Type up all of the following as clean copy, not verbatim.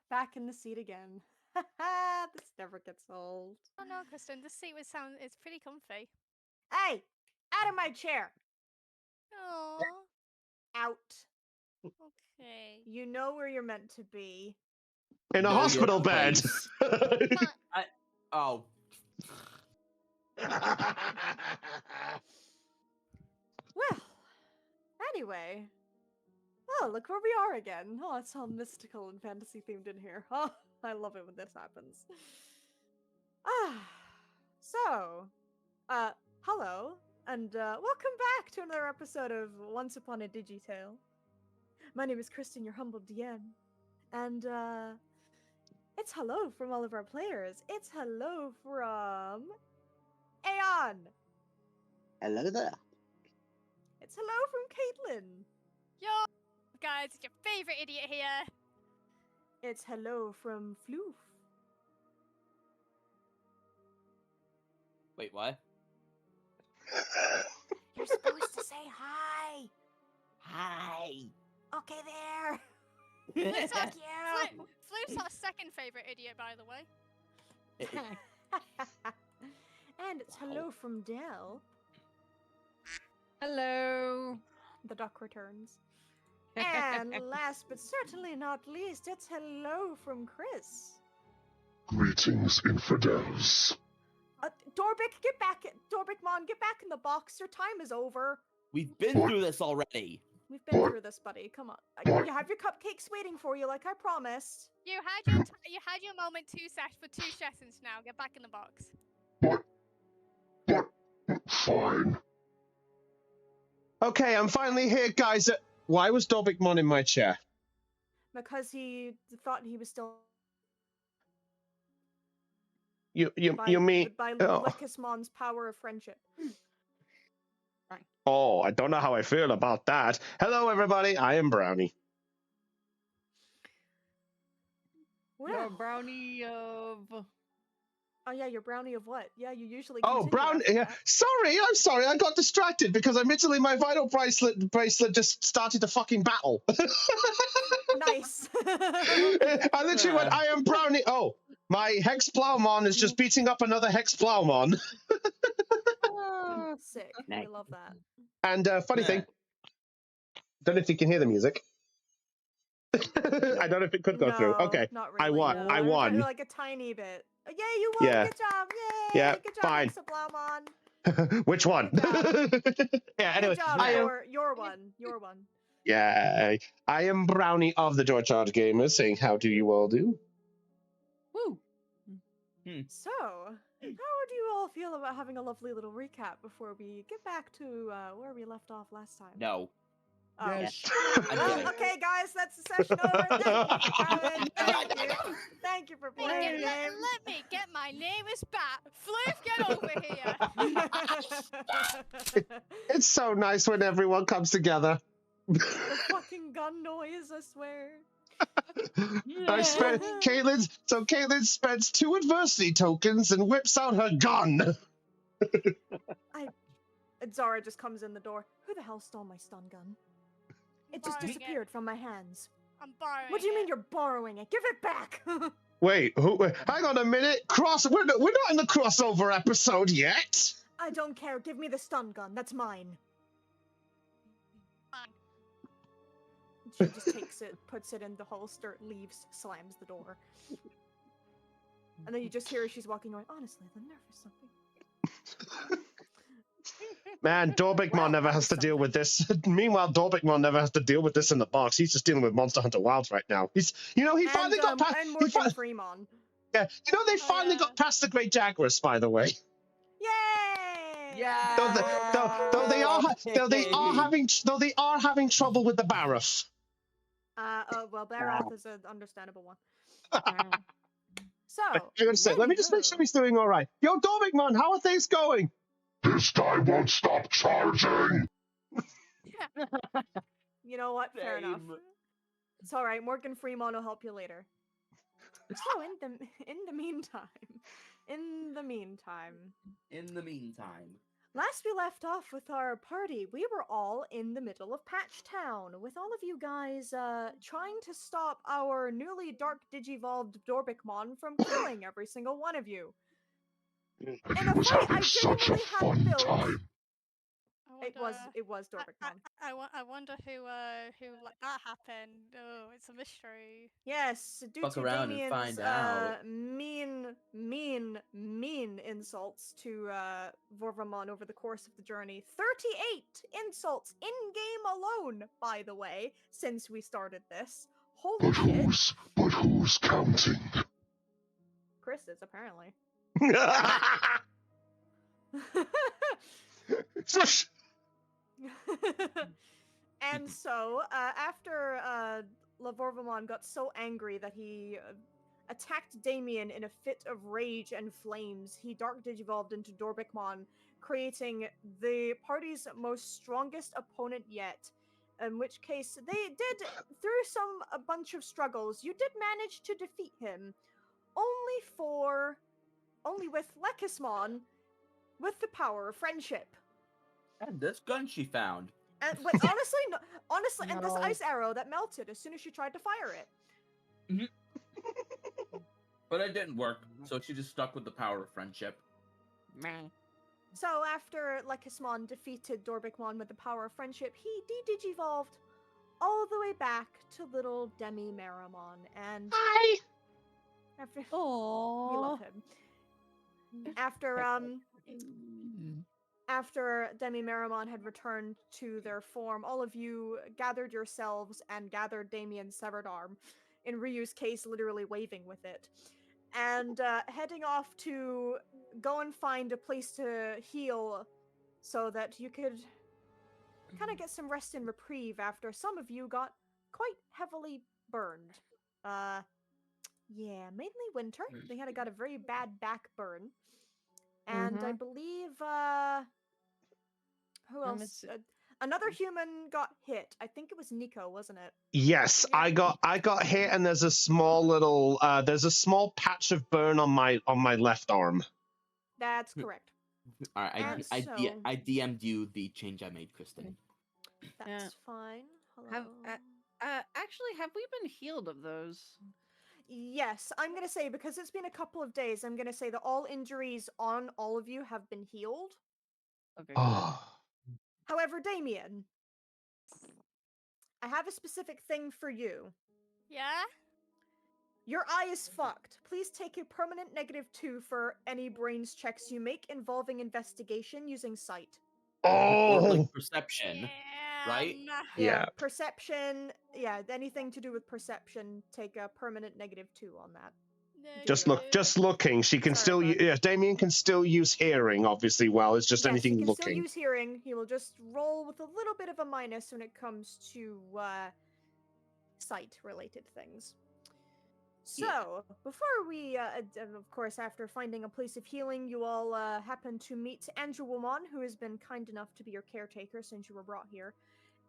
Back in the seat again. This never gets old. Oh no, Kristen, this seat it's pretty comfy. Hey! Out of my chair! Oh, Out. okay. You know where you're meant to be. In a Know your hospital bed. place. Oh. Well, anyway. Oh, look where we are again. Oh, it's all mystical and fantasy themed in here. Oh, I love it when this happens. So, hello, and welcome back to another episode of Once Upon a Digi-Tale. My name is Kristen, your humble DM, and it's hello from all of our players. It's hello from Aeon. Hello there. It's hello from Caitlin. Yo, guys, it's your favorite idiot here. It's hello from Floof. Wait, what? You're supposed to say hi. Hi. Okay, there. Flute's our, Fuck you. Flute's our second favorite idiot, by the way. And it's hello from Dell. Hello. The duck returns. And last but certainly not least, it's hello from Chris. Greetings, infidels. Dorbic, get back! Dorbicmon, get back in the box. Your time is over. We've been through this already. We've been through this, buddy. Come on. You have your cupcakes waiting for you, like I promised. You had your moment for 2 sessions now. Get back in the box. But, fine. Okay, I'm finally here, guys. Why was Dobikmon in my chair? Because he thought he was still. You mean? By Oh. Lycusmon's power of friendship. Oh, I don't know how I feel about that. Hello, everybody. I am Brownie. Well, You're a brownie of. oh yeah, your brownie of what? Yeah, you usually. Oh, Brownie. Yeah. Sorry, I'm sorry. I got distracted because admittedly my vital bracelet just started a fucking battle. Nice. I literally went, I am Brownie. Oh, my Hex Plowmon is just beating up another Hex Plowmon. Oh, Sick. Nice. We love that. And funny thing, don't know if you can hear the music. I don't know if it could go through. Okay, Not really. I won. No. I won. Like a tiny bit. Yeah, you won. Yeah. Good job. Yay. Yeah, Good job, fine. Hexablomon. Which one? Yeah. Anyway, Good job. Your one. Your one. Yeah, I am Brownie of the George Art Gamers, saying how do you all do? woo. So, how would you all feel about having a lovely little recap before we get back to where we left off last time? No. Oh. Yes. Well, okay, guys, that's the session over. Thank you for coming. Thank you. Thank you for playing the game. Let me get my neighbour's bat. Floof, get over here. It's so nice when everyone comes together. The fucking gun noise, I swear. Caitlin spends 2 adversity tokens and whips out her gun. Zara just comes in the door. Who the hell stole my stun gun? It just disappeared from my hands. I'm borrowing What do you mean you're borrowing it? Give it back! Wait, hang on a minute. We're not in the crossover episode yet. I don't care. Give me the stun gun. That's mine. She just takes it, puts it in the holster, leaves, slams the door. And then you just hear her, she's walking away. Honestly, the nerve is something. Man, Dorbikmon never has to deal with this. Meanwhile, Dorbikmon never has to deal with this in the box. He's just dealing with Monster Hunter Wilds right now. He finally got past. And Morgan Freeman. Yeah, they finally got past the Great Jaguars, by the way. Yay! Yeah. Though they are having trouble with the Barroth. Well, Baroth is an understandable one. So, I gotta say, let me just make sure he's doing all right. Yo, Dorbikmon, how are things going? This guy won't stop charging. You know what? Fair enough. It's all right. Morgan Freeman will help you later. So, in the meantime, Last we left off with our party, we were all in the middle of Patch Town, with all of you guys trying to stop our newly dark digivolved Dorbikmon from killing every single one of you. And In he a was fight having I such a genuinely had fun built. time. It was Dorbikmon. I wonder who let that happen. Oh, it's a mystery. Yes, due Fuck to around and Damien's find out. mean insults to Vorvamon over the course of the journey. 38 insults in game alone, by the way, since we started this. Holy But shit. who's counting? Chris is, apparently. And so, after Lavorvamon got so angry that he attacked Damien in a fit of rage and flames, he dark digivolved into Dorbikmon, creating the party's most strongest opponent yet. In which case, they did, through a bunch of struggles, you did manage to defeat him, only with Lekismon, with the power of friendship. And this gun she found. And but honestly, and this No. ice arrow that melted as soon as she tried to fire it. But it didn't work, so she just stuck with the power of friendship. Meh. So after Lekismon defeated Dorbikmon with the power of friendship, he de-digivolved all the way back to little Demi Maramon, and Hi. after we Aww. love him. After Demi Maramon had returned to their form, all of you gathered yourselves and gathered Damien's severed arm. In Ryu's case, literally waving with it. And heading off to go and find a place to heal so that you could kind of get some rest and reprieve after some of you got quite heavily burned. Yeah, mainly Winter. They had got a very bad back burn. And I believe, who else? Another human got hit. I think it was Nico, wasn't it? Yes, Yeah. I got hit, and there's a small patch of burn on my left arm. That's correct. All right, And I so- DM'd you the change I made, Kristen. That's Yeah. fine. Hello. Actually, have we been healed of those? Yes, I'm gonna say, because it's been a couple of days, I'm gonna say that all injuries on all of you have been healed. Okay. Oh. However, Damien, I have a specific thing for you. Yeah? Your eye is fucked. Please take a permanent -2 for any brains checks you make involving investigation using sight. Or Oh. like perception, right? Yeah. Perception. Yeah, anything to do with perception, take a permanent -2 on that. Just looking. She can Sorry, still. bud. Yeah, Damien can still use hearing. Obviously, well, it's just Yes, anything he can looking. still use hearing. He will just roll with a little bit of a minus when it comes to sight-related things. So, before we, of course, after finding a place of healing, you all happen to meet Andrewomon, who has been kind enough to be your caretaker since you were brought here.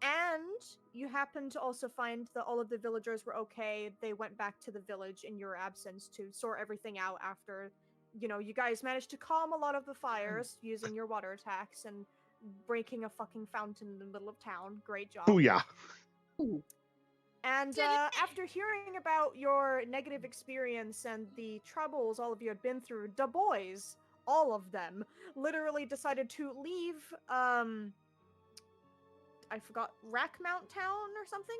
And you happen to also find that all of the villagers were okay. They went back to the village in your absence to sort everything out after, you guys managed to calm a lot of the fires using your water attacks and breaking a fucking fountain in the middle of town. Great job. Booyah. And after hearing about your negative experience and the troubles all of you had been through, the boys, all of them, literally decided to leave, I forgot, Rackmount Town or something?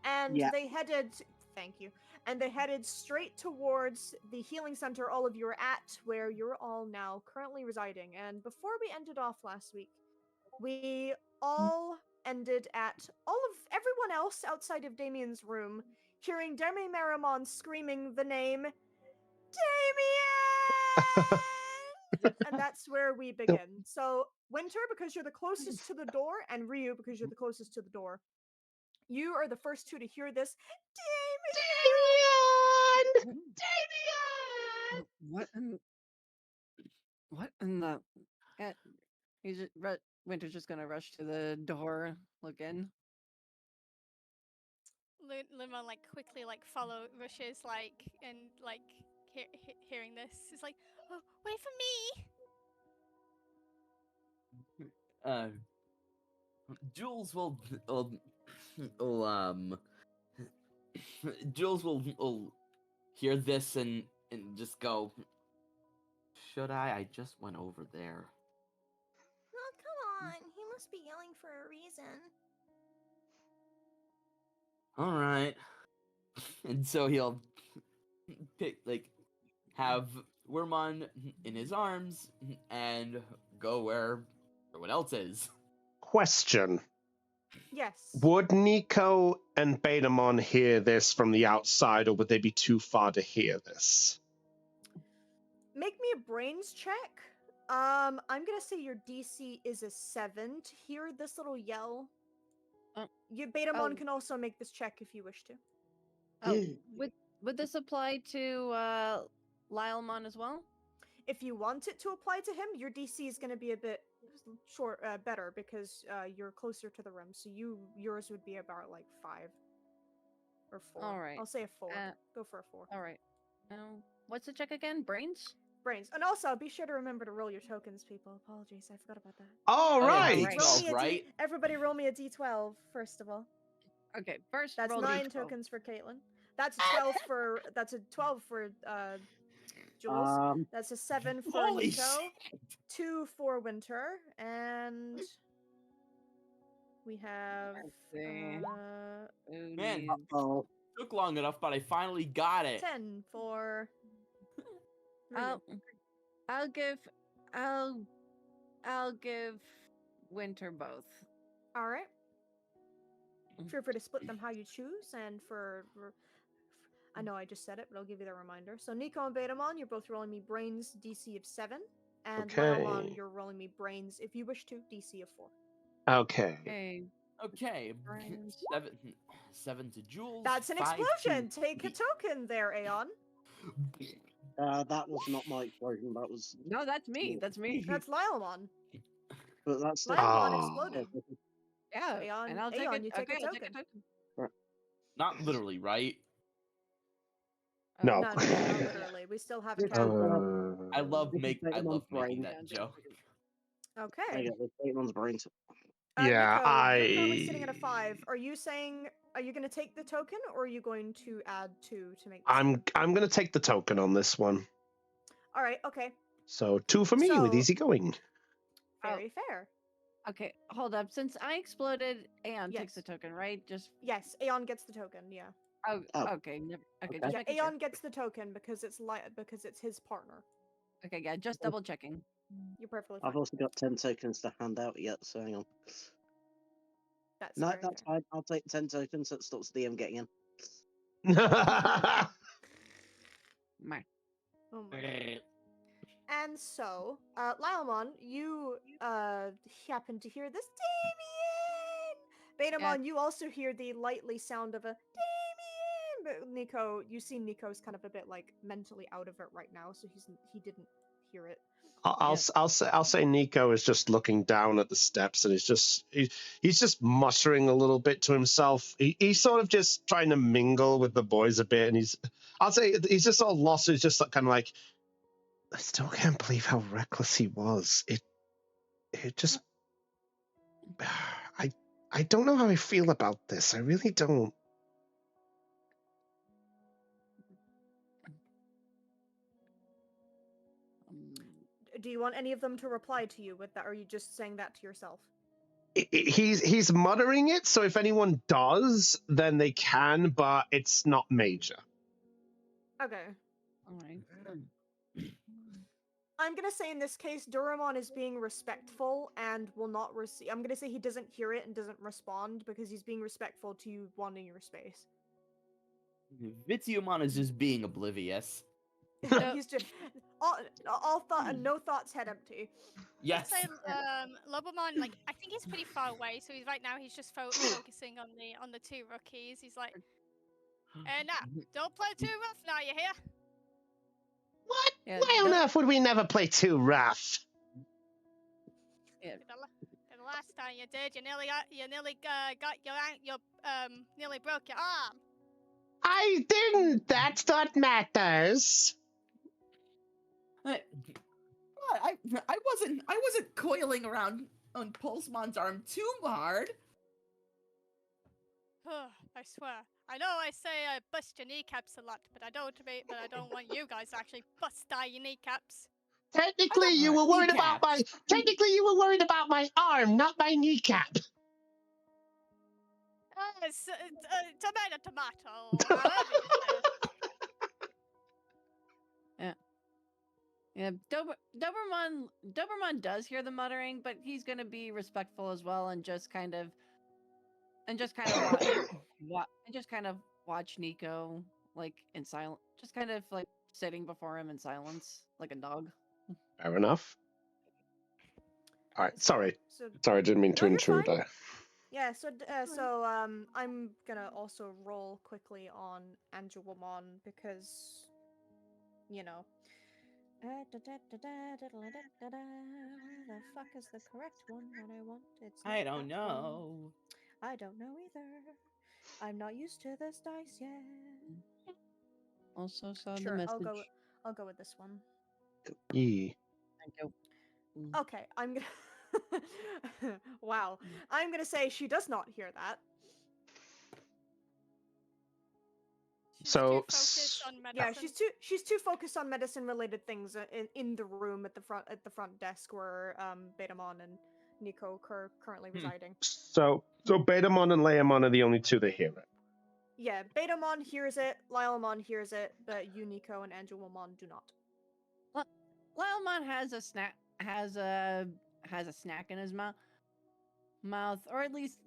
And they headed, thank you, and they headed straight towards the healing center all of you are at, where you're all now currently residing. And before we ended off last week, we all ended at all of everyone else outside of Damien's room hearing Demi Maramon screaming the name Damien! And that's where we begin. So, Winter, because you're the closest to the door, and Ryu, because you're the closest to the door, you are the first two to hear this. Damien! Damien! What in the? Winter's just gonna rush to the door, look in. Luma quickly rushes and hearing this. It's like, oh, wait for me. Jules will Jules will hear this and just go, should I? I just went over there. Oh, come on. He must be yelling for a reason. All right. And so he'll have Wormon in his arms and go where everyone else is. Question. Yes. Would Nico and Betamon hear this from the outside, or would they be too far to hear this? Make me a brains check. I'm gonna say your DC is a 7 to hear this little yell. You Betamon can also make this check if you wish to. Oh, would this apply to Lylemon as well? If you want it to apply to him, your DC is gonna be a bit better because you're closer to the room. So yours would be about like 5 or 4. All right. I'll say a 4. Go for a 4. All right. What's the check again? Brains? Brains. And also, be sure to remember to roll your tokens, people. Apologies, I forgot about that. All right. right. Roll me a right? Everybody roll me a D12, first of all. Okay, first That's roll 9 D12. tokens for Caitlin. That's a 12 for Jules. That's a 7 for Holy Nico. shit. 2 for Winter, and we have Let's see. Who Man. needs- Took long enough, but I finally got it. 10 for I'll give Winter both. All right. Feel free to split them how you choose, and I know I just said it, but I'll give you the reminder. So Nico and Betamon, you're both rolling me brains DC of 7, and Okay. Lylemon, you're rolling me brains if you wish to DC of 4. Okay. Okay. Brains. 7 to Jules. That's an 5 to explosion. Take a token there, Aeon. That was not my explosion. That was. No, that's me. That's me. That's Lylemon. But that's still. Lylemon Oh. exploded. Yeah, Aeon, and I'll take Aeon, it. you take a Okay, I'll take a token. token. Not literally, right? No. No, not literally. We still have a This is, count. I love making Betamon brain. that joke. I Okay. get the Betamon's brains. Yeah, Nico, you're currently sitting at a 5. Are you going to take the token, or are you going to add 2 to make the I'm gonna take the token on this one. All right, okay. So 2 for me with So- easy going. Very fair. Okay, hold up. Since I exploded, Aeon takes Yes. the token, right? Just Yes, Aeon gets the token, yeah. oh, Oh. okay. Never, okay, Okay. just Yeah, making Aeon sure. gets the token because it's his partner. Okay, yeah, just double checking. You're perfectly fine. I've also got 10 tokens to hand out yet, so hang on. That's No, very that's fair. fine. I'll take 10 tokens. That stops DM getting in. My. Oh my. And so, Lylemon, you happen to hear this Damien. Betamon, you also hear the lightly sound of a Damien. But Nico, you see Nico's kind of a bit like mentally out of it right now, so he didn't hear it. I'll say Nico is just looking down at the steps, and he's just muttering a little bit to himself. He's sort of just trying to mingle with the boys a bit, and he's just sort of lost. He's just kind of like, I still can't believe how reckless he was. It just, I don't know how I feel about this. I really don't. Do you want any of them to reply to you with that, or are you just saying that to yourself? He's muttering it, so if anyone does, then they can, but it's not major. Okay. All right. I'm gonna say in this case, Duramon is being respectful and will not receive. I'm gonna say he doesn't hear it and doesn't respond because he's being respectful to you wanting your space. Vitiumon is just being oblivious. He's just all thought and no thoughts head empty. Yes. So, Lobomon, like, I think he's pretty far away, so he's just focusing on the 2 rookies. He's like, nah, don't play too rough now, you hear? What? Yeah, Why on don't- earth would we never play too rough? Yeah. The last time you did, you nearly nearly broke your arm. I didn't. That's what matters. I wasn't coiling around on Pulsemon's arm too hard. I swear. I know I say I bust your kneecaps a lot, but I don't want you guys to actually bust your kneecaps. Technically, you were worried about my. Technically, you were worried about my arm, not my kneecap. It's tomato. However you say it. Yeah, Doberman does hear the muttering, but he's gonna be respectful as well and just kind of watch Nico like in silence, just kind of like sitting before him in silence like a dog. Fair enough. All right, sorry. So, Sorry, I didn't mean to No, you're intrude fine. there. yeah, I'm gonna also roll quickly on Angelwamon because, you know. The fuck is the correct one that I want? It's not I don't that one. know. I don't know either. I'm not used to this dice yet. Also saw the Sure, message. I'll go with this one. Yee. Thank you. Okay, I'm gonna. Wow, I'm gonna say she does not hear that. She's So, too focused on medicine. Yeah, she's too focused on medicine related things in the room at the front desk where Betamon and Nico currently residing. So Betamon and Leamon are the only two that hear it. Yeah, Betamon hears it, Lylemon hears it, but Unico and Angelwamon do not. Lylemon has a snack in his mouth, or at least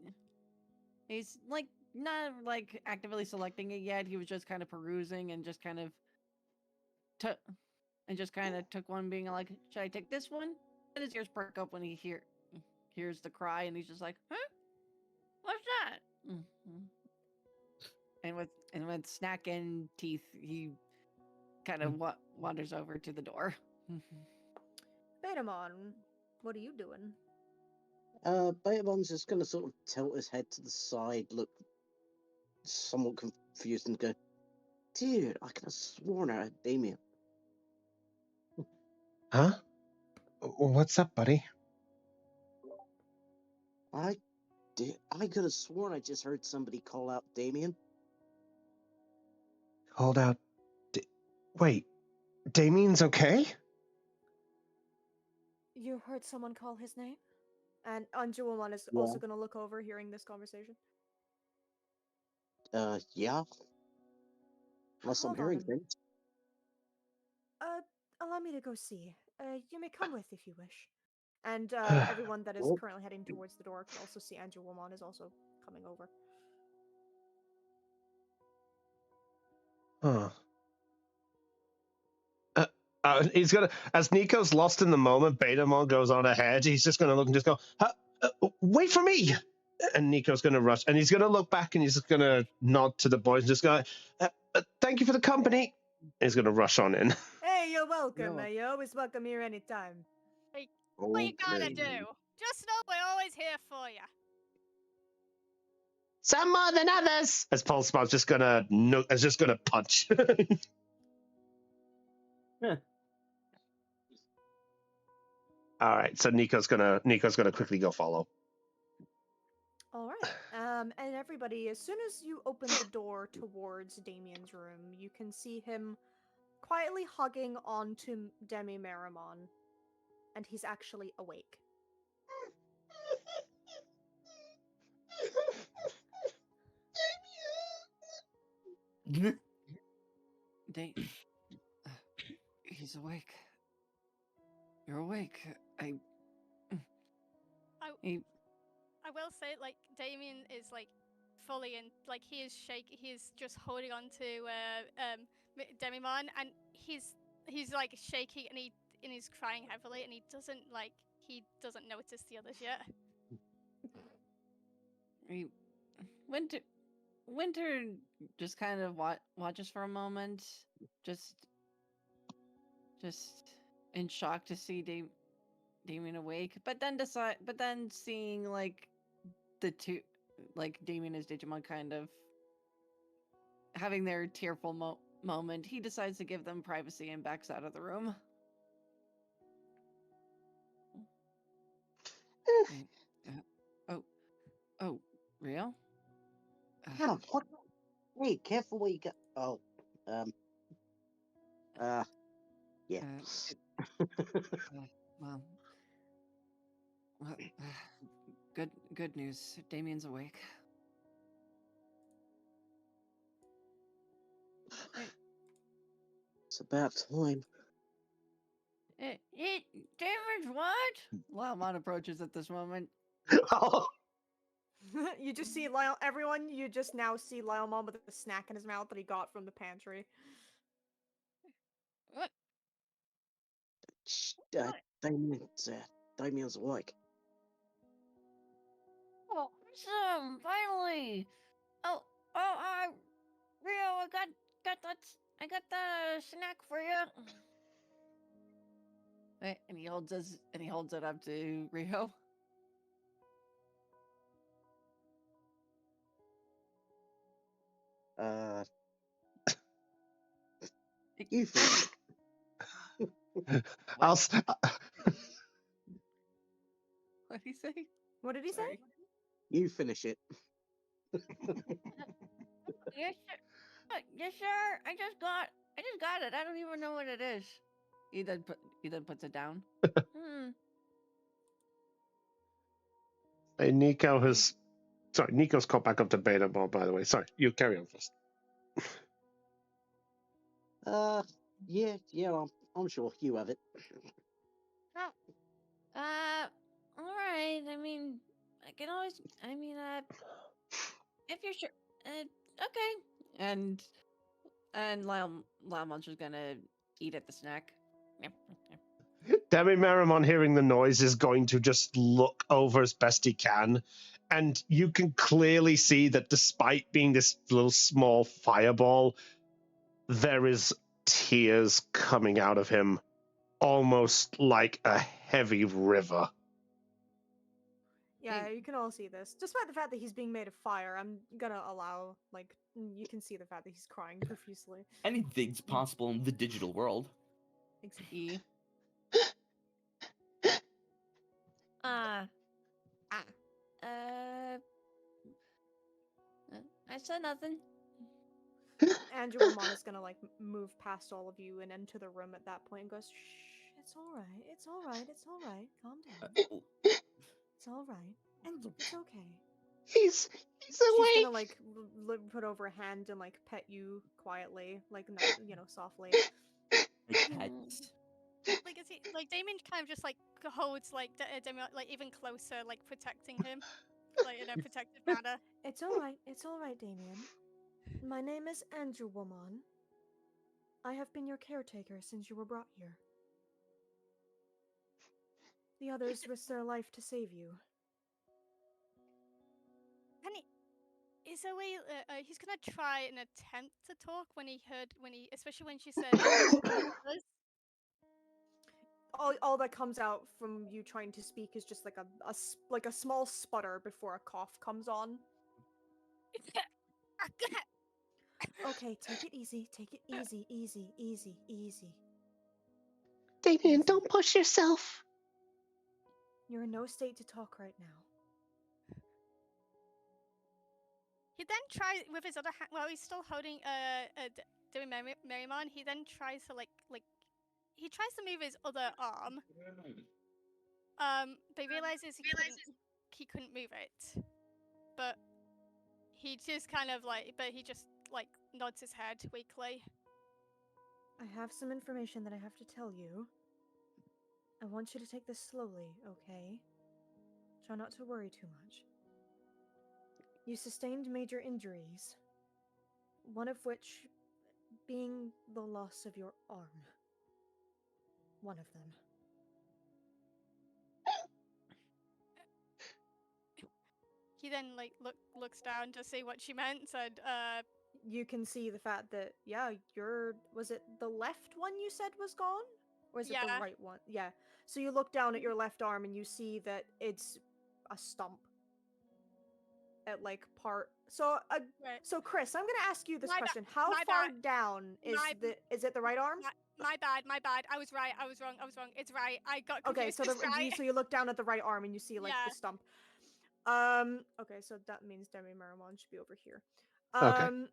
he's like not like actively selecting it yet. He was just kind of perusing and just kind of took one, being like, "Should I take this one?" And his ears perk up when he hears the cry, and he's just like, "Huh? What's that?" And with snack in teeth, he kind of wanders over to the door. Betamon, what are you doing? Beamon's just gonna sort of tilt his head to the side, look somewhat confused, and go, "Dude, I could have sworn I had Damien." Huh? What's up, buddy? I could have sworn I just heard somebody call out Damien. Hold out. Wait, Damien's okay? You heard someone call his name? And Angelwamon is Yeah. also gonna look over hearing this conversation. Yeah. Unless I'm Hold hearing on. things. Allow me to go see. You may come with if you wish. And everyone that is Well- currently heading towards the door can also see Angelwamon is also coming over. Huh. He's gonna, as Nico's lost in the moment, Betamon goes on ahead. He's just gonna look and just go, "Wait for me!" And Nico's gonna rush, and he's gonna look back, and he's just gonna nod to the boys and just go, "Thank you for the company." And he's gonna rush on in. Hey, you're welcome. You're You're always welcome here anytime. What you gotta Okay. do? Just know we're always here for you. Some more than others. As Pulsemon's just gonna punch. All right, so Nico's gonna quickly go follow. All right. And everybody, as soon as you open the door towards Damien's room, you can see him quietly hugging onto Demi Marimon, and he's actually awake. He's awake. You're awake. I will say, like, Damien is like fully in, like, he is just holding on to Demimon, and he's like shaking, and he's crying heavily, and he doesn't notice the others yet. Winter just kind of watches for a moment, just in shock to see Damien awake, but then seeing like the two, like Damien and Digimon kind of having their tearful moment, he decides to give them privacy and backs out of the room. Oh, real? Hannah, what? Hey, careful where you go. Oh, yeah. Well, well, good news. Damien's awake. It's about time. Damien's what? Laumon approaches at this moment. Oh, You just see Lyle. Everyone, you just now see Lyle Mom with a snack in his mouth that he got from the pantry. What? Shh, What? Damien's awake. Oh, awesome! Finally! Rio, I got the snack for you. And he holds it up to Rio. You finish it. I'll. s- What did he say? What did he say? Sorry. You finish it. Yes, sir. Yes, sir. I just got it. I don't even know what it is. He then puts it down. Hey, Nico has. Sorry, Nico's caught back up to beta ball, by the way. Sorry, you carry on first. Yeah, I'm sure you have it. All right. I mean, I can always. If you're sure. Okay. And Lyle Muncher's gonna eat at the snack. Demi Merrimon, hearing the noise, is going to just look over as best he can. And you can clearly see that despite being this little small fireball, there is tears coming out of him, almost like a heavy river. Yeah, you can all see this. Despite the fact that he's being made of fire, I'm gonna allow, like, you can see the fact that he's crying profusely. Anything's possible in the digital world. Exactly. I said nothing. Andrew Wilmot is gonna, like, move past all of you and into the room at that point and goes, shh, it's alright, it's alright, it's alright, calm down. It's alright. And it's okay. He's She's awake. gonna, like, put over a hand and, like, pet you quietly, like, softly. Like pets. Like, is he like Damien kind of just like holds like Demi like even closer, like protecting him, like in a protective manner. It's alright, Damien. My name is Andrew Woman. I have been your caretaker since you were brought here. The others risked their life to save you. And is there a way he's gonna try and attempt to talk when he especially when she said All that comes out from you trying to speak is just like a small sputter before a cough comes on. Okay, take it easy. Take it easy, easy. Damien, Easy. don't push yourself. You're in no state to talk right now. He then tries with his other hand while he's still holding doing Merrimon. He then tries to like he tries to move his other arm. But he realizes he couldn't move it. But he just kind of he just like nods his head weakly. I have some information that I have to tell you. I want you to take this slowly, okay? Try not to worry too much. You sustained major injuries, one of which being the loss of your arm. One of them. He then looks down to see what she meant and you can see the fact that was it the left one you said was gone? Or is it the right one? Yeah. So you look down at your left arm and you see that it's a stump. At like part so right. so Chris, I'm gonna ask you this My question. How my far bad. down is My- is it the right arm? My bad. I was right. I was wrong. It's right. I got Okay, confused. so It's right. so you look down at the right arm and you see like Yeah. the stump. Okay, so that means Demi Marimon should be over here. Okay.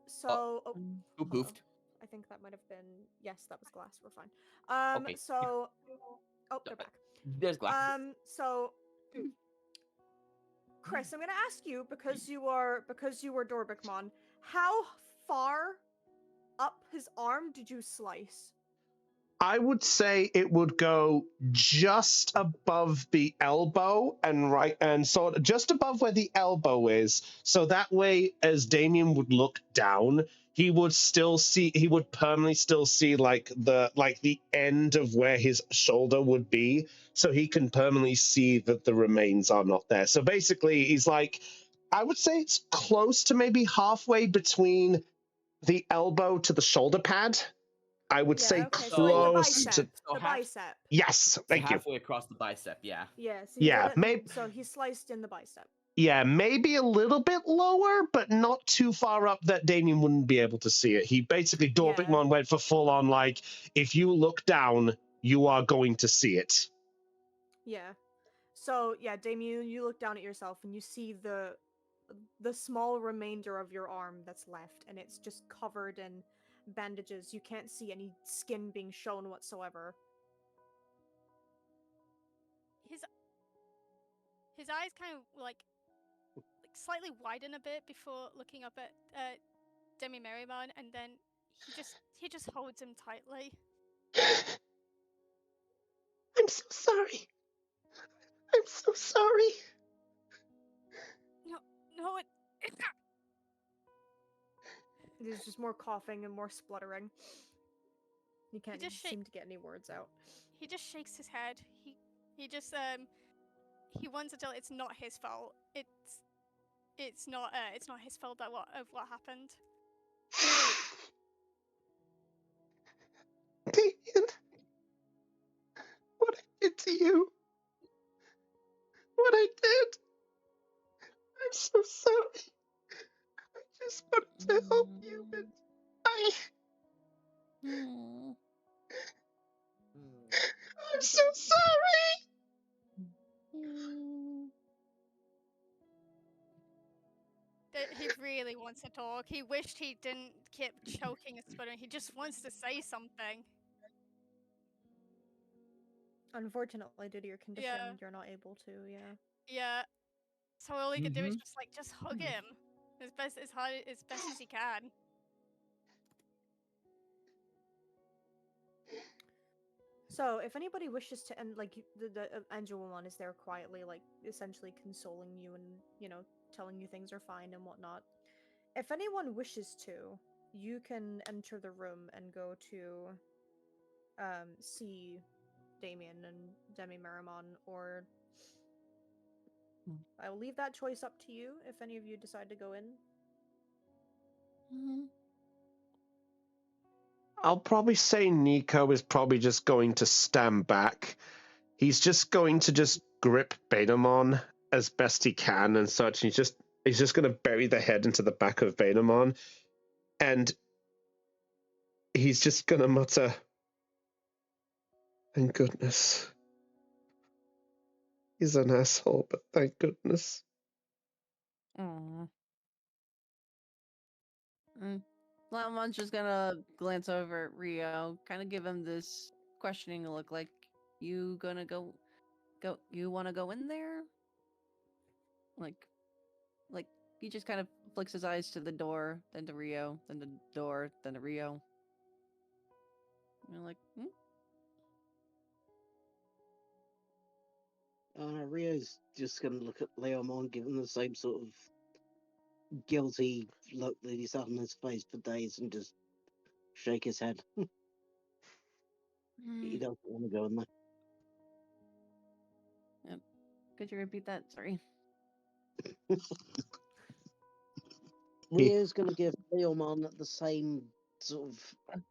So Who hello. poofed? I think that might have been, yes, that was glass. We're fine. Okay. So they're back. There's glass. So Chris, I'm gonna ask you because you were Dorbikmon, how far up his arm did you slice? I would say it would go just above the elbow and sort of just above where the elbow is. So that way, as Damien would look down, he would permanently still see the end of where his shoulder would be. So he can permanently see that the remains are not there. So basically, he's like, I would say it's close to maybe halfway between the elbow to the shoulder pad. I would say Okay, so like the close bicep. to. So The bicep. Yes, So thank you. halfway across the bicep, yeah. Yeah, so Yeah, so he sliced in the bicep. yeah, maybe a little bit lower, but not too far up that Damien wouldn't be able to see it. He basically, Dorbikmon went for full on, like, if you look down, you are going to see it. Yeah. So yeah, Damien, you look down at yourself and you see the small remainder of your arm that's left, and it's just covered in bandages. You can't see any skin being shown whatsoever. His eyes kind of like slightly widen a bit before looking up at Demi Merrimon, and then he just holds him tightly. I'm so sorry. I'm so sorry. No, it's not. There's just more coughing and more spluttering. You can't just seem to get any words out. He just shakes his head. He just he wants to tell it's not his fault. It's not his fault that what happened. Damien, what I did to you, what I did, I'm so sorry. I just wanted to help you, and I'm so sorry. He really wants to talk. He wished he didn't keep choking and sputtering. He just wants to say something. Unfortunately, due to your condition, you're not able to. Yeah. Yeah. So all he can do is just hug him as best as he can. So, if anybody wishes to end, like, the Angelomon is there quietly, like, essentially consoling you and, telling you things are fine and whatnot. If anyone wishes to, you can enter the room and go to, see Damien and Demi Marimon, or I will leave that choice up to you if any of you decide to go in. I'll probably say Nico is probably just going to stand back. He's just going to just grip Betamon as best he can and such. He's just going to bury the head into the back of Betamon, and he's just going to mutter, "Thank goodness. He's an asshole, but thank goodness." Aww. Lamon's just gonna glance over at Rio, kind of give him this questioning look, like, you gonna go, you wanna go in there? Like, he just kind of flicks his eyes to the door, then to Rio, then the door, then to Rio. And you're like, Rio's just gonna look at Leomon, give him the same sort of guilty look that he's had on his face for days, and just shake his head. He doesn't want to go in there. Yep. Could you repeat that? Sorry. Rio's gonna give Leomon the same sort of.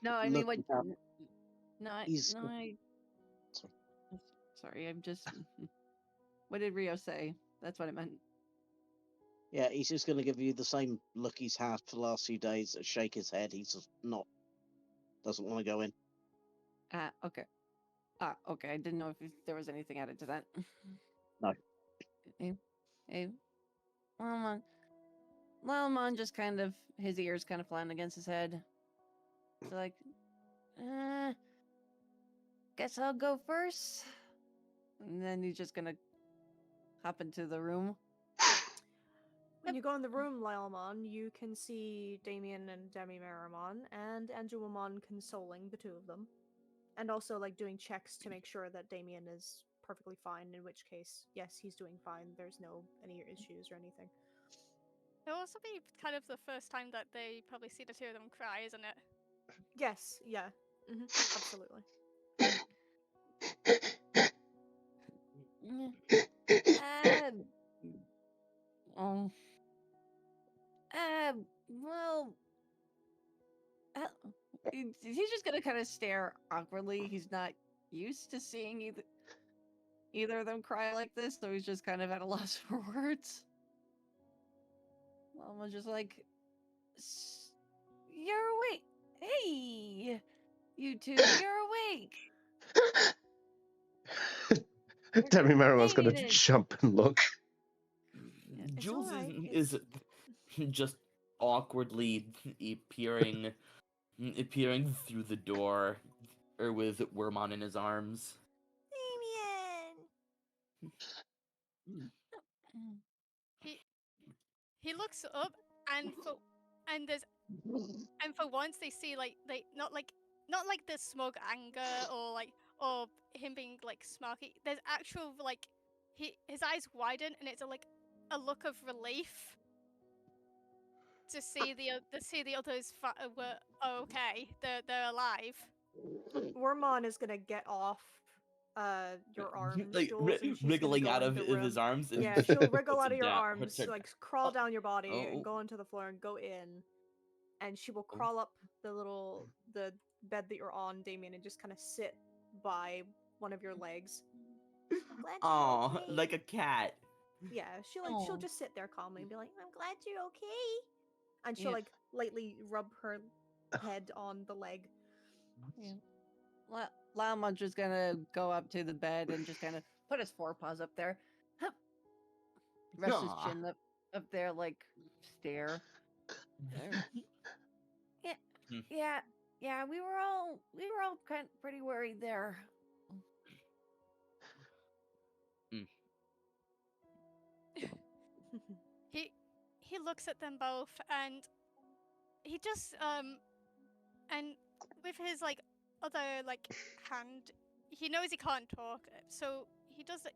No, I mean, what? Look, No, he's. Sorry, I'm just. What did Rio say? That's what I meant. Yeah, he's just going to give you the same look he's had for the last few days, shake his head. He's just not doesn't want to go in. Okay. Okay. I didn't know if there was anything added to that. No. Hey, Lalmon just kind of, his ears kind of flattened against his head. So like, guess I'll go first. And then he's just gonna hop into the room. When you go in the room, Lylemon, you can see Damien and Demi Marimon and Angelomon consoling the two of them. And also, like, doing checks to make sure that Damien is perfectly fine, in which case, yes, he's doing fine. There's no any issues or anything. It'll also be kind of the first time that they probably see the two of them cry, isn't it? Yes, yeah. Absolutely. Oh. Well, he's just gonna kind of stare awkwardly. He's not used to seeing either of them cry like this, so he's just kind of at a loss for words. Mama's just like, "You're awake. Hey, you two, you're awake." Demi Merriman's going to Damien is- jump and look. It's Jules alright, is just awkwardly peering through the door, or with Wormon in his arms. Damien! He looks up and for once they see like they not like the smug anger or him being like smarky. There's actual like his eyes widen and it's a look of relief to see the others were okay. They're alive. Wormon is gonna get off your arms, like Jules, and she's wriggling gonna go out of in the his room. arms. And Yeah, she'll wriggle puts out of it your down- arms, puts it- like crawl down your body Oh. and go onto the floor and go in. And she will crawl up the bed that you're on, Damien, and just kind of sit by one of your legs. I'm glad you're Aw, okay. like a cat. Yeah, she'll Aw. just sit there calmly and be like, "I'm glad you're okay," and she'll Yeah. like lightly rub her head on the leg. Yeah. Lalmon's just gonna go up to the bed and just kind of put his forepaws up there. Hup. Rest his Aw. chin up there, like stare. Yeah, Hmm. yeah. We were all kind of pretty worried there. He looks at them both and he just and with his like other like hand, he knows he can't talk, so he does it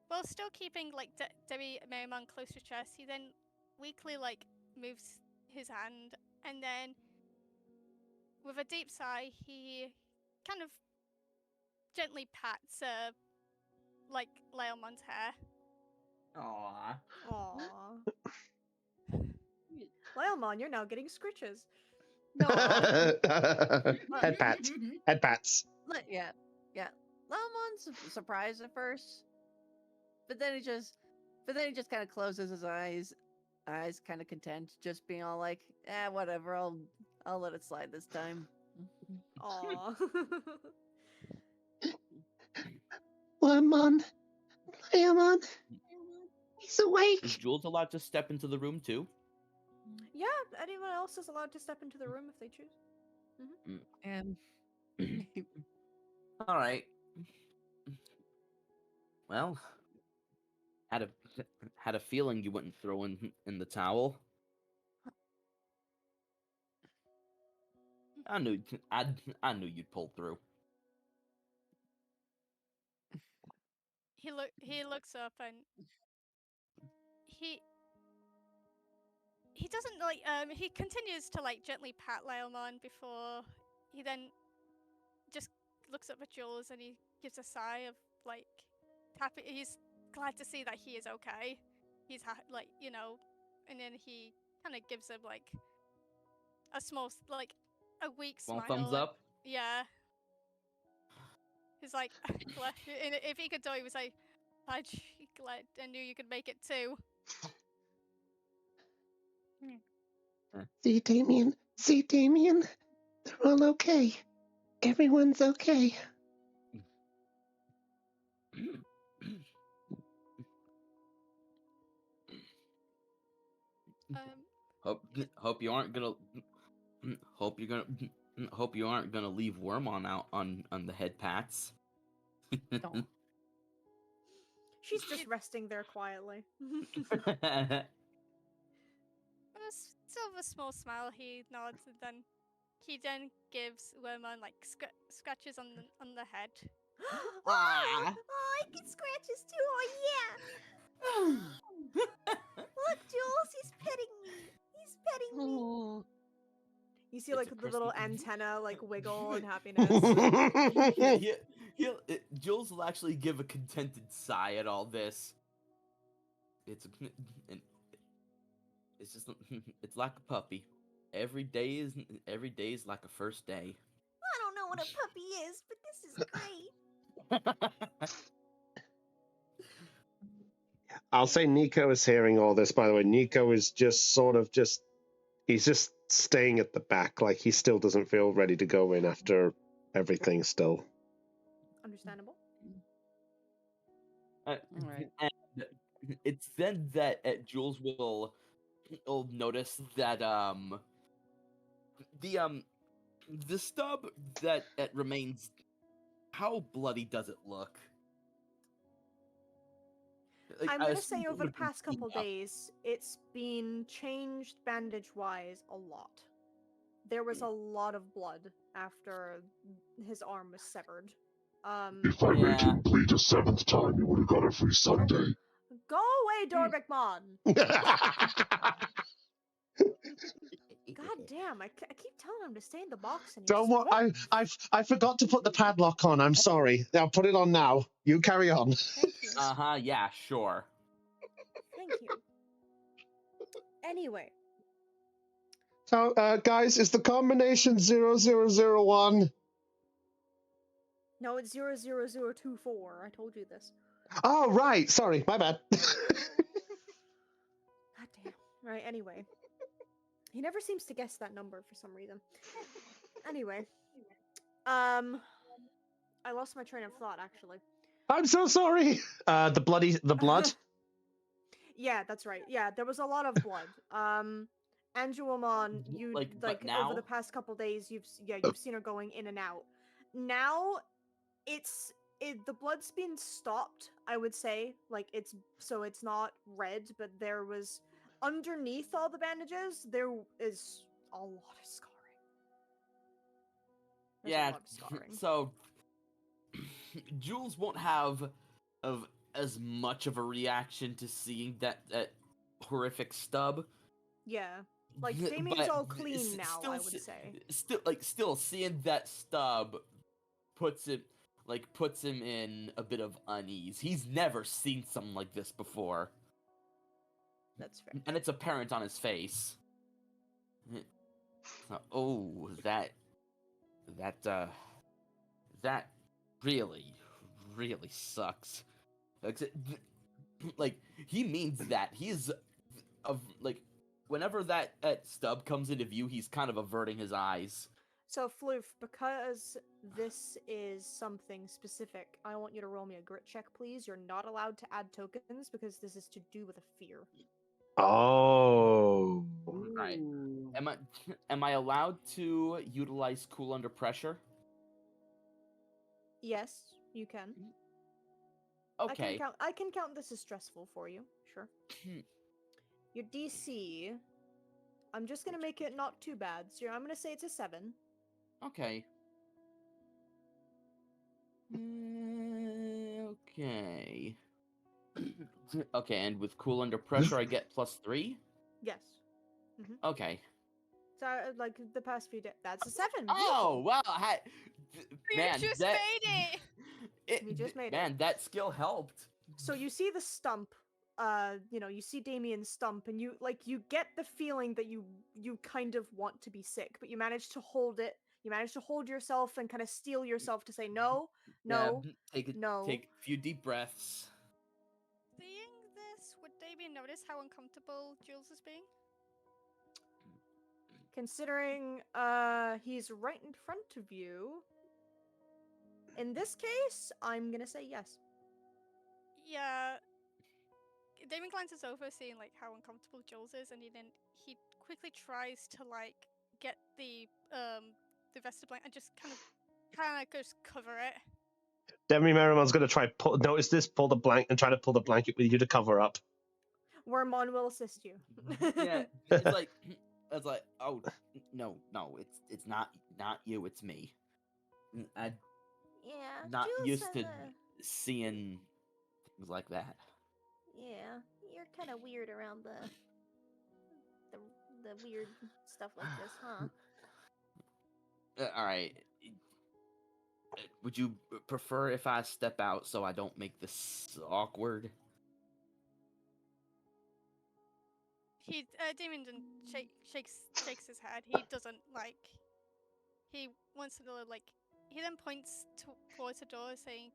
while still keeping like Debbie Merriman close to chest. He then weakly like moves his hand and then with a deep sigh he kind of gently pats like Leomon's hair. Aw. Aww. Lylemon, you're now getting scritches. No. Head pat. Head pats. Yeah. Lalmon's surprised at first, but then he just kind of closes his eyes kind of content, just being all like, whatever. I'll let it slide this time. Aw. Lemon. Lemon. He's awake. Is Jules allowed to step into the room too? Yeah, anyone else is allowed to step into the room if they choose. And All right. Well, had a feeling you wouldn't throw in the towel. I knew you'd pull through. He looks up and he doesn't like he continues to like gently pat Leomon before he then just looks up at Jules and he gives a sigh of like happy. He's glad to see that he is okay. He's like, you know, and then he kind of gives him like a small like a weak Small smile. thumbs up. Yeah. He's like, glad, and if he could do it, he was like, glad I knew you could make it too. See, Damien. See, Damien. They're all okay. Everyone's okay. Hope you aren't gonna. Hope you're gonna. Hope you aren't gonna leave Wormon out on the head pats. Don't. She's just resting there quietly. With a sort of a small smile, he nods and then he gives Wormon like scratches on the head. Oh, I get scratches too. Oh yeah. Look, Jules, he's petting me. He's petting me. Oh. You see, It's like a the little Christmas- antenna, like wiggle in happiness. Jules will actually give a contented sigh at all this. It's just it's like a puppy. Every day is like a first day. I don't know what a puppy is, but this is great. I'll say Nico is hearing all this, by the way. Nico is just he's just staying at the back, like he still doesn't feel ready to go in after everything still. Understandable. Alright. And it's then that Jules will notice that the stub that remains. How bloody does it look? Like, I'm I gonna assume say it over the would've been past couple cleaned up. days, it's been changed bandage-wise a lot. There was a lot of blood after his arm was severed. If I made Yeah. him bleed a seventh time, he would have got a free Sunday. Go away, Dorbekmon! God damn, I keep telling him to stay in the box and he Don't just worry, won't. I forgot to put the padlock on. I'm sorry. I'll put it on now. You carry on. Thank you. Yeah, sure. Thank you. Anyway. So, guys, is the combination 0001? No, it's 00024. I told you this. Oh, right. Sorry, my bad. God damn. Right, anyway. He never seems to guess that number for some reason. Anyway. I lost my train of thought, actually. I'm so sorry. The blood. Yeah, that's right. Yeah, there was a lot of blood. Angelomon, you But over now? the past couple days, you've seen her going in and out. Now, the blood's been stopped. I would say, like it's not red, but there was underneath all the bandages. There is a lot of scarring. There's a Yeah. lot of scarring. So Jules won't have as much of a reaction to seeing that horrific stub. Yeah. Like, Damien's all clean now, I would say. Still seeing that stub puts him in a bit of unease. He's never seen something like this before. That's fair. And it's apparent on his face. Oh, that really, really sucks. Like, he means that. He's whenever that stub comes into view, he's kind of averting his eyes. So, Floof, because this is something specific, I want you to roll me a grit check, please. You're not allowed to add tokens because this is to do with a fear. Oh. Right. Am I allowed to utilize cool under pressure? Yes, you can. Okay. I can count this as stressful for you. Sure. Your DC, I'm just gonna make it not too bad. So I'm gonna say it's a 7. Okay. Okay. Okay, and with cool under pressure, I get +3? Yes. Okay. So, like, the past few days, that's a 7. Oh, wow. Man, You just that... made it! You just made it. Man, that skill helped. So you see the stump, you see Damien's stump, and you get the feeling that you kind of want to be sick, but you manage to hold it. You manage to hold yourself and kind of steel yourself to say no, no, no. Take a few deep breaths. Seeing this, would Damien notice how uncomfortable Jules is being? Considering he's right in front of you. In this case, I'm gonna say yes. Yeah. Damon glances over, seeing like how uncomfortable Jules is, and he quickly tries to like get the rest of the blanket and just kind of just cover it. Demi Merriman's going to try pull the blanket and try to pull the blanket with you to cover up. Wormmon will assist you. Yeah, it's like oh no, it's not you, it's me. I'm Yeah. not Jules used says, to seeing things like that. yeah, you're kind of weird around the weird stuff like this, huh? All right. Would you prefer if I step out so I don't make this awkward? Damon shakes his head. He doesn't like. He wants to know, like. He then points towards the door, saying,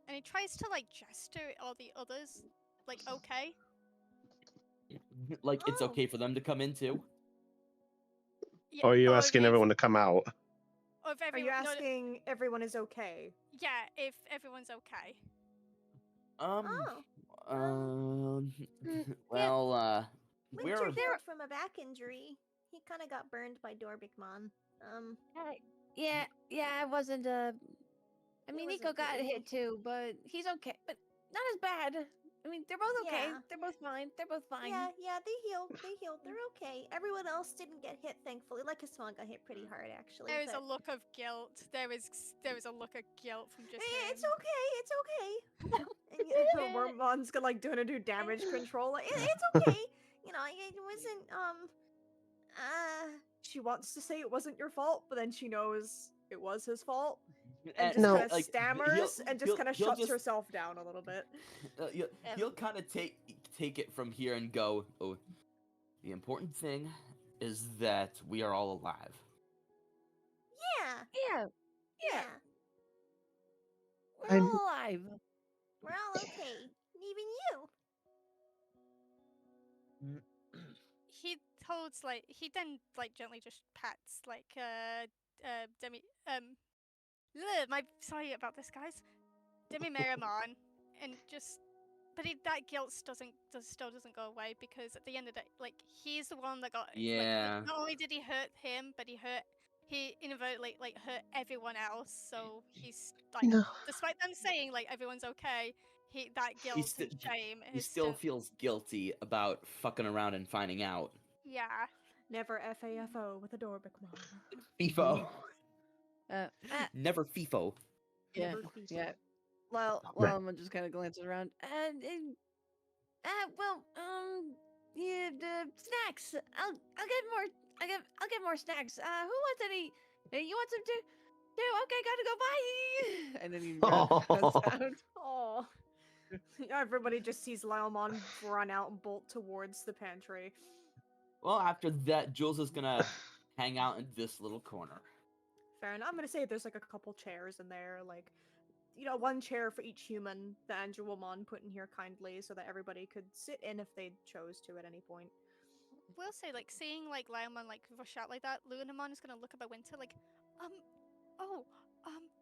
and he tries to like gesture at all the others, like okay. Like it's Oh. okay for them to come in too? Yeah, Or are you or asking if- everyone to come out? or if Are you everyone, no, asking everyone is okay? yeah, if everyone's okay. Oh. Well, Winter we're healed from a back injury. He kind of got burned by Dorbikmon. Yeah, I wasn't. I mean, Nico wasn't got hitting hit too, but he's okay. But not as bad. I mean, they're both okay. Yeah. They're both fine. They're both fine. Yeah, they healed. They're okay. Everyone else didn't get hit, thankfully. Like Hassan got hit pretty hard, actually. There is a but- look of guilt. There is a look of guilt from just him. It's okay. It's okay. And Wormmon's gonna like doing do damage control. Like, it's okay. You know, it wasn't. She wants to say it wasn't your fault, but then she knows it was his fault, and and, just No. kind of like, stammers and just kind of he'll shuts just- herself down a little bit. He'll kind of take it from here and go, oh, the important thing is that we are all alive. Yeah. Yeah, Yeah. we're all alive. We're all okay. Even you. He then gently just pats Demi sorry about this, guys. Demi Merriman, and just that guilt still doesn't go away, because at the end of the day, like, he's the one that got Yeah. not only did he hurt him, but he inadvertently hurt everyone else. So he's like, No. despite them saying like everyone's okay, that guilt sti- and shame He is still feels guilty about fucking around and finding out. yeah. Never FAFO with a Dorbikmon. FIFO. Never FIFO. Yeah, Never feast. yeah. Well, I'm just kind of glancing around. Yeah, the snacks. I'll get more. I'll get more snacks. Who wants any? You want some too? Okay, gotta go. Bye. And then he runs out. Oh. Everybody just sees Laomon run out and bolt towards the pantry. Well, after that, Jules is gonna hang out in this little corner. Fair enough. I'm gonna say there's like a couple chairs in there, like, you know, one chair for each human that Angelmon put in here kindly so that everybody could sit in if they chose to at any point. We'll say, like, seeing like Lion-Man like rush out like that, Lunamon is gonna look at by Winter like,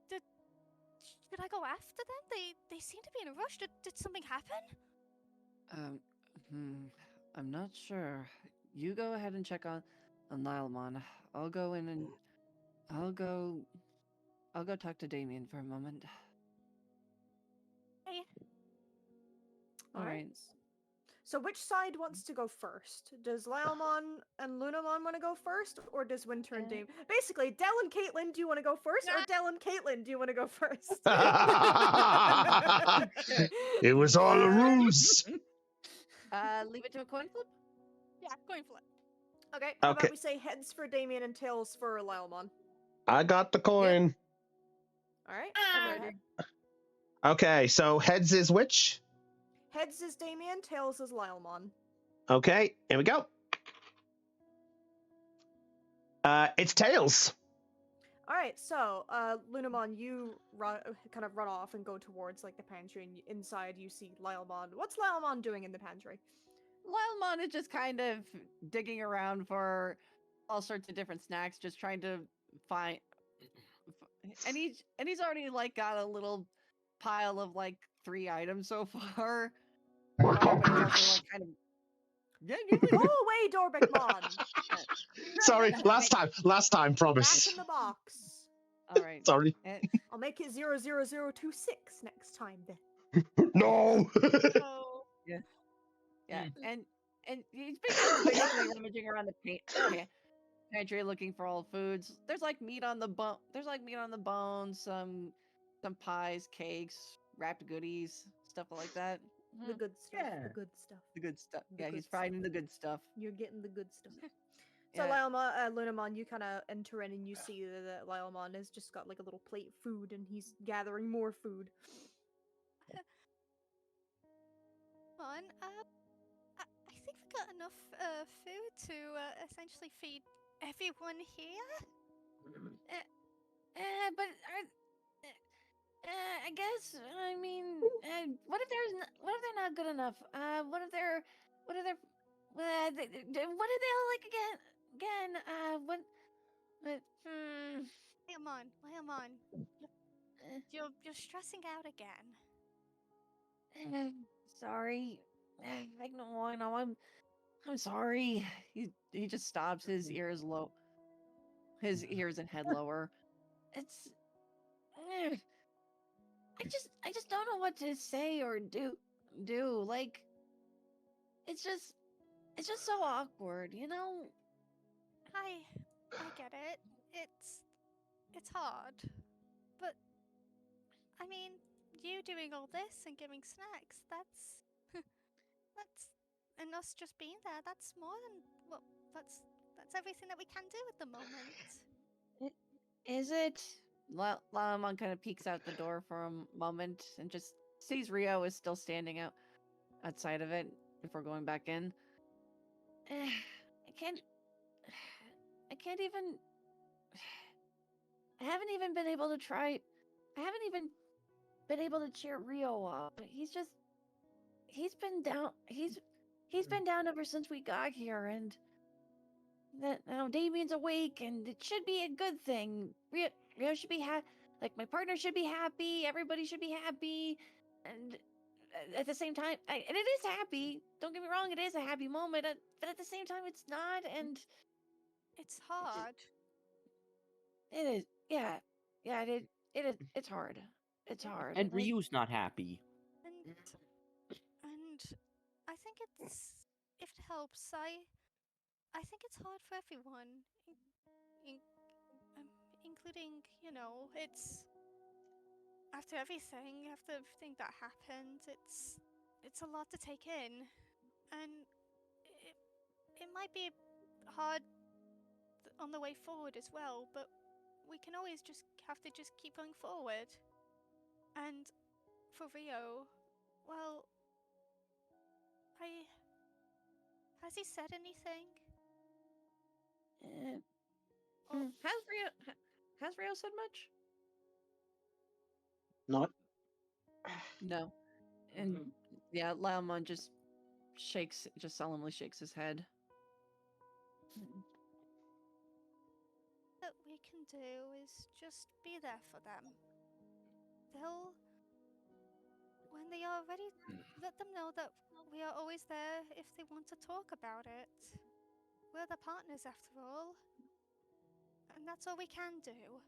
did I go after them? They seem to be in a rush. Did something happen? I'm not sure. You go ahead and check on Nilemon. I'll go in and I'll go talk to Damien for a moment. Hey. All right. So which side wants to go first? Does Laomon and Lunamon want to go first, or does Winter and Dame? Basically, Del and Caitlin, do you want to go first, or Del and Caitlin, do you want to go first? It was all a ruse. Leave it to a coin flip. Yeah, going for it. Okay, how Okay. about we say heads for Damien and tails for Laomon? I got the coin. Alright, Alrighty. Okay, so heads is which? heads is Damien, tails is Laomon. Okay, here we go. It's tails. Alright, so, Lunamon, you kind of run off and go towards, like, the pantry, and inside you see Laomon. What's Laomon doing in the pantry? Lilemon is just kind of digging around for all sorts of different snacks, just trying to find. And he's already like got a little pile of like 3 items so far. My But he's also compliments. like kind of. Yeah, Go away, Dorbekmon! Sorry, last time, Back promise. in the box. All right. Sorry. I'll make it 00026 next time then. No. Oh. Yeah, and he's been kind of basically rummaging around the pantry looking for all foods. There's like meat on the bone. There's like meat on the bone. Some pies, cakes, wrapped goodies, stuff like that. The good stuff. Yeah. The good stuff. The good stuff. The Yeah, good he's finding stuff. the good stuff. You're getting the good stuff. So Yeah. Lunamon, you kind of enter in and you see that Lylemon has just got like a little plate of food and he's gathering more food. On, I think we got enough food to essentially feed everyone here. But I guess I mean, what if what if they're not good enough? What if they're what if what are they all like again? Leomon, you're stressing out again. Sorry. I know. I'm sorry. He just stops. His ears low. His ears and head lower. It's. I just don't know what to say or do. Like. It's just so awkward, you know. I get it. It's hard, but I mean, you doing all this and giving snacks, that's and us just being there, that's more than well, that's everything that we can do at the moment. Is it? Lamon kind of peeks out the door for a moment and just sees Rio is still standing outside of it before going back in. I can't even. I haven't even been able to try. I haven't even been able to cheer Rio up. He's been down. He's been down ever since we got here, and that now Damien's awake, and it should be a good thing. Rio should be like my partner should be happy. Everybody should be happy, and at the same time, and it is happy. Don't get me wrong, it is a happy moment, but at the same time, it's not, and It's hard. it is. Yeah, it is. It's hard. It's hard. And Ryu's not happy. And I think it's if it helps, I think it's hard for everyone, including it's after everything that happened. It's a lot to take in, and it might be hard on the way forward as well. But we can always just have to just keep going forward. And for Rio, well, has he said anything? Has Rio said much? No. No. And yeah, Laomon just solemnly shakes his head. That we can do is just be there for them. When they are ready, let them know that we are always there if they want to talk about it. We're their partners after all. And that's all we can do.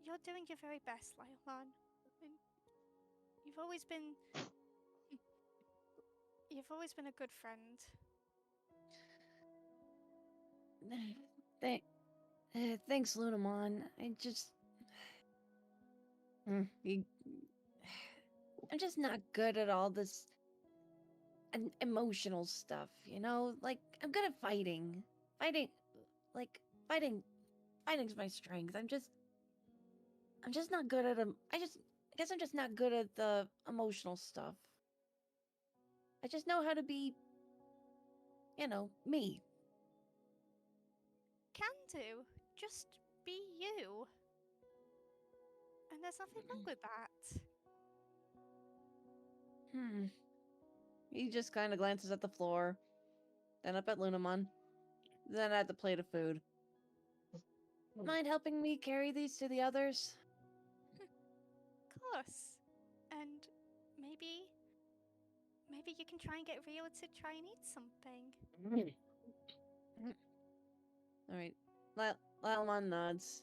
You're doing your very best, Laomon. And you've always been a good friend. Thanks, Lunamon. I'm just not good at all this emotional stuff, you know? Like, I'm good at fighting. Fighting's my strength. I'm just not good at I guess I'm just not good at the emotional stuff. I just know how to be, me. Can do. Just be you. And there's nothing wrong with that. He just kind of glances at the floor, then up at Lunamon, then at the plate of food. Mind helping me carry these to the others? Of course. And maybe you can try and get Rio to try and eat something. All right. Lalmon nods,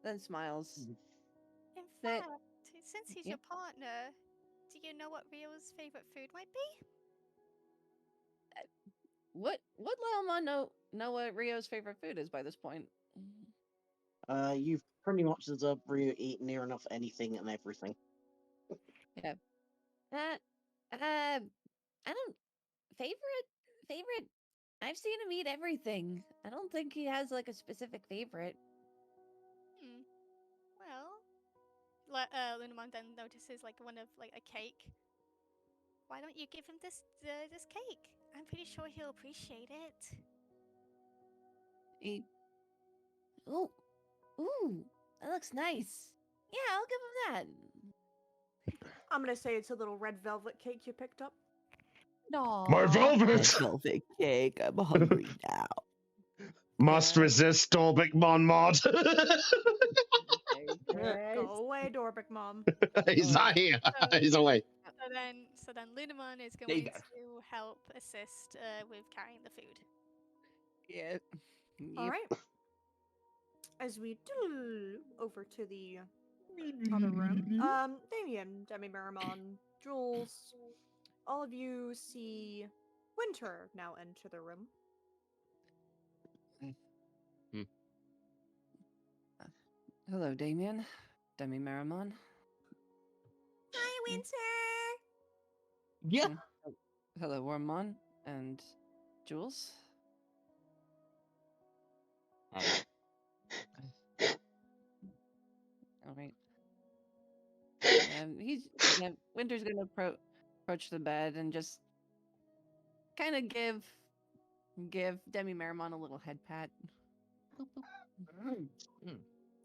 then smiles. In They- fact, since he's Yeah. your partner, do you know what Rio's favorite food might be? Would Lalmon know what Rio's favorite food is by this point? You've pretty much observed Ryu eat near enough anything and everything. Yeah. I don't favorite. I've seen him eat everything. I don't think he has like a specific favorite. Well, Lunamon then notices like one of like a cake. Why don't you give him this cake? I'm pretty sure he'll appreciate it. He, ooh, that looks nice. Yeah, I'll give him that. I'm gonna say it's a little red velvet cake you picked up. No. My velvet! velvet cake. I'm hungry now. Must resist Dorbic Mon Mod. Go away, Dorbic Mom. He's not here. He's away. So then Lunamon is Stay going there. to help assist with carrying the food. Yeah. All right. As we do over to the other room, Damien, Demi Marimon, Jules, all of you see Winter now enter the room. Hello, Damien. Demi Marimon. Hi, Winter. Yeah. Hello, Wormmon and Jules. All right. Winter's gonna approach the bed and just kind of give Demi Marimon a little head pat.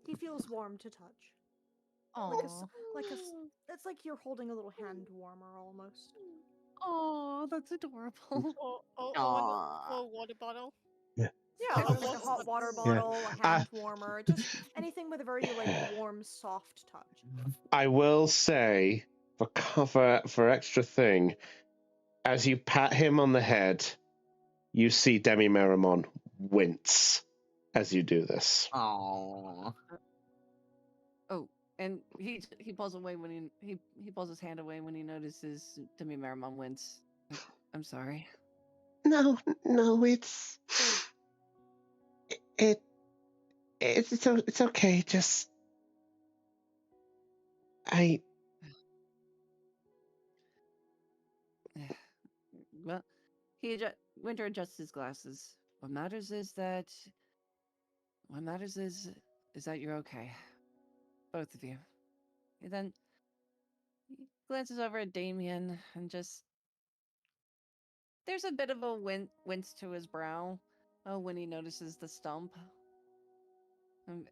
He feels warm to touch. Aww. It's like you're holding a little hand warmer almost. Oh, that's adorable. Or water bottle. Yeah, Oh, like a hot water Yeah. bottle, a hand warmer, just anything with a very like warm, soft touch. I will say, for cover, for extra thing, as you pat him on the head, you see Demi Marimon wince as you do this. Aww. Oh, and he pulls away when he pulls his hand away when he notices Demi Marimon wince. Like, I'm sorry. No, it's okay. Just Well, Winter adjusts his glasses. What matters is that you're okay, both of you. He then glances over at Damien and just there's a bit of a wince to his brow when he notices the stump.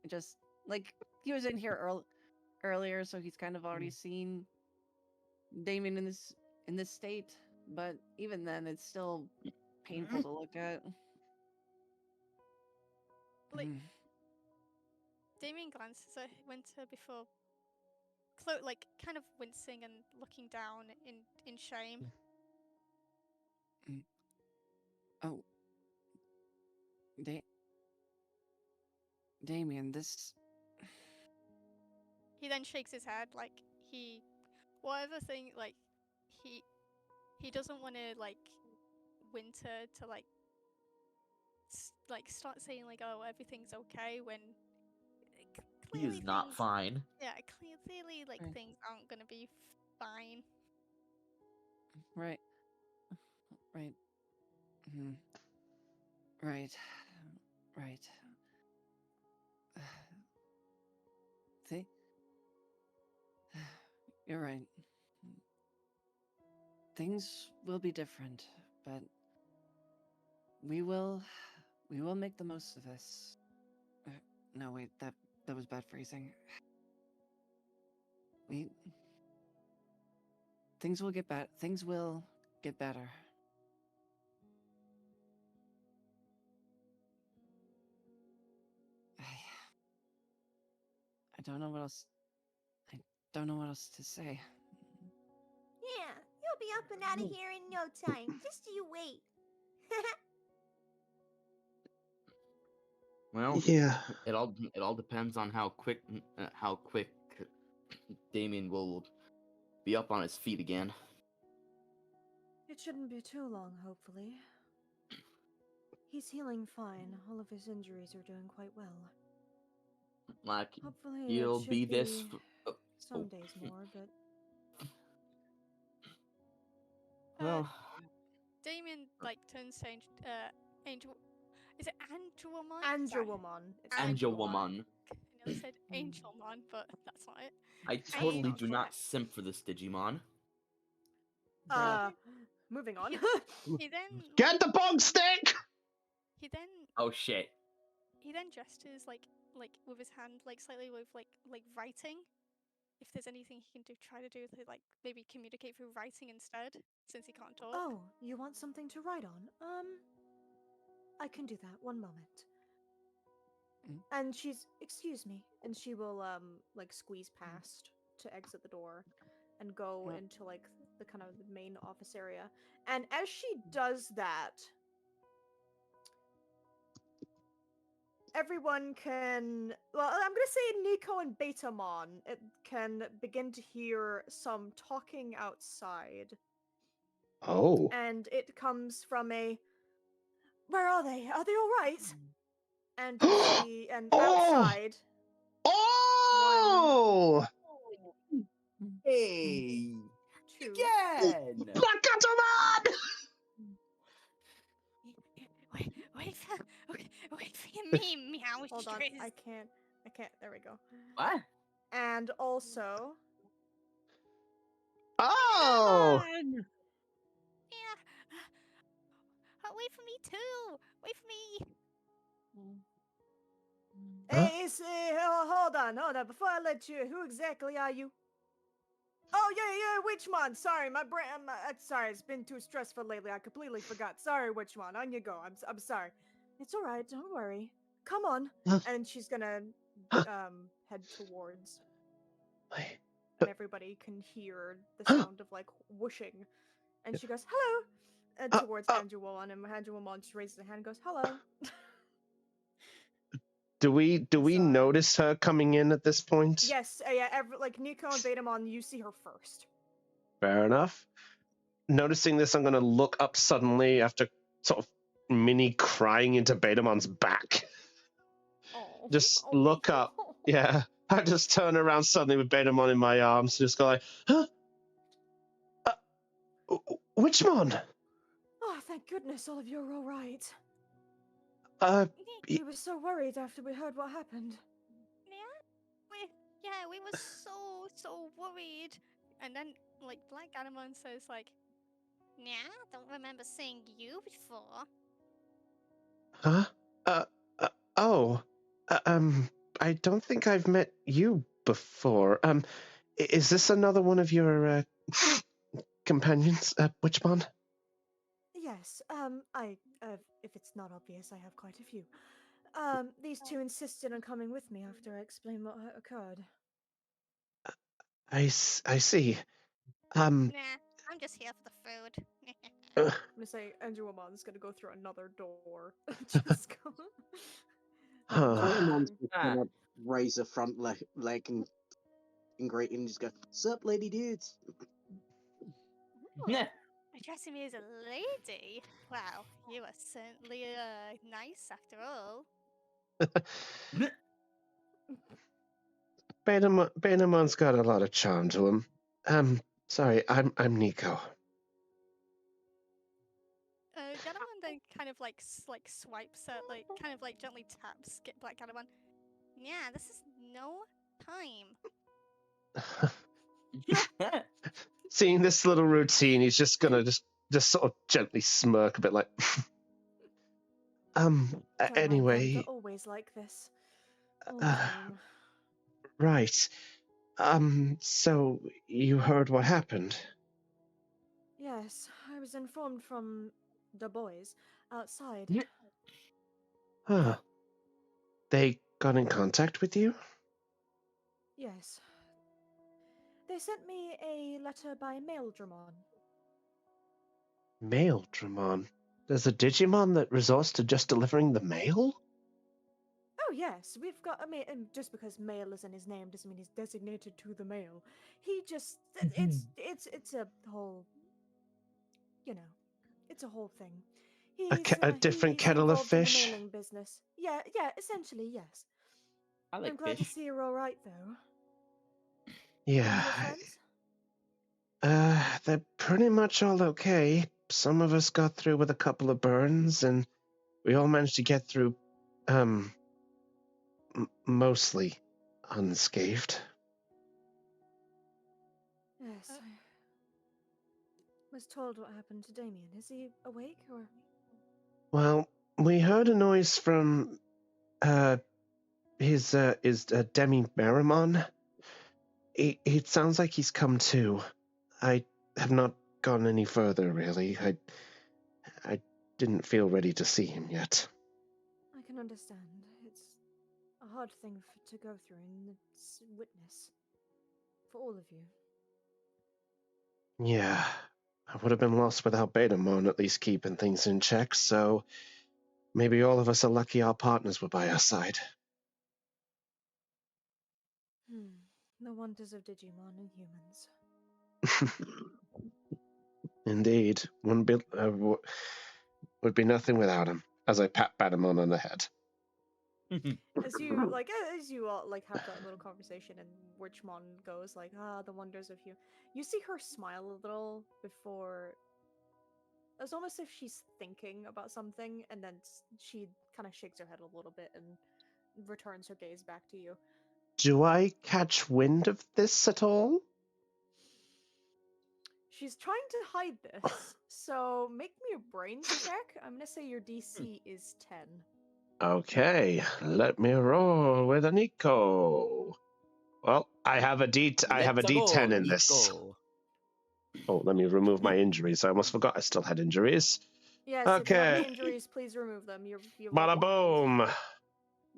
Just like he was in here earlier, so he's kind of already seen Damien in this state. But even then, it's still painful to look at. Like, Damien glances at Winter before, like, kind of wincing and looking down in shame. Oh, Damien, this. He then shakes his head, like whatever thing, like he doesn't want to like Winter to like start saying like, oh, everything's okay when He is not fine. Yeah, clearly like things aren't gonna be fine. Right. Right. See? You're right. Things will be different, but we will make the most of this. No, wait, that was bad phrasing. Things will get better. Things will get better. don't know what else. I don't know what else to say. Yeah, you'll be up and out of here in no time. Just you wait. Well, Yeah. it all depends on how quick Damien will be up on his feet again. It shouldn't be too long, hopefully. He's healing fine. All of his injuries are doing quite well. Like Hopefully, he'll it should be this. some days more, but Well, Damien like turns to Angel. Is it Angelmon? Angelmon. It's Angelwoman. I nearly said Angelmon, but that's not it. I That's totally not do correct. not simp for this Digimon. Moving on. He then Get the bug stick! he then Oh shit. he then gestures like with his hand like slightly with like writing. If there's anything he can do, try to do to like maybe communicate through writing instead, since he can't talk. Oh, you want something to write on? I can do that. One moment. And she's, excuse me, and she will like squeeze past to exit the door and go into like the kind of the main office area. And as she does that, everyone can, well, I'm gonna say Nico and Betamon can begin to hear some talking outside. Oh. And it comes from a, where are they? Are they all right? And you see, and Oh! outside, Oh! Hey! two. Again! Black Gentleman! Wait for me, meow. Hold on, I can't. There we go. What? And also, Oh! Yeah. Wait for me too. Wait for me. Huh? hey, hold on. Before I let you, who exactly are you? Oh yeah, Witchmon. Sorry, my brain. Sorry, it's been too stressful lately. I completely forgot. Sorry, Witchmon. On you go. I'm sorry. It's all right. Don't worry. Come on. And she's gonna head towards. And everybody can hear the sound of like whooshing. And she goes, hello! And towards Angelwon, and Angelwon just raises a hand and goes, hello. Do we notice her coming in at this point? Yes, yeah, like Nico and Betamon, you see her first. Fair enough. Noticing this, I'm going to look up suddenly after sort of mini crying into Betamon's back. Oh, Just look up. Yeah. I just turn around suddenly with Betamon in my arms, just go like, huh? Witchmon? Oh, thank goodness all of you are all right. Uh, We were so worried after we heard what happened. We were so worried. And then like Black Ganemon says like, yeah, don't remember seeing you before. huh? Oh. I don't think I've met you before. Is this another one of your, companions, Witchmon? Yes, if it's not obvious, I have quite a few. These two insisted on coming with me after I explained what occurred. I see. Nah, I'm just here for the food. I'm gonna say Angelwoman's gonna go through another door. Just go. Pokemon Ah. kind of raise a front leg and greet and just go, "Sup, lady dudes?" Yeah. Addressing me as a lady? Wow, you are certainly nice after all. Betamon's got a lot of charm to him. Sorry, I'm Nico. Ganemon then kind of like swipes at like kind of like gently taps Black Ganemon. Yeah, this is no time. Seeing this little routine, he's just gonna just sort of gently smirk a bit like Don't mind them, anyway, they're always like this. All the time. right. So you heard what happened? Yes, I was informed from the boys outside. Huh. They got in contact with you? Yes. They sent me a letter by mail, Dramon. Mail, Dramon. There's a Digimon that resorts to just delivering the mail? Oh yes, we've got a mail. And just because mail is in his name doesn't mean he's designated to the mail. He just it's a whole, you know, it's a whole thing. A different He's kettle of involved in the fish? mailing business. Yeah, essentially yes. I like I'm glad to fish. see you're all right though. Yeah. And your friends? They're pretty much all okay. Some of us got through with a couple of burns, and we all managed to get through, mostly unscathed. Yes. I was told what happened to Damien. Is he awake or? Well, we heard a noise from, his Demi Merrimon. It sounds like he's come to. I have not gone any further, really. I didn't feel ready to see him yet. I can understand. It's a hard thing to go through and it's witness for all of you. Yeah, I would have been lost without Betamon at least keeping things in check, so maybe all of us are lucky our partners were by our side. The wonders of Digimon and humans. Indeed, would be nothing without him, as I pat Betamon on the head. As you all like have that little conversation and Witchmon goes like, the wonders of you. You see her smile a little before. It's almost if she's thinking about something, and then she kind of shakes her head a little bit and returns her gaze back to you. Do I catch wind of this at all? She's trying to hide this, so make me a brains check. I'm gonna say your DC is 10. Okay, let me roll with a Nico. Well, I have a D10 in this. Oh, let me remove my injuries. I almost forgot I still had injuries. Yes, if you have Okay. any injuries, please remove them. You're Bada boom.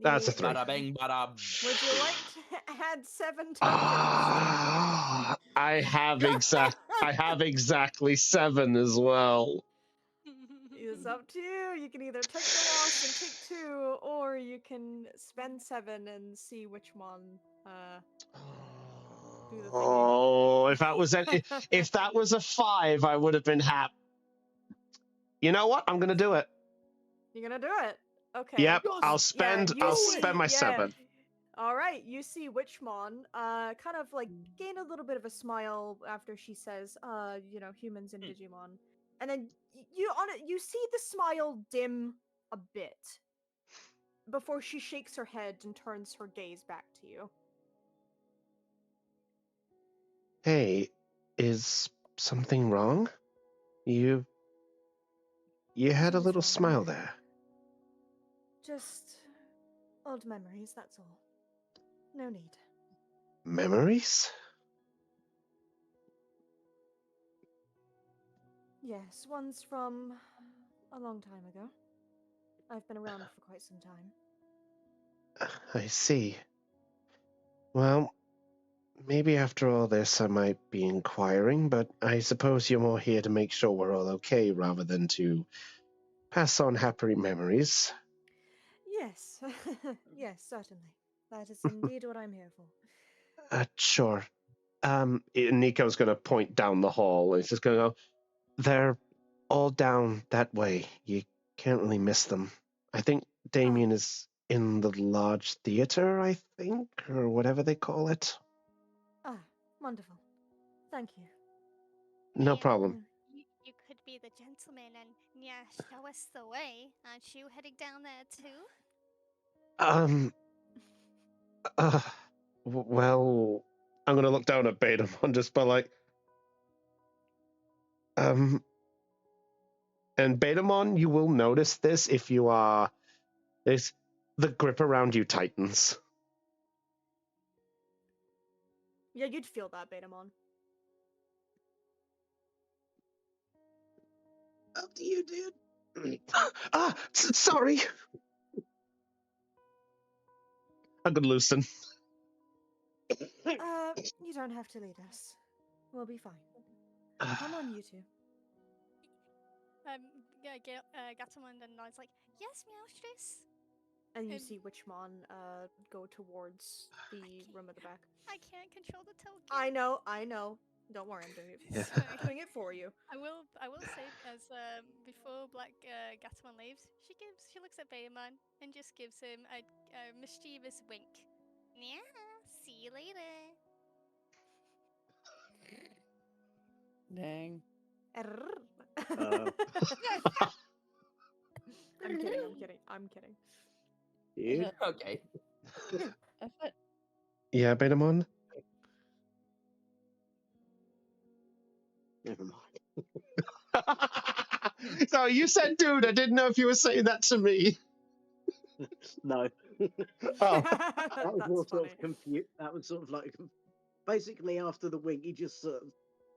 That's a 3. Bada bang, bada. Would you like to add 7 tokens? I have exactly 7 as well. It's up to you. You can either take the loss and take 2, or you can spend 7 and see which one do the thingy. Oh, if that was a 5, I would have been happy. You know what? I'm gonna do it. You're gonna do it. Okay. Yep, I'll spend my 7. All right, you see Witchmon kind of like gain a little bit of a smile after she says, humans and Digimon. And then you see the smile dim a bit before she shakes her head and turns her gaze back to you. Hey, is something wrong? You had a little Nothing's wrong. smile there. Just old memories, that's all. No need. Memories? Yes, one's from a long time ago. I've been around for quite some time. I see. Well, maybe after all this I might be inquiring, but I suppose you're more here to make sure we're all okay rather than to pass on happy memories. Yes, yes, certainly. That is indeed what I'm here for. Sure. Nico's going to point down the hall. He's just going to go, they're all down that way. You can't really miss them. I think Damien is in the large theater, I think, or whatever they call it. Wonderful. Thank you. No problem. You could be the gentleman and show us the way. Aren't you heading down there too? Well, I'm gonna look down at Betamon just by like, and Betamon, you will notice this if you are, there's the grip around you tightens. Yeah, you'd feel that, Betamon. Up to you, dude. Sorry. I'm gonna loosen. You don't have to lead us. We'll be fine. Come on, you two. Gatamon and nods like, yes, Meowstress. And you And- see Witchmon go towards the room at the back. I can't control the token. I know. Don't worry, I'm doing it. Yeah. I'm doing it for you. I will say as before Black Gatamon leaves, she looks at Bayamon and just gives him a mischievous wink. Yeah, see you later. Dang. I'm kidding. Dude. Okay. I thought Yeah, Betamon? Never mind. So you said, dude, I didn't know if you were saying that to me. No. Oh. That was That's more sort funny. of confused. That was sort of like basically after the wink, he just sort of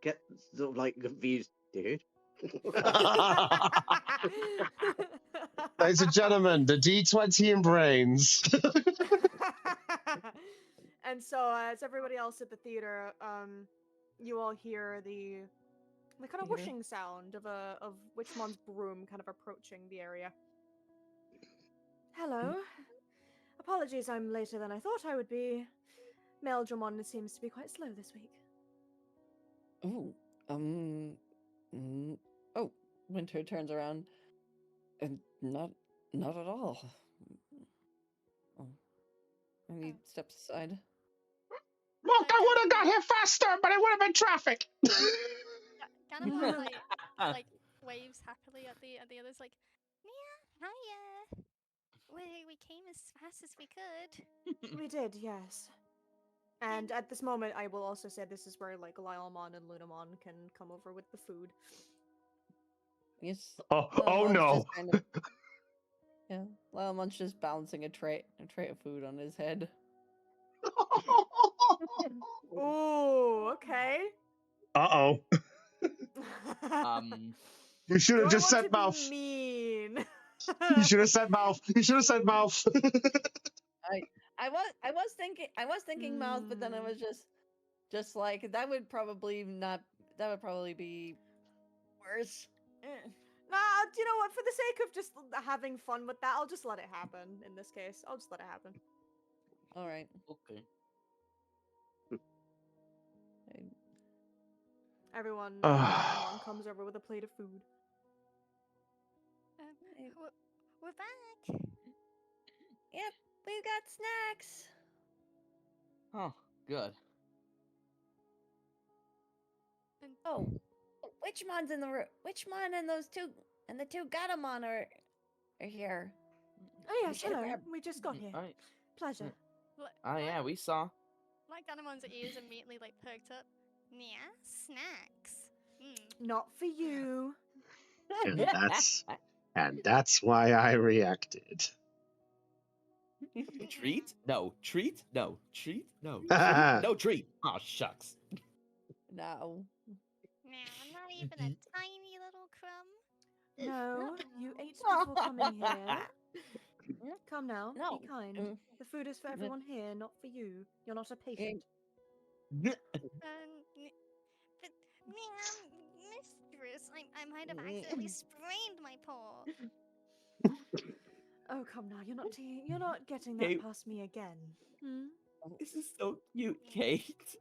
get sort of like confused, dude. Ladies and gentlemen, the D20 in brains. And so, as everybody else at the theater, you all hear the kind of whooshing sound of Witchmon's broom kind of approaching the area. Hello. Apologies, I'm later than I thought I would be. Meldramon seems to be quite slow this week. oh, oh, Winter turns around and not at all. Oh. And he steps aside. Look, I would have got here faster, but it would have been traffic. Gatamon like waves happily at the others like, yeah, hiya. We came as fast as we could. We did, yes. And at this moment, I will also say this is where like Lylemon and Lunamon can come over with the food. Yes. Oh Lamon's no. just kind of, yeah, Lamon's just balancing a tray of food on his head. Oh, okay. Uh-oh. You should have Don't just want said to be mouth. mean. You should have said mouth. You should have said mouth. I was thinking mouth, but then I was just like that would probably be worse. Nah, you know what? For the sake of just having fun with that, I'll just let it happen. In this case, I'll just let it happen. All right. Okay. Everyone, Paimon comes over with a plate of food. We're back. Yep, we've got snacks. Oh, good. Oh, Witchmon's in the room. Witchmon and the two Gatamon are here. Oh yes, should hello. grab- We just got here. Alright. Pleasure. Oh yeah, we saw. Like Ganamon's ears immediately like perked up. Yeah, snacks. Not for you. And that's why I reacted. Treat? No. Treat? No. Treat? No. Treat? No treat. Oh shucks. No. Nah, not even a tiny little crumb. No, you ate before coming here. Come now, No. be kind. The food is for everyone here, not for you. You're not a patient. But mistress, I might have accidentally sprained my paw. Oh, come now, you're not getting that Kate. past me again. Hmm? This is so cute, Kate.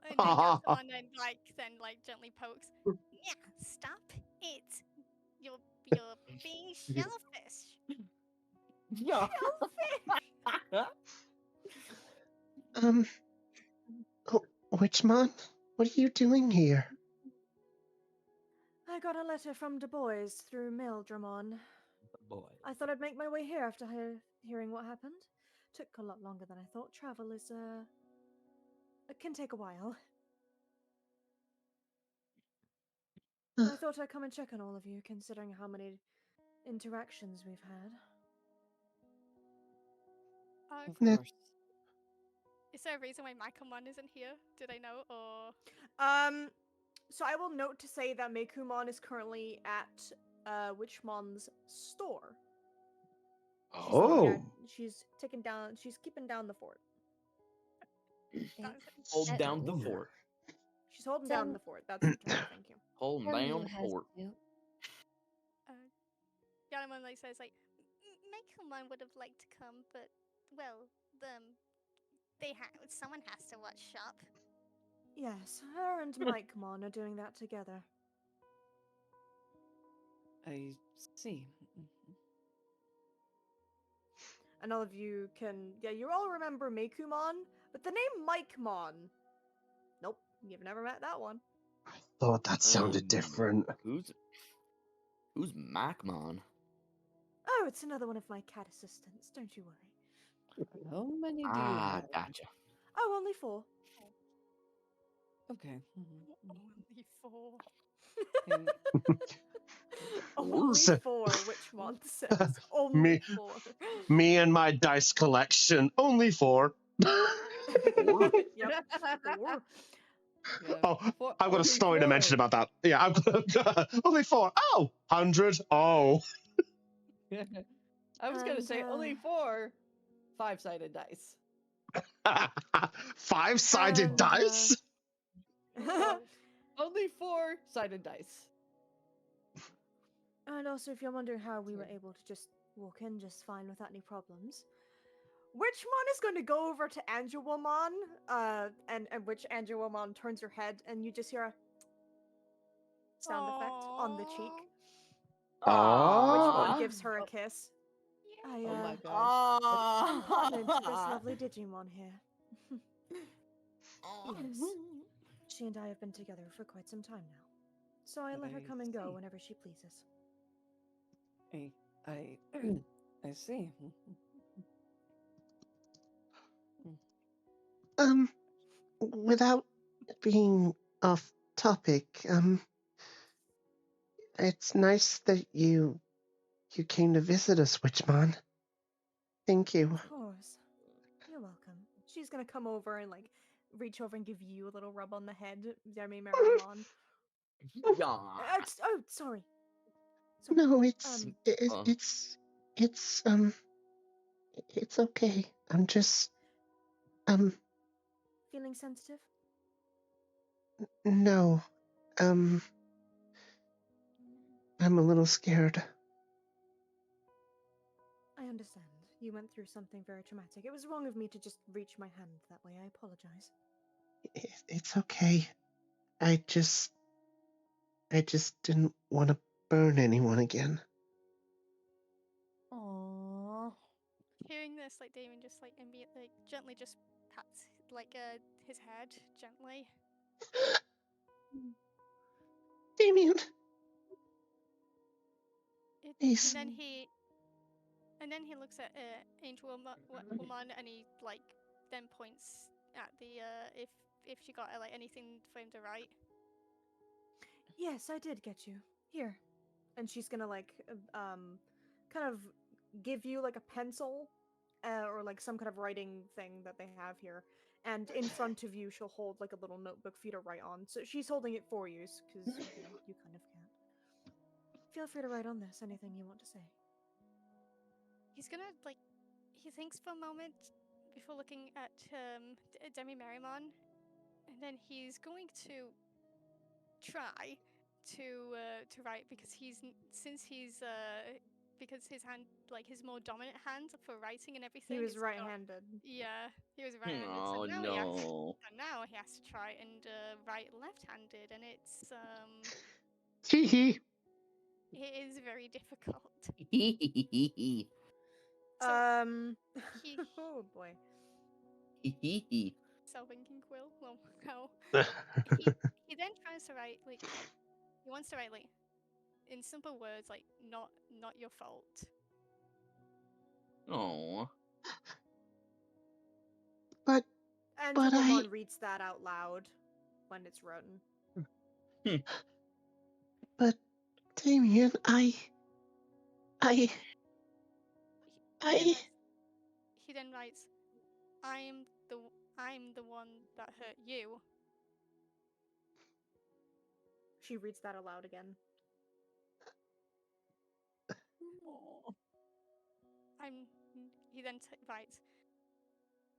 And then Gatamon then gently pokes. Yeah, stop it. You're being shellfish. Yeah. Witchmon, what are you doing here? I got a letter from Du Bois through Meldramon. Boy. I thought I'd make my way here after hearing what happened. Took a lot longer than I thought. Travel is, it can take a while. I thought I'd come and check on all of you, considering how many interactions we've had. Of course. Is there a reason why Maikomon isn't here? Did I know, or...? So I will note to say that Meikumon is currently at Witchmon's store. She's looking at. Oh. She's taking down. She's keeping down the fort. Hold Uh, down the fort. She's holding down Then- the fort. That's the term. Thank you. Hold Then down who the has fort. to? Yanamon like says like, Michaelmon would have liked to come, but well, someone has to watch shop. Yes, her and Mike Mon are doing that together. I see. And all of you can. Yeah, you all remember Meikumon, but the name Mike Mon. Nope, you've never met that one. Thought that sounded different. Who's Macmon? Oh, it's another one of my cat assistants. Don't you worry. How many do you Ah, have? gotcha. Oh, only 4. Okay. Only 4. Okay. Only So- 4, Witchmon says. Only Me- 4. Me and my dice collection, only 4. Yep, 4. Yeah. Oh, I've got a only story to mention 4. about that. Yeah, I've got only 4. Oh, 100. Oh. I was gonna And, say only 4 5-sided dice. 5-sided And, dice? Only 4-sided dice. And also, if you're wondering how we were Okay. able to just walk in just fine without any problems, Witchmon is going to go over to Angelwomon, and which Angelwomon turns her head, and you just hear a sound effect on the cheek. Witchmon Aww. gives her a kiss. I, Oh my god. Ah. gotten into this lovely Digimon here. Yes. She and I have been together for quite some time now. So I let her I come and go see. whenever she pleases. I I see. Without being off topic, it's nice that you came to visit us, Witchmon. Thank you. Of course. You're welcome. She's gonna come over and like reach over and give you a little rub on the head, Demi Marimon. Yeah. Oh, sorry. Sorry. No, it's Um, it's okay. I'm just feeling sensitive? no. I'm a little scared. I understand. You went through something very traumatic. It was wrong of me to just reach my hand that way. I apologize. It's okay. I just didn't want to burn anyone again. Aww. Hearing this, like Damien just like immediately, like, gently just pats like his head gently. Damien. And Please. then he looks at Angel Woman and he like then points at the if she got like anything for him to write. Yes, I did get you. Here. And she's gonna like kind of give you like a pencil or like some kind of writing thing that they have here. And in front of you she'll hold like a little notebook for you to write on. So she's holding it for you because you kind of can't. Feel free to write on this anything you want to say. He's gonna like he thinks for a moment before looking at Demi Marimon, and then he's going to try to write because because his hand, like his more dominant hand for writing and everything. He was is not- right-handed. Yeah, he was right-handed. Oh no. So now he has to try and write left-handed, and it's Hee hee. it is very difficult. Hee He Oh boy. hee. self-inking quill. Well, no. He then tries to write like he wants to write like in simple words like not your fault. Oh. But Angelomon reads that out loud when it's written. but Damien, He then writes, I'm the one that hurt you. She reads that aloud again. He then writes,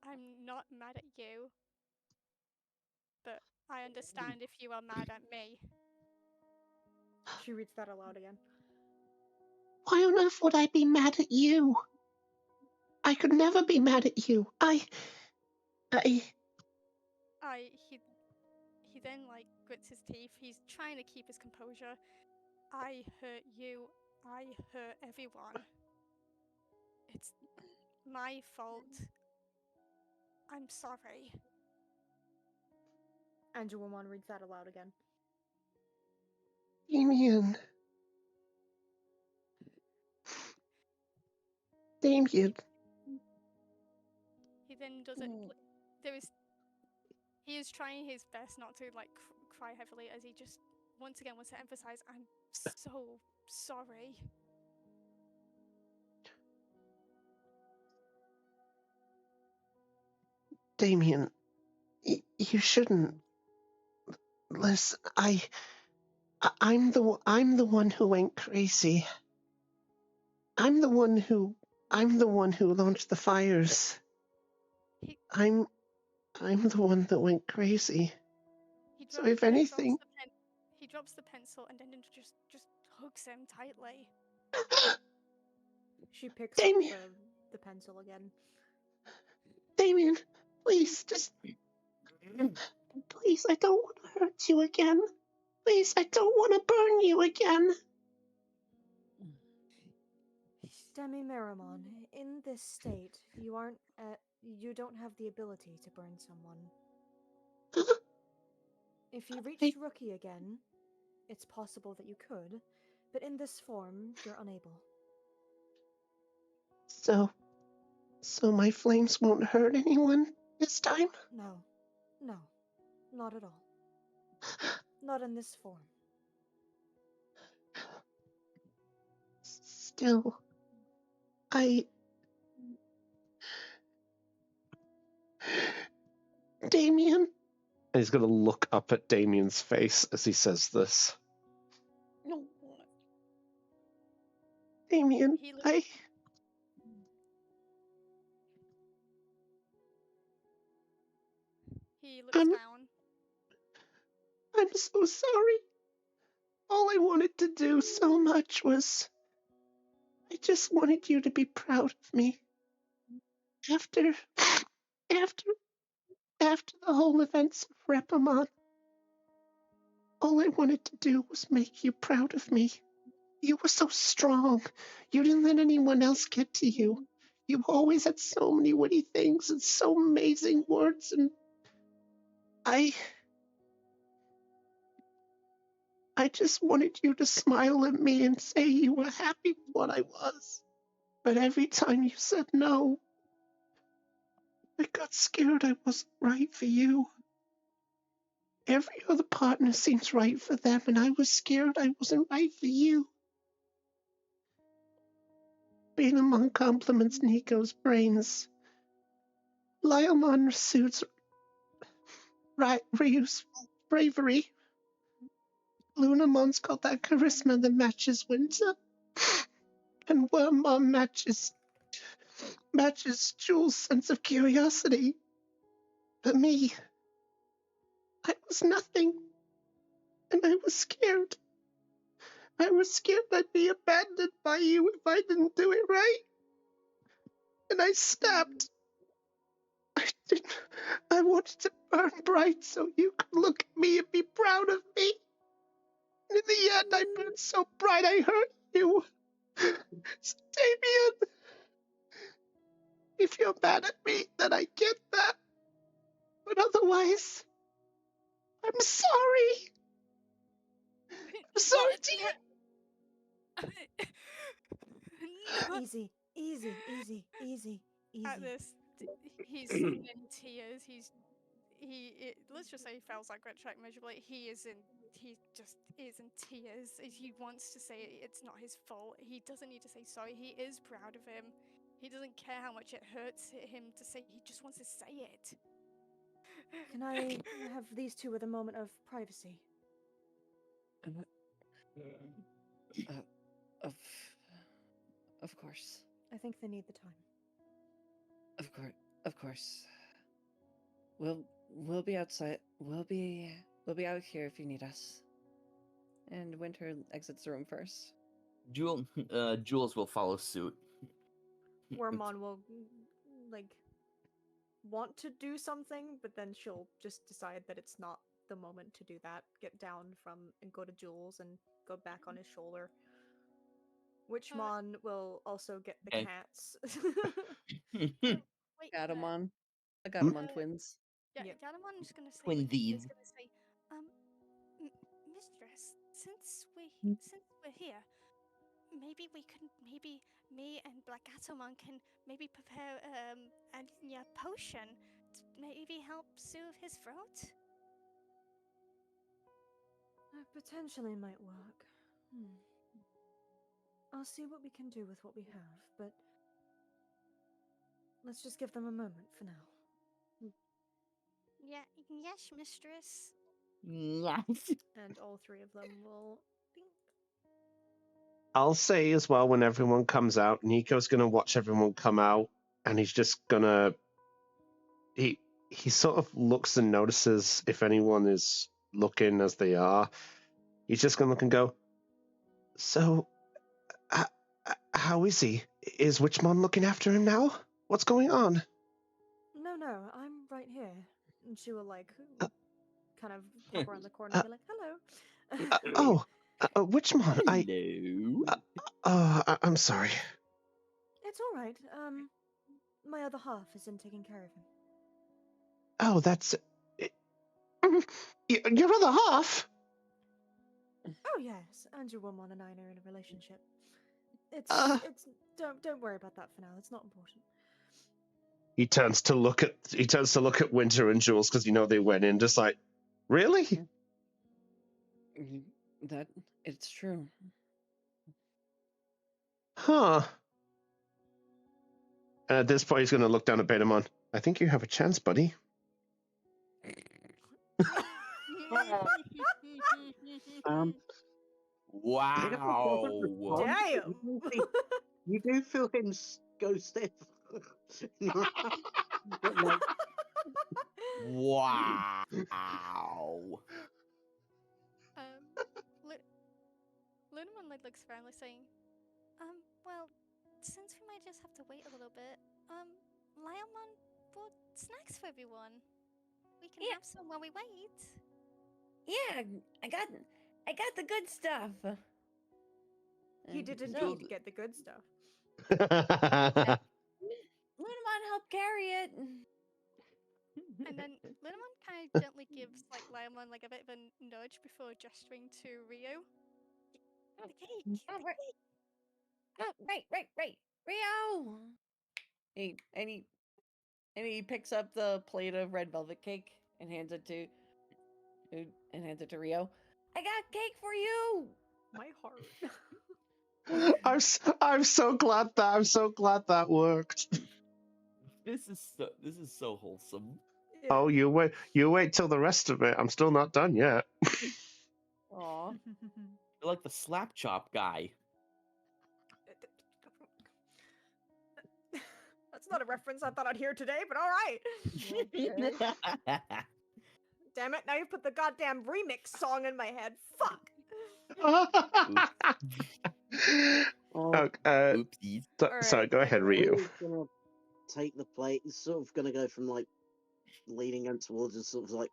I'm not mad at you, but I understand if you are mad at me. She reads that aloud again. Why on earth would I be mad at you? I could never be mad at you. He then like grits his teeth. He's trying to keep his composure. I hurt you. I hurt everyone. It's my fault. I'm sorry. Angelomon reads that aloud again. Damien. Damien. He then doesn't. He is trying his best not to like cry heavily, as he just once again wants to emphasize, I'm so sorry. Damien, you shouldn't. Listen, I'm the one who went crazy. I'm the one who launched the fires. I'm the one that went crazy. So if anything, he drops the pencil and then just hugs him tightly. She picks up the pencil again. Damien, please, please, I don't want to hurt you again. Please, I don't want to burn you again. Demi-Miramon, in this state, you don't have the ability to burn someone. If you reached Rookie again, it's possible that you could, but in this form, you're unable. So my flames won't hurt anyone this time? No, not at all. Not in this form. Still, Damien? And he's going to look up at Damien's face as he says this. No. Damien, He looks down. I'm so sorry. All I wanted to do so much was... I just wanted you to be proud of me. After the whole events of Repamon, all I wanted to do was make you proud of me. You were so strong. You didn't let anyone else get to you. You always had so many witty things and so amazing words, and I just wanted you to smile at me and say you were happy with what I was. But every time you said no, I got scared I wasn't right for you. Every other partner seems right for them, and I was scared I wasn't right for you. Being among compliments Nico's brains, Lyomon suits Ryu's bravery. Lunamon's got that charisma that matches Winter, and Wormmon matches Jules' sense of curiosity. But me, I was nothing, and I was scared. I was scared I'd be abandoned by you if I didn't do it right. And I snapped. I wanted to burn bright so you could look at me and be proud of me. And in the end, I burned so bright I hurt you. So, Damien, if you're mad at me, then I get that. But otherwise, I'm sorry. I'm sorry, No. Easy. At this, he's in tears. Let's just say he fails that grit check miserably. He just is in tears. He wants to say it's not his fault. He doesn't need to say sorry. He is proud of him. He doesn't care how much it hurts him to say. He just wants to say it. Can I have these two with a moment of privacy? Of course. I think they need the time. Of course. We'll be outside. We'll be out here if you need us. And Winter exits the room first. Jules will follow suit. Wormmon will like want to do something, but then she'll just decide that it's not the moment to do that. Get down from and go to Jules and go back on his shoulder. Witchmon will also get the Okay. cats. Wait, Got him on. I got Hmm? him on twins. Yeah, Yep. Gadamon's just gonna say. Twinsies. He's gonna say, Mistress, since we're here, maybe we can, maybe me and Black Atomon can maybe prepare a potion to maybe help soothe his throat. Potentially might work. I'll see what we can do with what we have, but let's just give them a moment for now. Yeah, yes, mistress. Yes. And all three of them will think. I'll say as well, when everyone comes out, Nico's gonna watch everyone come out, and he's just gonna he sort of looks and notices if anyone is looking as they are. He's just gonna look and go, so how is he? Is Witchmon looking after him now? What's going on? No, I'm right here. And she will like kind of pop around the corner and be like, hello. Witchmon, Hello. I'm sorry. It's all right. My other half is in taking care of him. Oh, that's your other half. Oh yes, Andrew Woman and I are in a relationship. It's don't worry about that for now. It's not important. He turns to look at Winter and Jules because they went in just like, really? That it's true. Huh. And at this point, he's going to look down at Betamon. I think you have a chance, buddy. Wow. Damn. You do feel him go stiff. Wow. Lunamon looks around, saying, well, since we might just have to wait a little bit, Liamon brought snacks for everyone. We can have some while we wait. Yeah, I got the good stuff. He did indeed get the good stuff. Lunamon helped carry it. And then Lunamon kind of gently gives Liamon a bit of a nudge before gesturing to Rio. The cake. Right. Rio. He picks up the plate of red velvet cake and hands it to Rio. I got cake for you. My heart. I'm so glad that worked. This is so wholesome. Yeah. Oh, you wait till the rest of it. I'm still not done yet. Aw. You're like the slap chop guy. That's not a reference I thought I'd hear today, but all right. Damn it! Now you put the goddamn remix song in my head. Fuck. Oopsies. Sorry, go ahead, Ryu. He's gonna take the plate. He's sort of gonna go from leaning out towards and sort of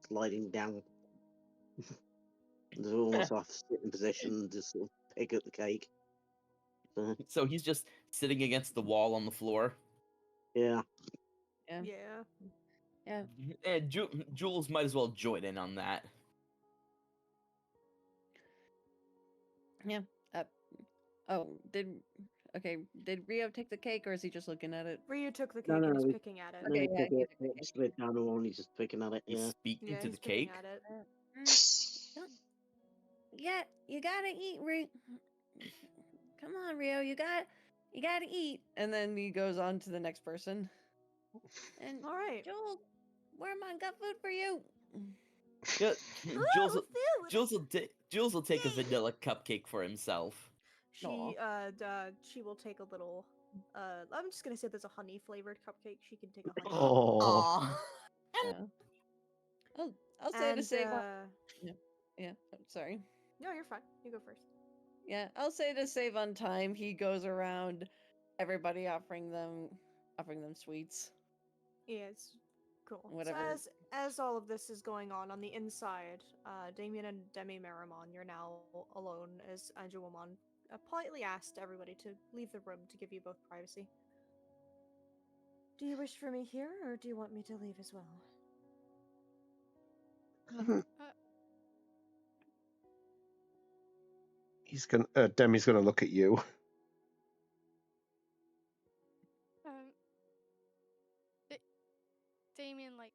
sliding down. There's almost half sitting position and just sort of pick up the cake. So he's just sitting against the wall on the floor. Yeah. Yeah. And Jules might as well join in on that. Yeah. Did Rio take the cake or is he just looking at it? Ryu took the cake No, and no, he's he- picking at it. No, Okay, he yeah, took he it, took the cake. split down the wall and he's just picking at it. He's Yeah. speaking Yeah, to the he's picking cake. at it. Yeah, you gotta eat, Rio. Come on, Rio, you gotta eat. And then he goes on to the next person. And All right. Wormmon got food for you. Yeah, Ooh, food. Jules will take a vanilla cupcake for himself. She will take a little. I'm just gonna say there's a honey flavored cupcake. She can take a honey. Oh, Aw. Yeah. I'll say to And save on. Yeah. Sorry. no, you're fine. You go first. Yeah, I'll say to save on time, he goes around everybody offering them sweets. Yeah, it's cool. Whatever. So as all of this is going on the inside, Damien and Demi Marimon, you're now alone as Anjouamon politely asked everybody to leave the room to give you both privacy. Do you wish for me here, or do you want me to leave as well? Demi's gonna look at you. Damien like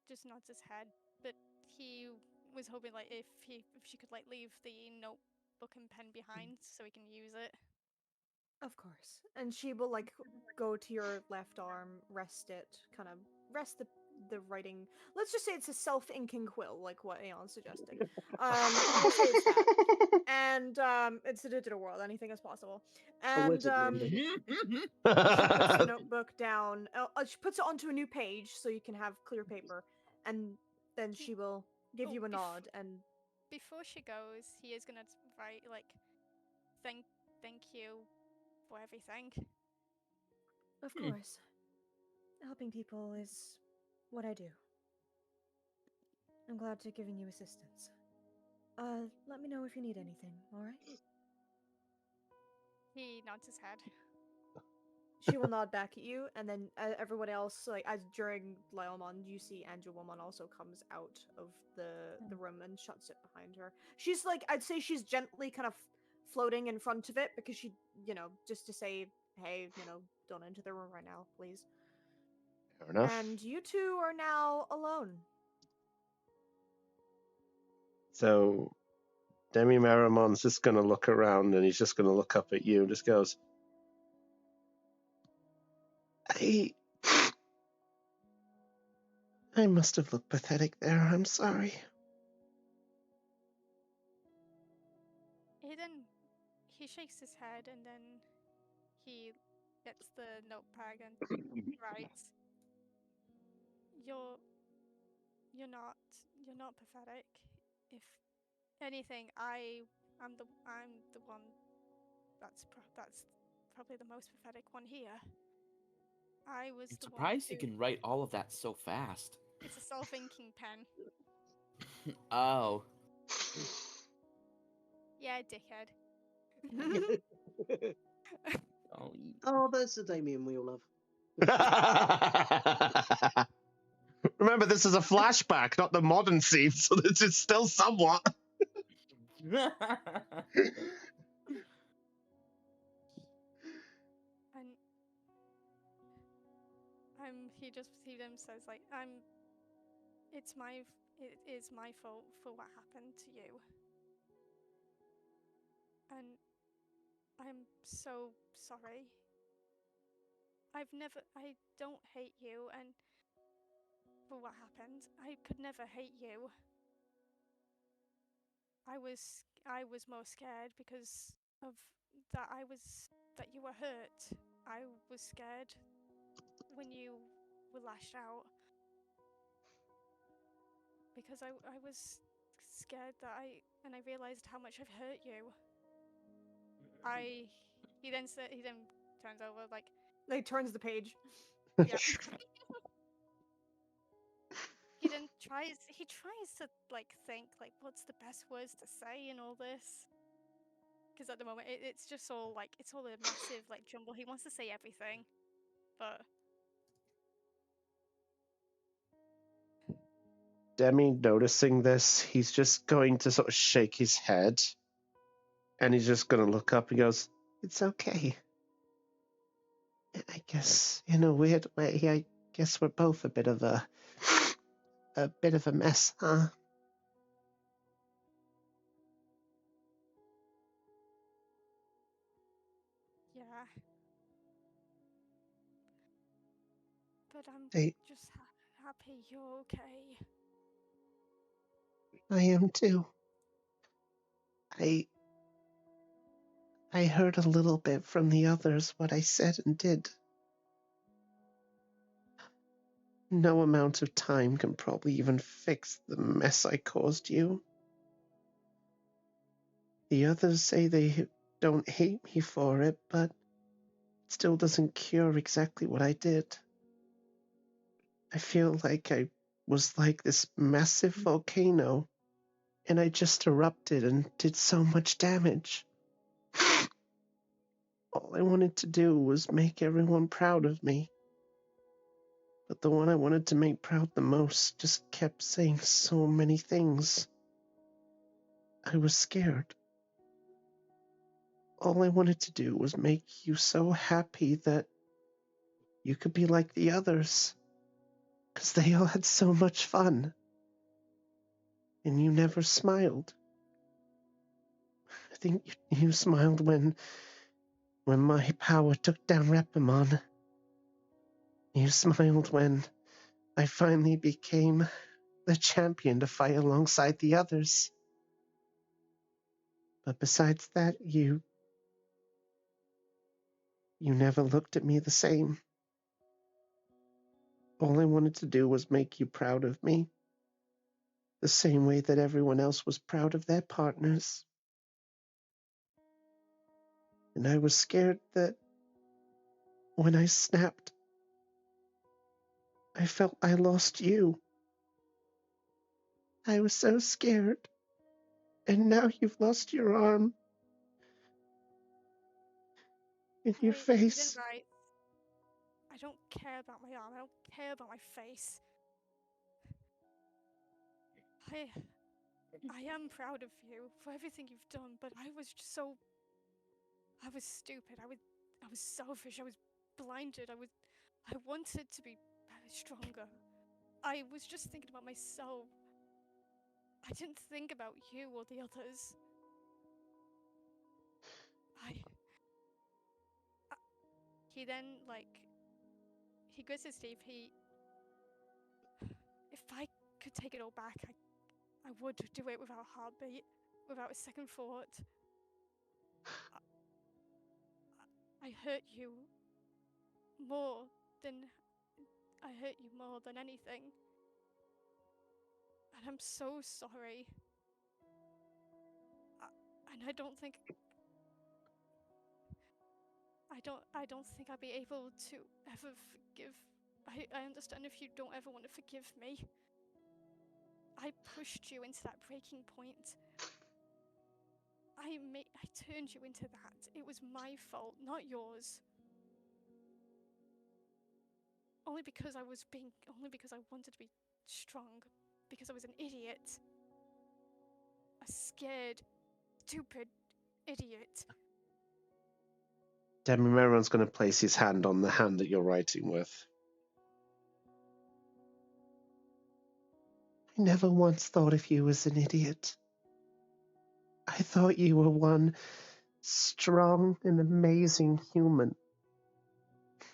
just nods his head, but he was hoping like if she could like leave the notebook and pen behind so he can use it. Of course. And she will like go to your left arm, rest the writing. Let's just say it's a self-inking quill, like what Aeon's suggesting. We'll say it's that. And it's a digital world, anything is possible. And wizard wouldn't she puts the notebook down. She puts it onto a new page so you can have clear paper, and then she will give you a nod. And before she goes, he is gonna write like, thank you for everything. Of course, helping people is what I do. I'm glad to giving you assistance. Let me know if you need anything, alright? He nods his head. She will nod back at you, and then everyone else, like, as during Laiomon, you see Anjouamon also comes out of the room and shuts it behind her. She's, like, I'd say she's gently kind of floating in front of it, because she, just to say, hey, don't enter the room right now, please. Fair enough. And you two are now alone. So Demi Marimon's just gonna look around and he's just gonna look up at you and just goes, I must have looked pathetic there. I'm sorry. He shakes his head and then he gets the notepad and writes, You're not pathetic. If anything, I'm the one that's probably the most pathetic one here. I was I'm the one surprised who... you can write all of that so fast. It's a self-inking pen. Oh. Yeah, dickhead. Oh, that's the Damien we all love. Remember, this is a flashback, not the modern scene, so this is still somewhat. And he then says like, it is my fault for what happened to you. And I'm so sorry. I don't hate you, and for what happened, I could never hate you. I was more scared because of that you were hurt. I was scared when you were lashed out. Because I was scared that I realized how much I've hurt you. He then turns over like turns the page. Yeah. He tries to like think like what's the best words to say in all this. Because at the moment it's just all like it's all a massive like jumble. He wants to say everything, but Demi noticing this, he's just going to sort of shake his head and he's just going to look up and goes, it's okay. I guess in a weird way, I guess we're both a bit of a mess, huh? yeah. But I'm just happy you're okay. I am too. I heard a little bit from the others what I said and did. No amount of time can probably even fix the mess I caused you. The others say they don't hate me for it, but it still doesn't cure exactly what I did. I feel like I was like this massive volcano, and I just erupted and did so much damage. All I wanted to do was make everyone proud of me. But the one I wanted to make proud the most just kept saying so many things. I was scared. All I wanted to do was make you so happy that you could be like the others, 'cause they all had so much fun. And you never smiled. I think you smiled when my power took down Repamon. You smiled when I finally became the champion to fight alongside the others. But besides that, you never looked at me the same. All I wanted to do was make you proud of me, the same way that everyone else was proud of their partners. And I was scared that when I snapped, I felt I lost you. I was so scared. And now you've lost your arm. And your face. Right. I don't care about my arm. I don't care about my face. I am proud of you for everything you've done, but I was just so. I was stupid. I was selfish. I was blinded. I wanted to be stronger. I was just thinking about myself. I didn't think about you or the others. He then, he grits his teeth. If I could take it all back, I would do it without a heartbeat, without a second thought. I hurt you more than anything. And I'm so sorry. And I don't think I'll be able to ever forgive. I understand if you don't ever want to forgive me. I pushed you into that breaking point. I turned you into that. It was my fault, not yours. Only because I wanted to be strong. Because I was an idiot. A scared, stupid idiot. Demimeron's going to place his hand on the hand that you're writing with. I never once thought of you as an idiot. I thought you were one strong and amazing human.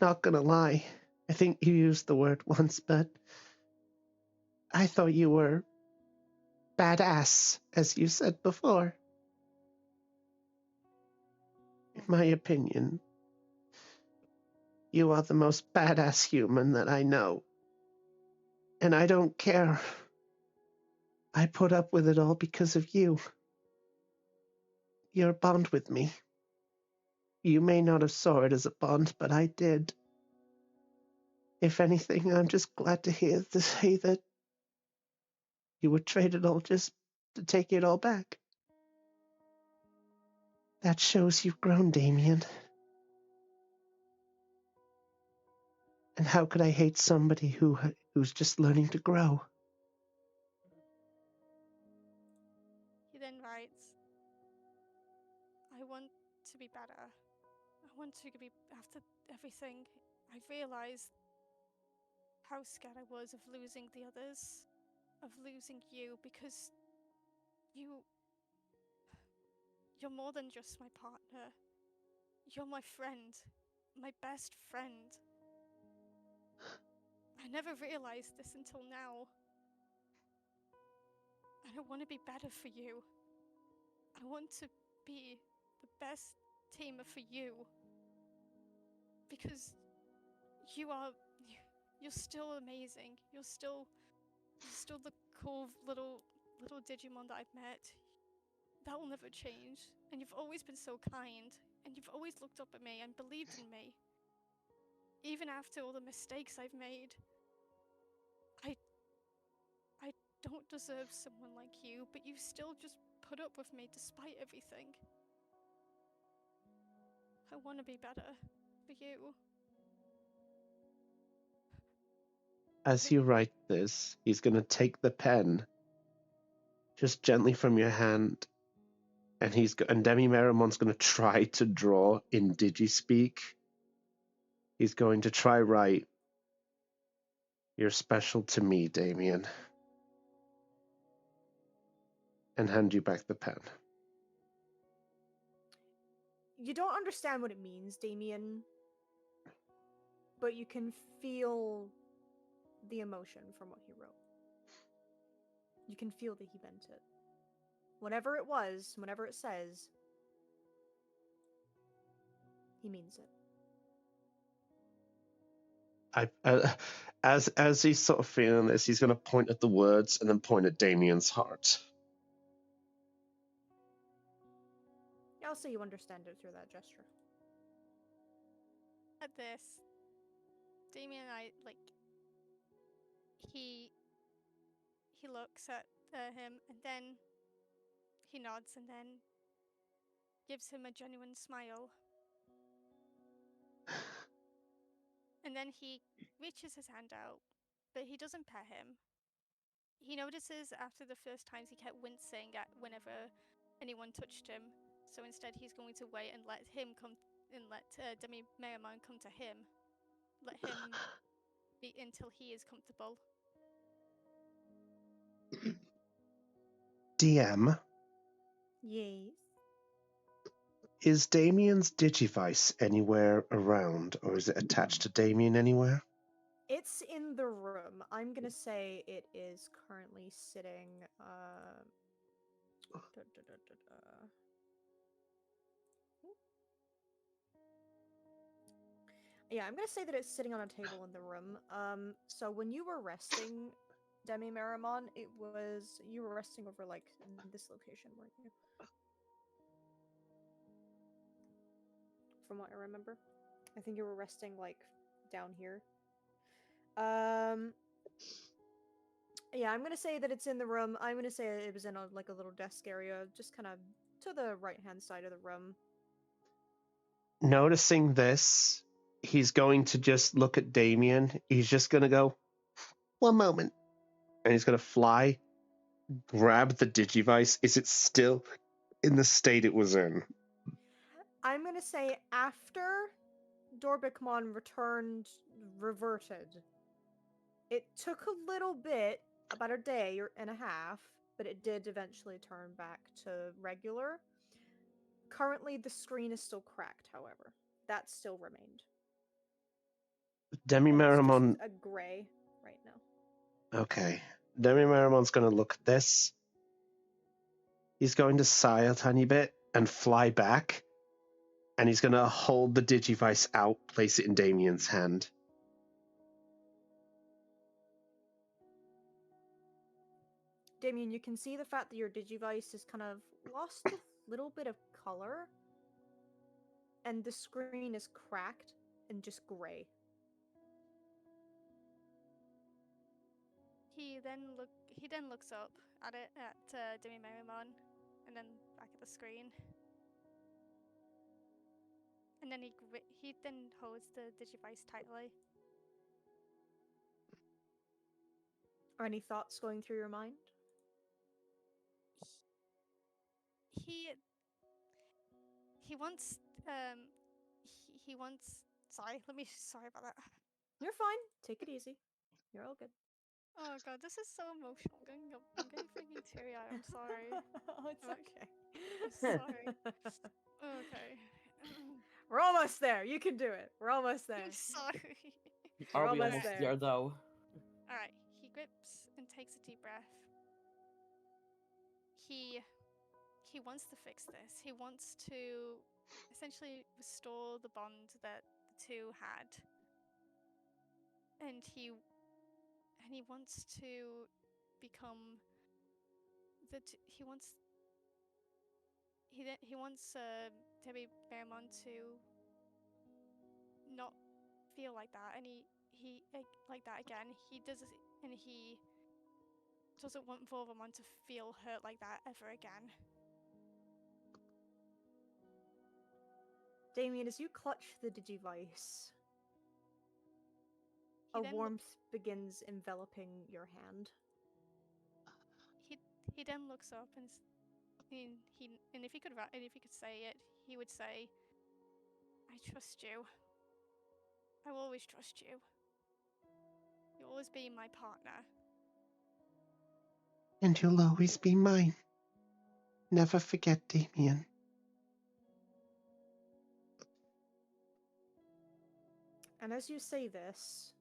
Not gonna lie, I think you used the word once, but I thought you were badass, as you said before. In my opinion, you are the most badass human that I know. And I don't care. I put up with it all because of you. Your bond with me. You may not have saw it as a bond, but I did. If anything, I'm just glad to say that you would trade it all just to take it all back. That shows you've grown, Damien. And how could I hate somebody who's just learning to grow? He then writes, I want to be better. I want to be, after everything, I realized how scared I was of losing the others, of losing you, because you're more than just my partner. You're my friend, my best friend. I never realized this until now. And I want to be better for you. I want to be the best tamer for you. Because you're still amazing. You're still the cool little Digimon that I've met. That will never change. And you've always been so kind. And you've always looked up at me and believed in me. Even after all the mistakes I've made. I don't deserve someone like you, but you still just put up with me despite everything. I want to be better for you. As you write this, he's going to take the pen just gently from your hand, and Demi Maramon's going to try to draw in Digi-Speak. He's going to try write, "You're special to me, Damien," and hand you back the pen. You don't understand what it means, Damien, but you can feel the emotion from what he wrote. You can feel that he meant it. Whatever it was, whatever it says, he means it. As he's sort of feeling this, he's going to point at the words and then point at Damien's heart. I'll say you understand it through that gesture. At this, Damien and I, he looks at him, and then he nods, and then gives him a genuine smile. And then he reaches his hand out, but he doesn't pet him. He notices after the first times he kept wincing at whenever anyone touched him, so instead he's going to wait and let him come, and let Demi Meramon come to him. Let him be until he is comfortable. DM, Yes. is Damien's Digivice anywhere around, or is it attached to Damien anywhere? It's in the room. I'm gonna say it is currently sitting. Yeah, I'm gonna say that it's sitting on a table in the room. So when you were resting, Demi Maramon, you were resting over like in this location, weren't you? From what I remember, I think you were resting like down here. Yeah, I'm gonna say that it's in the room. I'm gonna say it was in a little desk area, just kind of to the right-hand side of the room. Noticing this, he's going to just look at Damien. He's just going to go, "One moment." And he's going to fly, grab the Digivice. Is it still in the state it was in? I'm gonna say after Dorbikmon reverted. It took a little bit, about a day and a half, but it did eventually turn back to regular. Currently, the screen is still cracked, however. That still remained. Demi And it's Maramon. just a gray right now. Okay. Demi Maramon's going to look at this. He's going to sigh a tiny bit and fly back. And he's going to hold the Digivice out, place it in Damien's hand. Damien, you can see the fact that your Digivice has kind of lost a little bit of color. And the screen is cracked and just gray. He then looks up at it at Demi Meramon, and then back at the screen. And then he then holds the Digivice tightly. Are any thoughts going through your mind? He wants he wants. Sorry about that. You're fine. Take it easy. You're all good. Oh god, this is so emotional. I'm getting freaking teary-eyed. I'm sorry. Oh, it's okay. I'm sorry. Okay. We're almost there. You can do it. We're almost there. I'm sorry. We're Are we almost almost there. there though? Alright, he grips and takes a deep breath. He wants to fix this. He wants to essentially restore the bond that the two had. And he wants to become he wants Debbie Bearmont to not feel like that, and he like that again. He doesn't want Vorvamon to feel hurt like that ever again. Damien, as you clutch the Digivice, a then warmth begins enveloping your hand. He then looks up and if he could say it, he would say, "I trust you. I will always trust you. You'll always be my partner." And you'll always be mine. Never forget, Damien. And as you say this,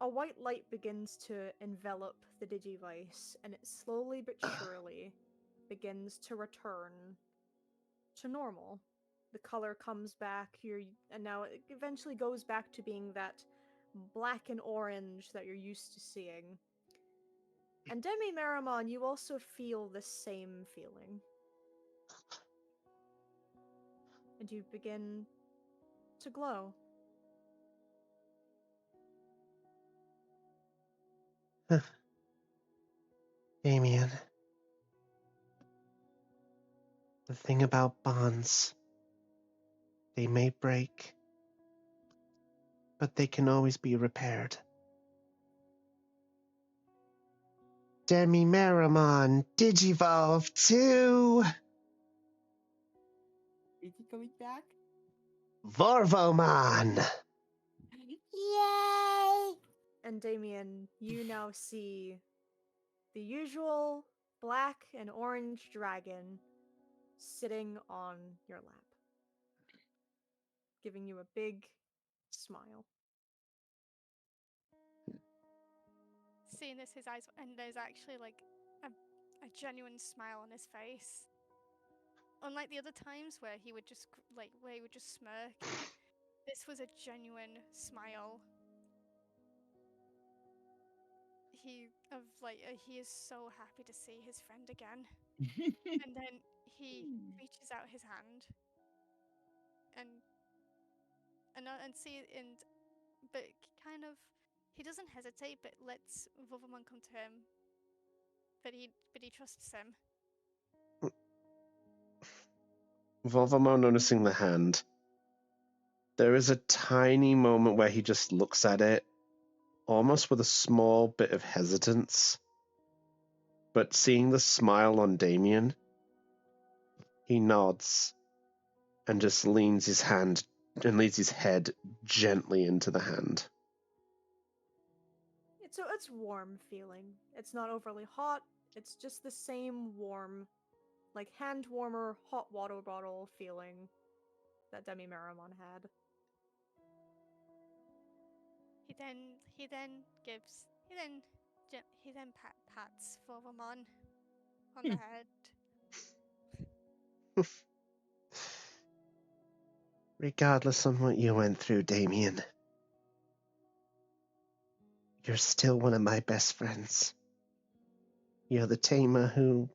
a white light begins to envelop the Digivice, and it slowly but surely begins to return to normal. The color comes back, and now it eventually goes back to being that black and orange that you're used to seeing. And Demi Marimon, you also feel the same feeling. And you begin to glow. Damien. The thing about bonds, they may break, but they can always be repaired. Demi Marimon, Digivolve 2! Is he coming back? Vorvomon! Yay! And Damien, you now see the usual black and orange dragon sitting on your lap, giving you a big smile. Seeing this, his eyes, and there's actually like a genuine smile on his face. Unlike the other times where he would just smirk, this was a genuine smile. He is so happy to see his friend again. And then he reaches out his hand but kind of, he doesn't hesitate, but lets Vorvamon come to him. But he trusts him. Vorvomon noticing the hand. There is a tiny moment where he just looks at it, almost with a small bit of hesitance. But seeing the smile on Damien, he nods and just leans his head gently into the hand. It's warm feeling. It's not overly hot. It's just the same warm, like hand warmer, hot water bottle feeling that Demi Marimon had. He then pats Vorvamon on the head. Regardless of what you went through, Damien, you're still one of my best friends. You're the tamer who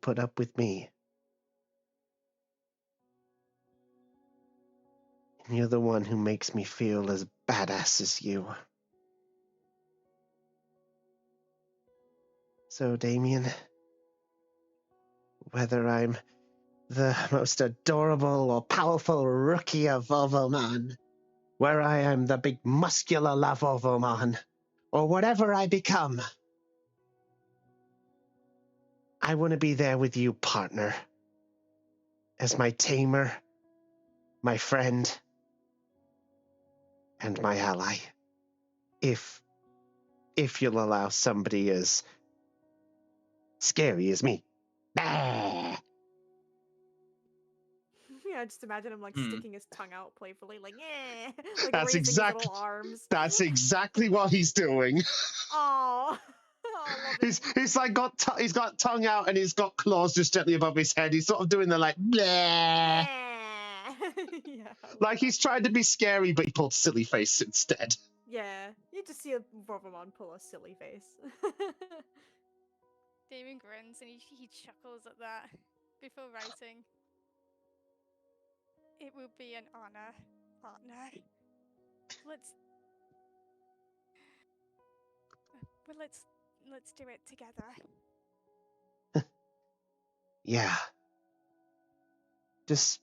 put up with me. And you're the one who makes me feel as badass as you. So, Damien, whether I'm the most adorable or powerful rookie of Vorvomon, where I am the big muscular Vorvomon, or whatever I become, I want to be there with you, partner, as my tamer, my friend, and my ally. If you'll allow somebody as scary as me. Ah! Yeah, I just imagine him like sticking his tongue out playfully, like yeah, like That's raising his little arms. That's exactly what he's doing. Oh. Oh, I love it. He's like he's got tongue out and he's got claws just gently above his head. He's sort of doing the like bleh. Yeah. Yeah. I love Like that. he's trying to be scary, but he pulled silly face instead. Yeah, you just see a Vovamon pull a silly face. Damon grins and he chuckles at that before writing. It will be an honor, partner. Let's do it together. Yeah. Just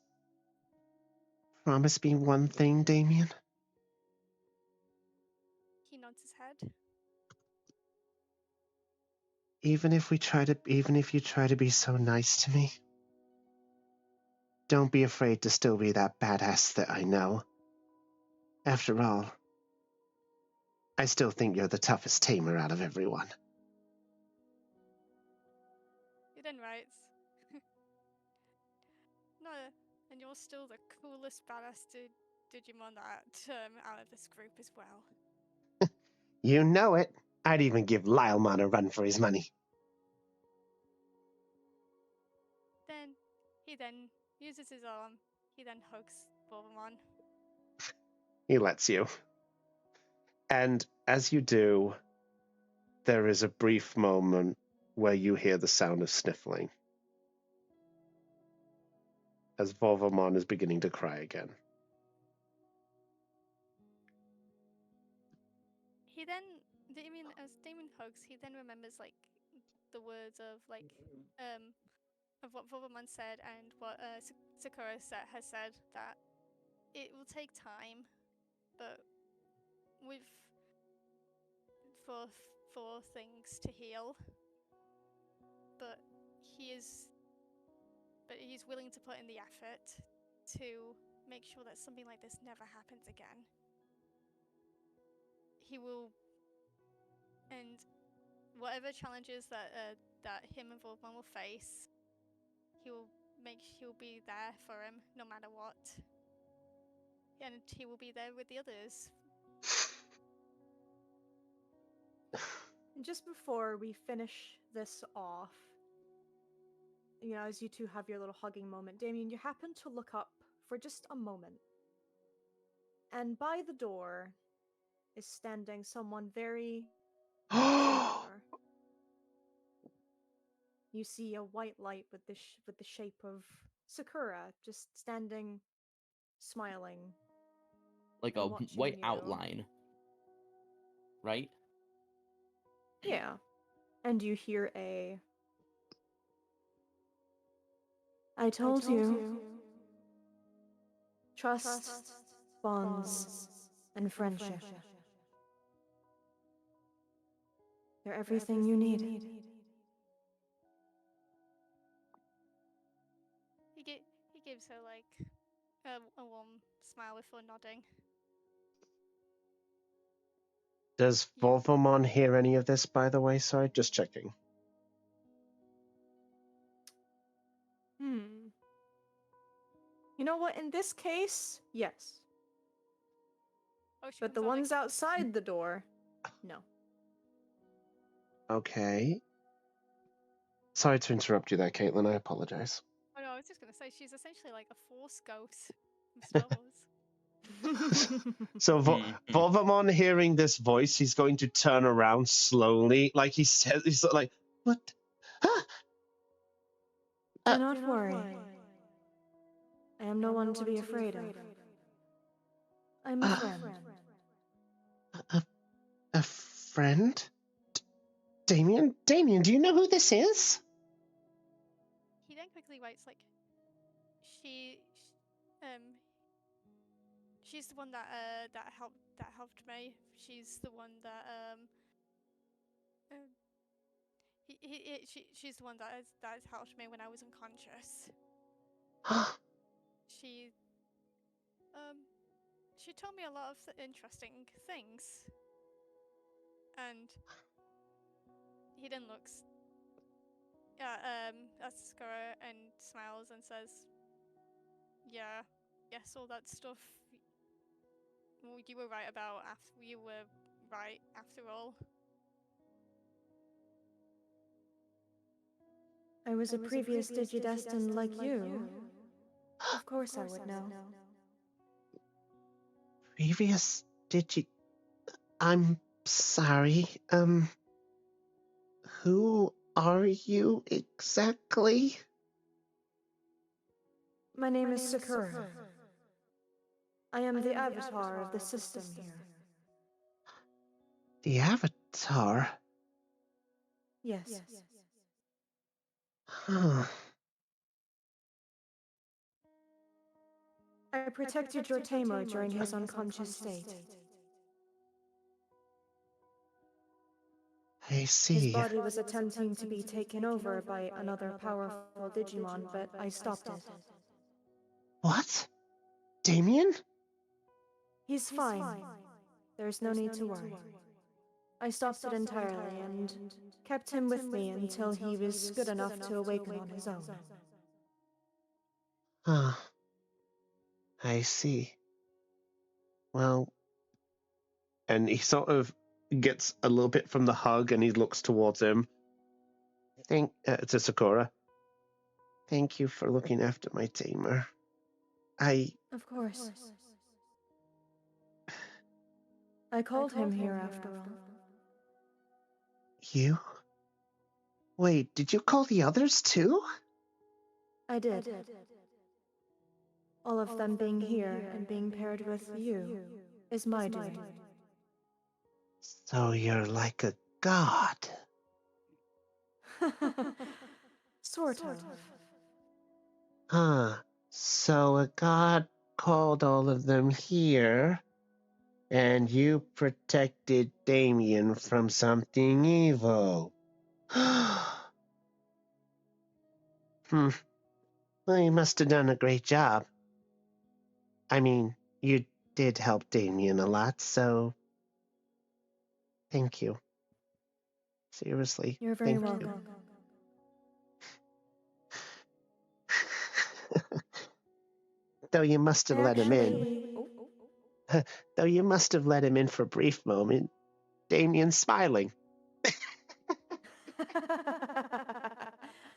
promise me one thing, Damien. He nods his head. Even if you try to be so nice to me, don't be afraid to still be that badass that I know. After all, I still think you're the toughest tamer out of everyone. He then writes, no, and you're still the coolest badass Digimon out of this group as well. You know it. I'd even give Lylemon a run for his money. Then he uses his arm. He then hugs Vovamon. He lets you. And as you do, there is a brief moment where you hear the sound of sniffling. As Vovamon is beginning to cry again. He then, as Damon hugs, he then remembers like the words of what Vovamon said and what Sakura has said, that it will take time, but for things to heal. But he's willing to put in the effort to make sure that something like this never happens again. He will, and whatever challenges that him and Vovamon will face, he'll be there for him no matter what, and he will be there with the others. And just before we finish this off, you know, as you two have your little hugging moment, Damien, you happen to look up for just a moment. And by the door is standing someone very similar. You see a white light with the shape of Sakura just standing, smiling. Like and a watching white you. outline. Right? Yeah. And you hear a... I told you. Trust, bonds, and friendship. They're everything you need. He gives her like a warm smile before nodding. Does Vovamon hear any of this, by the way? Sorry, just checking. You know what? In this case, yes. Oh, But the ones outside the door, no. Okay. Sorry to interrupt you there, Caitlin. I apologize. Oh no, I was just gonna say she's essentially like a force ghost of spells. So Vovamon hearing this voice, he's going to turn around slowly. Like he says, he's like, what? Ah! Do not worry. I am no one to be afraid of. I'm a friend. A friend? Damien, do you know who this is? He then quickly writes like, she's the one that helped me. She's the one that she's the one that has helped me when I was unconscious. She told me a lot of interesting things, and he then looks at Sakura and smiles and says, "Yeah, yes, all that stuff. You were right about. You were right after all." I was a previous Digidestined like you. Of course I would know. Previous Digi... I'm sorry, who are you exactly? My name is Sakura. I am the avatar of the system here. The Avatar? Yes. Huh. I protected your tamer during his unconscious state. I His see. body was attempting to be taken over by another powerful Digimon, but I stopped it. What? Damien? He's fine. There's no need to worry. I stopped it entirely and kept him with me until he was good enough to awaken on his own. Huh. I see. Well, and he sort of gets a little bit from the hug and he looks towards him. To Sakura. Thank you for looking after my tamer. Of course. I called him here after all. You? Wait, did you call the others too? I did. All of them being here and being paired with you is my doing. So you're like a god. Sort of. Huh. So a god called all of them here, and you protected Damien from something evil. Well, you must have done a great job. I mean, you did help Damien a lot, so thank you. Seriously. You're very thank welcome. you. Though you must have let him in. Though you must have let him in for a brief moment. Damien's smiling.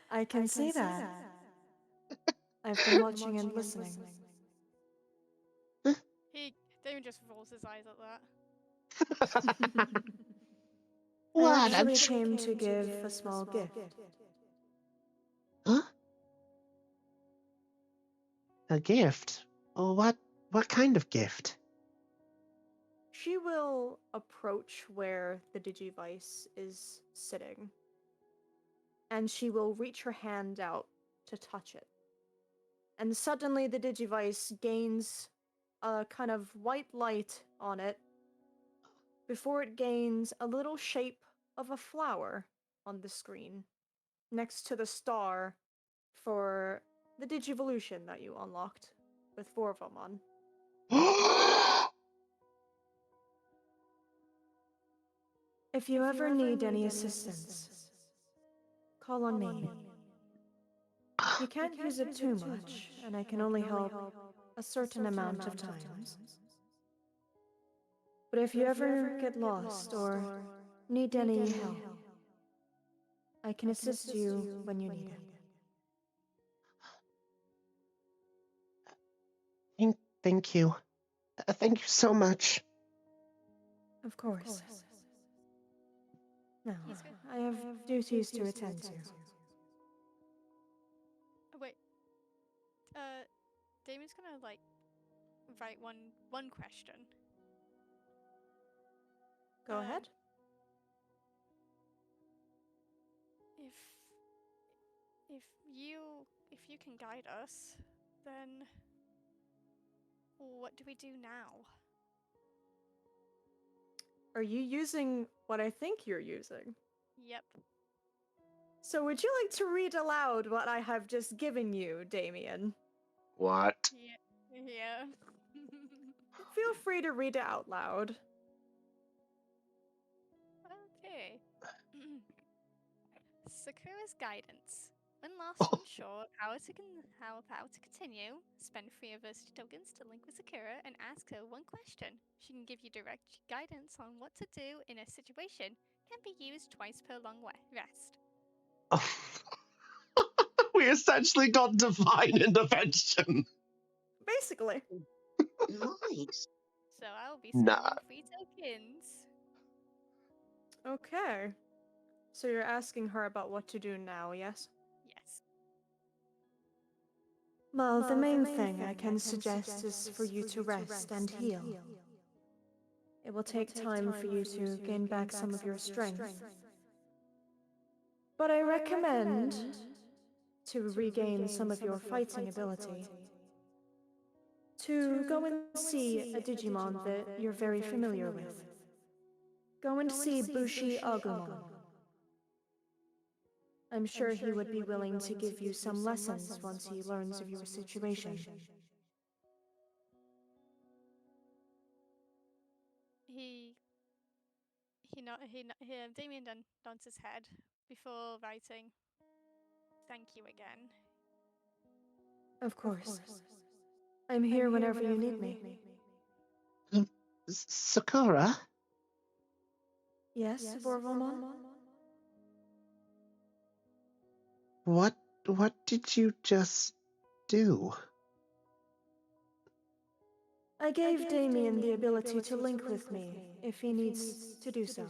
I can see that. I've been watching and listening. Damon just rolls his eyes at that. What? I actually came to give a small gift. Huh? A gift? Oh, what kind of gift? She will approach where the Digivice is sitting, and she will reach her hand out to touch it. And suddenly the Digivice gains a kind of white light on it before it gains a little shape of a flower on the screen next to the star for the Digivolution that you unlocked with 4 of them on. If you ever need any assistance, call on me. You can't use it too much, and I can only help a certain amount of times. But if you ever get lost or need any help, I can assist you when you need it. Thank you. Thank you so much. Of course. Now, I have duties to attend to. Oh, wait. Damon's gonna write one question. Go ahead. If you can guide us, then what do we do now? Are you using what I think you're using? Yep. So would you like to read aloud what I have just given you, Damien? What? Yeah. Feel free to read it out loud. Okay. Sakura's guidance. When lost or unsure how to continue, spend 3 adversity tokens to link with Sakura and ask her one question. She can give you direct guidance on what to do in a situation. Can be used twice per long rest. we essentially got divine intervention. Basically. Nice. So I'll be Nah. spending 3 tokens. Okay. So you're asking her about what to do now, yes? Yes. Well, the main thing I can suggest is for you to rest and heal. It will take time for you to gain back some of your strength. But I recommend to regain some of your fighting ability to go and see a Digimon that you're very familiar with. Go and see Bushi Agumon. I'm sure he would be willing to give you some lessons once he learns of your situation. Damien then nods his head before writing, "Thank you again." Of course. I'm here whenever you need me. Sakura? Yes, Vorvomon? What did you just do? I gave Damien the ability to link with me if he needs to do so.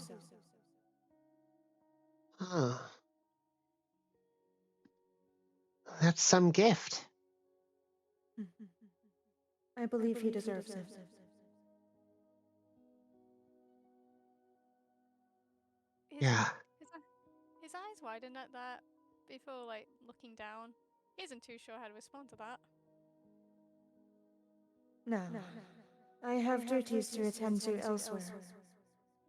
Huh. That's some gift. I believe he deserves it. Yeah. His eyes widen at that before, like, looking down. He isn't too sure how to respond to that. No. I have duties to attend to elsewhere.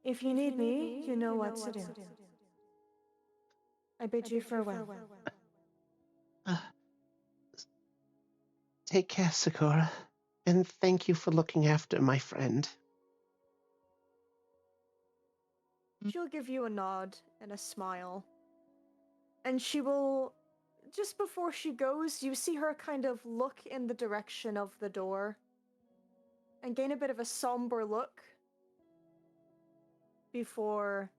If you need me, you know what to do. I bid you farewell. Take care, Sakura. And thank you for looking after my friend. She'll give you a nod and a smile. And she will, just before she goes, you see her kind of look in the direction of the door and gain a bit of a somber look before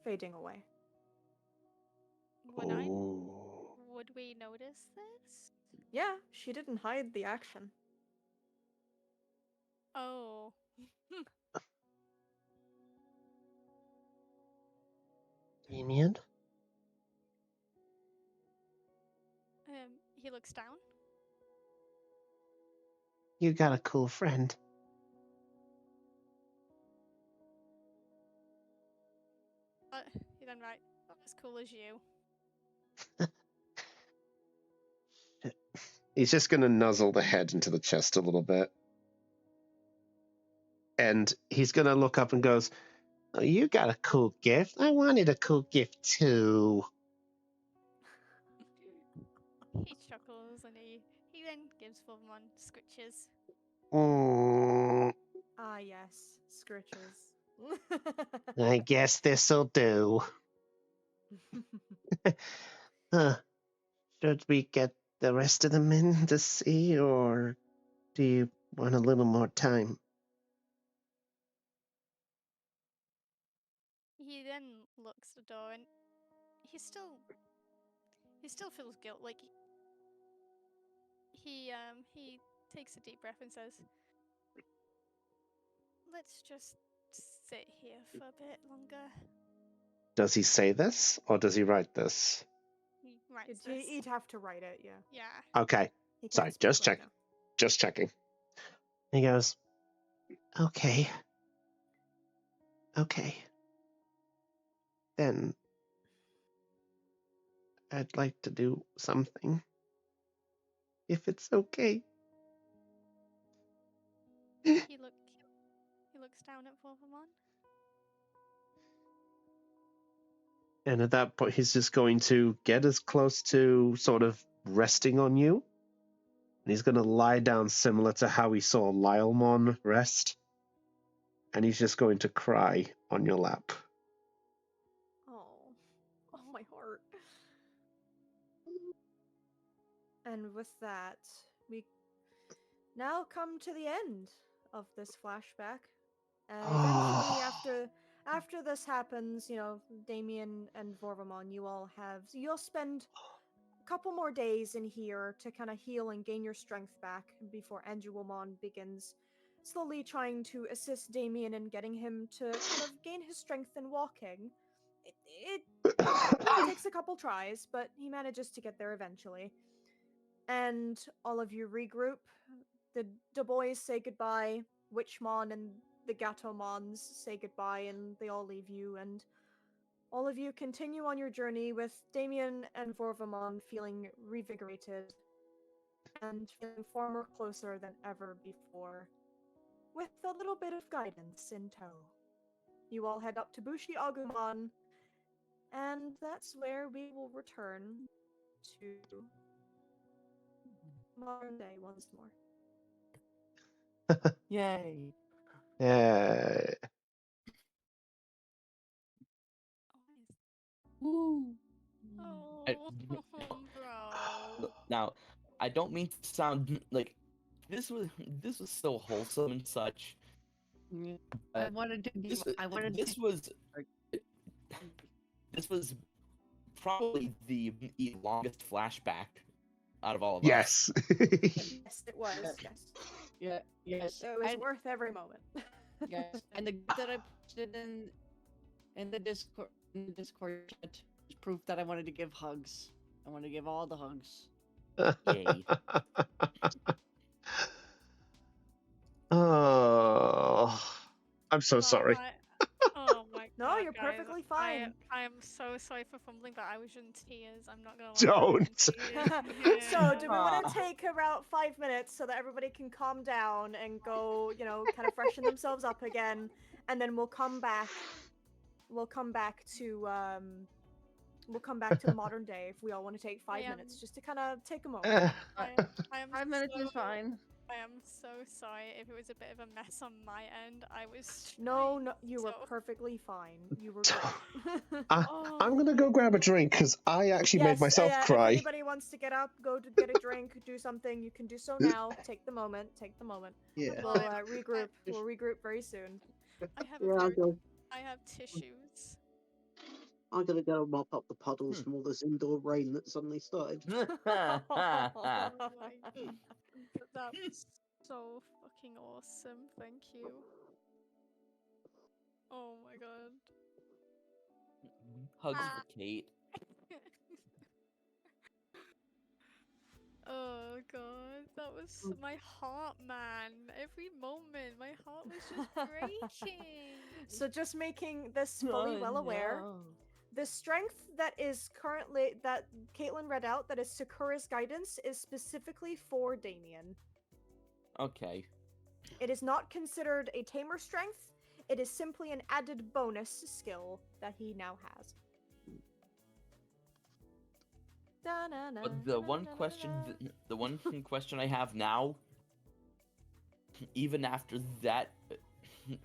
fading away. Would we notice this? Yeah, she didn't hide the action. Oh. Damien? He looks down. You got a cool friend. He then writes, "Not as cool as you." He's just going to nuzzle the head into the chest a little bit. And he's going to look up and goes, "Oh, you got a cool gift. I wanted a cool gift too." He chuckles and he then gives Fulmon scritches. Ah, yes, scritches. I guess this'll do. Should we get the rest of them in to see, or do you want a little more time? He then looks at the door and he still feels guilt. Like he takes a deep breath and says, "Let's just sit here for a bit longer." Does he say this, or does he write this? He writes this. You'd have to write it, yeah. Yeah. Okay. He can't Sorry, speak just right check. Just checking. He goes, okay. Then I'd like to do something. If it's okay. He looks down at Fulmon. And at that point, he's just going to get as close to sort of resting on you. And he's going to lie down similar to how we saw Lylemon rest. And he's just going to cry on your lap. Oh, my heart. And with that, we now come to the end of this flashback. And eventually, after this happens, Damien and Vorvamon, you'll spend couple more days in here to kind of heal and gain your strength back before Anjuwamon begins slowly trying to assist Damien in getting him to kind of gain his strength in walking. It takes a couple tries, but he manages to get there eventually. And all of you regroup. The boys say goodbye. Witchmon and the Gatomons say goodbye, and they all leave you. And all of you continue on your journey with Damien and Vorvamon feeling revigorated and feeling far more closer than ever before, with a little bit of guidance in tow. You all head up to Bushi Agumon, and that's where we will return to modern day once more. Yay. Yeah. Woo. Oh, bro. Now, I don't mean to sound like this was so wholesome and such. Yeah. I but wanted to This, I wanted this to was this was probably the longest flashback out of all of us. Yes. Yes, it was. Yes. yes. It was and, worth every moment. yes. And the gift that I posted in the Discord chat is proof that I wanted to give hugs. I wanted to give all the hugs. Yay. Oh, I'm so sorry. Oh my No, god. you're guys, perfectly fine. I am so sorry for fumbling, but I was in tears. I'm not gonna lie. Don't. So, do we want to take about 5 minutes so that everybody can calm down and go, kind of freshen themselves up again, and then we'll come back. We'll come back to the modern day if we all want to take 5 minutes just to kind of take a moment. I am 5 minutes is fine. I am so sorry if it was a bit of a mess on my end. I was No, you were so- perfectly fine. You were great. I'm gonna go grab a drink because I actually made myself If cry. anybody wants to get up, go to get a drink, do something, you can do so now. Take the moment. Yeah. We'll regroup. We'll regroup very soon. I have Yeah, I have tissues. I'm gonna go mop up the puddles from all this indoor rain that suddenly started. Oh my god. That was so fucking awesome. Thank you. Oh my god. Hugs for Kate. Oh god, that was my heart, man. Every moment, my heart was just breaking. So just making this fully well aware, the strength that Caitlin read out, that is Sakura's guidance, is specifically for Damien. Okay. It is not considered a tamer strength. It is simply an added bonus skill that he now has. But the one question I have now, even after that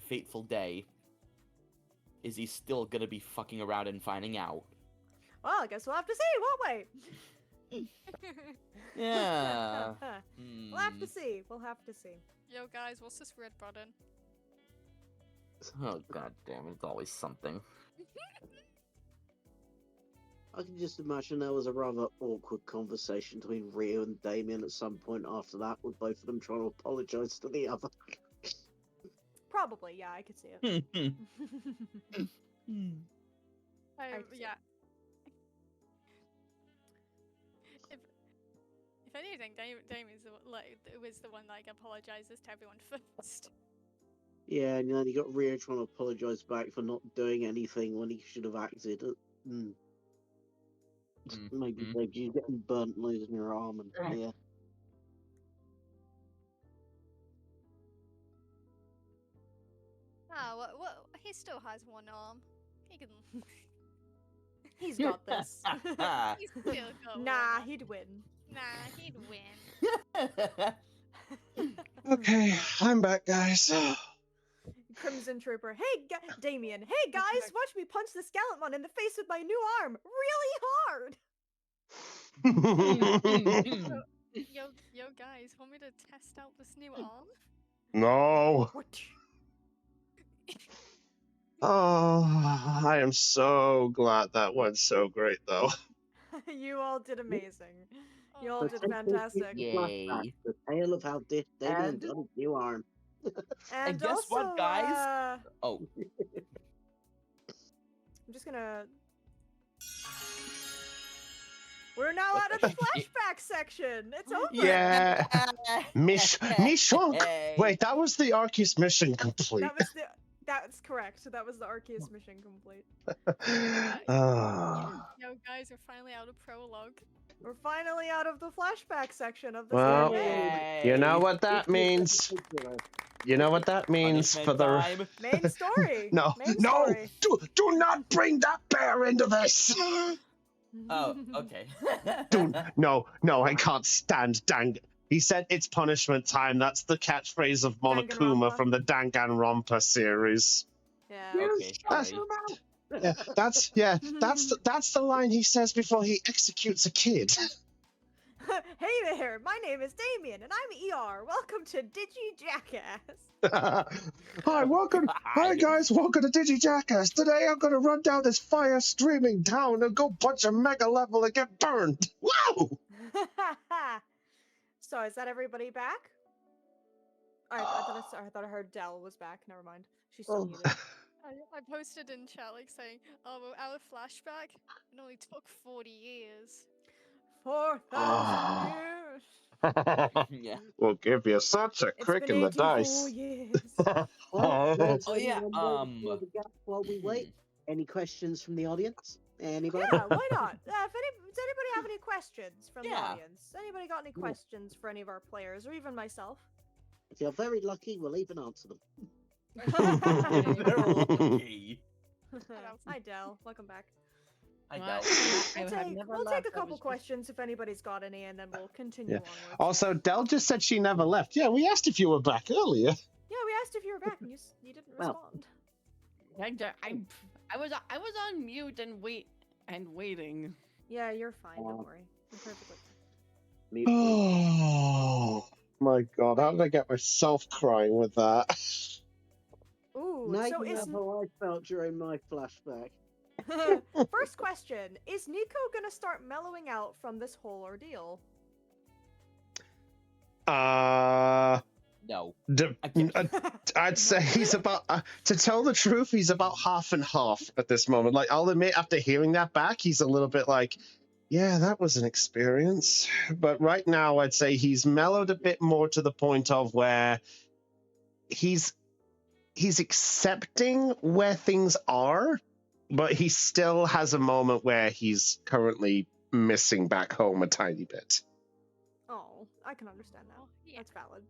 fateful day, is he still gonna be fucking around and finding out? Well, I guess we'll have to see, won't we? Yeah. We'll have to see. We'll have to see. Yo guys, what's this red button? Oh god damn it, it's always something. I can just imagine there was a rather awkward conversation between Rio and Damien at some point after that, with both of them trying to apologise to the other. Probably, yeah, I could see it. Yeah. If anything, Damien's was the one that apologizes to everyone first. Yeah, and then you got Rio trying to apologise back for not doing anything when he should have acted. Maybe saved you getting burnt, losing your arm, and yeah. Ah, what? He still has one arm. He can. He's got this. He's still got one Nah, arm. he'd win. Nah, he'd win. Okay, I'm back, guys. Crimson Trooper. Hey, Damien. Hey, guys, watch me punch the Skeleton in the face with my new arm. Really hard. Yo, guys, want me to test out this new arm? No. What? Oh, I am so glad that went so great, though. You all did amazing. You all Oh, did take this fantastic. into flashback, Yay. the tale of how Damien And- got his new arm. And guess also, what, guys? Oh, I'm just gonna. We're now What out of the the shit? flashback section. It's over. Yeah. Mishunk. Hey. Wait, that was the Arceus mission complete. That was the. That's correct. So that was the Arceus mission complete. Ah. Yo, guys, we're finally out of prologue. We're finally out of the flashback section of the Well, campaign. you know Yay. what that means. You know what that means for the Punishment time. Main story. no, Main no, story. do not bring that bear into this. Oh, okay. No, I can't stand dang. He said it's punishment time. That's the catchphrase of Monokuma Danganronpa. from the Danganronpa series. Yeah. Okay, That's- sorry. That's the line he says before he executes a kid. Hey there, my name is Damien, and I'm ER. Welcome to Digi-Jackass. Hi guys, welcome to Digi Jackass. Today I'm gonna run down this fire streaming down and go punch a mega level and get burned. Wow! So, is that everybody back? I thought I heard Dell was back. Never mind. She's still Oh. muted. I posted in chat like saying, "Oh, we're out of flashback. It only took 40 years." 4,000 years. Yeah. We'll give you such a It's crick been in the 84 dice. years. Well, Oh, yeah, fill the gap while we wait. Any questions from the audience? Anybody? Yeah, why not? Does anybody have any questions from the Yeah. audience? Anybody got any questions for any of our players, or even myself? If you're very lucky, we'll even answer them. They're lucky. Hi, Dell. Welcome back. I Well, doubt. We'll take a couple questions if anybody's got any, and then we'll continue Yeah. onwards. Also, Dell just said she never left. Yeah, we asked if you were back earlier. Yeah, we asked if you were back, and you didn't Well. respond. I was on mute and waiting. Yeah, you're fine. Don't Uh, worry. You're perfectly fine. Mute. Oh my god, how did I get myself crying with that? Ooh, Now so you is know how I felt during my flashback. first question: is Nico gonna start mellowing out from this whole ordeal? No. I'd say he's about, to tell the truth, he's about half and half at this moment. Like, I'll admit, after hearing that back, he's a little bit like, yeah, that was an experience. But right now, I'd say he's mellowed a bit more to the point of where he's accepting where things are, but he still has a moment where he's currently missing back home a tiny bit. Oh, I can understand now. Yeah.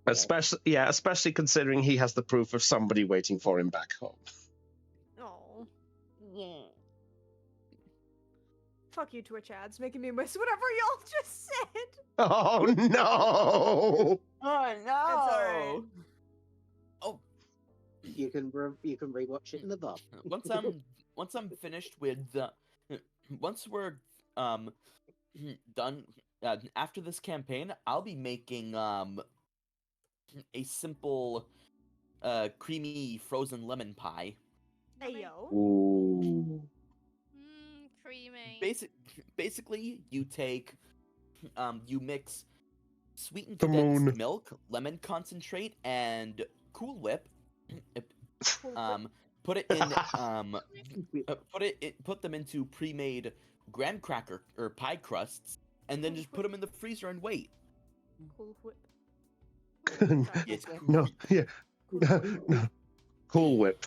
That's valid. Especially considering he has the proof of somebody waiting for him back home. Oh. Fuck you, Twitch ads, making me miss whatever y'all just said. Oh no! Oh no! It's alright. Oh, You can rewatch it in the bar. once I'm finished with once we're done after this campaign, I'll be making a simple creamy frozen lemon pie. Hey yo. Ooh. Creamy. Basically, you take you mix sweetened The condensed moon. milk, lemon concentrate, and Cool Whip. Put it in put them into pre-made graham cracker or pie crusts, and then just put them in the freezer and wait. Cool whip. It's No, yeah. No. Cool Whip.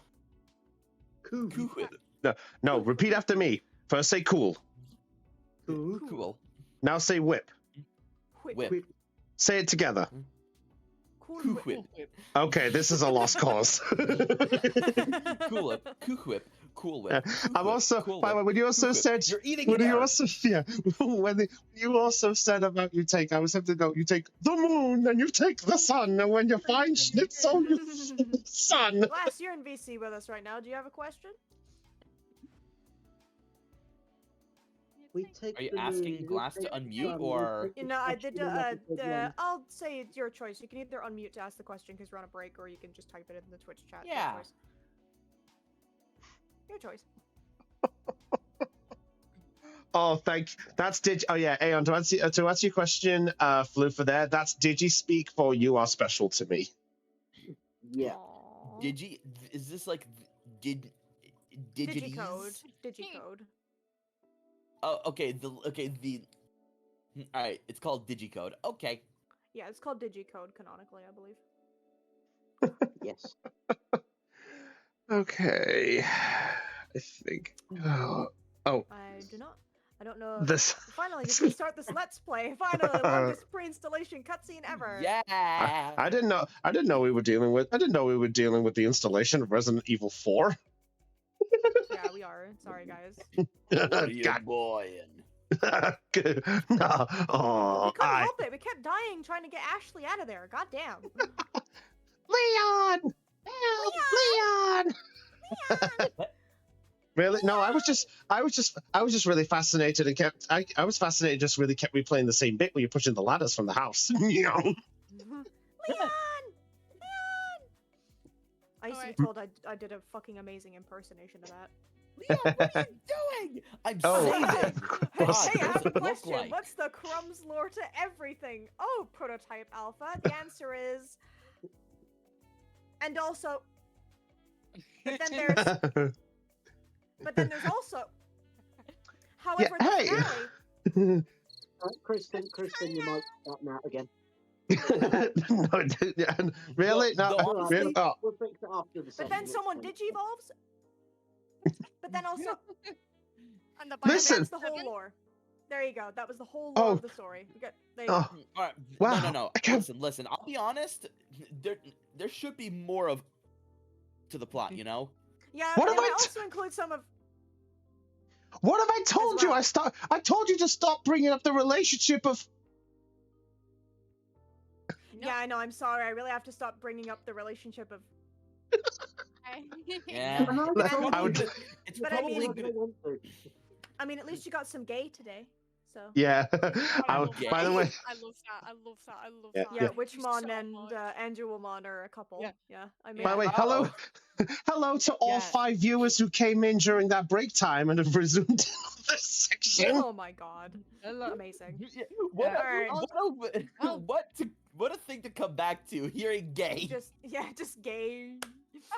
Cool. Cool Whip. No, repeat after me. First say cool. Cool. Cool. Now say whip. Whip. Say it together. Cool Cool whip. Whip. Okay, this is a lost cause. Cool Whip. Cool Whip. Cool Whip. I'm also, Cool by the way, Whip. when you also Cool Whip. said, You're eating when an you error. also, yeah, when you also said about you take, I was having to go, you take the moon and you take the sun, and when you find Schnitzel, you sun. Glass, you're in VC with us right now. Do you have a question? We take Are you the asking moon, we Glass to take the unmute, sun, we or- take the You know, I question did. and let it go on. I'll say it's your choice. You can either unmute to ask the question because we're on a break, or you can just type it in the Twitch chat. Yeah. Your choice. Oh, that's Oh yeah, Aeon. To answer your question, Floofer, that's Digi speak for you are special to me. Yeah. Aw. Is this like Digicode. Digitese? Digicode. Oh, okay. All right. It's called Digicode. Okay. Yeah, it's called Digicode canonically, I believe. Yes. Okay. I think. Oh. I do not. I don't know. This. Finally, you can start this Let's Play. Finally, longest pre-installation cutscene ever. Yeah. I didn't know. I didn't know we were dealing with the installation of Resident Evil 4. Yeah, we are. Sorry, guys. What are you God. boying? No. Oh, We couldn't help it. We kept dying trying to get Ashley out of there. God damn. Leon! Help! Leon! Really? No, I was just really fascinated and I was fascinated, just really kept replaying the same bit where you're pushing the ladders from the house. Leon! I used to be Alright. told I did a fucking amazing impersonation of that. Leon, what are you doing? I'm Oh. saving. Hey, God, I what have does a it look question. like? What's the crumbs lore to everything? Oh, prototype alpha. The answer is. And also. But then there's. But then there's also. However, the hey. finale. Kristen, you might start now again. No, really? No, No, really? Oh. We'll fix it after the But song. then It's someone fine. digivolves. But then also. And the Listen. That's the whole lore. There you go. That was the whole lore of the story. There you Oh. go. All right. Wow. No. I can't- Listen. I'll be honest. There should be more of to the plot. You know. Yeah, What but have it I might t- also include some of. What have I told you? well. I told you to stop bringing up the relationship of. Yeah, I know. I'm sorry. I really have to stop bringing up the relationship of. Yeah. I would. It's But I probably mean- gonna. I mean, at least you got some gay today. So. Yeah. I love Yeah. By the way. I love that. Yeah, Yeah, yeah. Witchmon So and much. Andrewmon are a couple. Yeah. I mean. By the way, Oh. hello to all Yeah. 5 viewers who came in during that break time and have resumed this section. Oh my god. Hello. Amazing. What, Alright. what a thing to come back to. Hearing gay. Just gay.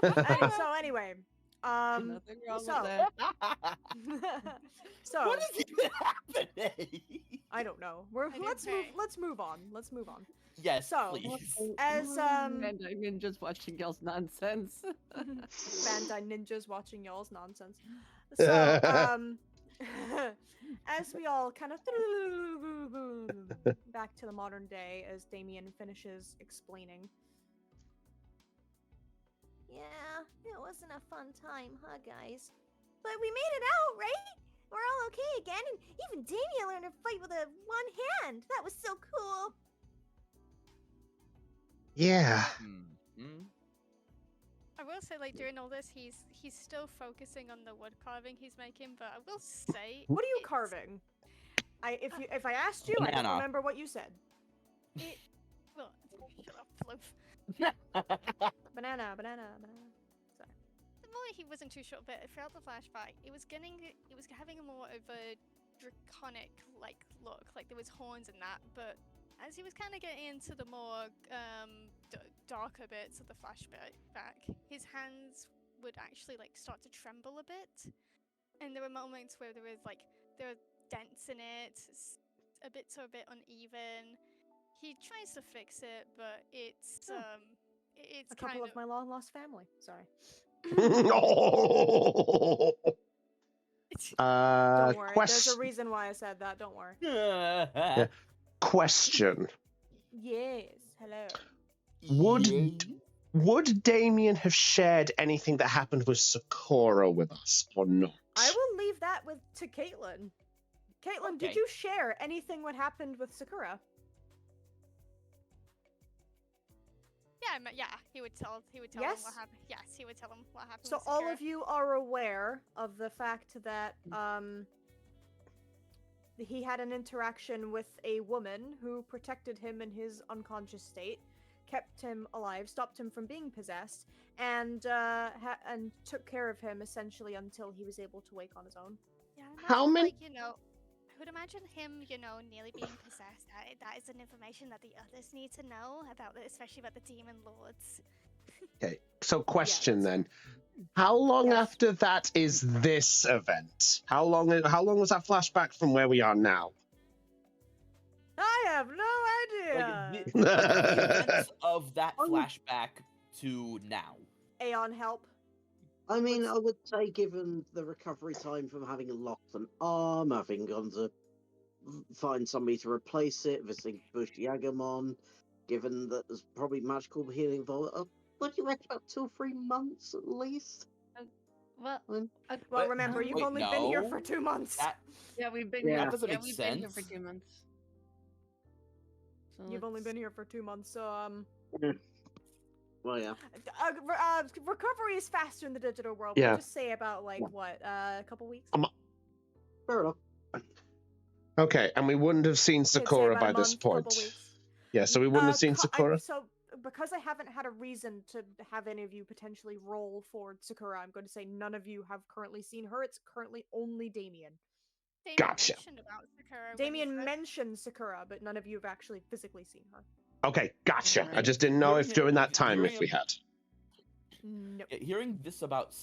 So anyway, Nothing wrong so- with that. so What is even happening? I don't know. didn't Let's say. move on. Yes, So- please. As Bandai Ninja's watching y'all's nonsense. Bandai Ninjas watching y'all's nonsense. So as we all kind of back to the modern day as Damien finishes explaining. Yeah, it wasn't a fun time, huh, guys? But we made it out, right? We're all okay again, and even Damien learned to fight with a one hand. That was so cool. Yeah. I will say, like during all this, he's still focusing on the wood carving he's making. But I will say, What are you it's- carving? If I asked you, I don't Banana. remember what you said. Well, shut up, Floof. Banana. Sorry. The more he wasn't too sure, but throughout the flashback, it was having a more of a draconic like look, like there was horns and that. But as he was kind of getting into the more darker bits of the flashback, his hands would actually like start to tremble a bit, and there were moments where there were dents in it, it's a bit uneven. He tries to fix it, but it's it's A couple of my long lost family. Sorry. Oh. Don't worry. There's Question. a reason why I said that. Don't worry. Question. Yes. Hello. Would Damien have shared anything that happened with Sakura with us or not? I will leave that to Caitlin. Caitlin, did Okay. you share anything what happened with Sakura? Yeah, he would tell him Yes? what happened. Yes, he would tell him what happened. So with all Sakura. of you are aware of the fact that he had an interaction with a woman who protected him in his unconscious state, kept him alive, stopped him from being possessed, and and took care of him essentially until he was able to wake on his own. Yeah, How imagine, many- Like, could imagine him, nearly being possessed. That is an information that the others need to know about, especially about the demon lords. Okay, so question that's then. How long Yes. after that is this event? How long was that flashback from where we are now? I have no Like, idea. the events of that Oh. flashback to now. Aeon help. I mean, What's- I would say, given the recovery time from having lost an arm, having gone to find somebody to replace it, visiting Bush Yagamon, given that there's probably magical healing involved, what do you reckon, about 2 or 3 months at least? Well, Um, Well, But- remember, you've wait, only been here no. for 2 months. That yeah, we've been Yeah. here. That doesn't yeah, make we've been here for sense. 2 months. So You've only let's- been here for 2 months, so Well, yeah. recovery is faster in the digital world. Yeah. We'll just say about like Yeah. what, a couple weeks. Fair enough. Okay, and we wouldn't have seen I'd say Sakura about by a this month, point. couple weeks. Yeah, so we wouldn't have seen Sakura. So because I haven't had a reason to have any of you potentially roll for Sakura, I'm going to say none of you have currently seen her. It's currently only Damien. Damien Gotcha. mentioned about Sakura when he Damien first- mentioned Sakura, but none of you have actually physically seen her. Okay, gotcha. I Alright. just didn't know if Hearing- during that time hearing if we of- had. No. Hearing this about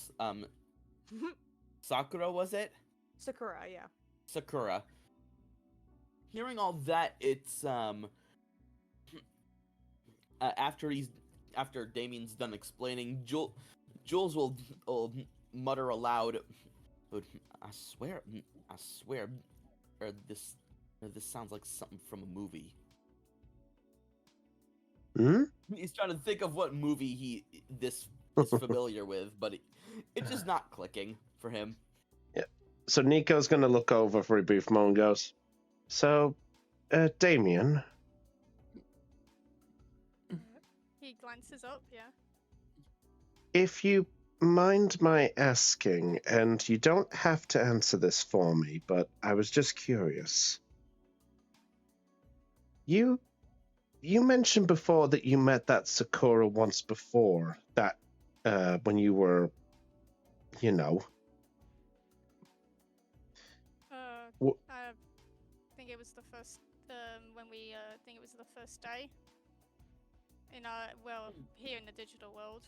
Sakura, was it? Sakura, yeah. Sakura. Hearing all that, it's after Damien's done explaining, Jules will mutter aloud, "But I swear, or this sounds like something from a movie." Hmm? He's trying to think of what movie he is familiar with, but it's just not clicking for him. So Nico's gonna look over for a brief moment and goes, "So, Damien, He glances up, yeah. if you mind my asking, and you don't have to answer this for me, but I was just curious. You mentioned before that you met that Sakura once before, that when you were, I think it was the first think it was the first day here in the digital world.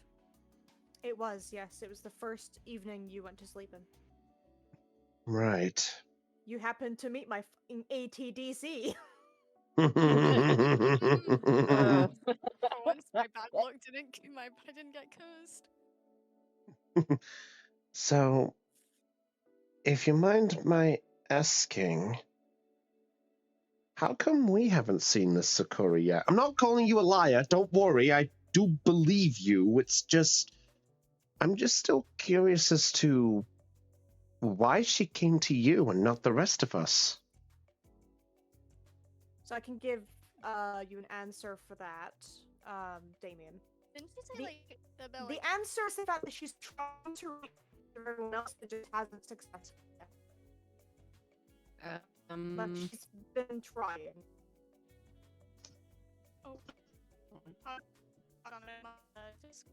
It was, yes. It was the first evening you went to sleep in. right." You happened to meet my fucking ATDC. For once, my bad luck I didn't get cursed. So, if you mind my asking, how come we haven't seen this Sakura yet? I'm not calling you a liar, don't worry, I do believe you. It's just, I'm just still curious as to why she came to you and not the rest of us. So I can give you an answer for that, Damien. Didn't you say The- like about The like answer is the fact that she's trying to reach everyone else, but just hasn't successfully yet. But she's been trying. I don't know, it's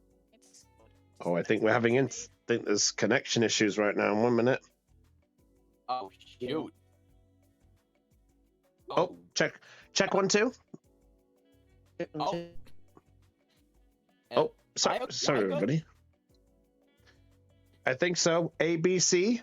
Oh, I think we're having think there's connection issues right now. 1 minute. Oh shoot! Oh, check 1 2. Oh. Oh, sorry, I- sorry, I got- everybody. I think so. ABC.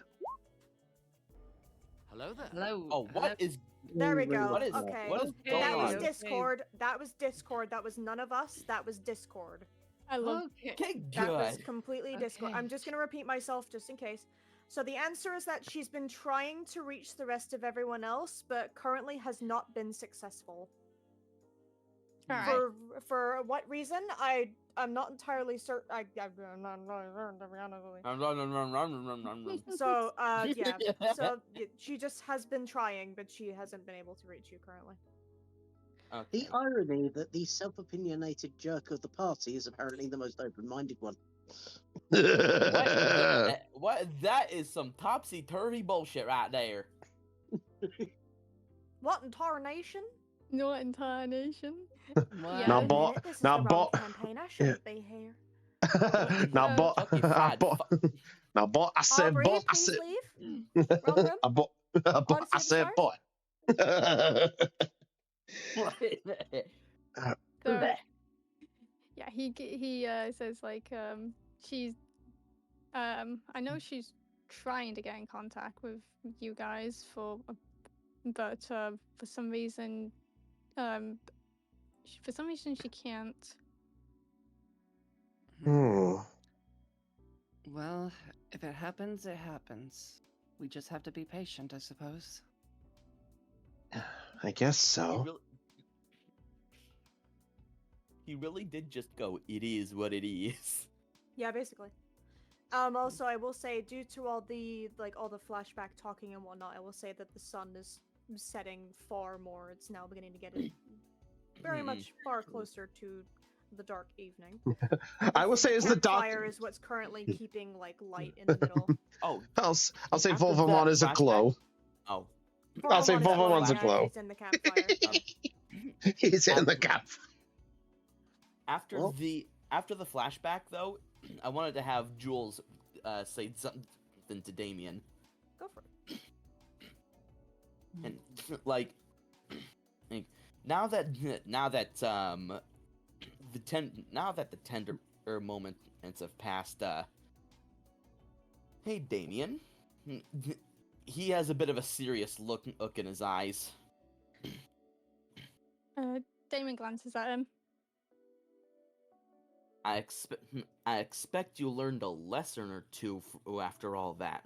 Hello there. Hello. Oh, what is? There we go. What is? Okay. What is Okay. going That was on? Discord. That was Discord. That was none of us. That was Discord. I love Okay. Okay, That was good. completely Discord. Okay. I'm just going to repeat myself just in case. So the answer is that she's been trying to reach the rest of everyone else, but currently has not been successful. Alright. For what reason? I'm not entirely certain. I'm not entirely certain, to be honest with you. So yeah. So she just has been trying, but she hasn't been able to reach you currently. The irony that the self-opinionated jerk of the party is apparently the most open-minded one. What? That is some topsy-turvy bullshit right there. What in tarnation? Not entire nation. Wow. Now, Wait a bot- minute, this is now the wrong bot- campaign. I shouldn't be here. now, Yeah. bot, Chucky fried now, bot, I said, Aubrey, bot, I please said, leave. Wrong room. Odyssey I of the said Stars? boy. So yeah, he says like she's I know she's trying to get in contact with you guys but for some reason she can't. Well, if it happens, it happens. We just have to be patient, I suppose. I guess He so. really, he really did just go, it is what it is. Yeah, basically. Also, I will say, due to all the flashback talking and whatnot, I will say that the sun is setting far more. It's now beginning to get very much far closer to the dark evening. I will say, is the dark. Campfire is what's currently keeping like light in the middle. Oh, I'll say after Volvamon that is a flashback- glow. Oh, I'll say Volvamon's Volvamon's a glowing, glow. He's in the campfire. He's in the cap. after Oh. the flashback though, I wanted to have Jules say something to Damien. Go for it. And like now that the tender moments have passed, hey Damien, he has a bit of a serious look in his eyes. Damon glances at him. I expect you learned a lesson or two after all that,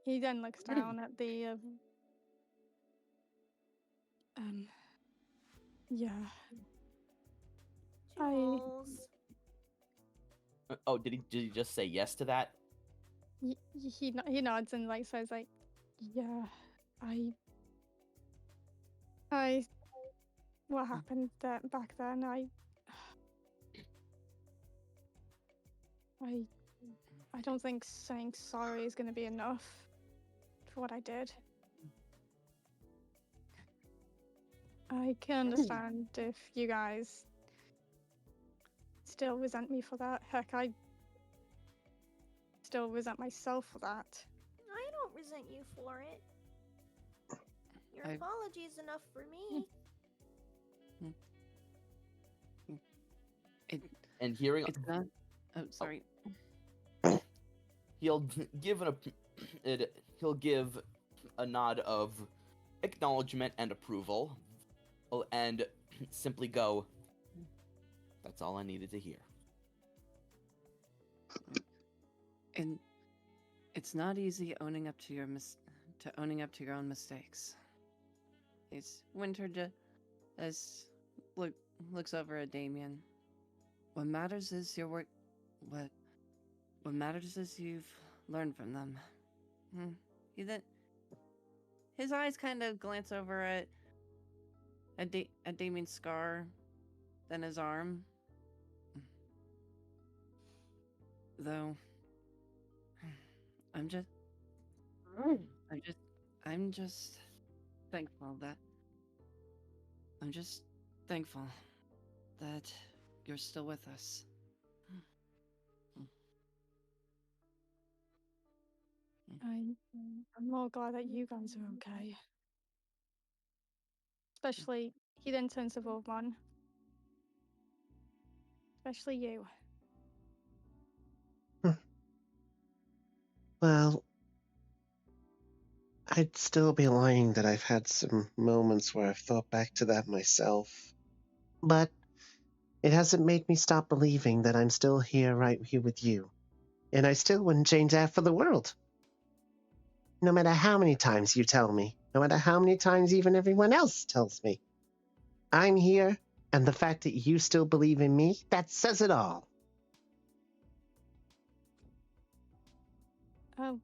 He then looks down at the yeah. Jules. Oh, did he just say yes to that? He nods and like says like, yeah, what happened back then? I don't think saying sorry is going to be enough for what I did. I can understand if you guys still resent me for that. Heck, I still resent myself for that. I don't resent you for it. Your apology is enough for me. And hearing It's not. Oh, sorry. He'll give he'll give a nod of acknowledgement and approval, and simply go, that's all I needed to hear. And it's not easy owning up to your own mistakes. It's Winter looks over at Damien. What matters is your work. What matters is you've learned from them. His eyes kind of glance over at Damien's scar, then his arm. Though, I'm just thankful that you're still with us. I'm more glad that you guys are okay. Especially, he then turns to Volvamon. Especially you. Well, I'd still be lying that I've had some moments where I've thought back to that myself. But it hasn't made me stop believing that I'm still right here with you. And I still wouldn't change that for the world. No matter how many times you tell me, no matter how many times even everyone else tells me. I'm here, and the fact that you still believe in me, that says it all. Oh.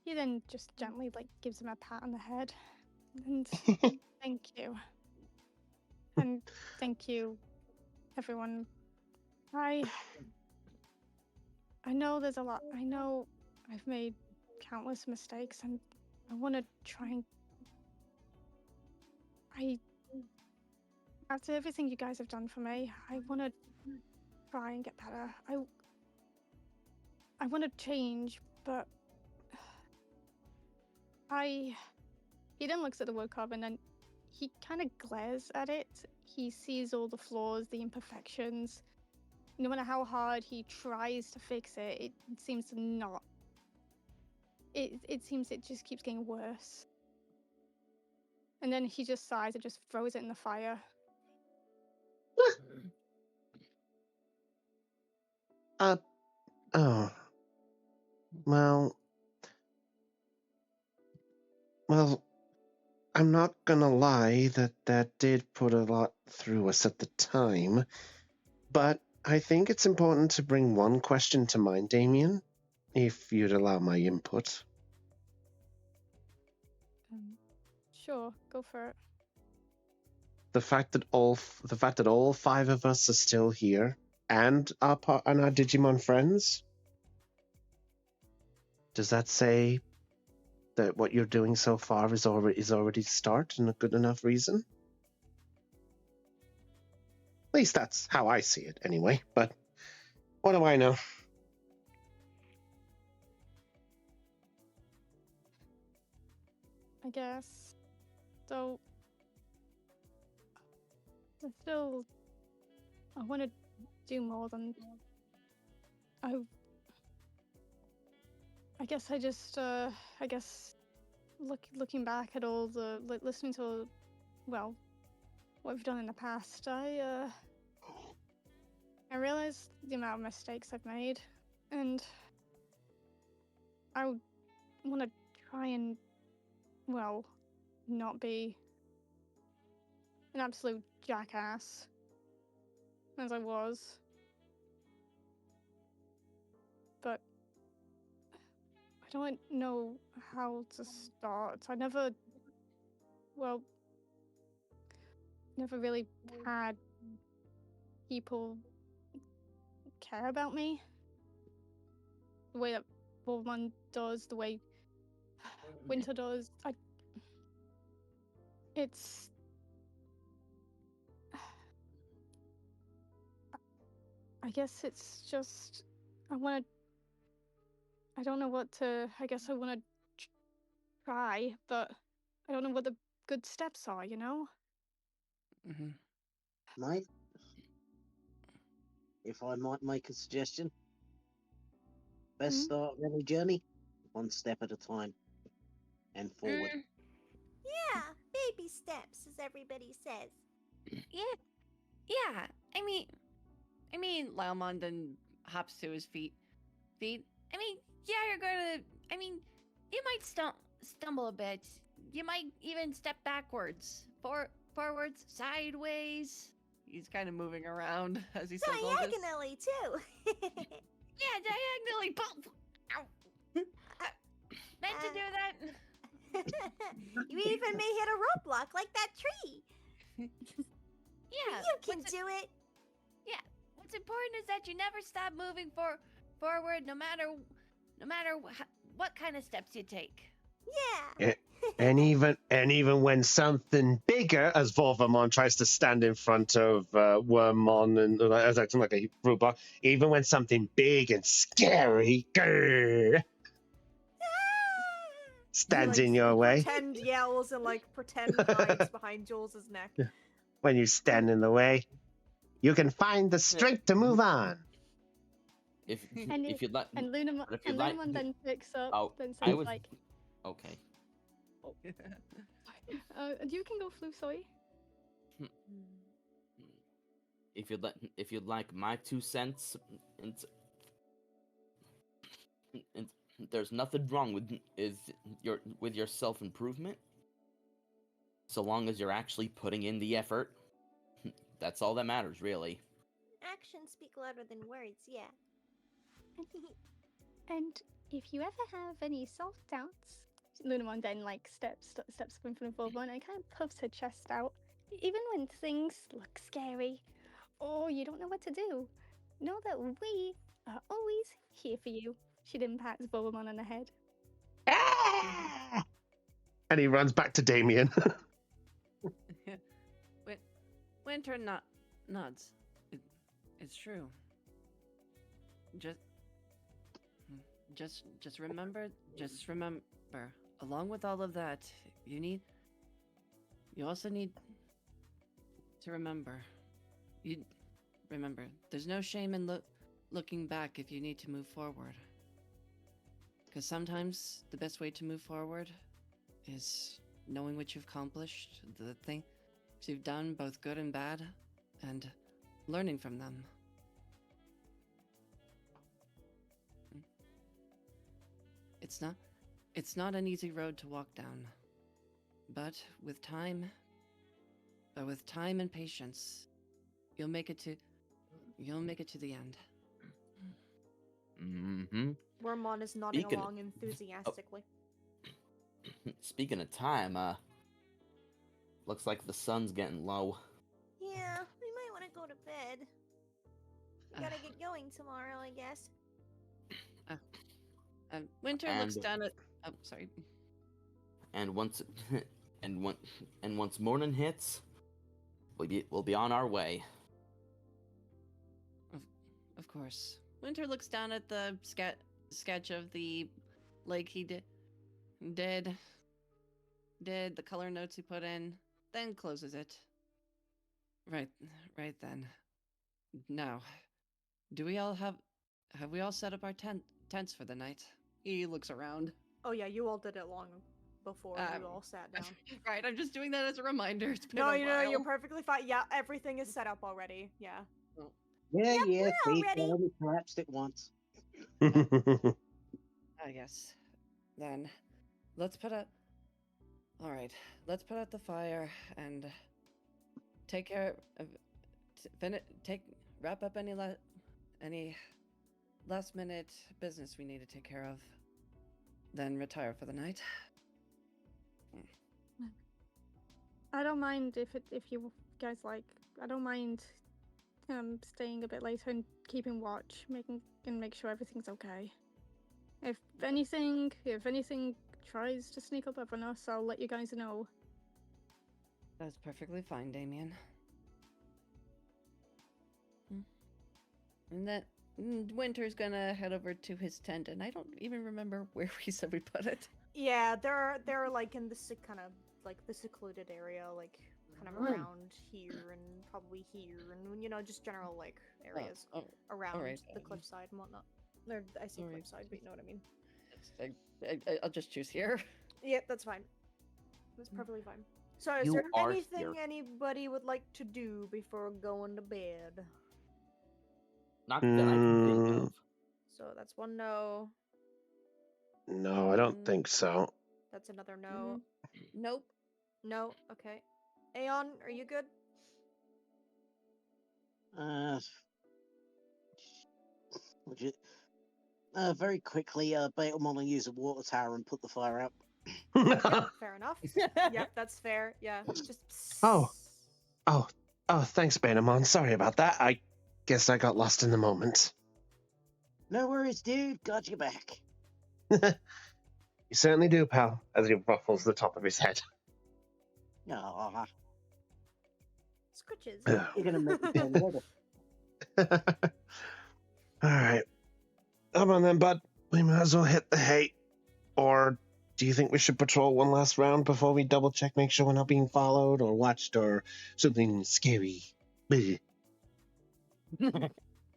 He then just gently gives him a pat on the head. And thank you. And thank you, everyone. I know there's a lot. I know I've made countless mistakes, and I want to try and... after everything you guys have done for me, I want to try and get better. I want to change, but He then looks at the woodcarve and then he kind of glares at it. He sees all the flaws, the imperfections. No matter how hard he tries to fix it, it seems to not. It seems it just keeps getting worse. And then he just sighs and just throws it in the fire. Oh. Well, I'm not gonna lie that did put a lot through us at the time, but I think it's important to bring one question to mind, Damien, if you'd allow my input. Sure, go for it. The fact that all five of us are still here and our Digimon friends. Does that say that what you're doing so far is already a start and a good enough reason? At least that's how I see it, anyway. But what do I know? I guess. So, I want to do more than. I guess I just, looking back at all the, listening to, well, what we've done in the past, I realized the amount of mistakes I've made, and I want to try and, well, not be an absolute jackass as I was. But I don't know how to start. I never really had people care about me the way that Wolfman does, the way Winter does. I guess it's just I don't know what to. I guess I want to try, but I don't know what the good steps are, you know? Mm-hmm. Mate, if I might make a suggestion, best start of any journey, one step at a time, and forward. Yeah, baby steps, as everybody says. Yeah. I mean, Laomon then hops to his feet. I mean, yeah, you're gonna. I mean, you might stumble a bit. You might even step backwards, forwards, sideways. He's kind of moving around as he says all this. Diagonally, too. Yeah, diagonally. Ow. Meant to do that. You even may hit a roadblock like that tree. Yeah. You can do it. Yeah. What's important is that you never stop moving forward, no matter what kind of steps you take. Yeah. And even when something bigger, as Volvamon tries to stand in front of Wormmon and as acting like a robot, even when something big and scary stands in your way. Pretend yells and pretend hides behind Jules's neck. When you stand in the way, you can find the strength to move on. If you'd like, and Lunamon then picks up. Oh, then I says was like, okay. You can go, Flu. Sorry. If you'd like my 2 cents, and there's nothing wrong with your self-improvement, so long as you're actually putting in the effort. That's all that matters, really. Actions speak louder than words, yeah. And if you ever have any self-doubts, Lunamon then steps up in front of Volvon and kind of puffs her chest out. Even when things look scary, or you don't know what to do, know that we are always here for you. She then pats Volvon on the head. Ah! And he runs back to Damien. Winter nods. It's true. just remember, along with all of that, you also need to remember, there's no shame in looking back if you need to move forward. Because sometimes the best way to move forward is knowing what you've accomplished, the things you've done, both good and bad, and learning from them. It's not an easy road to walk down, but with time and patience, you'll make it to the end. Mm-hmm. Wormmon is nodding Speaking of- along enthusiastically. Speaking of time, looks like the sun's getting low. Yeah, we might want to go to bed. We gotta get going tomorrow, I guess. Winter looks down at. Oh, sorry. And once morning hits, we'll be on our way. Of course. Winter looks down at the sketch of the lake he did the color notes he put in, then closes it. Right then. Now, have we all set up our tents for the night? He looks around. Oh yeah, you all did it long before you all sat down. Right, I'm just doing that as a reminder. It's been No, a you know, while. you're perfectly fine. Yeah, everything is set up already. Yeah. Yeah, we're all see, ready. I only collapsed it once. Yes. Then, let's put out the fire and take care of wrap up any last minute business we need to take care of. Then retire for the night. I don't mind if you guys like. I don't mind staying a bit later and keeping watch, make sure everything's okay. If anything tries to sneak up on us, I'll let you guys know. That's perfectly fine, Damien. And then Winter's gonna head over to his tent, and I don't even remember where we said we put it. Yeah, they're like in the kind of like the secluded area, like kind of around here and probably here, and just general like areas around the cliffside and whatnot. Or I say cliffside, but you know what I mean. I'll just choose here. Yep, that's fine. That's perfectly fine. So, is You there are anything here. anybody would like to do before going to bed? Not that I can think of. So that's one no. No, I don't think so. That's another no. Nope. No. Okay. Aeon, are you good? Would you, very quickly, bail on and use a water tower and put the fire out. Yep, fair enough. Yep, that's fair. Yeah. Just. Oh, thanks, Banamon. Sorry about that. I guess I got lost in the moment. No worries, dude. Got you back. You certainly do, pal, as he ruffles the top of his head. Aw, Scritches. you're gonna make me feel better. Alright. Come on then, bud. We might as well hit the hay. Or do you think we should patrol one last round before we double check, make sure we're not being followed or watched or something scary? Bleh.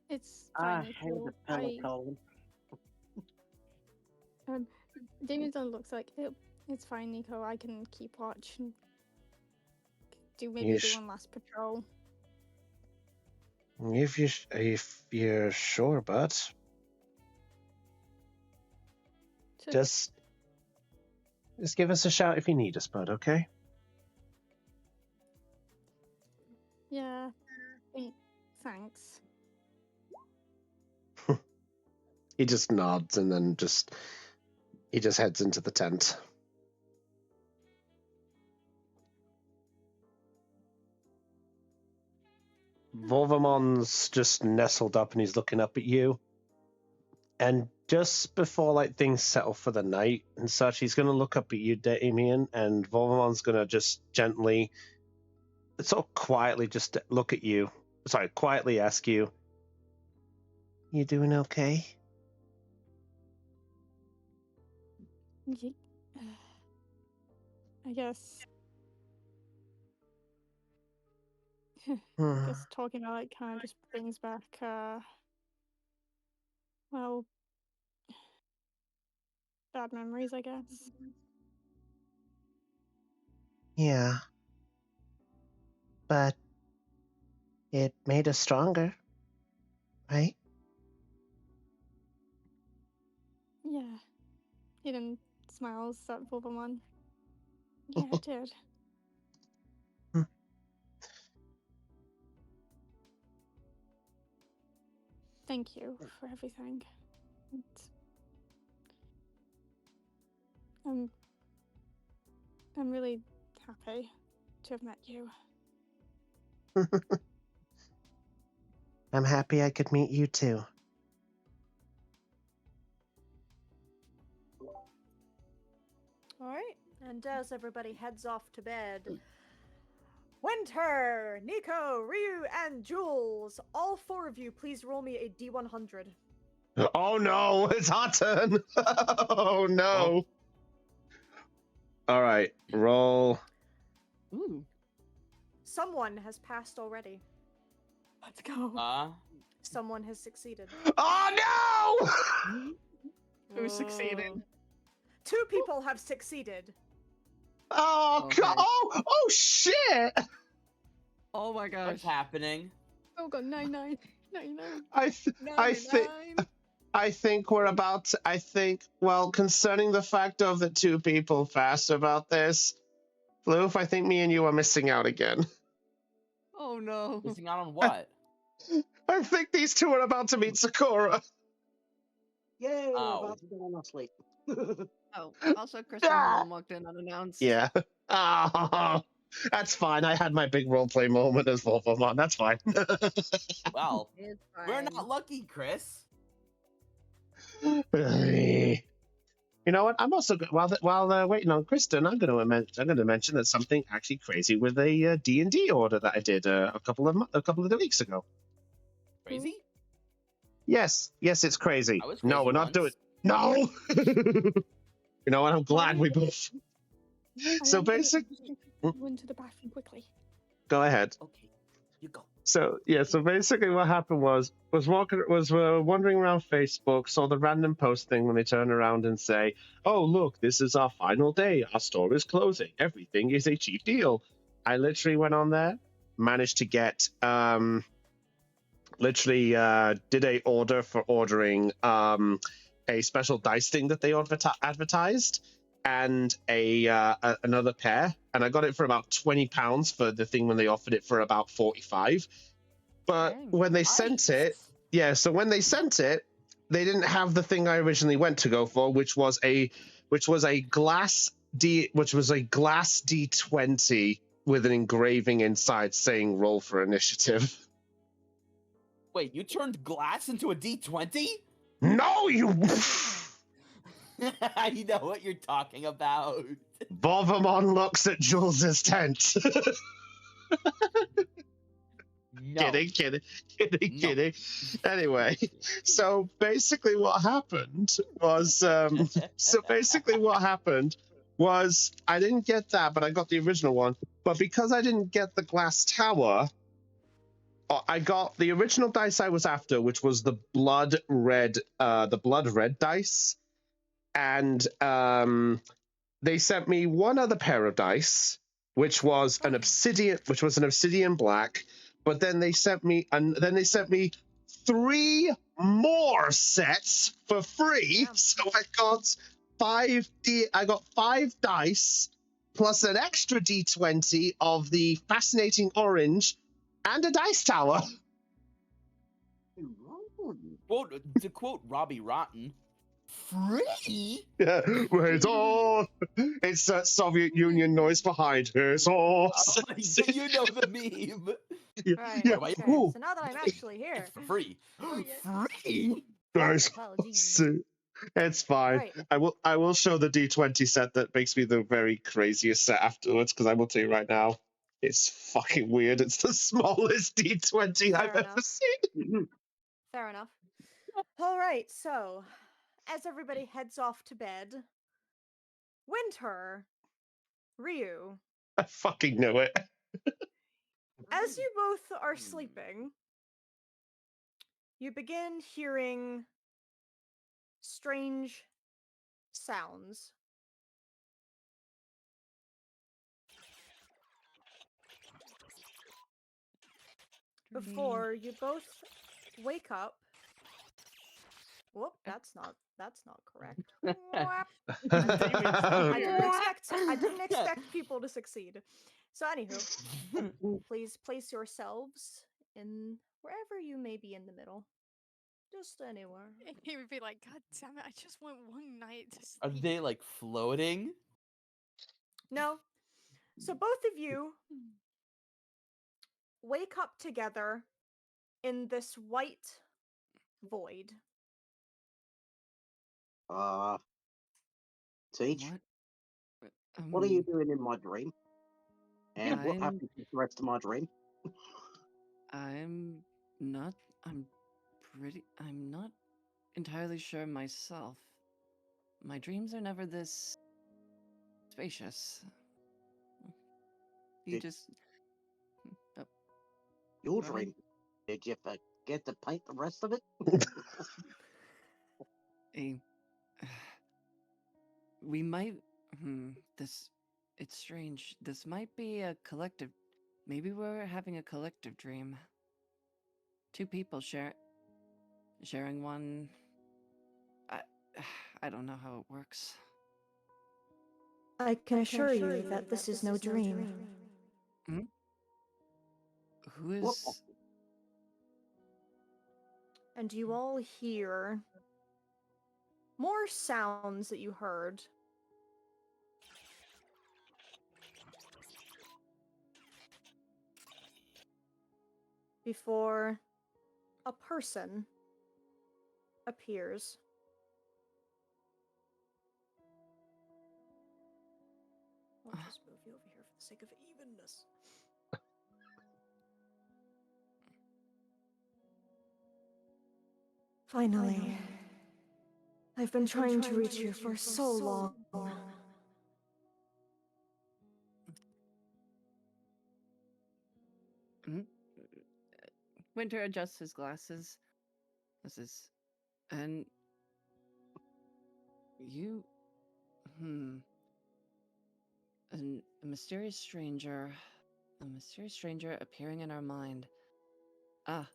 It's I fine. hate the pellet. Damien's looks like it's fine, Nico. I can keep watch and do one last patrol. If you're sure, bud. Sure. Just give us a shout if you need us, bud, okay? Yeah. Thanks. He just nods and then he just heads into the tent. Volvamon's just nestled up and he's looking up at you. And just before things settle for the night and such, he's going to look up at you, Damien, and Volvamon's going to just gently, sort of quietly just look at you. Sorry, quietly ask you, You doing okay? Ye- I guess. Hmm. Guess talking about it kind of just brings back, well, bad memories, I guess. Yeah. But it made us stronger, right? Yeah. Eden smiles at Bulbamon. Yeah, it did. Hmm. Thank you for everything. It's- I'm really happy to have met you. I'm happy I could meet you too. All right. And as everybody heads off to bed, Winter, Nico, Ryu, and Jules, all four of you, please roll me a D100. Oh no, it's our turn. Oh no. All right, roll. Ooh. Someone has passed already. Let's go. Someone has succeeded. Oh no! Who's succeeding? 2 people have succeeded. Oh Okay. god! Oh shit! Oh my gosh. What's happening? Oh god, 99. I think we're about to, well, concerning the fact of the 2 people fast about this, Floof, I think me and you are missing out again. Oh no. Missing out on what? I think these 2 are about to meet Sakura. Yay, we're Oh. about to go on our sleep. Oh, also Kristen Holm walked in unannounced. Yeah. Oh, that's fine. I had my big roleplay moment as Wolfamon. That's fine. Well, It's we're fine. not lucky, Chris. You know what? I'm also while waiting on Kristen, I'm going to mention that something actually crazy with a D&D order that I did a couple of weeks ago. Crazy? Yes, it's crazy. I was No, crazy we're not once. doing. No. You know what? I'm glad we both. So basically, Run to the bathroom quickly. go ahead. Okay, you go. So basically what happened was wandering around Facebook, saw the random post thing when they turn around and say, "Oh look, this is our final day. Our store is closing. Everything is a cheap deal." I literally went on there, managed to get did a order for ordering a special dice thing that they advertised, and another pair, and I got it for about £20 for the thing when they offered it for about 45. But Dang. when they sent it, so when they sent it, they didn't have the thing I originally went to go for, which was a glass D20 with an engraving inside saying "Roll for Initiative." Wait, you turned glass into a D20? No, you. I know what you're talking about. Bovamon looks at Jules's tent. No. Kidding. No. Anyway, so basically what happened was I didn't get that, but I got the original one. But because I didn't get the glass tower, I got the original dice I was after, which was the blood red dice, and they sent me one other pair of dice, which was an obsidian black. But then they sent me 3 more sets for free. Damn. So I got 5 dice plus an extra D20 of the fascinating orange and a dice tower. To quote Robbie Rotten, free? Yeah, it's all. It's that Soviet Union noise behind her. It's all. You know the meme. Right. Yeah. Okay. Ooh. So now that I'm actually here, It's for free. Oh, Free? Nice. apologies. It's fine. Right. I will show the D20 set that makes me the very craziest set afterwards, because I will tell you right now, it's fucking weird. It's the smallest D20 I've Fair ever enough. seen. Fair enough. All right, so as everybody heads off to bed, Winter, Ryu, I fucking knew it. as you both are sleeping, you begin hearing strange sounds. Before you both wake up. Whoop, that's not correct. Whap. I didn't expect people to succeed. So anywho, please place yourselves in wherever you may be in the middle. Just anywhere. He would be like, God damn it, I just want one night to Are sleep. they like floating? No. So both of you wake up together in this white void. Teach, What? what are you doing in my dream? And what I'm- happens with the rest of my dream? I'm not. I'm not entirely sure myself. My dreams are never this spacious. You Did- just. Oh, Your go ahead. dream. Did you forget to paint the rest of it? A. We might. This. It's strange. This might be a collective. Maybe we're having a collective dream. Two people sharing one. I don't know how it works. I can assure you that this is no dream. Who is? And you all hear more sounds that you heard. Before a person appears. I'll just move you over here for the sake of evenness. Finally. I've been trying to reach you for so long. Winter adjusts his glasses. And you, a mysterious stranger appearing in our mind. Ah,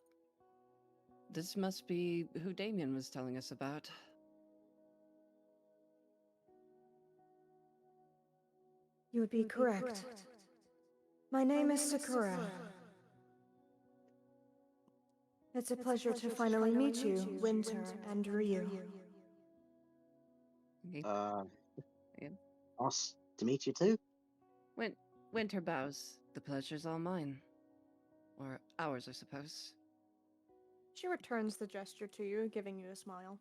this must be who Damien was telling us about. You would be correct. My name is Sakura. It's a pleasure to finally meet you, Winter and Ryu. Nice to meet you too. Winter bows. The pleasure's all mine. Or ours, I suppose. She returns the gesture to you, giving you a smile.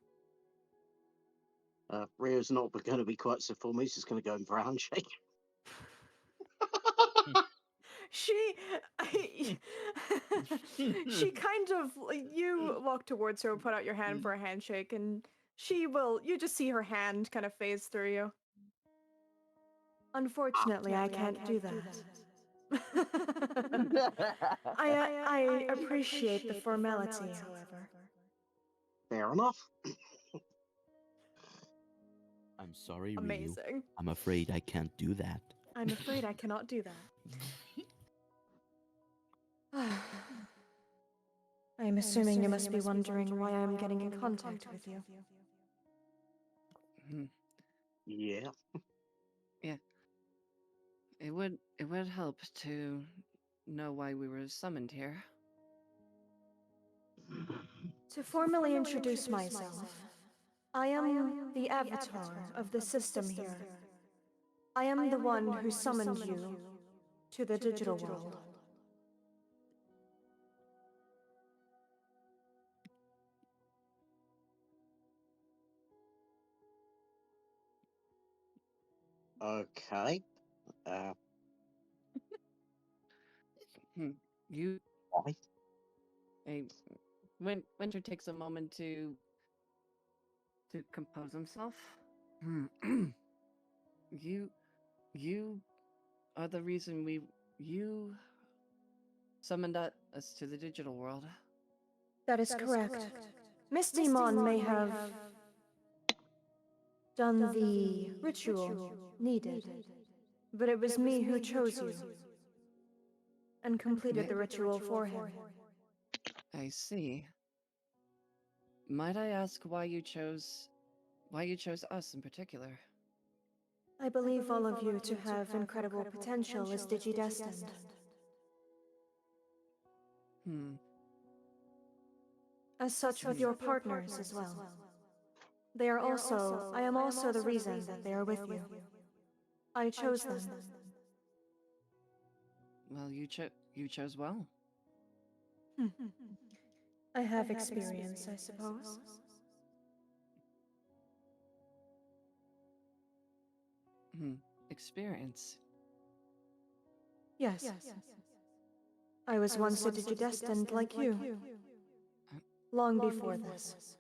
Rio's not going to be quite so formal. He's just going to go in for a handshake. She kind of, you walk towards her, put out your hand for a handshake, and you just see her hand kind of phase through you. Unfortunately, I can't do that. I appreciate the formality, however. Fair enough. I'm sorry, Ryu. Amazing. I'm afraid I can't do that. I'm afraid I cannot do that. I'm assuming you must be wondering why I'm getting in contact with you. Yeah. Yeah. It would help to know why we were summoned here. To formally introduce myself, I am the avatar of the system here. I am the one who summoned you to the digital world. Okay. You. Why? Winter takes a moment to to compose himself. you are the reason you summoned us to the digital world. That is correct. Miss Demon may have done the ritual needed, but it was me who chose you and completed the ritual for him. I see. Might I ask why you chose us in particular? I believe all of you to have incredible potential as Digi-destined. As such with your partners as well. I am also the reason that they are with you. I chose them. Well, you chose well. I have experience, I suppose. Experience. Yes. I was once a Digi-destined like you. Long before this.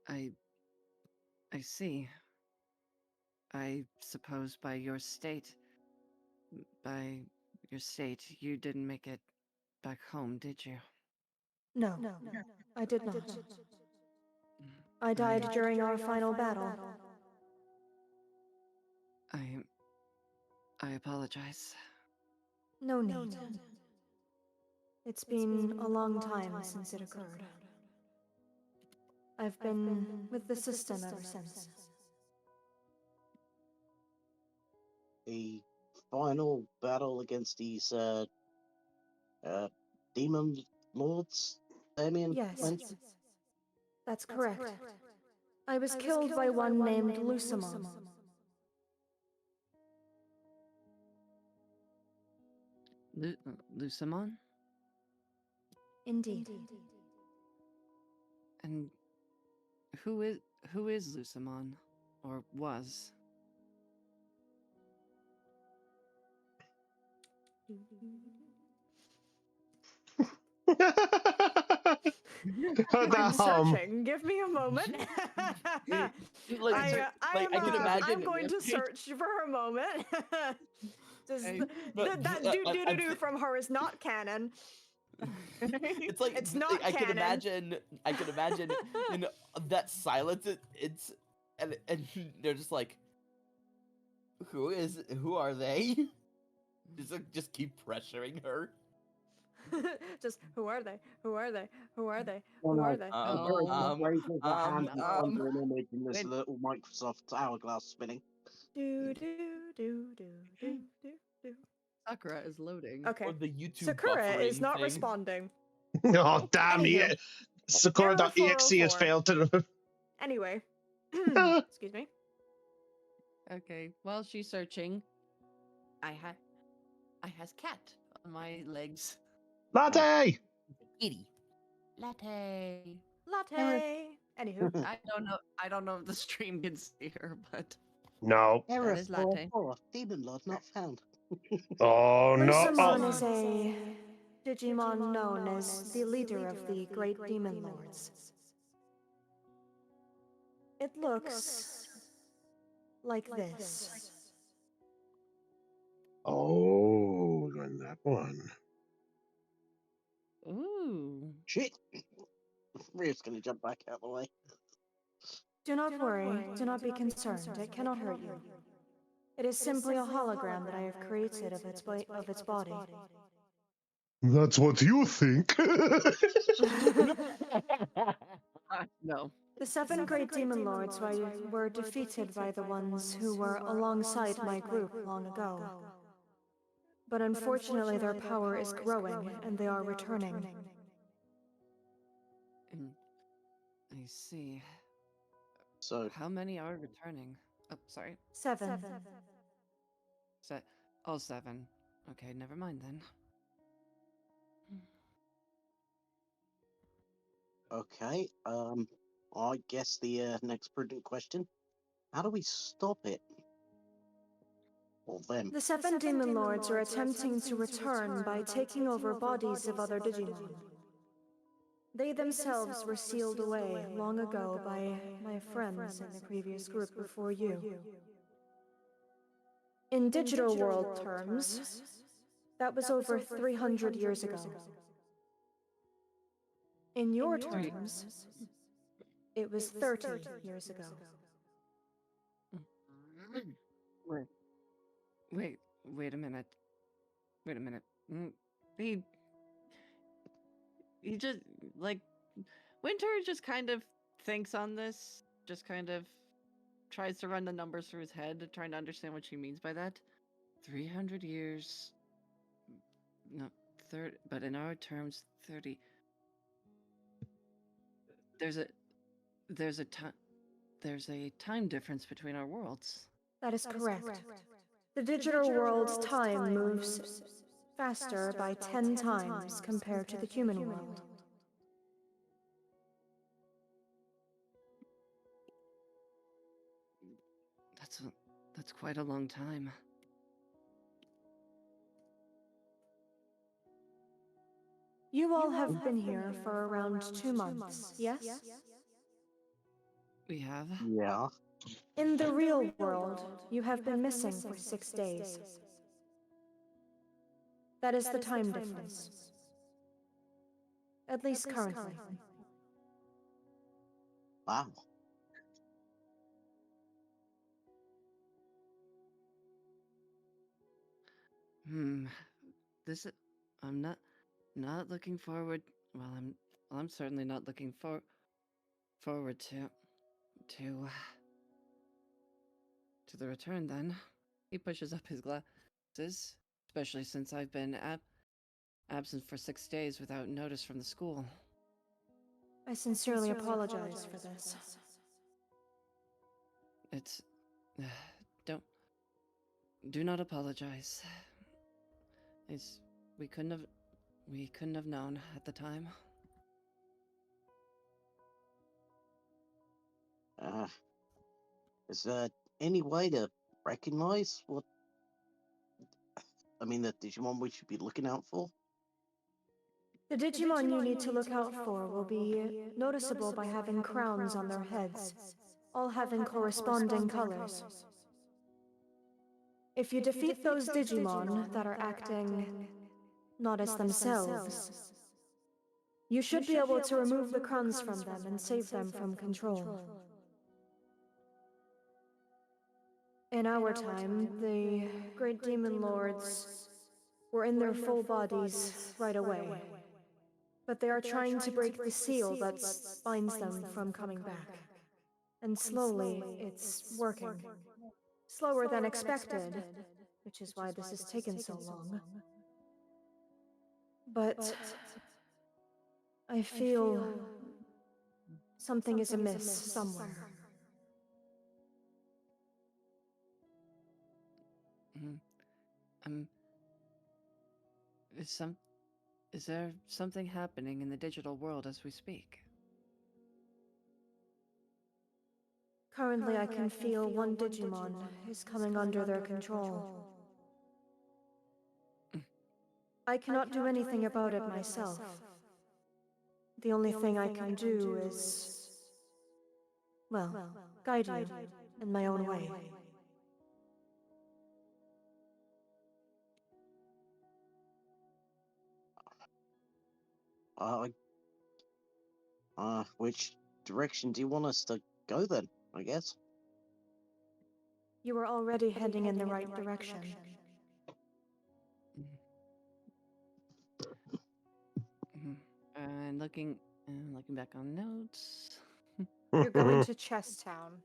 I see. I suppose by your state, you didn't make it back home, did you? No, I did not. I died during our final battle. I apologize. No need. It's been a long time since it occurred. I've been with the system ever since. The final battle against these demon lords, Damien? Yes, went? that's correct. I was killed by one named Lucimon. Lucimon? Indeed. And who is Lucimon? Or was? I'm searching. Give me a moment. I can imagine. I'm going to search for a moment. That do from her is not canon. It's like it's not I canon. I can imagine that silence. It's and they're just like, who are they? Just keep pressuring her. Just who are they? Who are they? Who are they? Well, Who no, are they? raises a hand under an image in this little Microsoft hourglass spinning. Do do do do do do do. Sakura is loading. Okay. Or the YouTube Sakura is buffering not thing. responding. Oh, damn. Anywho. Sakura.exe has 404. failed to. Anyway. Excuse me. Okay, while she's searching, I has cat on my legs. Latte! Kitty. Latte. Latte. Anywho. I don't know if the stream can see her, but No. Error is latte. 404. Demon Lord not found. Oh, no. Lucimon Oh. is a Digimon known as the leader of the Great Demon Lords. It looks like this. Oh, and that one. Ooh. Shit. Rio's gonna jump back out of the way. Do not worry, do not be concerned, it cannot hurt you. It is simply a hologram that I have created of its body. That's what you think. No. The 7 Great Demon Lords were defeated by the ones who were alongside my group long ago. But unfortunately their power is growing and they are returning. I see. So, How many are returning? Oh, sorry. 7. All 7. Okay, never mind then. okay. I guess the next prudent question: how do we stop it? Or them? The 7 Demon Lords are attempting to return by taking over bodies of other Digimon. They themselves were sealed away long ago by my friends in the previous group before you. In digital world terms, that was over 300 years ago. In your terms, it was 30 years ago. Wait a minute. Wait a minute. He just, like, Winter just kind of thinks on this, just kind of tries to run the numbers through his head, trying to understand what she means by that. 300 years. No, but in our terms, 30. There's a time difference between our worlds. That is correct. The digital world's time moves faster by 10 times compared to the human world. That's quite a long time. You all have been here for around 2 months, yes? We have. Yeah. In the real world, you have been missing for 6 days. That is the time difference. At least currently. Wow. This I'm not looking forward. Well, I'm certainly not looking forward to the return then. He pushes up his glasses, especially since I've been absent for 6 days without notice from the school. I sincerely apologize for this. It's do not apologize. We couldn't have known at the time. Is there any way to recognize the Digimon we should be looking out for? The Digimon you need to look out for will be noticeable by having crowns on their heads, all having corresponding colors. If you defeat those Digimon that are acting not as themselves, you should be able to remove the crowns from them and save them from control. In our time, the great demon lords were in their full bodies right away. But they are trying to break the seal that binds them from coming back. And slowly, it's working. Slower than expected, which is why this has taken so long. But I feel something is amiss somewhere. Is there something happening in the digital world as we speak? Currently, I can feel one Digimon is coming under their control. I cannot do anything about it myself. The only thing I can do is, well, guide you in my own way. Which direction do you want us to go then, I guess? You are already heading in the right direction. And looking back on notes. You're going to Chess Town.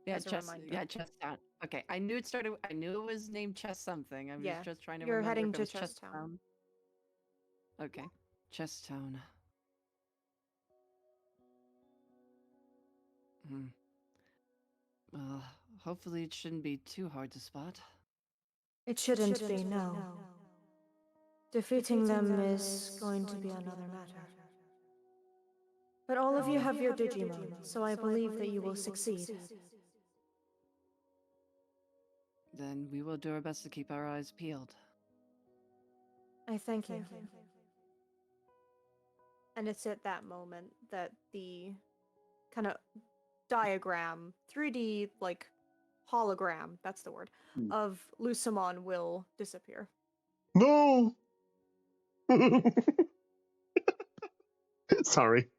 Yeah, as a reminder. Chess Town. Okay, I knew it was named Chess something. I was just trying to You're remember heading if it to was Chess Town. Okay, Chess Town. Well, hopefully it shouldn't be too hard to spot. It shouldn't be, no. Defeating them is going to be another matter. But all of you have your Digimon, so I believe that you will succeed. Then we will do our best to keep our eyes peeled. I thank you. And it's at that moment that the kind of diagram, 3D, like, hologram, that's the word, of Lusamon will disappear. No! Sorry.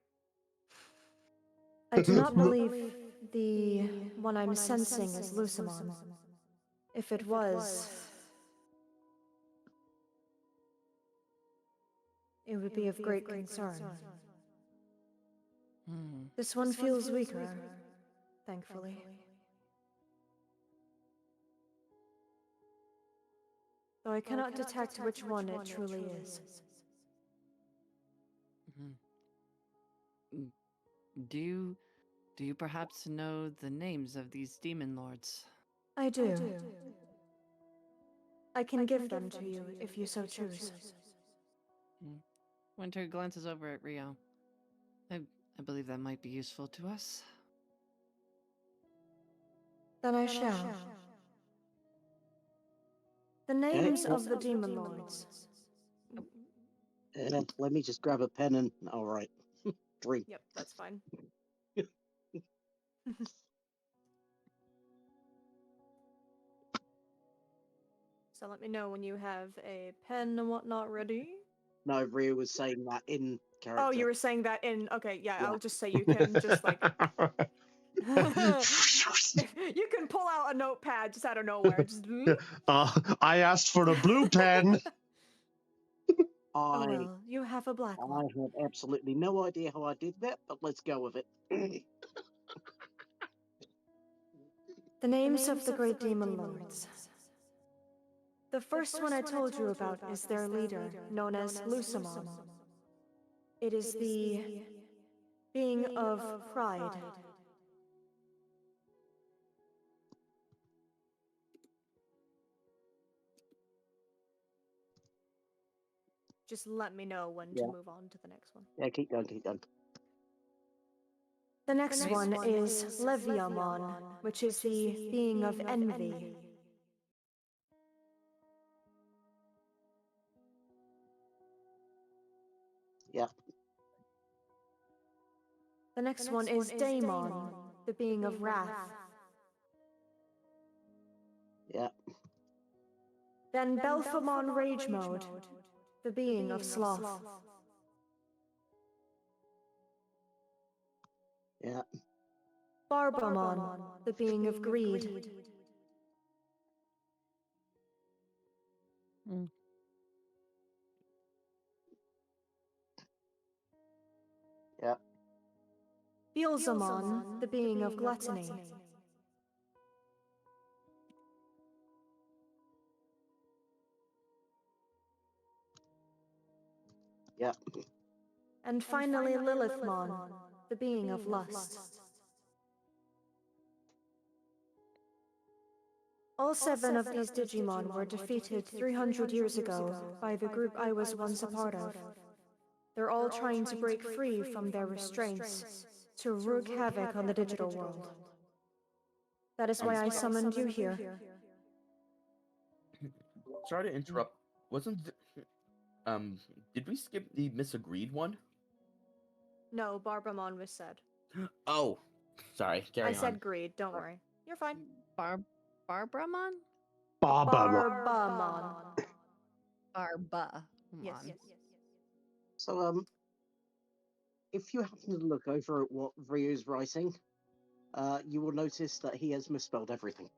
I do not believe the one I'm sensing is Lusamon. If it was, it would be of great concern. This one feels weaker, thankfully. Though I cannot detect which one it truly is. Do you perhaps know the names of these demon lords? I do. I can give them to you if you so choose. Winter glances over at Rio. I believe that might be useful to us. Then I shall. The names of the demon lords. Let me just grab a pen and all right, drink. Yep, that's fine. So let me know when you have a pen and whatnot ready. No, Rio was saying that in character. Oh, you were saying that in. Okay, yeah. I'll just say you can just like. You can pull out a notepad just out of nowhere. Just. I asked for a blue pen. Oh well, you have a black one. I have absolutely no idea how I did that, but let's go with it. The names of the great demon lords. The first one I told you about is their leader, known as Lusamon. It is the being of pride. Just let me know when to move on to the next one. Yeah, keep going, keep going. The next one is Leviamon, which is the being of envy. Yeah. The next one is Daemon, the being of wrath. Yeah. Then Belphamon Rage Mode, the being of sloth. Yeah. Barbamon, the being of greed. Yeah. Beelzemon, the being of gluttony. Yeah. And finally Lilithmon, the being of lust. All 7 of these Digimon were defeated 300 years ago by the group I was once a part of. They're all trying to break free from their restraints to wreak havoc on the digital world. That is why I summoned you here. Sorry to interrupt. Did we skip the misagreed one? No, Barbamon was said. Oh, sorry. Carry I on. said greed, don't worry. You're fine. Barbamon? Barbamon. Barba. Yes. So, if you happen to look over at what Ryo's writing, you will notice that he has misspelled everything.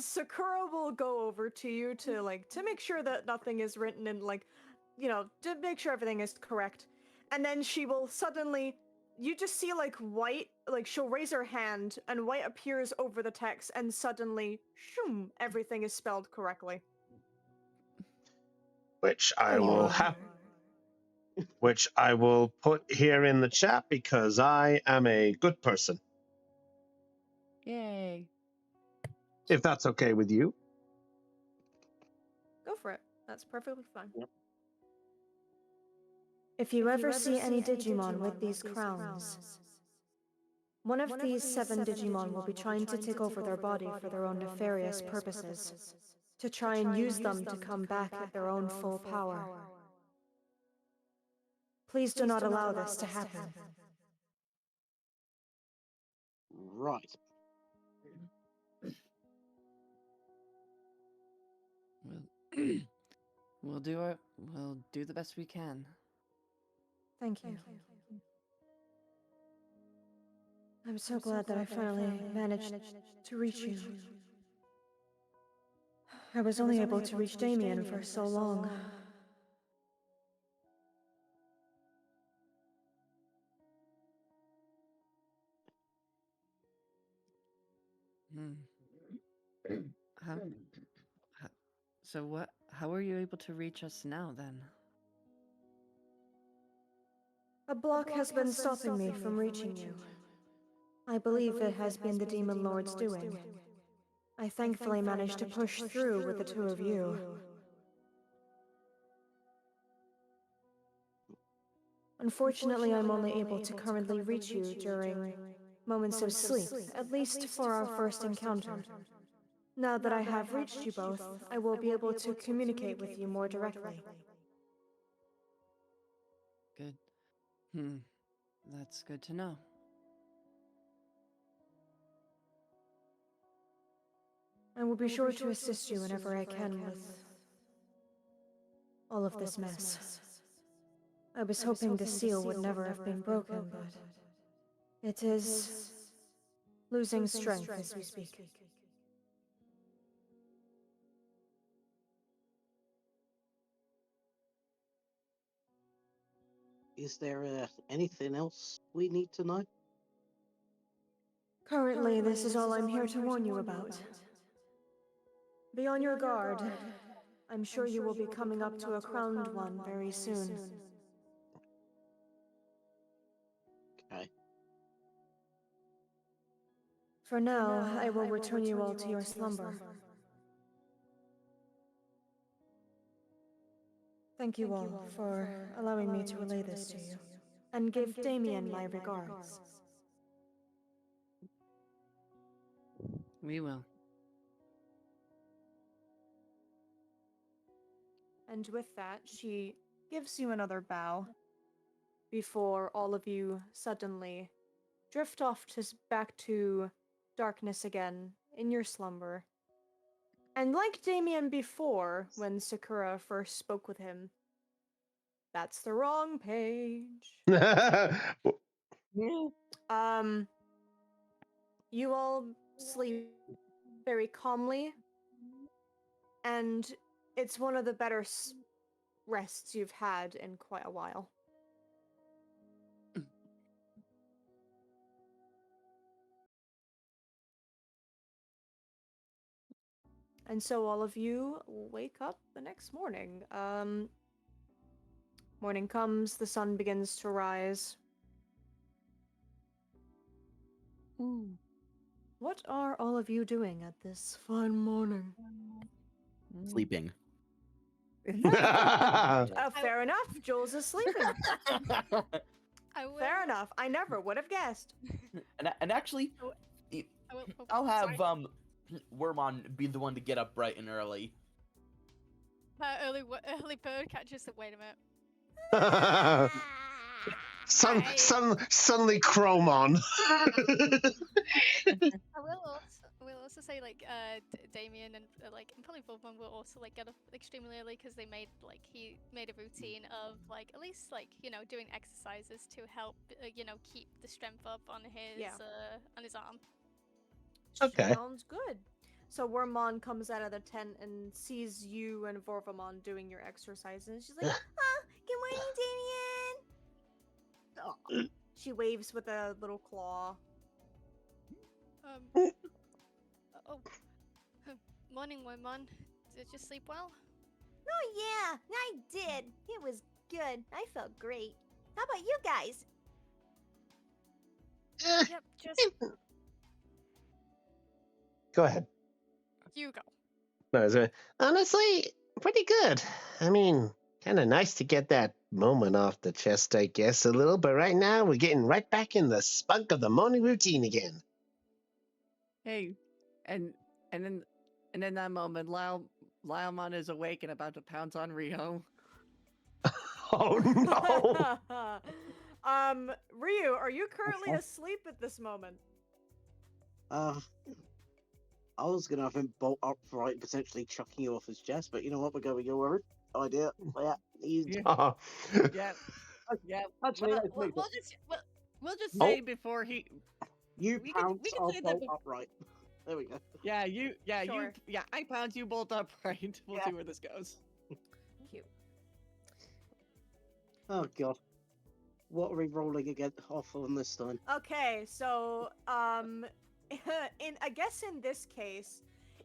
Sakura will go over to you to make sure that nothing is written in to make sure everything is correct. And then she will suddenly, you just see white, she'll raise her hand and white appears over the text and suddenly, shoom, everything is spelled correctly. Which I will put here in the chat because I am a good person. Yay. If that's okay with you. Go for it. That's perfectly fine. Yep. If you ever see any Digimon with these crowns, one of these 7 Digimon will be trying to take over their body for their own nefarious purposes, to try and use them to come back at their own full power. Please do not allow this to happen. Right. We'll do the best we can. Thank you. I'm so glad that I finally managed to reach you. I was only able to reach Damien for so long. How, how are you able to reach us now, then? A block has been stopping me from reaching you. I believe it has been the Demon Lord's doing. I thankfully managed to push through with the two of you. Unfortunately, I'm only able to currently reach you during moments of sleep, at least for our first encounter. Now that I have reached you both, I will be able to communicate with you more directly. Good. That's good to know. I will be sure to assist you whenever I can with all of this mess. I was hoping the seal would never have been broken, but it is losing strength as we speak. Is there anything else we need to know? Currently, this is all I'm here to warn you about. Be on your guard. I'm sure you will be coming up to a crowned one very soon. Okay. For now, I will return you all to your slumber. Thank you all for allowing me to relay this to you. And give Damien my regards. We will. And with that, she gives you another bow before all of you suddenly drift off back to darkness again in your slumber. And like Damien before, when Sakura first spoke with him, that's the wrong page. You all sleep very calmly, and it's one of the better rests you've had in quite a while. And so all of you wake up the next morning. Morning comes, the sun begins to rise. What are all of you doing at this fine morning? Sleeping. Fair enough. Jules is sleeping. Fair enough. I never would have guessed. And actually, I'll have Wormon be the one to get up bright and early. Early bird catches the. Wait a minute. Suddenly Chromon. I will also say Damien and and probably Bubman will also get up extremely early because he made a routine of at least doing exercises to help keep the strength up on his arm. Okay. Sounds good. So Wormmon comes out of the tent and sees you and Vorvamon doing your exercises. She's like, good morning, Damien! She waves with a little claw. Morning, Wormmon. Did you sleep well? Oh yeah, I did. It was good. I felt great. How about you guys? Yep, just Go ahead. you go. No, honestly, pretty good. I mean, kind of nice to get that moment off the chest, I guess, a little. But right now, we're getting right back in the spunk of the morning routine again. Hey, and in that moment, Lylemon is awake and about to pounce on Rio. Oh no! Ryu, are you currently Okay. asleep at this moment? I was gonna have him bolt upright and potentially chucking you off his chest, but you know what? We're going your idea. Yeah, he's Yeah. Oh. Yeah. Yeah. actually Well, let's we'll, move we'll on. just we'll just Oh. say before he. You we can- pounce, we can I'll say that bolt upright. There we go. Yeah. You. Yeah. Sure. You. Yeah. I pounce. You bolt upright. We'll Yeah. see where this goes. Cute. Oh god. What are we rolling off on this time? Okay, so I guess in this case,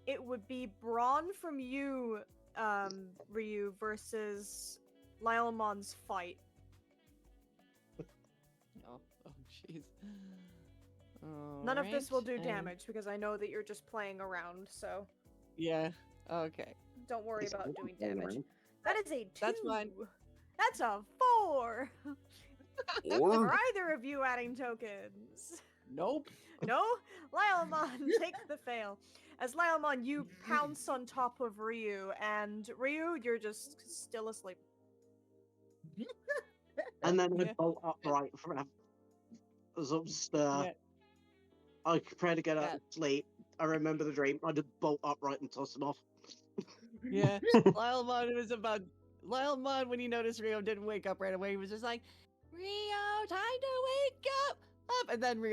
it would be brawn from you, Ryu, versus Lylemon's fight. Oh. Oh. Jeez. None of this will do Alright, damage because I know that you're just playing around, so Yeah. Okay. don't worry It's about not doing playing damage. around. That is a 2. That's fine. That's a 4. For either of you adding tokens. Nope. No? Lylemon, take the fail. As Lylemon, you pounce on top of Ryu, and Ryu, you're just still asleep. And then I Yeah. bolt upright from as I'm Yeah. I prepare to get out Yeah. of sleep. I remember the dream. I just bolt upright and toss him off. Yeah. Lylemon was about. Lylemon, when he noticed Rio didn't wake up right away, he was just like, Rio, time to wake up! And then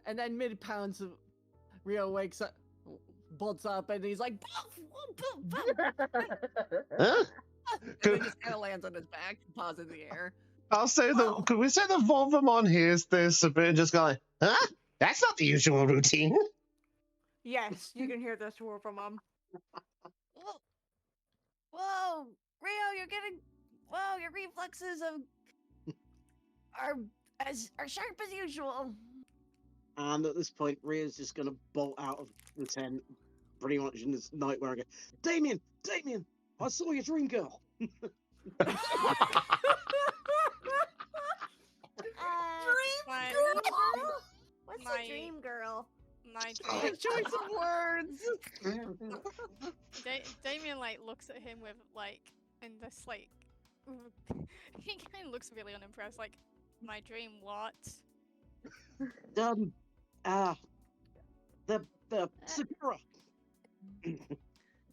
and then mid pounds, Rio wakes up, bolts up, and he's like, Huh? and then just kind of lands on his back, paws in the air. I'll say Wow. could we say the Volvamon hears this a bit and just go like, huh? That's not the usual routine. Yes, you can hear this from Mom. Whoa, whoa, Rio, you're getting, whoa, your reflexes are sharp as usual. And at this point, Rhea's just going to bolt out of the tent, pretty much in his nightwear and go, Damien! Damien! I saw your dream girl! My, What's My- a dream girl? my Oh. dream. Choice of words. Damien like looks at him with like, and this like, he kind of looks really unimpressed. Like, my dream, what? The Sakura!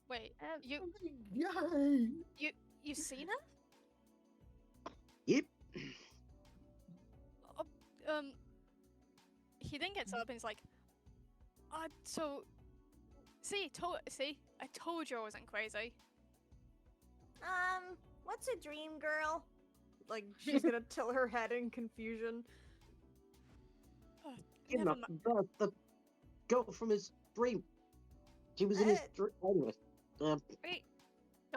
Wait, you Yay! you seen her? Yep. He then gets up and he's like, so, see, I told you I wasn't crazy. What's a dream girl? Like, she's gonna tilt her head in confusion. You Never know, mi- the girl from his dream. She was in his dream. Anyway. Don't-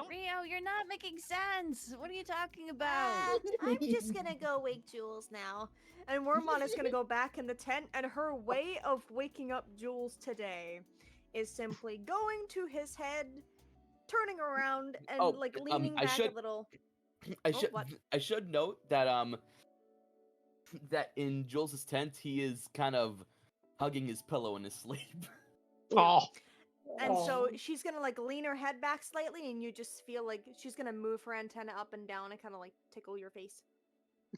Rio, you're not making sense. What are you talking about? I'm just gonna go wake Jules now. And Wormmon is gonna go back in the tent, and her way of waking up Jules today is simply going to his head, turning around, and Oh, like leaning I back should- a little. I Oh, should what? I should note that that in Jules' tent he is kind of hugging his pillow in his sleep. Oh, And so she's gonna like lean her head back slightly, and you just feel like she's gonna move her antenna up and down and kind of like tickle your face.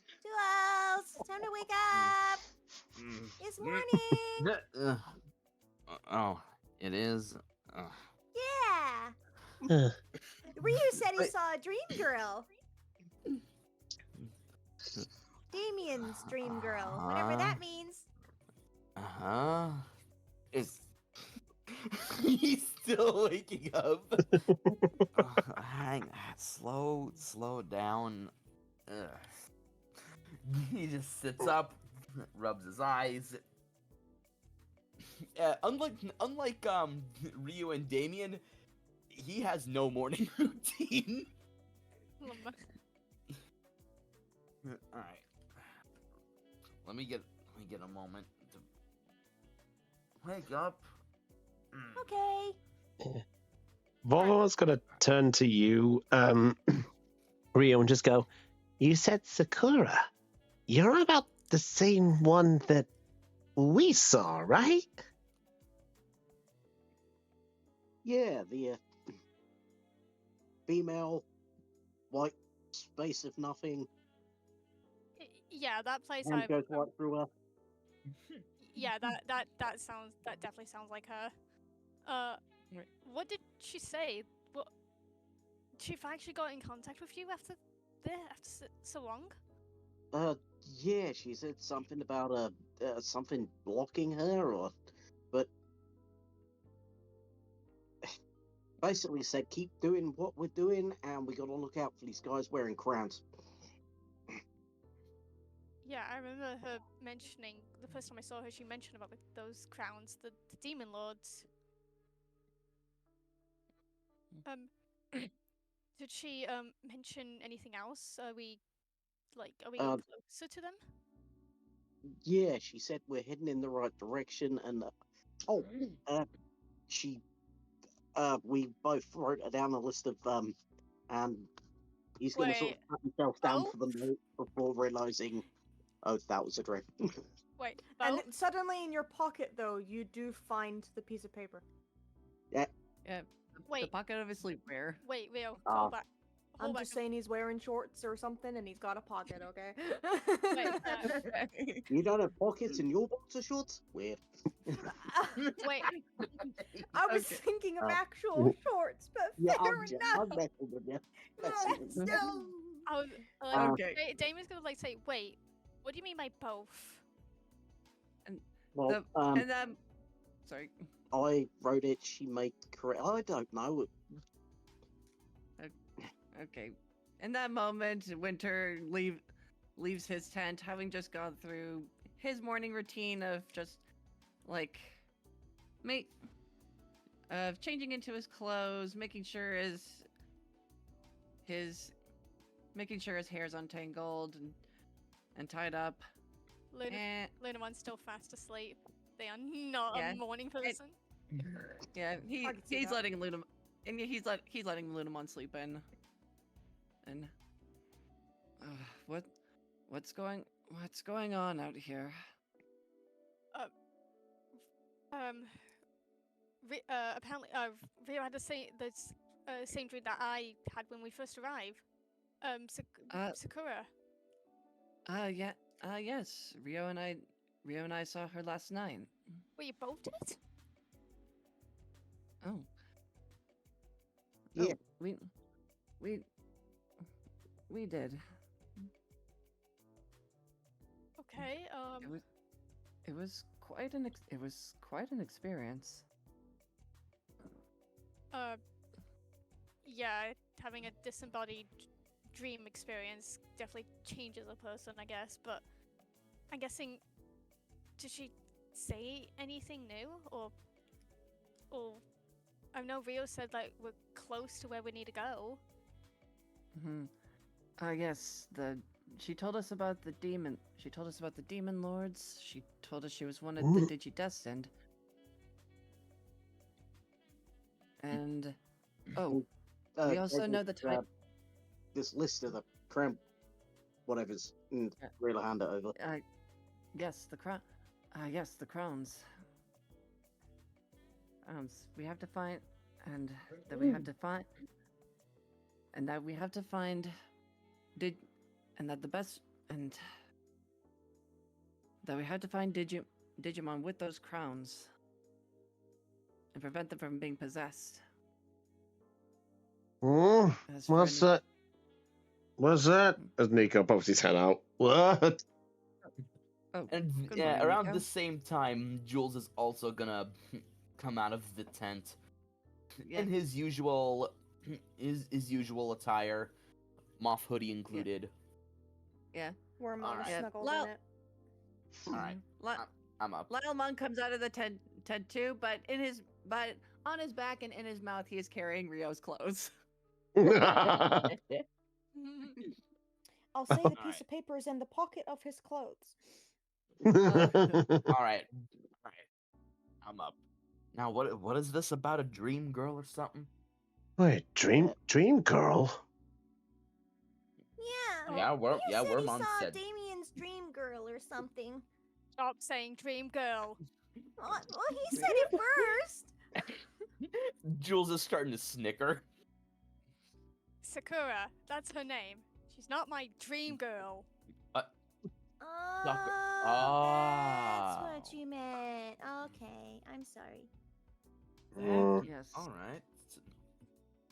Jules, time to wake up. It's morning. Oh, it is. Yeah. Ryu said he Wait. saw a dream girl. Damien's dream girl, whatever that means. Is he's still waking up? Slow down. He just sits up, rubs his eyes. Unlike Ryu and Damien, he has no morning routine. All right. Let me get a moment to wake up. Okay. Volvamon's gonna turn to you, Rio, and just go, you said Sakura. You're on about the same one that we saw, right? Yeah, the female white space of nothing. Yeah, that place And goes right through her. Yeah, that definitely sounds like her. Right. What did she say? What? She actually got in contact with you after so long? Yeah, she said something about something blocking her, but basically said keep doing what we're doing, and we gotta look out for these guys wearing crowns. Yeah, I remember her mentioning the first time I saw her. She mentioned about those crowns, the demon lords. Did she mention anything else? Are we getting closer to them? Yeah, she said we're heading in the right direction, and we both wrote down a list of and he's gonna sort of pat himself down for the note before realizing, oh, that was a dream. Wait, and suddenly in your pocket, though, you do find the piece of paper. Yeah. Yeah. The pocket of his sleepwear. Wait, Rio, hold back. I'm just saying he's wearing shorts or something, and he's got a pocket. Okay. Wait, You don't have pockets in your boxer shorts? Weird. wait. I was thinking of actual shorts, but fair enough. I'm messing with you. Still. Okay. Damien's gonna say, wait, what do you mean by both? Well, sorry. I wrote it. She made correct. I don't know. Okay. In that moment, Winter leaves his tent, having just gone through his morning routine of just of changing into his clothes, making sure his hair's untangled and tied up. Lunamon's still fast asleep. They are not a morning person. Yeah, he's letting Lunamon sleep in. And what's going on out here? Apparently, Rio had the same dream that I had when we first arrived. Sakura. Yes. Rio and I saw her last night. Well, you both did? Oh. Yeah. Oh, we did. Okay. It was quite an experience. Yeah, having a disembodied dream experience definitely changes a person, I guess. But I'm guessing, did she say anything new, or I know Rio said we're close to where we need to go. Yes, she told us about the demon. She told us about the demon lords. She told us she was one of the Digi-Destined. And we also know the type. This list of the crown, whatever's. Really hand it over. Yes, the crown. Yes, the crowns. We have to find, and that we have to find, and that we have to find. And that the best, and that we had to find Digimon with those crowns and prevent them from being possessed. Oh, what's that? What's that? As Nico pops his head out. What? And yeah, around the same time, Jules is also gonna come out of the tent in his usual attire, moth hoodie included. Yeah. Wormon snuggles in it. All right. I'm up. Lionelmon comes out of the tent too, but on his back and in his mouth, he is carrying Rio's clothes. I'll say the piece of paper is in the pocket of his clothes. All right. I'm up. Now, what is this about a dream girl or something? Wait, dream girl? Yeah. Wormon saw said Damien's dream girl or something. Stop saying dream girl. Well, he said it first. Jules is starting to snicker. Sakura, that's her name. She's not my dream girl. Oh, Soccer- that's Ah. what you meant. Okay, I'm sorry. Mm, Yes. All right.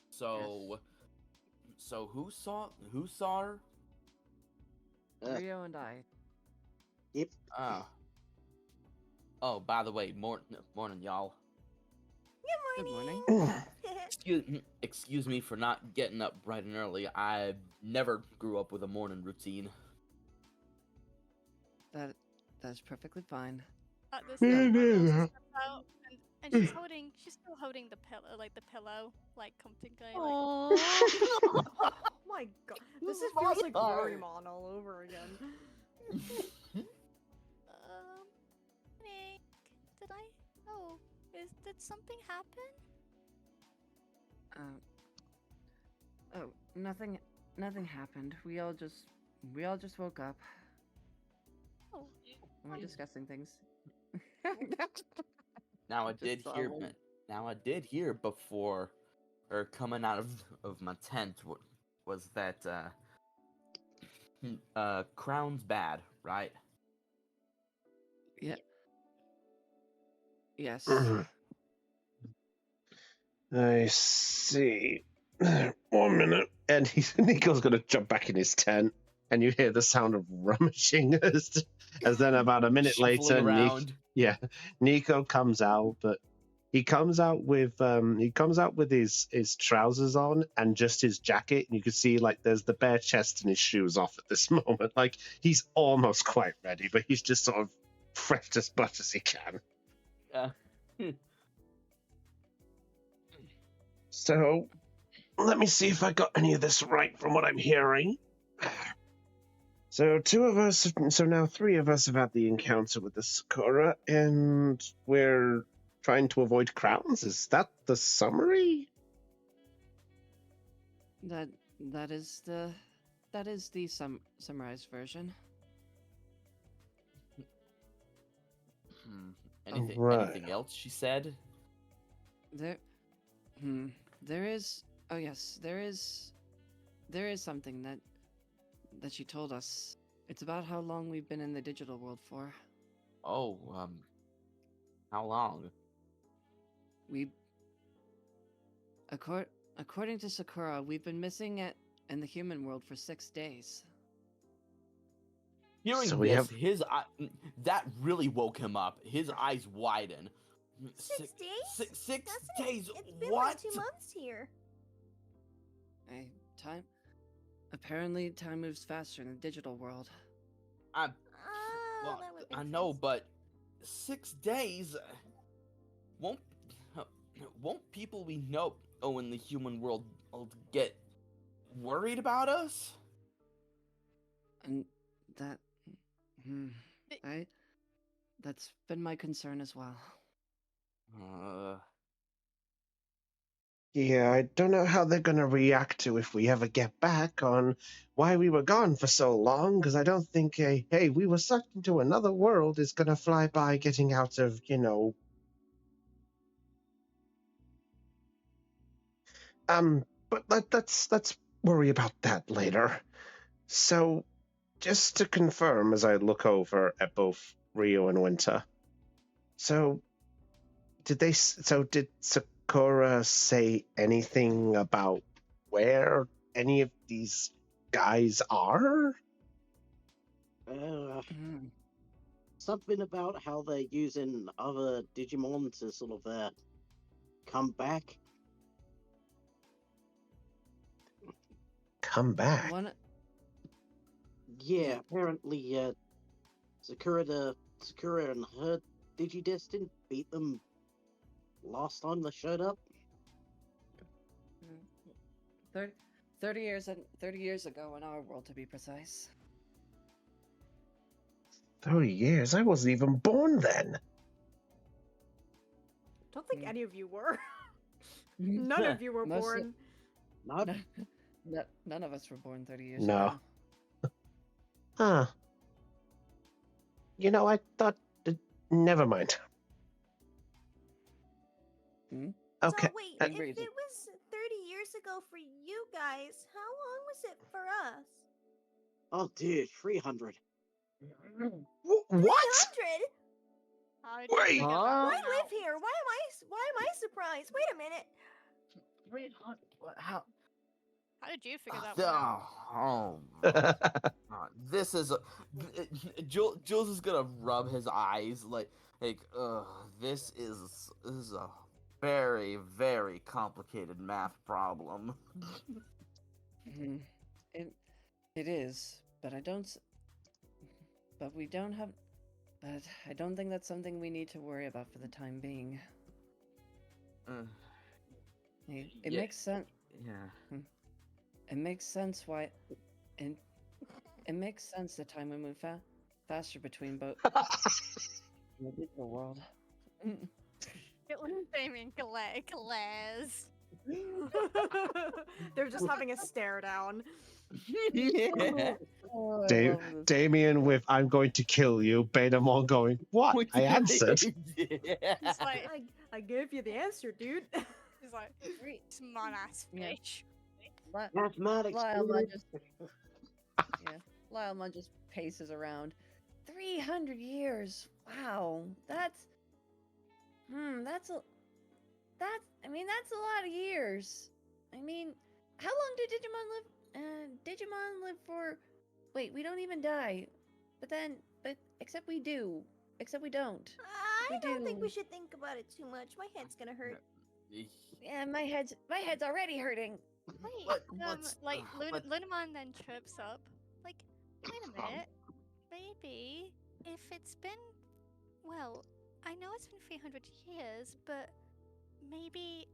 So who saw her? Rio and I. Yep. Ah. Oh, by the way, morning, y'all. Good Good morning. Excuse me for not getting up bright and early. I never grew up with a morning routine. That's perfectly fine. At this Yeah, point, Marvel yeah. steps out, and she's still holding the pillow, like comfortingly. Like, Oh. Oh my god. This is feels like Worrymon all over again. Nick, did something happen? Oh, nothing happened. We all just woke up. Oh, And we're discussing things. Now I Just did saw hear. one. Now I did hear before, or coming out of my tent was that Crown's bad, right? Yeah. Yes. I see. 1 minute. And Nico's going to jump back in his tent, and you hear the sound of rummaging as then about a minute later, Shuffling around. Nico comes out, but he comes out with his trousers on and just his jacket, and you can see like there's the bare chest and his shoes off at this moment. Like he's almost quite ready, but he's just sort of fresh as much as he can. So, let me see if I got any of this right from what I'm hearing. So now three of us have had the encounter with the Sakura, and we're trying to avoid crowns. Is that the summary? That is the summarized version. Anything Right. anything else she said? There is. Oh yes, there is something that she told us. It's about how long we've been in the digital world for. Oh, how long? According to Sakura, we've been missing in the human world for 6 days. Hearing So we this, have- his that really woke him up. His eyes widen. 6 days? Six Hasn't days. It's been What? like 2 months here. Apparently, time moves faster in the digital world. I Oh, that would make I know, sense. but 6 days won't people we know in the human world get worried about us? And that's been my concern as well. Yeah, I don't know how they're going to react to if we ever get back on why we were gone for so long, because I don't think hey, we were sucked into another world is going to fly by getting out of, but let's worry about that later. So, just to confirm as I look over at both Rio and Winter. So, did Sakura say anything about where any of these guys are? Something about how they're using other Digimon to sort of come back. Come back? Yeah, apparently Sakura and her Digidestin beat them last time they showed up. 30 years ago in our world, to be precise. 30 years? I wasn't even born then. Don't think any of you were. None of you were born. None of us were born 30 years No. ago. Huh. I thought... never mind. Okay. So wait, Agreed. if it was 30 years ago for you guys, how long was it for us? Oh, dude, 300. What? 300? How did you Wait. figure that Huh? one I live out? here. Why am I surprised? Wait a minute. 300. How? How did you figure that one out? Oh, my God. This is Jules is gonna rub his eyes like this is a very, very complicated math problem. Mhm. It is, but I don't. But we don't have. But I don't think that's something we need to worry about for the time being. Uh, It Yeah. makes sense. yeah. It makes sense why. It makes sense the time we move faster between both the digital world. It was Damien glares. They're just having a stare down. Oh, I Da- love this. Damien with "I'm going to kill you," Betamon going, "What?" I answered. He's like, I gave you the answer, dude. he's like, Three- smart ass Yeah. bitch. Li- Mathematics. Lyle dude. just Lyle just paces around. 300 years. Wow, that's that's a that's a lot of years. I mean, how long did Digimon live? Digimon live for. Wait, we don't even die. But except we do. Except we don't. I don't think we do. should think about it too much. My head's gonna hurt. Yeah, my head's already hurting. Wait, Let's- like let's- Lunamon then chirps up. Like, wait a minute. Maybe if it's been, well, I know it's been 300 years, but maybe,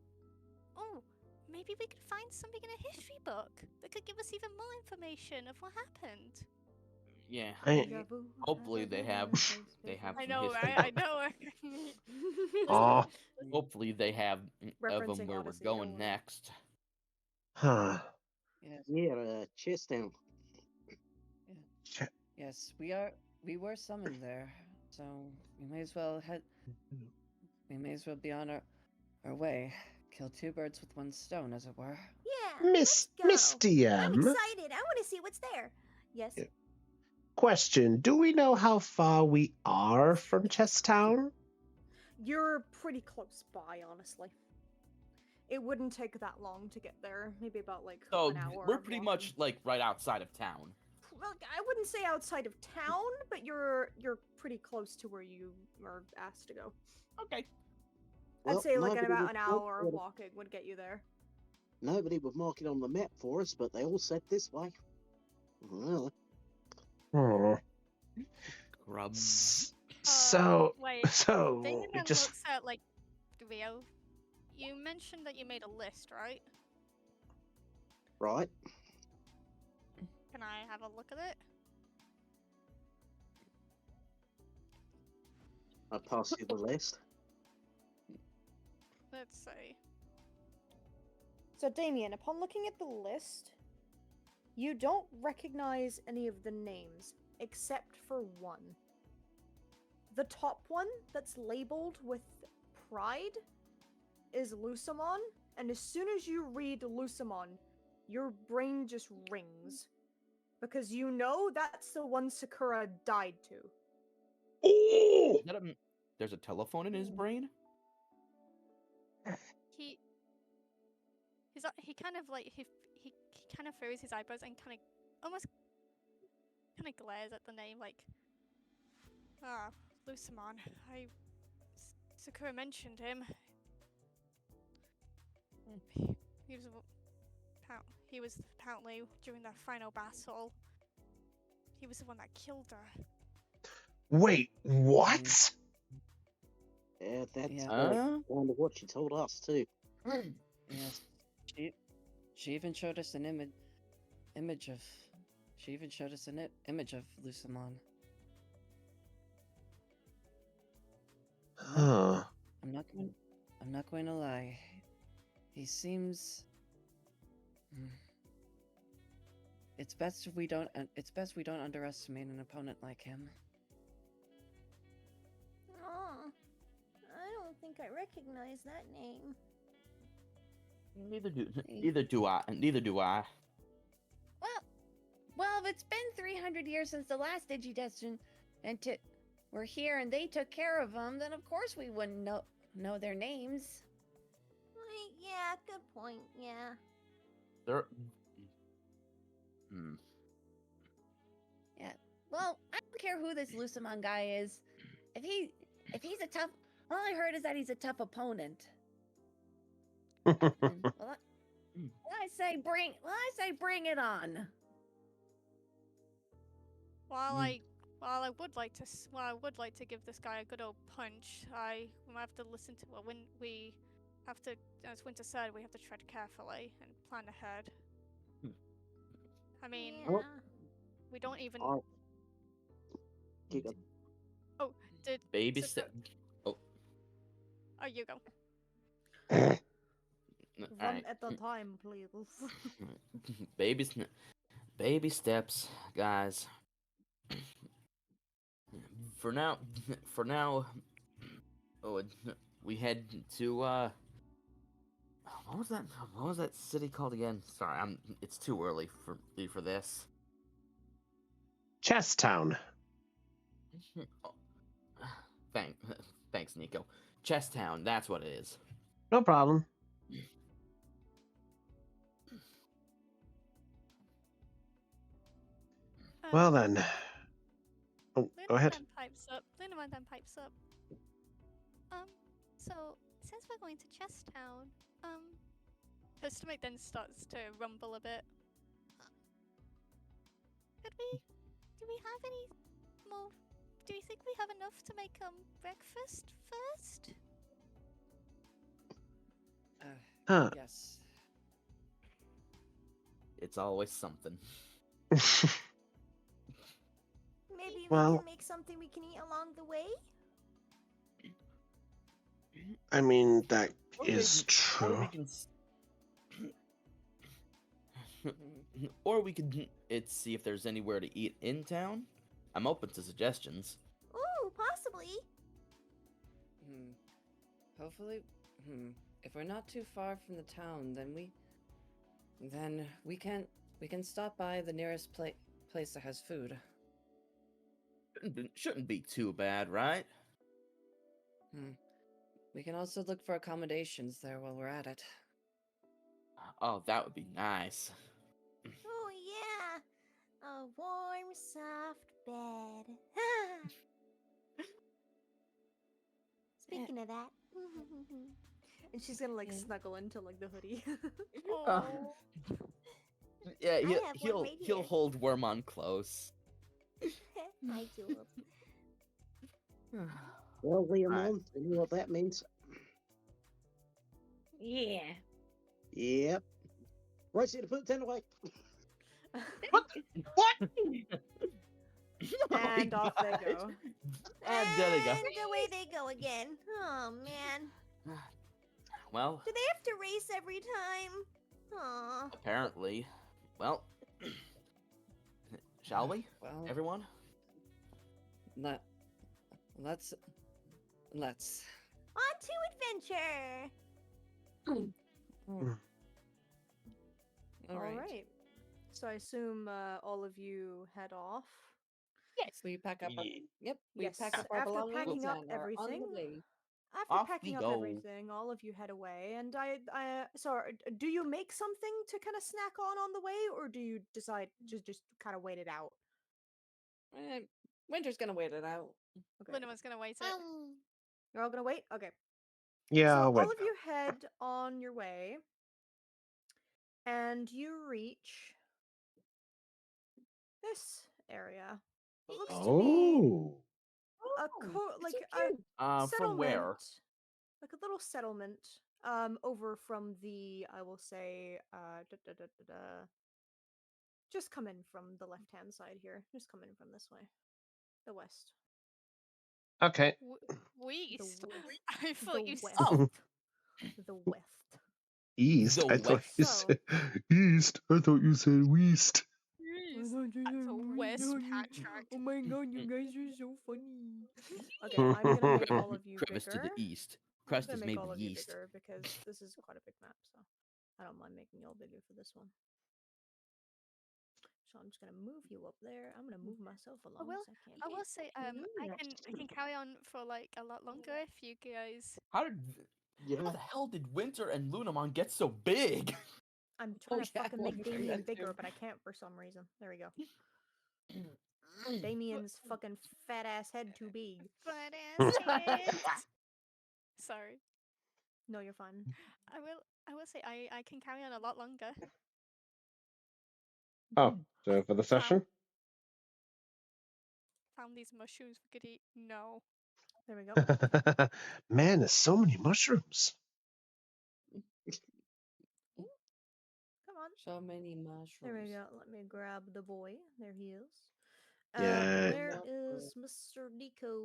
maybe we could find something in a history book that could give us even more information of what happened. Yeah. I- Hopefully they have I some know, history. right? I know. Aw. Hopefully they have of Referencing them where Odyssey, we're don't going worry. next. Huh. Yes. Yeah, chest down. Yes, we were summoned there. So we may as well be on our way. Kill two birds with one stone, as it were. Yeah. Miss let's go. I'm DM. excited. I want to see what's there. Yes. Yeah. Question: do we know how far we are from Chesstown? You're pretty close by, honestly. It wouldn't take that long to get there. Maybe about like So an hour. we're of pretty walking. much like right outside of town. Well, I wouldn't say outside of town, but you're pretty close to where you are asked to go. Okay. I'd say like nobody about would an mark hour of it- walking would get you there. Nobody would mark it on the map for us, but they all said this way. Well, Hmm. Grubs. So, wait. so Damien then just looks at like Rio. You mentioned that you made a list, right? right. Can I have a look at it? I pass you the list. Let's see. So Damien, upon looking at the list, you don't recognize any of the names except for one. The top one that's labeled with Pride is Lusamon, and as soon as you read Lusamon, your brain just rings. Because you know that's the one Sakura died to. oh, Is that there's a telephone in his brain? He kind of like he kind of furrows his eyebrows and kind of almost kind of glares at the name like, Lusamon. Sakura mentioned him. He was apparently during their final battle. He was the one that killed her. wait, what? Yeah, that's Yeah. kind of what she told us too. Yes. She even showed us an image of. She even showed us an image of Lusamon. Huh. I'm not going to lie. He seems. It's best we don't underestimate an opponent like him. Oh, I don't think I recognize that name. Neither do I. Well, if it's been 100 years since the last Digidestin, and we're here and they took care of them, then of course we wouldn't know their names. Right, yeah, good point. Yeah. There. Hmm. Yeah. Well, I don't care who this Lucimon guy is. If he's a tough, all I heard is that he's a tough opponent. Well, I say bring it on. While I would like to give this guy a good old punch, I will have to listen to when we have to, as Winter said, we have to tread carefully and plan ahead. I mean, Yeah. we don't even. Keep going. Oh, did Baby Cisco- step. Oh. Oh, you go. One at a time, please. Baby steps, guys. For now, oh, we head to what was that city called again? Sorry, it's too early for this. Chess Town. Oh, thanks, Nico. Chess Town, that's what it is. No problem. Well then. Oh, go ahead. Lunaman then pipes up. So since we're going to Chesstown, her stomach then starts to rumble a bit. Do we have any more? Do you think we have enough to make breakfast first? Huh. Yes. It's always something. Maybe we Well- can make something we can eat along the way? I mean, that Or is Or we true. can. Or we could see if there's anywhere to eat in town. I'm open to suggestions. Ooh, possibly. Hopefully, if we're not too far from the town, then we can stop by the nearest place that has food. Shouldn't be too bad, right? We can also look for accommodations there while we're at it. Oh, that would be nice. Oh, yeah. A warm, soft bed. Speaking of that. And she's gonna like Yeah. snuggle into like the hoodie. Oh. Yeah, I have one he'll right he'll here. hold Wormon close. Hi, Jules. Well, Leomon, Right. you know what that means? Yeah. Yep. Right, so you to put the tent away. What? And off they Alright. go. And there they go. And away they go again. Oh, man. Well, Do they have to race every time? Aw. apparently. Well, shall we, Well, everyone? let's. On to adventure! All right. Alright. So I assume all of you head off. Yes, we pack up. Ye- We Yes, pack up our after belongings packing up and are on the everything. way. After Off packing we up go. everything, all of you head away. And so do you make something to kind of snack on the way, or do you decide to just kind of wait it out? Winter's gonna wait it out. Okay. Lunaman's gonna wait it. You're all gonna wait? Okay. Yeah, So I'll wait. all of you head on your way, and you reach this area. It looks to be Oh. a it's like so a cute. From where? settlement, like a little settlement, over from the, I will say, just come in from the left-hand side here. Just come in from this way, the west. Okay. West. west. I thought you west. said. Oh. The west. East. The I thought west. you So- said east. I thought you said west. That's a West Patrick. Oh my god, you guys are so funny. Okay, I'm gonna make all of you Crevice to bigger. the east. I'm Crust gonna is make made all with of you yeast. bigger because this is quite a big map, so I don't mind making you all bigger for this one. So I'm just gonna move you up there. I'm gonna move myself along. will- 'cause I can't. I will say, I can carry on for like a lot longer if you guys. How the hell did Winter and Lunamon get so big? I'm trying to yeah, fucking I'm make wondering Damien that bigger, too. but I can't for some reason. There we go. Damien's fucking fat ass head too big. Fun ass hands. Sorry. No, you're fine. I will say I can carry on a lot longer. Oh, so for the session? Found these mushrooms we could eat. No. There we go. Man, there's so many mushrooms. Come on. So many mushrooms. There we go. Let me grab the boy. There he is. Yeah. Where is Mr. Nico?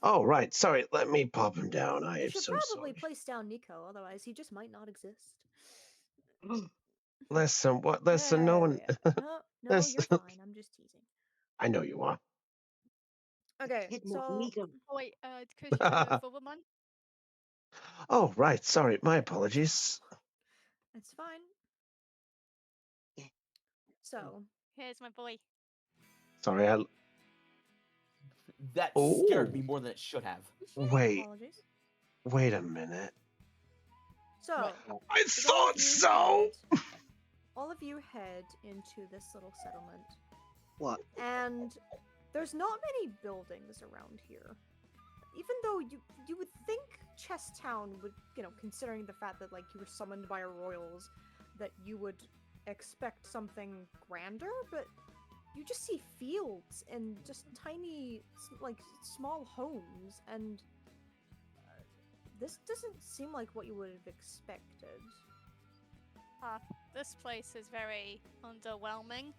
Oh, right. Sorry. Let me pop him down. I You am should so probably sorry. place down Nico, otherwise he just might not exist. Listen, listen, no There one. we are. No, no, Listen. you're fine. I'm just teasing. I know you are. Okay, so Nico. Oh wait, Chris, you can move over, man. Oh, right. Sorry. My apologies. it's fine. So Here's my boy. Sorry. That Oh. scared me more than it should have. Wait. apologies. Wait a minute. So I as all thought of you so. all of you head into this little settlement, What? and there's not many buildings around here. Even though you would think Chesstown would, considering the fact that like you were summoned by royals, that you would expect something grander, but you just see fields and just tiny, like small homes, and this doesn't seem like what you would have expected. This place is very underwhelming.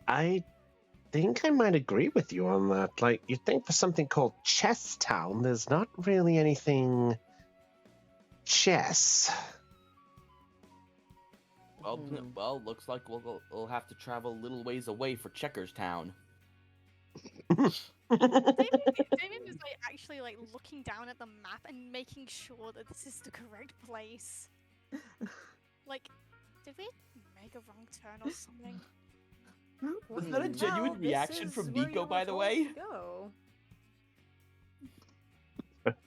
I think I might agree with you on that. Like, you'd think for something called Chess Town, there's not really anything chess. Well, looks like we'll have to travel a little ways away for Checkers Town. Damien is like actually like looking down at the map and making sure that this is the correct place. Like, did we make a wrong turn or something? Was that a genuine This reaction is from where Nico, you by were the told way? to go.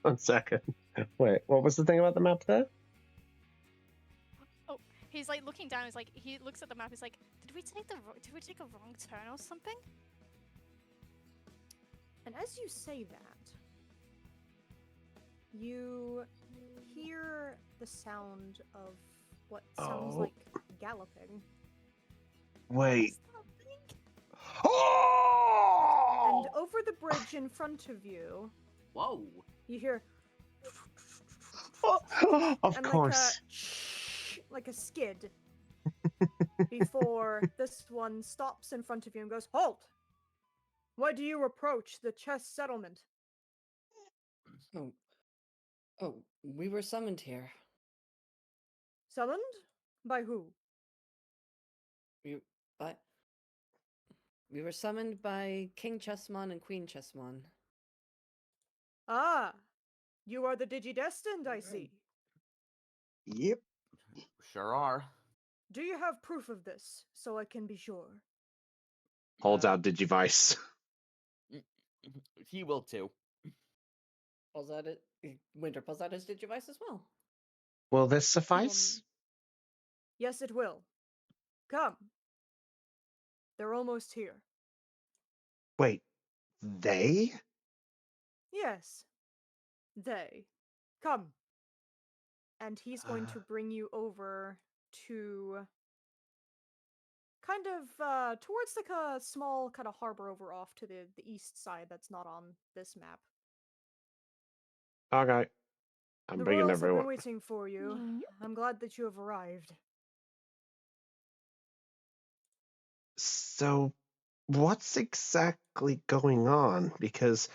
1 second. Wait, what was the thing about the map there? Oh, he's like looking down. He's like, he looks at the map. He's like, did we take a wrong turn or something? And as you say that, you hear the sound of what sounds Oh. like galloping. Wait. What's that thing? Oh! And over the bridge in front of you, Whoa. you hear Of and course. like a skid before this one stops in front of you and goes, "Halt! Why do you approach the chess settlement?" Oh, we were summoned here. Summoned? By who? We were summoned by King Chessmon and Queen Chessmon. Ah, you are the Digi-Destined, I see. Yep. Sure are. Do you have proof of this, so I can be sure? Holds out Digivice. He will too. Pulls out it. Winter pulls out his Digivice as well. Will this suffice? Yes, it will. Come. They're almost here. Wait, they? Yes. They. Come. And he's going to bring you over to kind of towards like a small kind of harbor over off to the east side that's not on this map. Okay. I'm The bringing royals have everyone. been waiting for you. I'm glad that you have arrived. So, what's exactly going on? Because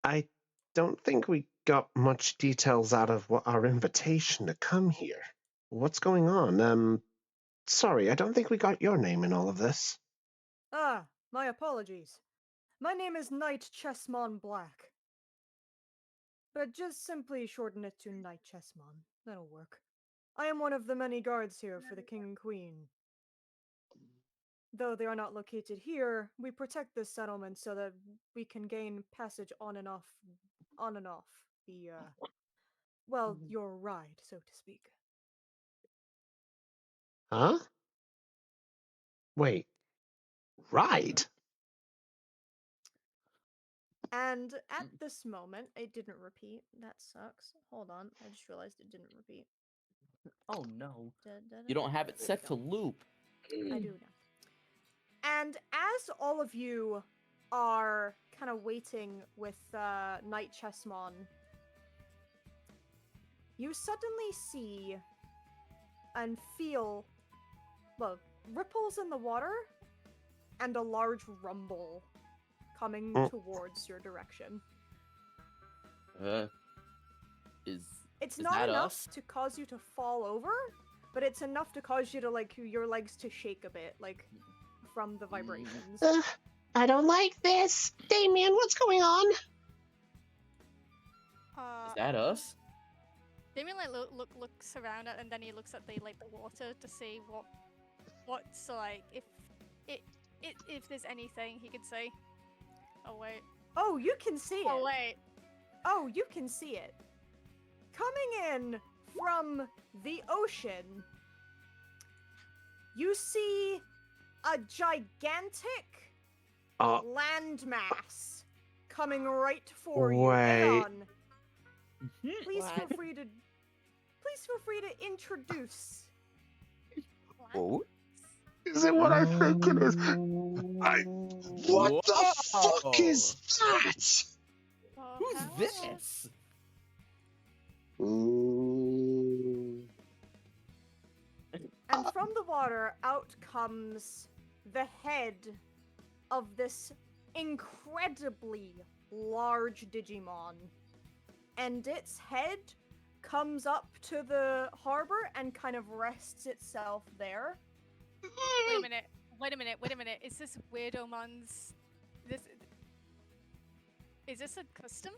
I don't think we got much details out of our invitation to come here. What's going on? Sorry, I don't think we got your name in all of this. Ah, my apologies. My name is Knight Chessmon Black. But just simply shorten it to Knight Chessmon. That'll work. I am one of the many guards here for the king and queen. Though they are not located here, we protect this settlement so that we can gain passage on and off the, well, your ride, so to speak. Huh? Wait. Ride? And at this moment, it didn't repeat. That sucks. Hold on, I just realized it didn't repeat. Oh no. Da-da-da-da. You don't have it There we set to go. loop. I do now. And as all of you are kind of waiting with Knight Chessmon, you suddenly see and feel, well, ripples in the water and a large rumble coming towards your direction. Is It's not that enough us? to cause you to fall over, but it's enough to cause you to, like, your legs to shake a bit, like, from the vibrations. I don't like this. Damien, what's going on? Is that us? Damien like looks around and then he looks at the water to see what's like if there's anything he could see. Oh wait. Oh, you can see it. Oh wait. Oh, you can see it. Coming in from the ocean, you see a gigantic landmass coming right for you. Wait. Aeon, please feel What? free to introduce. Oh. Is it what I think it is? What the fuck is that? Who's this? Ooh. And from the water out comes the head of this incredibly large Digimon. And its head comes up to the harbor and kind of rests itself there. Wait a minute. Is this Weirdomon's is this a custom?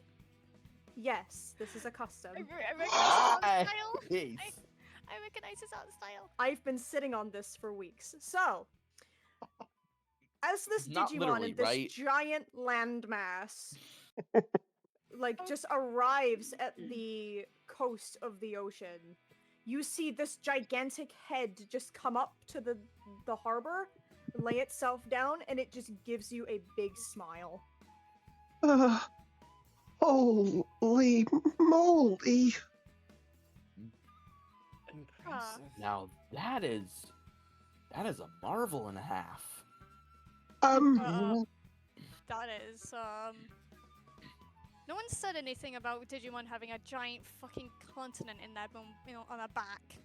Yes, this is a custom. I recognize his art style. Nice. I recognize his art style. I've been sitting on this for weeks. So, as this Not Digimon literally, in this right? giant landmass, like, just arrives at the coast of the ocean, you see this gigantic head just come up to the harbor, lay itself down, and it just gives you a big smile. Holy moly. Impressive. Now that is a marvel and a half. That is no one said anything about Digimon having a giant fucking continent in their on their back.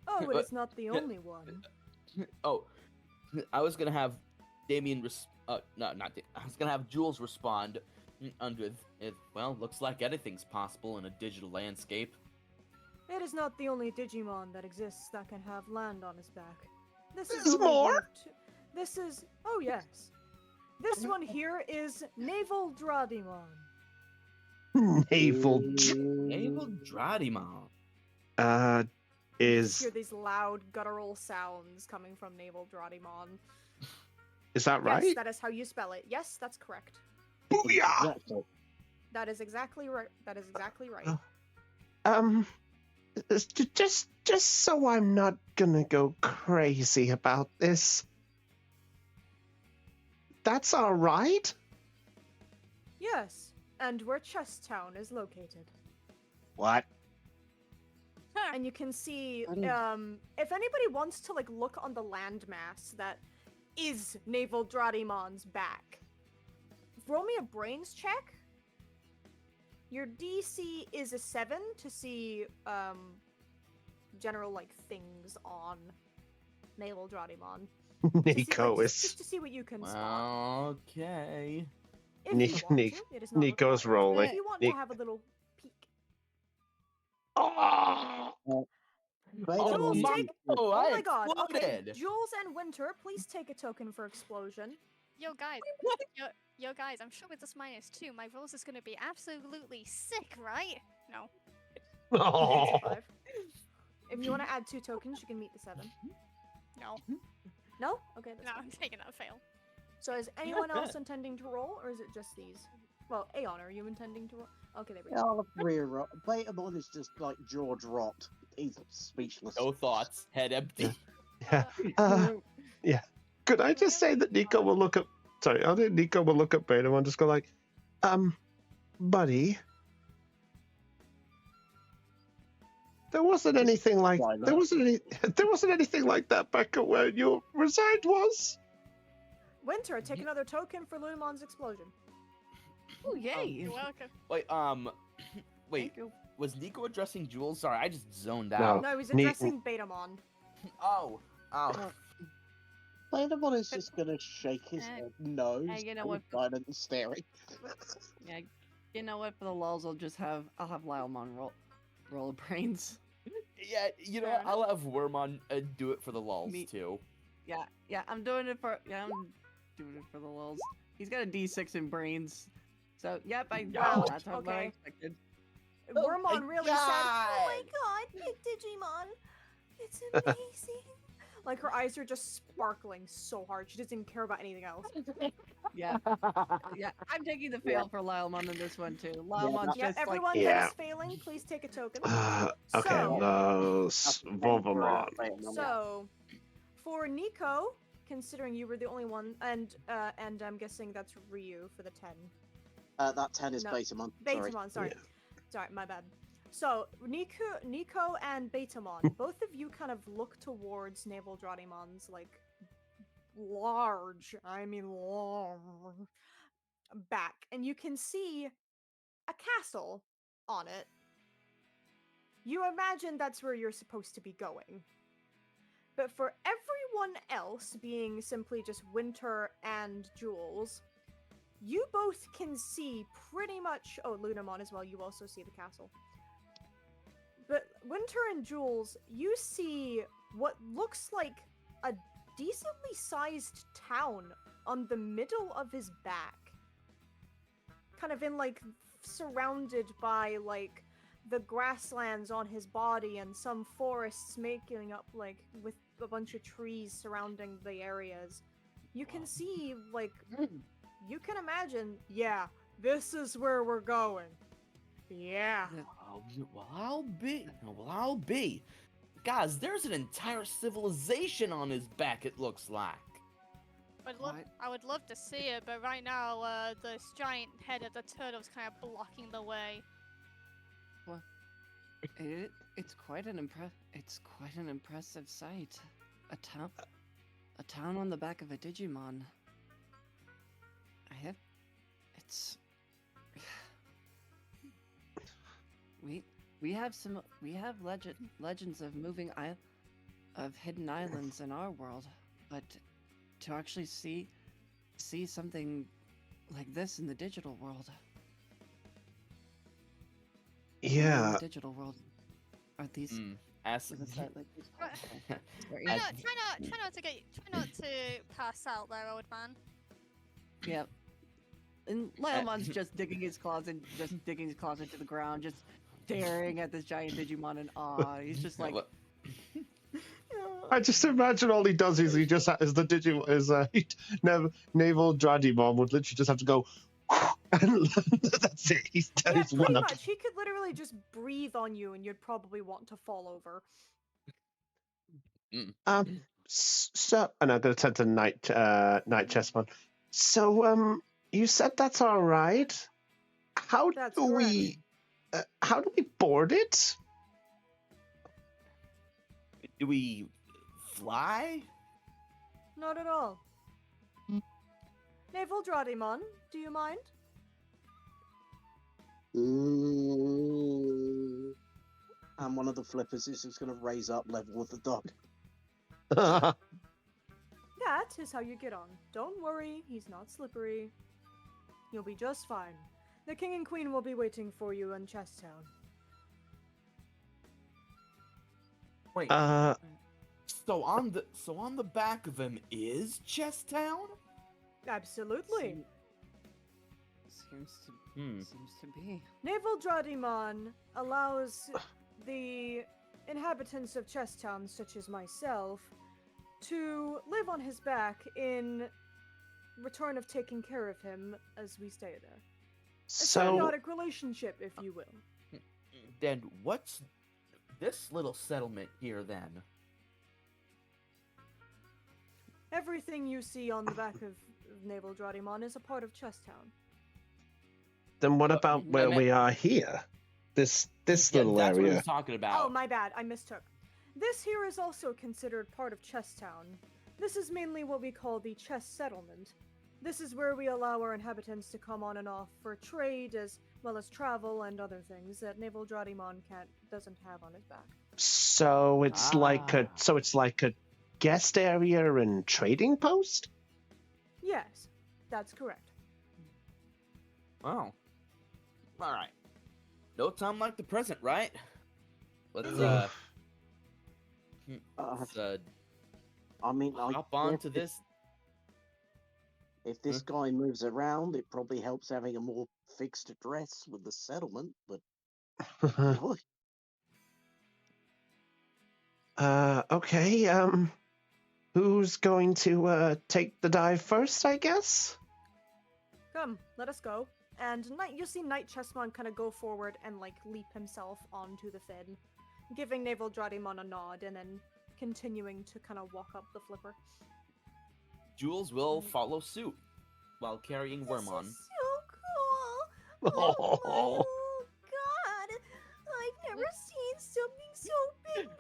Oh, but it's not the only one. Oh, I was gonna have Damien I was gonna have Jules respond under it. Well, looks like anything's possible in a digital landscape. It is not the only Digimon that exists that can have land on his back. This is There's only one more? of This is... Oh, yes. This one here is Naval Dradimon. Naval Naval Dradimon. You is hear these loud guttural sounds coming from Naval Dradimon. is that right? Yes, that is how you spell it. Yes, that's correct. Booyah! That is exactly right. That is exactly right. Just so I'm not gonna go crazy about this. That's all right? Yes, and where Chess Town is located. What? And you can see, I don't- if anybody wants to, like, look on the landmass that is Naval Dradimon's back, roll me a brains check. Your DC is a 7 to see, general, like, things on Naval Dradimon. Nico Just is to see what you can spot. Okay. If you want Nick- to, it is not Nico's required. rolling. If you want Nick- to have a little peek. Oh, Wait a Jules, minute. take... Oh, Oh I my god, okay. exploded. Jules and Winter, please take a token for explosion. Yo guys, yo guys, I'm sure with this -2, my rolls is gonna be absolutely sick, right? No. It's a oh. 5. If you want to add 2 tokens, you can meet the 7. No. No? Okay, that's No, fine. I'm taking that fail. So is anyone else intending to roll, or is it just these? Well, Aeon, are you intending to roll? Okay, there we Yeah, go. I'll rear Betamon is just like jaw dropped. He's speechless. No thoughts, head empty. Yeah. Yeah. Could I just say that Nico will look at? Sorry, I think Nico will look at Beta and just go like, buddy. There wasn't anything like Why not? there wasn't anything like that back at where your reside was. Winter, take another token for Lunamon's explosion. Oh, yay! You're welcome. Wait, wait. Thank you. Was Nico addressing Jules? Sorry, I just zoned No. out. No, he's Ne- addressing Betamon. Oh. Betamon is just gonna shake his head no, you know all what? silent and staring. Yeah, you know what? For the lulz, I'll have Lylemon roll brains. Yeah, you know Fair what? I'll have Wormon do it for the lulz Me- too. Yeah, I'm doing it for the lulz. He's got a D6 in brains. So, yep, Wow, that's what I okay. expected. Wormon really said, Oh my god, pick Digimon. It's amazing. like her eyes are just sparkling so hard. She doesn't care about anything else. Yeah, yeah, I'm taking the fail for Lylemon in this one too. Lylemon's Yeah, just everyone like, that is failing, please take a token. Okay, So- those Volvamon. So, for Nico, considering you were the only one, and I'm guessing that's Ryu for the 10. That 10 is No, Betamon. Betamon, sorry. Yeah. Sorry, my bad. So, Nico and Betamon, both of you kind of look towards Naval Dratimon's, like, large back, and you can see a castle on it. You imagine that's where you're supposed to be going. But for everyone else, being simply just Winter and Jules, you both can see pretty much... Oh, Lunamon as well, you also see the castle. But Winter and Jules, you see what looks like a decently sized town on the middle of his back. Kind of in, like, surrounded by, like, the grasslands on his body and some forests making up, like, with a bunch of trees surrounding the areas. You can see, like, you can imagine, yeah, this is where we're going. Yeah. I'll be. Guys, there's an entire civilization on his back, it looks like. I would love to see it, but right now, this giant head of the turtle's kind of blocking the way. It's quite an impressive sight. A town on the back of a Digimon. We have legends of of hidden islands in our world, but to actually see something like this in the digital world. In Yeah. the digital world. Are these As is it like these? Sorry. Try not to pass out there, old man. yeah. And Lylemon's just digging his claws into the ground, just staring at this giant Digimon in awe. He's just like, I just imagine all he does is he just is the Digimon Naval Dradimon would literally just have to go and that's it. He's Yeah, he's pretty one up. much. He could literally just breathe on you and you'd probably want to fall over. So and I'm gonna turn to Night Chessmon. So you said that's all right. How That's do we board it? Do we fly? Not at all. Naval Dradimon, do you mind? And one of the flippers is just going to raise up level with the dog. That is how you get on. Don't worry, he's not slippery. You'll be just fine. The king and queen will be waiting for you in Chesstown. Wait, So on the back of him is Chesstown? Absolutely. Seems to be. Naval Dradimon allows the inhabitants of Chesstown, such as myself, to live on his back in return of taking care of him as we stay there. A So, symbiotic relationship, if you will. Then what's this little settlement here then? Everything you see on the back of Naval Draudimon is a part of Chesstown. then what about I where meant- we are here? This Yeah, little that's what I area. was talking about. Oh, my bad, I mistook. This here is also considered part of Chesstown. This is mainly what we call the Chess Settlement. This is where we allow our inhabitants to come on and off for trade as well as travel and other things that Naval Draudimon doesn't have on his back. So it's like a guest area and trading post? Yes, that's correct. Oh. Alright. No time like the present, right? Let's Ugh. I mean, I hop on guess to this. If this guy moves around, it probably helps having a more fixed address with the settlement, but boy, Okay, who's going to take the dive first, I guess? Come, let us go. And you'll see Knight Chessmon kind of go forward and like leap himself onto the fin, giving Naval Draudimon a nod and then continuing to kind of walk up the flipper. Jules will follow suit while carrying This Wormon. is so cool. Oh my god. I've never seen something so big before.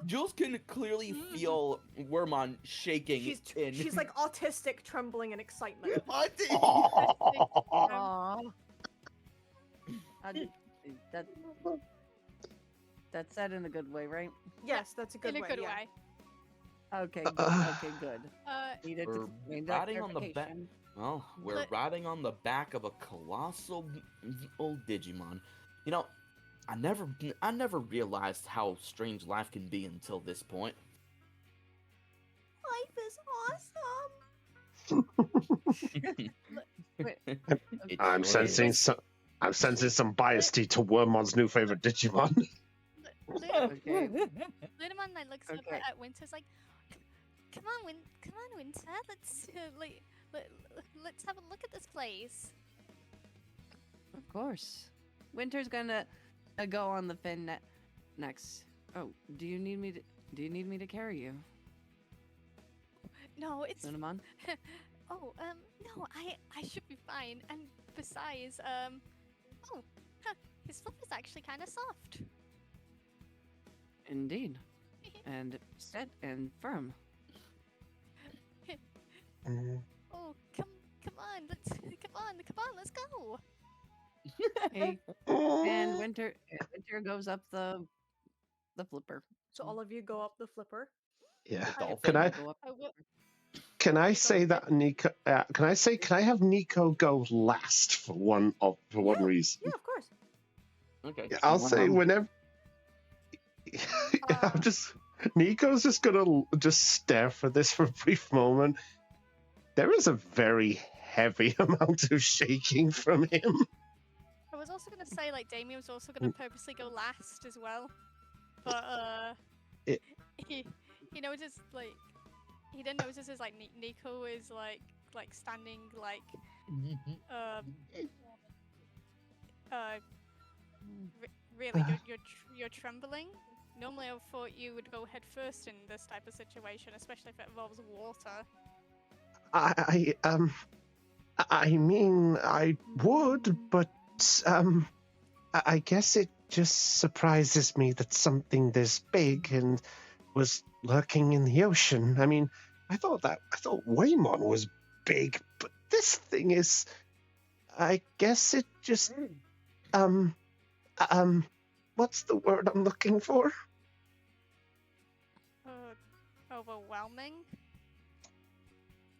Jules can clearly feel Wormon shaking. She's like autistic, trembling in excitement. Aww. That's said in a good way, right? Yes, that's a good In way. a good yeah. way. Okay, okay, good. Needed We're to need that riding on the back. clarification. Well, we're Let- riding on the back of a colossal old Digimon. You know, I never realized how strange life can be until this point. Life is It I'm sure is. sensing some bias to Wormon's new favorite Digimon. Okay. Lindemann like looks up Okay. at Winter's like, come on, Winter, let's have a look at this place. Of course. Winter's gonna go on the fin next. Oh, do you need me to carry you, No, it's Cinnamon? no, I should be fine. And besides, his flip is actually kind of soft. Indeed. And set and firm. Oh, come on, let's go. Hey, and Winter goes up the flipper. So all of you go up the flipper. Yeah. Dolphin. Can I Go up. I will. say that Nico? Can I have Nico go last for one reason? Yeah, of course. Okay. Yeah, I'll say Wow. whenever. Nico's just gonna just stare for this for a brief moment. There is a very heavy amount of shaking from him. I was also gonna say like Damien was also gonna purposely go last as well, but he noticed like he didn't notice as like Nico is like standing like really you're trembling. Normally I thought you would go head first in this type of situation, especially if it involves water. I mean, I would, but I guess it just surprises me that something this big and was lurking in the ocean. I mean, I thought Waymon was big, but this thing is. I guess it just what's the word I'm looking for? Overwhelming.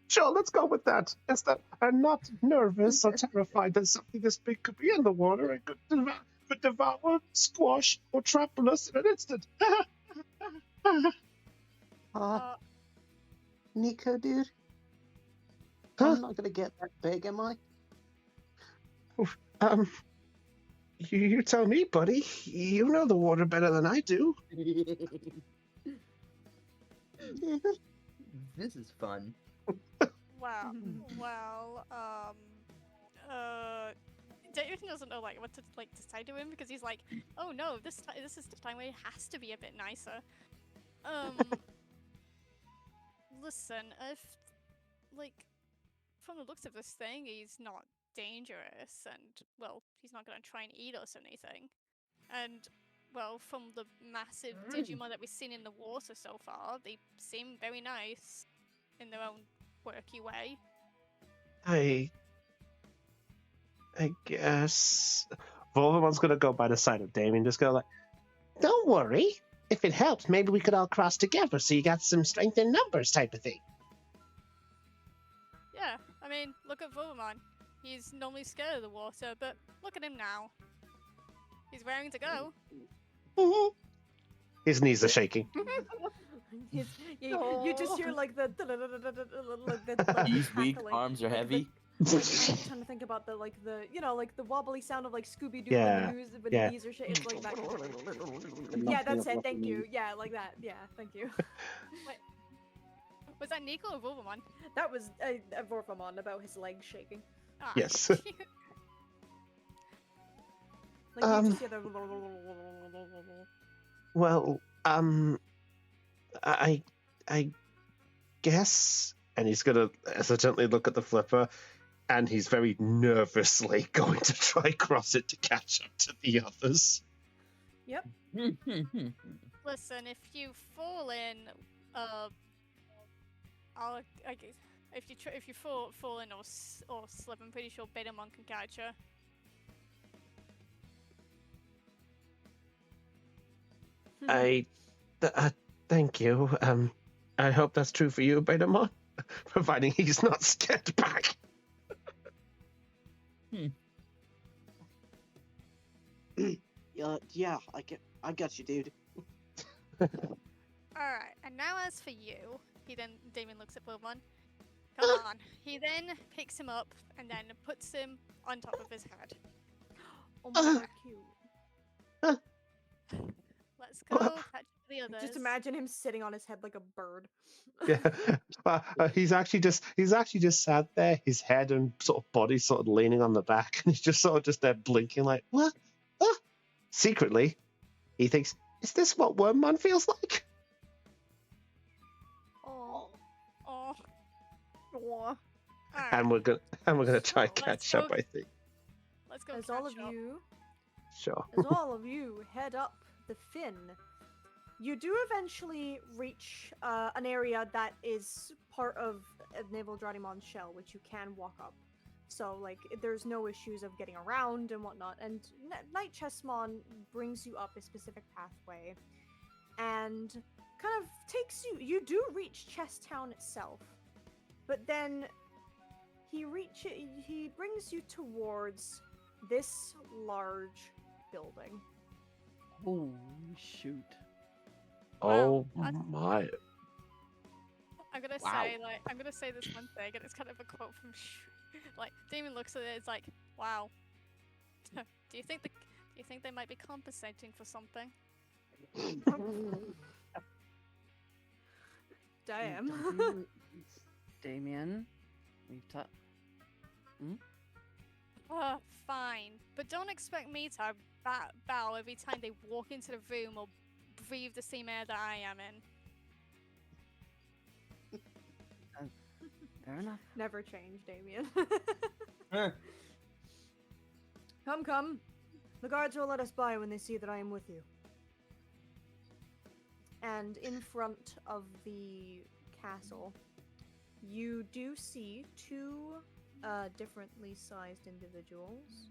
Sure, let's go with that. Instead, I'm not nervous or terrified that something this big could be in the water and could devour, squash, or trample us in an instant. Nico, dude, Huh? I'm not gonna get that big, am I? You tell me, buddy. You know the water better than I do. This is fun. Wow. Well, Damien doesn't know like what to say to him because he's like, oh no, this is the time where it has to be a bit nicer. Listen, if like from the looks of this thing, he's not dangerous, and well, he's not gonna try and eat us or anything. And well, from the massive Digimon that we've seen in the water so far, they seem very nice in their own quirky way. I guess Volvomon's gonna go by the side of Damien, just go like, "Don't worry. If it helps, maybe we could all cross together, so you got some strength in numbers, type of thing." Yeah, I mean, look at Volmon. He's normally scared of the water, but look at him now. He's raring to go. His knees are shaking. You just hear like the like He's weak, cackling. arms are heavy. I'm trying to think about the wobbly sound of like Scooby Doo Yeah, when yeah. the knees are shaking. It's like that. Yeah, that's it. Thank you. Yeah, like that. Yeah, thank you. Wait, was that Nico or Volmon? That was Vorphamon about his legs shaking. Ah, Yes. cute. Like you just hear the. Well, I guess, and he's gonna hesitantly look at the flipper, and he's very nervously going to try cross it to catch up to the others. Yep. Listen, if you fall in, if you fall in or slip, I'm pretty sure Betamon can catch you. Thank you. I hope that's true for you, Betamon, providing he's not scared back. Yeah, I got you, dude. Alright, and now as for you, Damien looks at Volmon. Come on. He then picks him up and then puts him on top of his head. Oh my god, cute. Let's go catch the others. Just imagine him sitting on his head like a bird. Yeah, he's actually just sat there, his head and sort of body sort of leaning on the back, and he's just sort of just there blinking like, what? Secretly, he thinks, is this what Wormmon feels like? Oh. And we're gonna try and Well, let's catch up, go- I think. Let's go As all catch of up. you Sure. As all of you head up the fin, you do eventually reach an area that is part of Naval Draudimon's shell, which you can walk up. So, like, there's no issues of getting around and whatnot. And Night Chessmon brings you up a specific pathway and kind of takes you. You do reach Chess Town itself, but then he brings you towards this large building. Oh shoot! Oh Wow, my! I'm gonna Wow. say this one thing, and it's kind of a quote from like Damien looks at it, it's like, wow. Do you think they might be compensating for something? Damn. Damien, we've talked. Fine, but don't expect me to bow every time they walk into the room or breathe the same air that I am in. Fair enough. Never change, Damien. Eh. Come. The guards will let us by when they see that I am with you. And in front of the castle, you do see two differently sized individuals.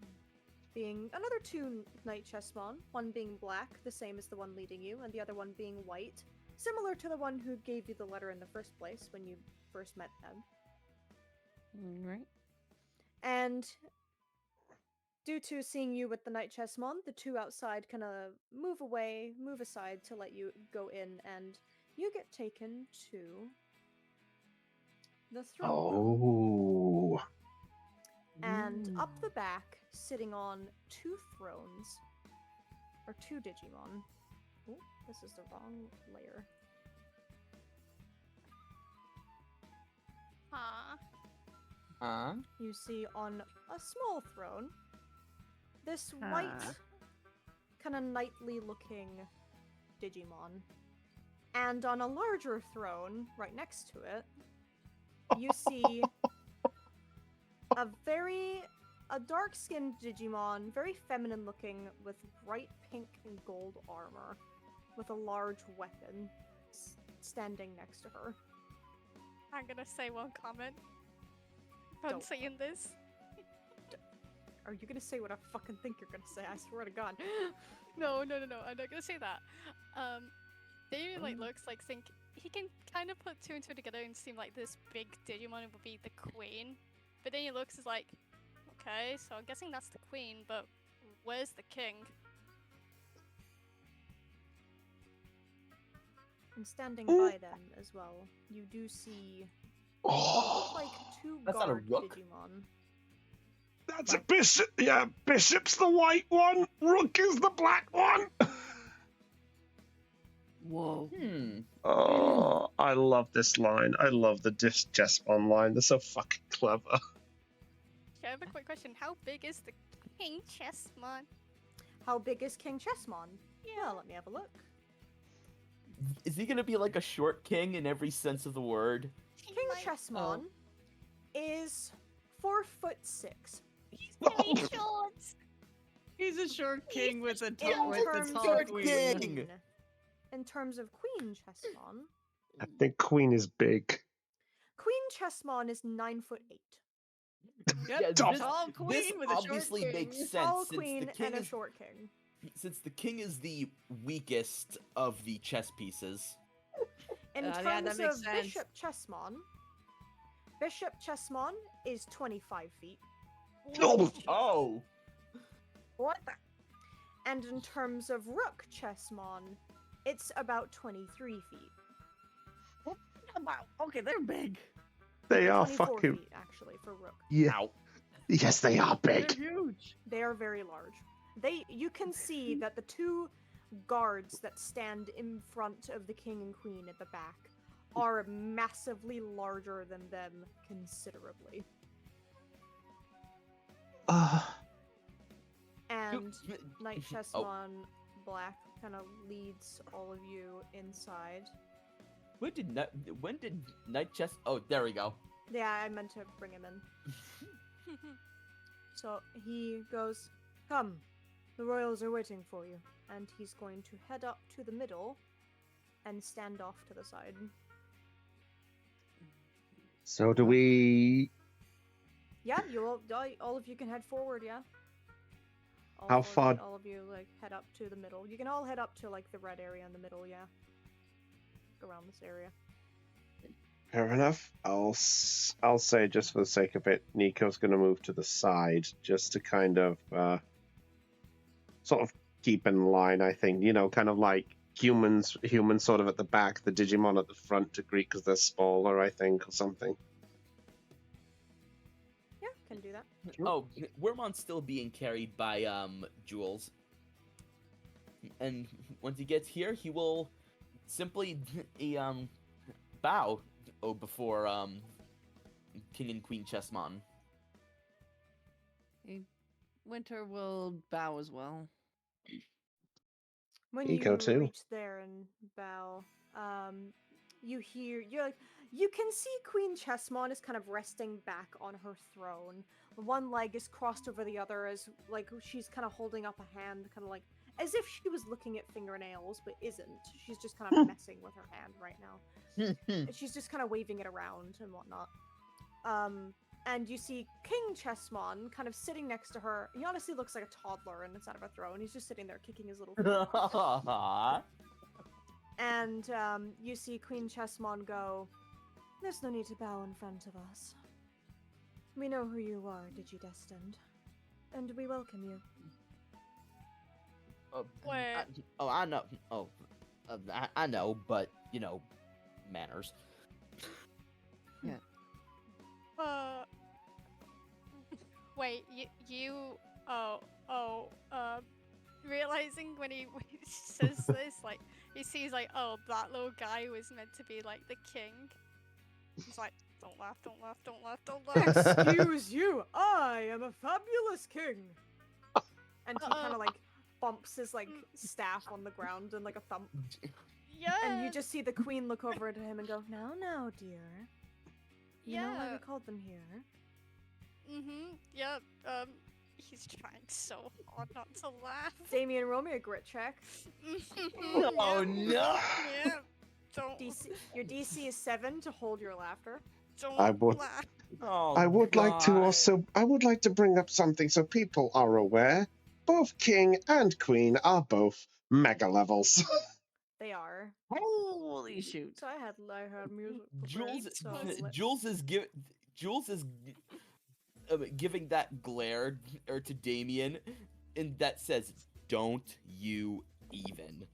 Being another two Night Chessmon, one being black, the same as the one leading you, and the other one being white, similar to the one who gave you the letter in the first place when you first met them. Right. And due to seeing you with the Night Chessmon, the two outside kind of move aside to let you go in, and you get taken to the throne room. Oh. And up the back, sitting on 2 thrones, are 2 Digimon. Oh, this is the wrong layer. You see on a small throne, this white, kind of knightly looking Digimon. And on a larger throne, right next to it, you see a dark-skinned Digimon, very feminine looking, with bright pink and gold armor, with a large weapon standing next to her. I'm gonna say one comment. I'm Don't. seeing this. Are you gonna say what I fucking think you're gonna say? I swear to God. No, I'm not gonna say that. Damien looks like he can kind of put 2 and 2 together and seem like this big Digimon would be the queen. But then he looks like, okay, so I'm guessing that's the queen, but where's the king? And standing by them as well, you do see what look like 2 That's not a guard rook. Digimon. That's a bishop. Yeah, bishop's the white one. Rook is the black one. Whoa. Oh, I love this line. I love the Jesmon line. They're so fucking clever. I have a quick question. How big is the King Chessmon? How big is King Chessmon? Yeah, let me have a look. Is he gonna be like a short king in every sense of the word? King Chessmon is 4'6". He's very short. He's a short king with a In tall terms tall of queen. queen. In terms of Queen Chessmon, I think Queen is big. Queen Chessmon is 9'8". Yep, Dumb. tall queen This with a short obviously king. makes sense Tall since queen the king and a is short king. since the king is the weakest of the chess pieces. In yeah, terms that makes of sense. Bishop Chessmon is 25 feet. Oh, What the? And in terms of Rook Chessmon, it's about 23 feet. Wow. Okay, they're big. They are 24 fucking. feet, actually, for Rook. Yeah. ow. Yes, they are They're big. huge. They are very large. You can see that the 2 guards that stand in front of the king and queen at the back are massively larger than them considerably. And Knight Chessmon Black kind of leads all of you inside. When did Night Chess? Oh, there we go. Yeah, I meant to bring him in. So he goes, "Come, the royals are waiting for you." And he's going to head up to the middle and stand off to the side. So do we? Yeah, all of you can head forward, yeah? How far- All of you, like, head up to the middle. You can all head up to, like, the red area in the middle, yeah? Around this area. Fair enough. I'll say, just for the sake of it, Nico's going to move to the side just to kind of sort of keep in line. I think, kind of like humans sort of at the back, the Digimon at the front to greet because they're smaller, I think, or something. Yeah, can do that. Oh, Wormon's still being carried by Jules. And once he gets here, he will simply bow before King and Queen Chessmon. Winter will bow as well. When Nico you too. reach there and bow, you can see Queen Chessmon is kind of resting back on her throne. One leg is crossed over the other as, like, she's kind of holding up a hand, kind of like, as if she was looking at fingernails, but isn't. She's just kind of messing with her hand right now. And she's just kind of waving it around and whatnot. And you see King Chessmon kind of sitting next to her. He honestly looks like a toddler inside of a throne. He's just sitting there kicking his little feet. And you see Queen Chessmon go, "There's no need to bow in front of us. We know who you are, Digi-Destined. And we welcome you." Wait. I know. I know, but manners. wait, realizing when he says this, like, he sees, like, oh, that little guy was meant to be, like, the king. He's like, don't laugh, don't laugh, don't laugh, don't laugh. Excuse you, I am a fabulous king. And he kind of like bumps his like staff on the ground and like a thump. Yeah. And you just see the queen look over at him and go, "Now, now, dear. You know why we called them here?" Yeah. He's trying so hard not to laugh. Damien, roll me a grit check. Oh no! Yeah. Don't. Your DC is 7 to hold your laughter. Don't I would- laugh. Oh, I would like to God. also. I would like to bring up something so people are aware. Both king and queen are both mega levels. They are. Holy shoot. So I had music. Jules, prepared, so let's- Jules is giving that glare to Damien, and that says, "Don't you even."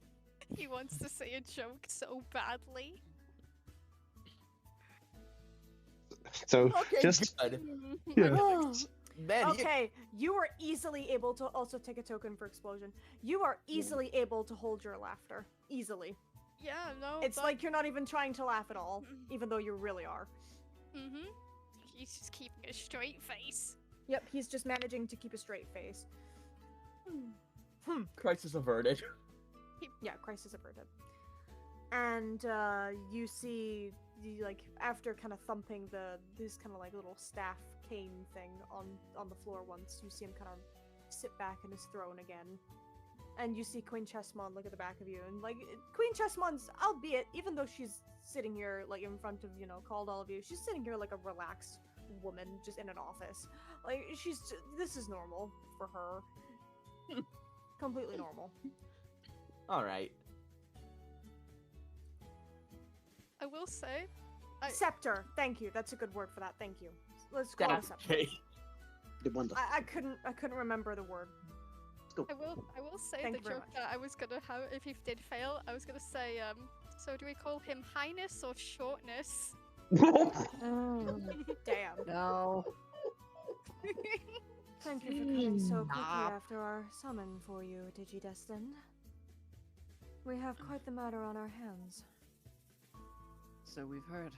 He wants to say a joke so badly. So Okay, just good. yeah. Oh. Man, Okay, you are easily able to also take a token for explosion. You are easily able to hold your laughter. Easily. Yeah, no. It's like you're not even trying to laugh at all, even though you really are. He's just keeping a straight face. Yep, he's just managing to keep a straight face. Crisis averted. Yeah, crisis averted. And you see, like, after kind of thumping this kind of like little staff cane thing on the floor once, you see him kind of sit back in his throne again. And you see Queen Chessmon look at the back of you, and like Queen Chessmon's, albeit even though she's sitting here like in front of called all of you, she's sitting here like a relaxed woman just in an office. Like this is normal for her. Completely normal. all right. I will say, Scepter. Thank you. That's a good word for that. Thank you. Let's call it a scepter. Okay. Good wonder. I couldn't remember the word. I will say Thank the you very joke much. that I was gonna have if he did fail. I was gonna say, so do we call him Highness or Shortness? Damn. No. Thank you for coming so quickly Nah. after our summon for you, Digidestined. We have quite the matter on our hands. So we've heard.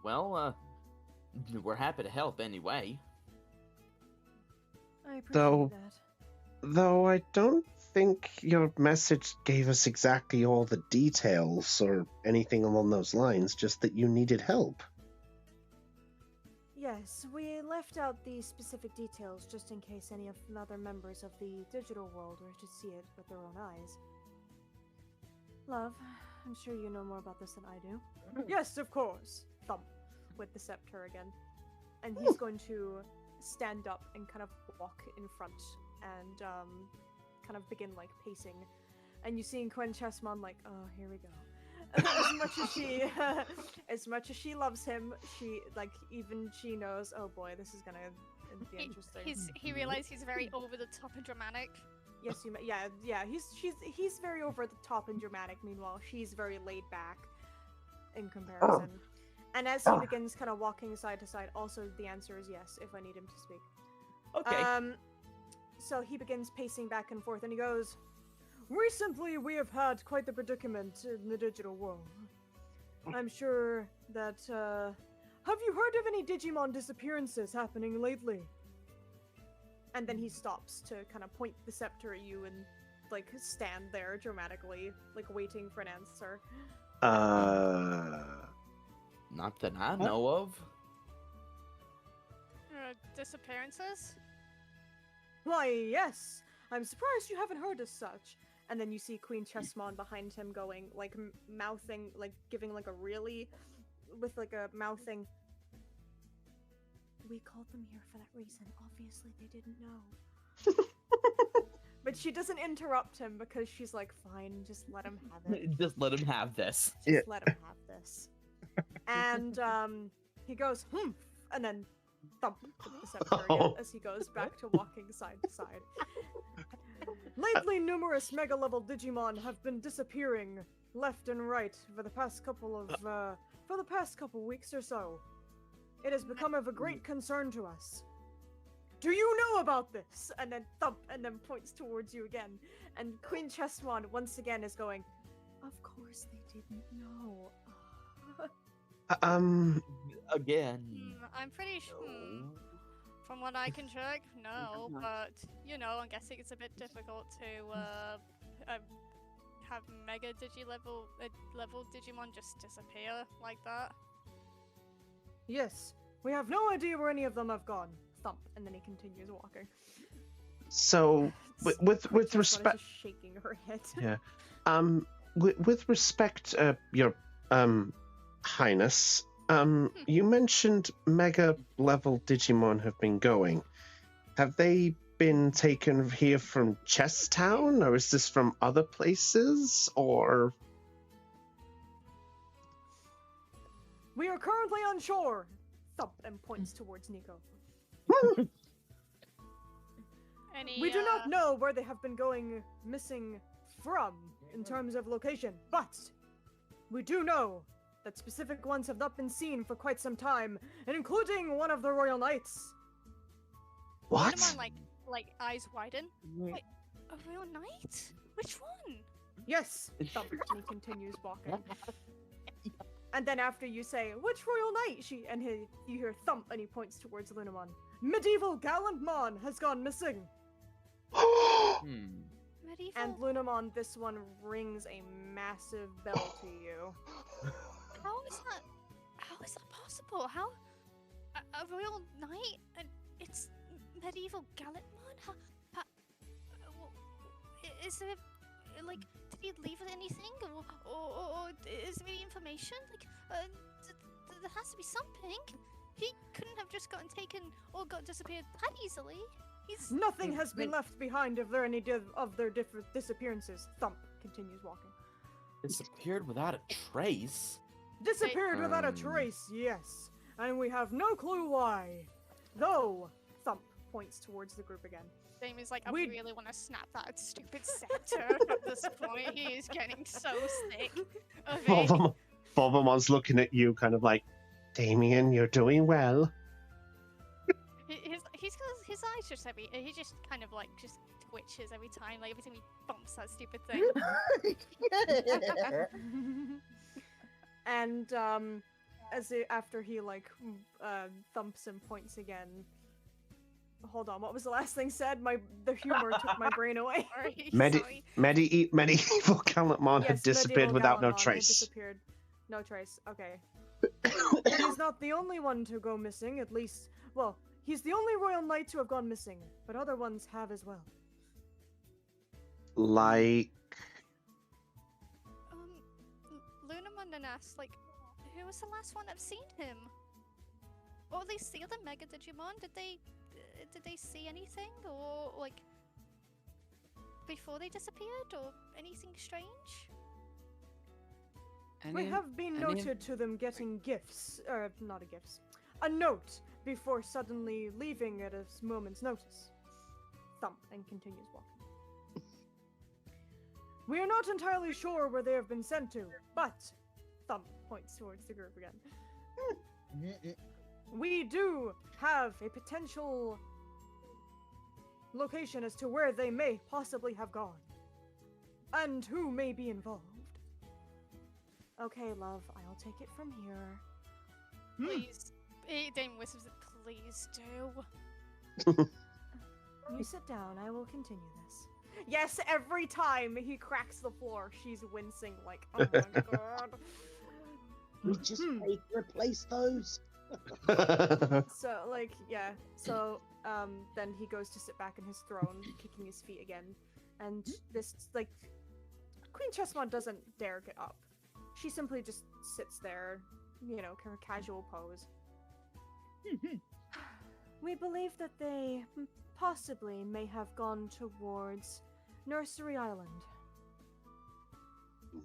Well, we're happy to help anyway. I appreciate Though- that. Though I don't think your message gave us exactly all the details or anything along those lines, just that you needed help. Yes, we left out the specific details just in case any of the other members of the digital world were to see it with their own eyes. Love, I'm sure you know more about this than I do. Yes, of course. Thump with the scepter again. And he's going to stand up and kind of walk in front and kind of begin like pacing. And you see Queen Chessmon like, oh, here we go. As much as she loves him, she knows, oh boy, this is gonna be interesting. He realized he's very over the top and dramatic. Yes, yeah. He's very over the top and dramatic. Meanwhile, she's very laid back in comparison. And as he begins kind of walking side to side, also the answer is yes if I need him to speak. Okay. So he begins pacing back and forth, and he goes, "Recently, we have had quite the predicament in the digital world. I'm sure that. Have you heard of any Digimon disappearances happening lately?" And then he stops to kind of point the scepter at you and like stand there dramatically, like waiting for an answer. Not that I know of. Disappearances? Why, yes. I'm surprised you haven't heard as such. And then you see Queen Chessmon behind him going, like, mouthing, like, giving, like, a really, with, like, a mouthing. We called them here for that reason. Obviously, they didn't know. But she doesn't interrupt him because she's like, fine, just let him have it. Just let him have this. Just let him have this. And, he goes, and then thump with the scepter again as he goes back to walking side to side. Lately, numerous mega-level Digimon have been disappearing left and right for the past couple weeks or so. It has become of a great concern to us. do you know about this? And then thump, and then points towards you again. And Queen Chessmon once again is going, of course they didn't know. Again. I'm pretty sure. No. From what I can check, no. But you know, I'm guessing it's a bit difficult to have Mega level Digimon just disappear like that. Yes, we have no idea where any of them have gone. Thump, and then he continues walking. So, with Queen Chessmon is respect, just shaking her head. yeah, with respect, your Highness, you mentioned Mega level Digimon have been going. Have they been taken here from Chess Town, or is this from other places, or? We are currently on shore. Thump, and points towards Nico. We do not know where they have been going missing from in terms of location, but we do know that specific ones have not been seen for quite some time, and including one of the Royal Knights. What? Digimon, like eyes widen. Wait, a Royal Knight? Which one? Yes, Thump, and he continues walking. And then after you say, which Royal Knight? You hear Thump, and he points towards Lunamon. Medieval Gallant Mon has gone missing. Medieval? And Lunamon, this one rings a massive bell to you. How is that possible? How a Royal Knight and it's Medieval Gallant Mon? Is there like, did he leave anything, or is there any information? Like, there has to be something. He couldn't have just gotten taken or got disappeared that easily. Nothing has been left behind of their different disappearances. Thump continues walking. Disappeared without a trace? Disappeared without a trace, yes. And we have no clue why. Though, Thump points towards the group again. Damien's like, I really want to snap that stupid scepter at this point. He is getting so sick of it. Bobamon's looking at you kind of like, Damien, you're doing well. His eyes just he just kind of like just twitches every time, like every time he bumps that stupid thing. And after he like thumps and points again. Hold on, what was the last thing said? The humor took my brain away. Medieval Galantmon had disappeared without no trace. Disappeared. No trace. Okay. He's not the only one to go missing, at least. Well, he's the only Royal Knight to have gone missing, but other ones have as well. Like. Lunamon asked, like, who was the last one I've seen him? Or at least the other Mega Digimon? Did they see anything, or like before they disappeared, or anything strange? We have been noted to them getting gifts, not a gifts, a note before suddenly leaving at a moment's notice. Thump, and continues walking. We are not entirely sure where they have been sent to, but Thump points towards the group again. We do have a potential location as to where they may possibly have gone, and who may be involved. Okay, love, I'll take it from here. Please. Damien whispers, please do. You sit down, I will continue this. Yes, every time he cracks the floor, she's wincing like, oh my god. We just paid to replace those. So, like, yeah. So, then he goes to sit back in his throne, kicking his feet again. And this, like, Queen Chessmon doesn't dare get up. She simply just sits there, you know, her casual pose. We believe that they possibly may have gone towards Nursery Island.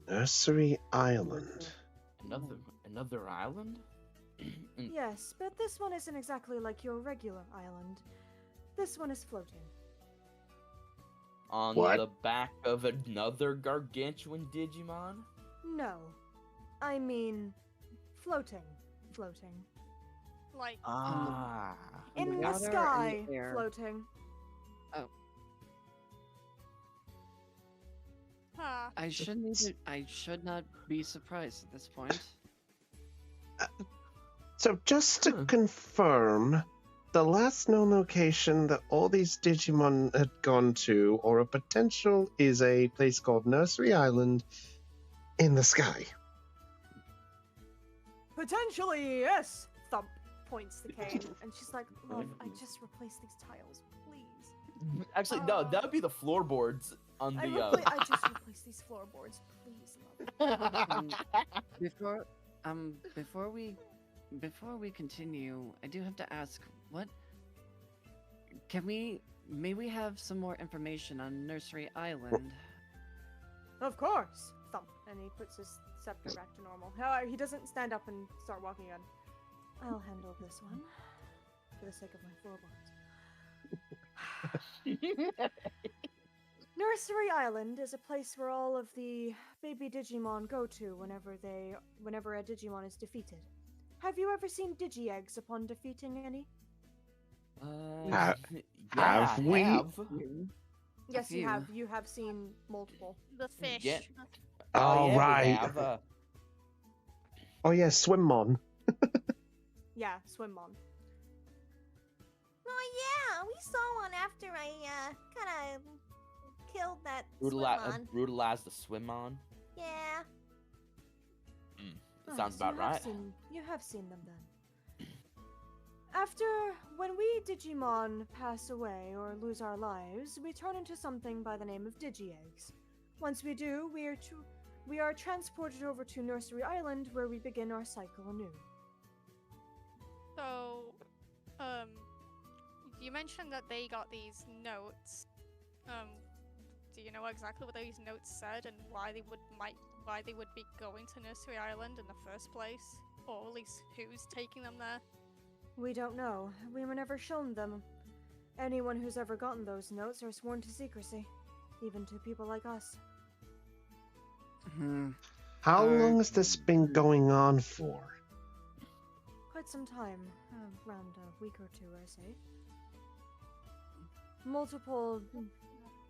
Nursery Island? Another island? Yes, but this one isn't exactly like your regular island. This one is floating. On the back of another gargantuan Digimon? No. I mean, floating. Like, Ah. In the water, in the sky, air. floating. huh. I should not be surprised at this point. So just to Huh. confirm, the last known location that all these Digimon had gone to, or a potential, is a place called Nursery Island in the sky. Potentially, yes. Thump points the cane, and she's like, "Love, I just replaced these tiles, please. Actually, no, that would be the floorboards on I the. just replaced these floorboards, please, love." Before before we continue, I do have to ask, may we have some more information on Nursery Island? Of course. Thump, and he puts his scepter back to normal. However, he doesn't stand up and start walking again. I'll handle this one for the sake of my floorboards. Nursery Island is a place where all of the baby Digimon go to whenever a Digimon is defeated. Have you ever seen Digi-Eggs upon defeating any? Yeah, have we? I have. Yes, you few. have. You have seen multiple. The fish. Yeah. Oh, yeah, we right. have, Oh yeah, Swimmon. Yeah, Swimmon. Oh yeah, we saw one after I kind of killed that brutalize Swimmon. the Swimmon. Yeah. That sounds so about right. You have seen them then. When we Digimon pass away or lose our lives, we turn into something by the name of Digi-Eggs. Once we do, we are transported over to Nursery Island, where we begin our cycle anew. So, you mentioned that they got these notes. Do you know exactly what those notes said and why they would be going to Nursery Island in the first place, or at least who's taking them there? We don't know. We were never shown them. Anyone who's ever gotten those notes are sworn to secrecy, even to people like us. How Are- long has this been going on for? Quite some time, around a week or two, I say. Multiple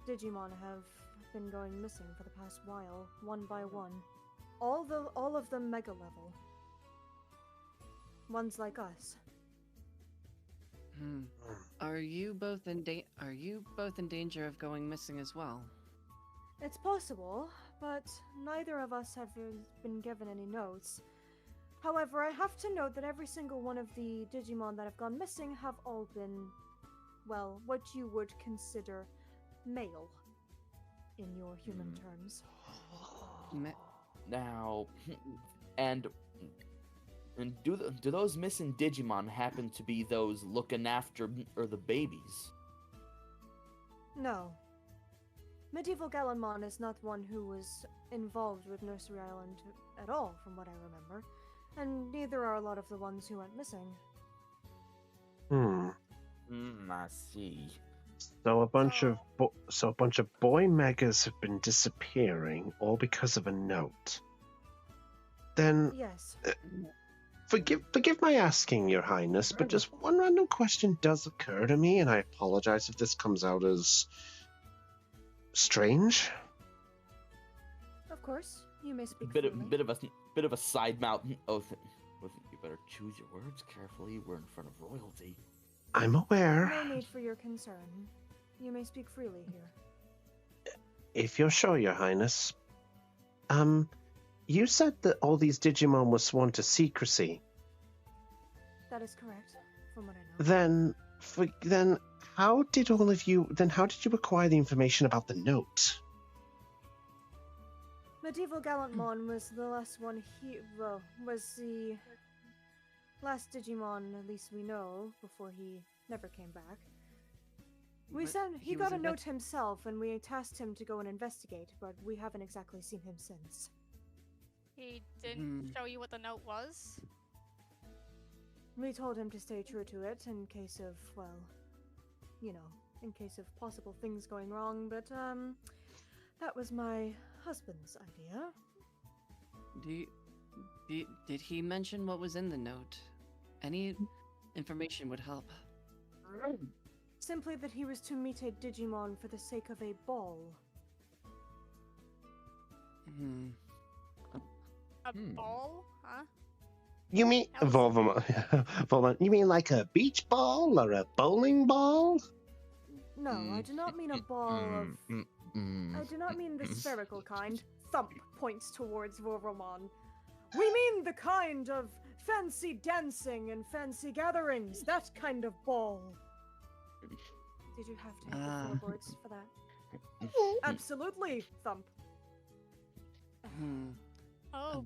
Digimon have been going missing for the past while, one by one. All of them mega level. Ones like us. Are you both in danger of going missing as well? It's possible, but neither of us have been given any notes. However, I have to note that every single one of the Digimon that have gone missing have all been, well, what you would consider male in your human terms. Now, and do those missing Digimon happen to be those looking after the babies? No. Medieval Gallenmon is not one who was involved with Nursery Island at all, from what I remember, and neither are a lot of the ones who went missing. I see. So a bunch of boy megas have been disappearing, all because of a note. Then Yes. Forgive my asking, Your Highness, but just one random question does occur to me, and I apologize if this comes out as strange. Of course, you may speak Bit freely. of a side mouth. Oh, you better choose your words carefully. We're in front of royalty. I'm aware. No need for your concern. You may speak freely here. If you're sure, Your Highness. You said that all these Digimon were sworn to secrecy. That is correct, from what I know. Then how did you acquire the information about the note? Medieval Gallantmon was the last one was the last Digimon, at least we know, before he never came back. He got a note himself, and we tasked him to go and investigate, but we haven't exactly seen him since. He didn't show you what the note was? We told him to stay true to it in case of, well, in case of possible things going wrong, but, that was my husband's idea. Did he mention what was in the note? Any information would help. Simply that he was to meet a Digimon for the sake of a ball. Hmm. A ball? Huh? You mean That was- Volmon, you mean like a beach ball or a bowling ball? No, I do not mean a ball of... I do not mean the spherical kind. Thump points towards Voromon. We mean the kind of fancy dancing and fancy gatherings, that kind of ball. Did you have to hit the floorboards for that? Absolutely, Thump. Hmm. Oh,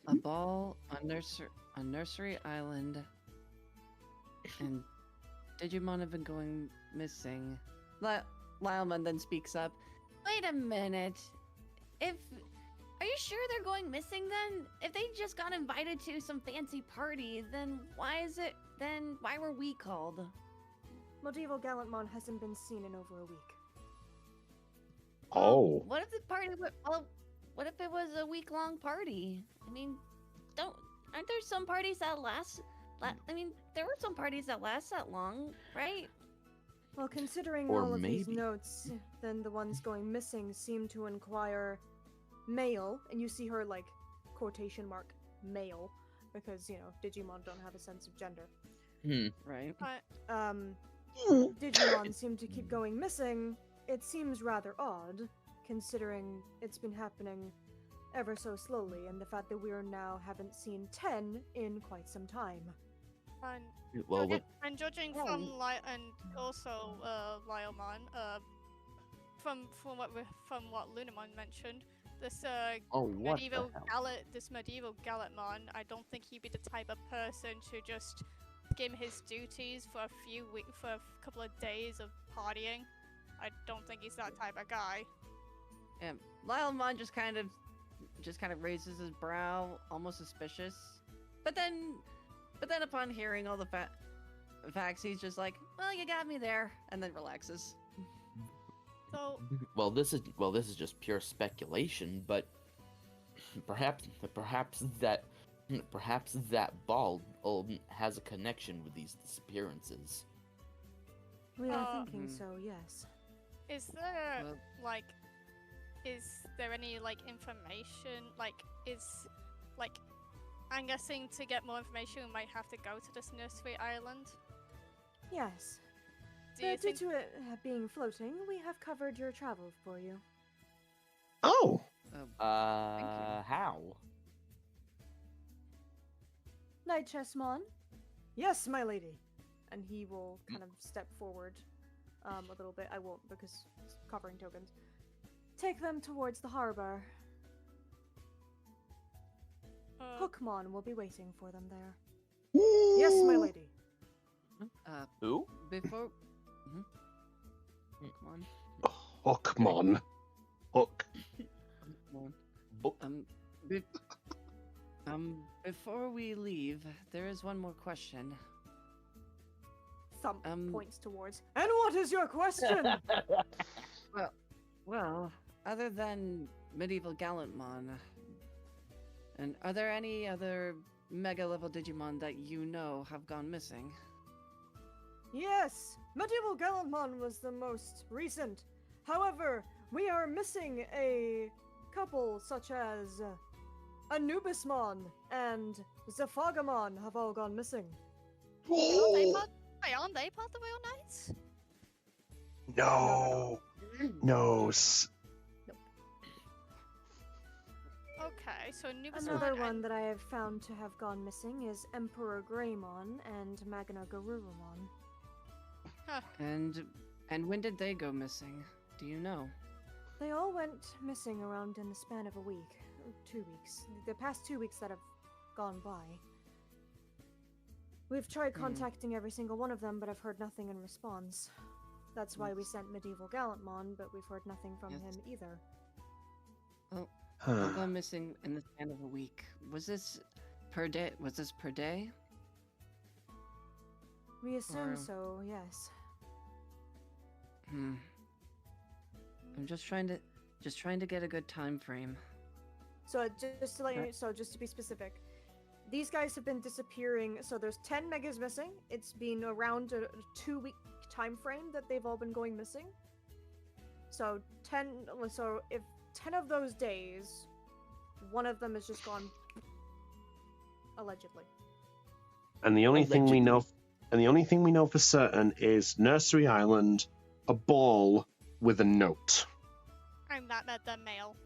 A ball, a nursery island, and Digimon have been going missing. Lyleman then speaks up. Wait a minute. Are you sure they're going missing then? If they just got invited to some fancy party, then why were we called? Medieval Gallantmon hasn't been seen in over a week. Oh. What if the party what if it was a week-long party? I mean, aren't there some parties that last I mean, there were some parties that last that long, right? Well, considering Or all of these maybe- notes, then the ones going missing seem to inquire male, and you see her, like, quotation mark, male, because, you know, Digimon don't have a sense of gender. Right. Digimon seem to keep going missing. It seems rather odd, considering it's been happening ever so slowly, and the fact that we haven't seen 10 in quite some time. and Well, and judging from and also Lyomon, from what Lunamon mentioned, this what medieval the hell? medieval Gallantmon, I don't think he'd be the type of person to just skim his duties for for a couple of days of partying. I don't think he's that type of guy. Yeah, Lyleman just kind of raises his brow, almost suspicious. But then upon hearing all the facts, he's just like, "Well, you got me there," and then relaxes. So Well, this is just pure speculation, but perhaps that ball has a connection with these disappearances. We are thinking Hmm. so, yes. is there Well- is there any information I'm guessing to get more information we might have to go to this nursery island. Yes. Do you Due think to it being floating, we have covered your travel for you. Oh. How? Night Chessmon? Yes, my lady. And he will kind of step forward a little bit. I won't because it's covering tokens. Take them towards the harbor. Hookmon will be waiting for them there. Yes, my lady. Who? Before. Come on. Hookmon. Hook. Come on. Book. Be- before we leave, there is one more question. Thump Um, points towards. And what is your question? Well, other than medieval Gallantmon, and are there any other mega level Digimon that you know have gone missing? Yes, Medieval Gallantmon was the most recent. However, we are missing a couple such as Anubismon and Zephagamon have all gone missing. aren't they part of the Royal Knights? No. No. Okay, so Nubismon Another and- one that I have found to have gone missing is Emperor Greymon and Magna Garurumon. And when did they go missing? Do you know? They all went missing around in the span of a week, or 2 weeks. The past 2 weeks that have gone by. We've tried contacting every single one of them, but I've heard nothing in response. That's why we sent Medieval Gallantmon, but we've heard nothing from him either. All Huh. gone missing in the span of a week. Was this per day? We assume Or- so, yes. I'm just trying to get a good time frame. So just to let you, so just to be specific, these guys have been disappearing. So there's 10 megas missing. It's been around a 2-week time frame that they've all been going missing. So So if 10 of those days, one of them has just gone, allegedly. And the only thing we know, Allegedly. and the only thing we know for certain is Nursery Island, a ball with a note. And that they're male.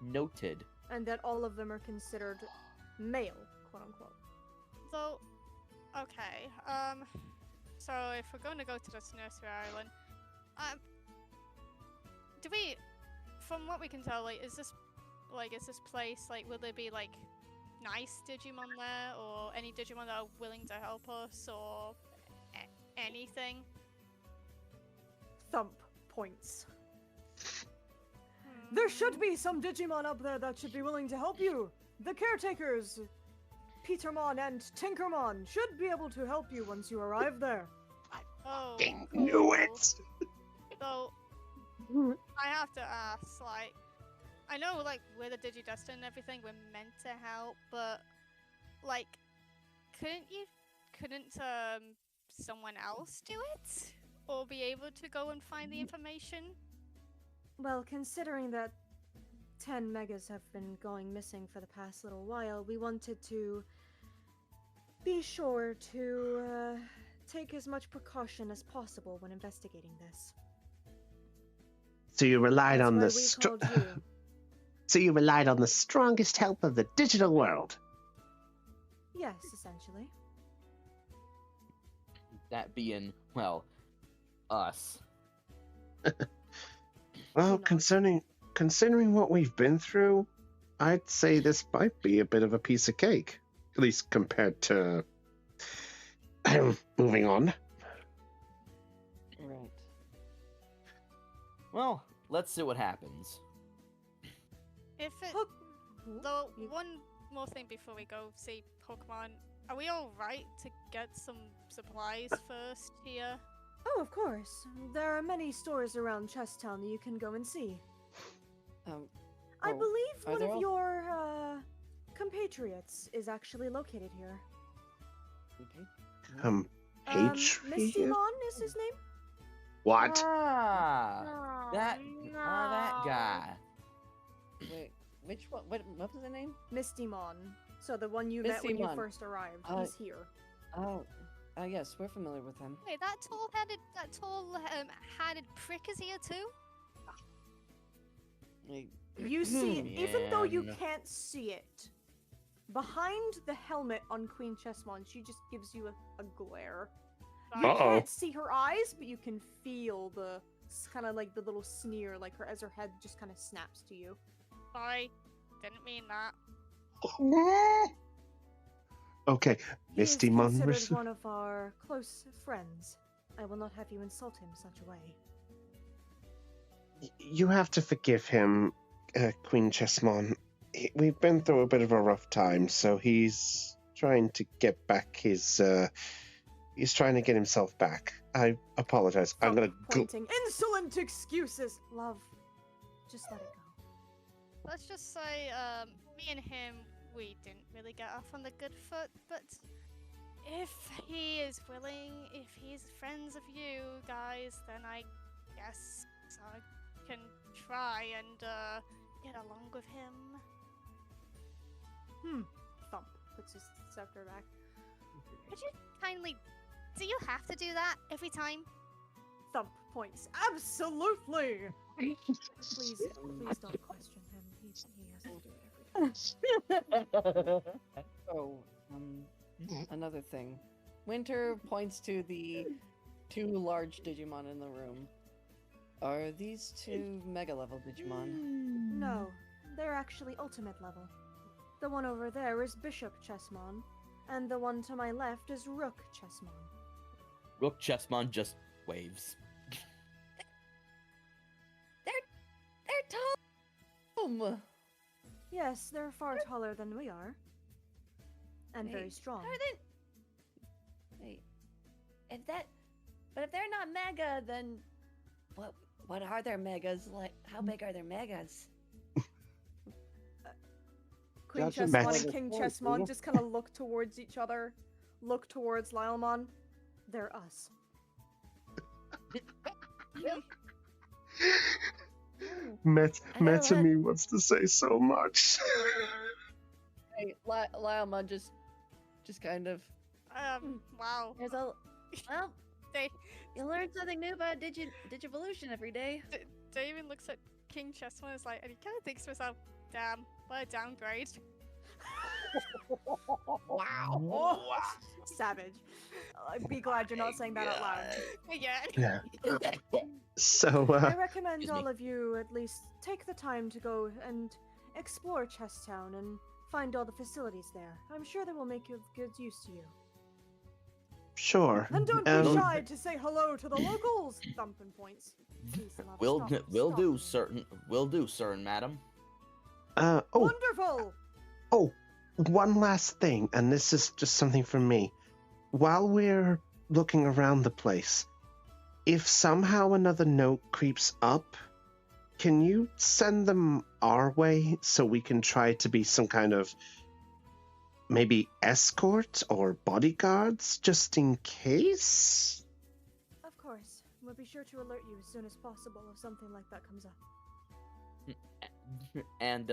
Noted. And that all of them are considered male, quote unquote. So, okay. So if we're going to go to this nursery island, do we, from what we can tell, like, is this place, like, will there be, like, nice Digimon there, or any Digimon that are willing to help us, or anything? Thump points. There should be some Digimon up there that should be willing to help you. The caretakers, Petermon and Tinkermon, should be able to help you once you arrive there. Oh, Knew cool. it! So, I have to ask, like, I know, like, we're the Digidestin and everything, we're meant to help, but, like, couldn't someone else do it? Or be able to go and find the information? Well, considering that 10 megas have been going missing for the past little while, we wanted to be sure to take as much precaution as possible when investigating this. So you relied That's on why the we called you. So you relied on the strongest help of the digital world. Yes, essentially. That being, well, us. Well, Not. considering what we've been through, I'd say this might be a bit of a piece of cake, at least compared to moving on. Right. Well, let's see what happens. If it, Hook. though, You- one more thing before we go see Pokemon, are we all right to get some supplies first here? Oh, of course. There are many stores around Chesstown that you can go and see. I Oh, believe are one there of all- your compatriots is actually located here. Page? Mistymon is his name? What? That guy. Wait, which one? What was the name? Mistymon. So the one you met when you Mistymon. first arrived. Uh, He's here. Oh, yes, we're familiar with him. Wait, that tall-headed prick is here too? Wait, You see it, even though you Man. can't see it. Behind the helmet on Queen Chessmon, she just gives you a glare. You Uh-oh. can't see her eyes, but you can feel the kind of like the little sneer, like her as her head just kind of snaps to you. Sorry, didn't mean that. Okay, He is Mistymon. considered one of our close friends. I will not have you insult him such a way. You have to forgive him, Queen Chessmon. We've been through a bit of a rough time, so he's trying to get back his. He's trying to get himself back. I apologize. I'm gonna. Pointing. Insolent excuses! Love. Just let it go. Let's just say, me and him, we didn't really get off on the good foot, but if he is willing, if he's friends of you guys, then I guess I can try and, get along with him. Thump. Puts his scepter back. Could you kindly... Do you have to do that every time? Thump points. Absolutely! Please don't question him. He has to do it every time. Oh, another thing. Winter points to the two large Digimon in the room. Are these two Mega level Digimon? No, they're actually ultimate level. The one over there is Bishop Chessmon, and the one to my left is Rook Chessmon. Rook Chessmon just waves. They're tall. Yes, they're far taller than we are. And very Wait, strong. Are they? Wait, but if they're not mega, then what are their megas like? How big are their megas? Queen Judging Chessmon by and the King voice, Chessmon yeah. just kind of look towards each other, look towards Lylemon. They're us. Metami wants to say so much. Hey, Lylemon just kind of. Wow. There's a well, They, you learn something new about Digivolution every day. Damien looks at King Chessman and is like, and he kind of thinks to himself, damn, what a downgrade. Oh, savage. Be glad you're not saying that out loud. Yeah. So, I recommend all of you at least take the time to go and explore Chesstown and find all the facilities there. I'm sure they will make you of good use to you. sure. And don't be shy to say hello to the locals. Thumping points. Jeez, love, Will stop. do, sir and madam. Wonderful. Oh, one last thing, and this is just something from me. While we're looking around the place, if somehow another note creeps up, can you send them our way so we can try to be some kind of maybe escort or bodyguards just in case? Of course. We'll be sure to alert you as soon as possible if something like that comes up. And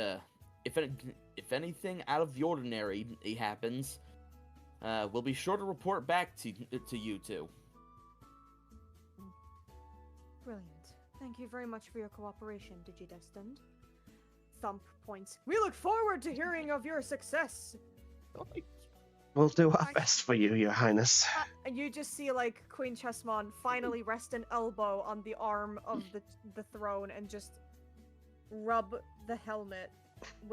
if anything out of the ordinary happens, we'll be sure to report back to you two. Brilliant. Thank you very much for your cooperation, Digidestined. Thump points. We look forward to hearing of your success. We'll do our best for you, Your Highness. And you just see, like, Queen Chessmon finally rest an elbow on the arm of the throne and just rub the helmet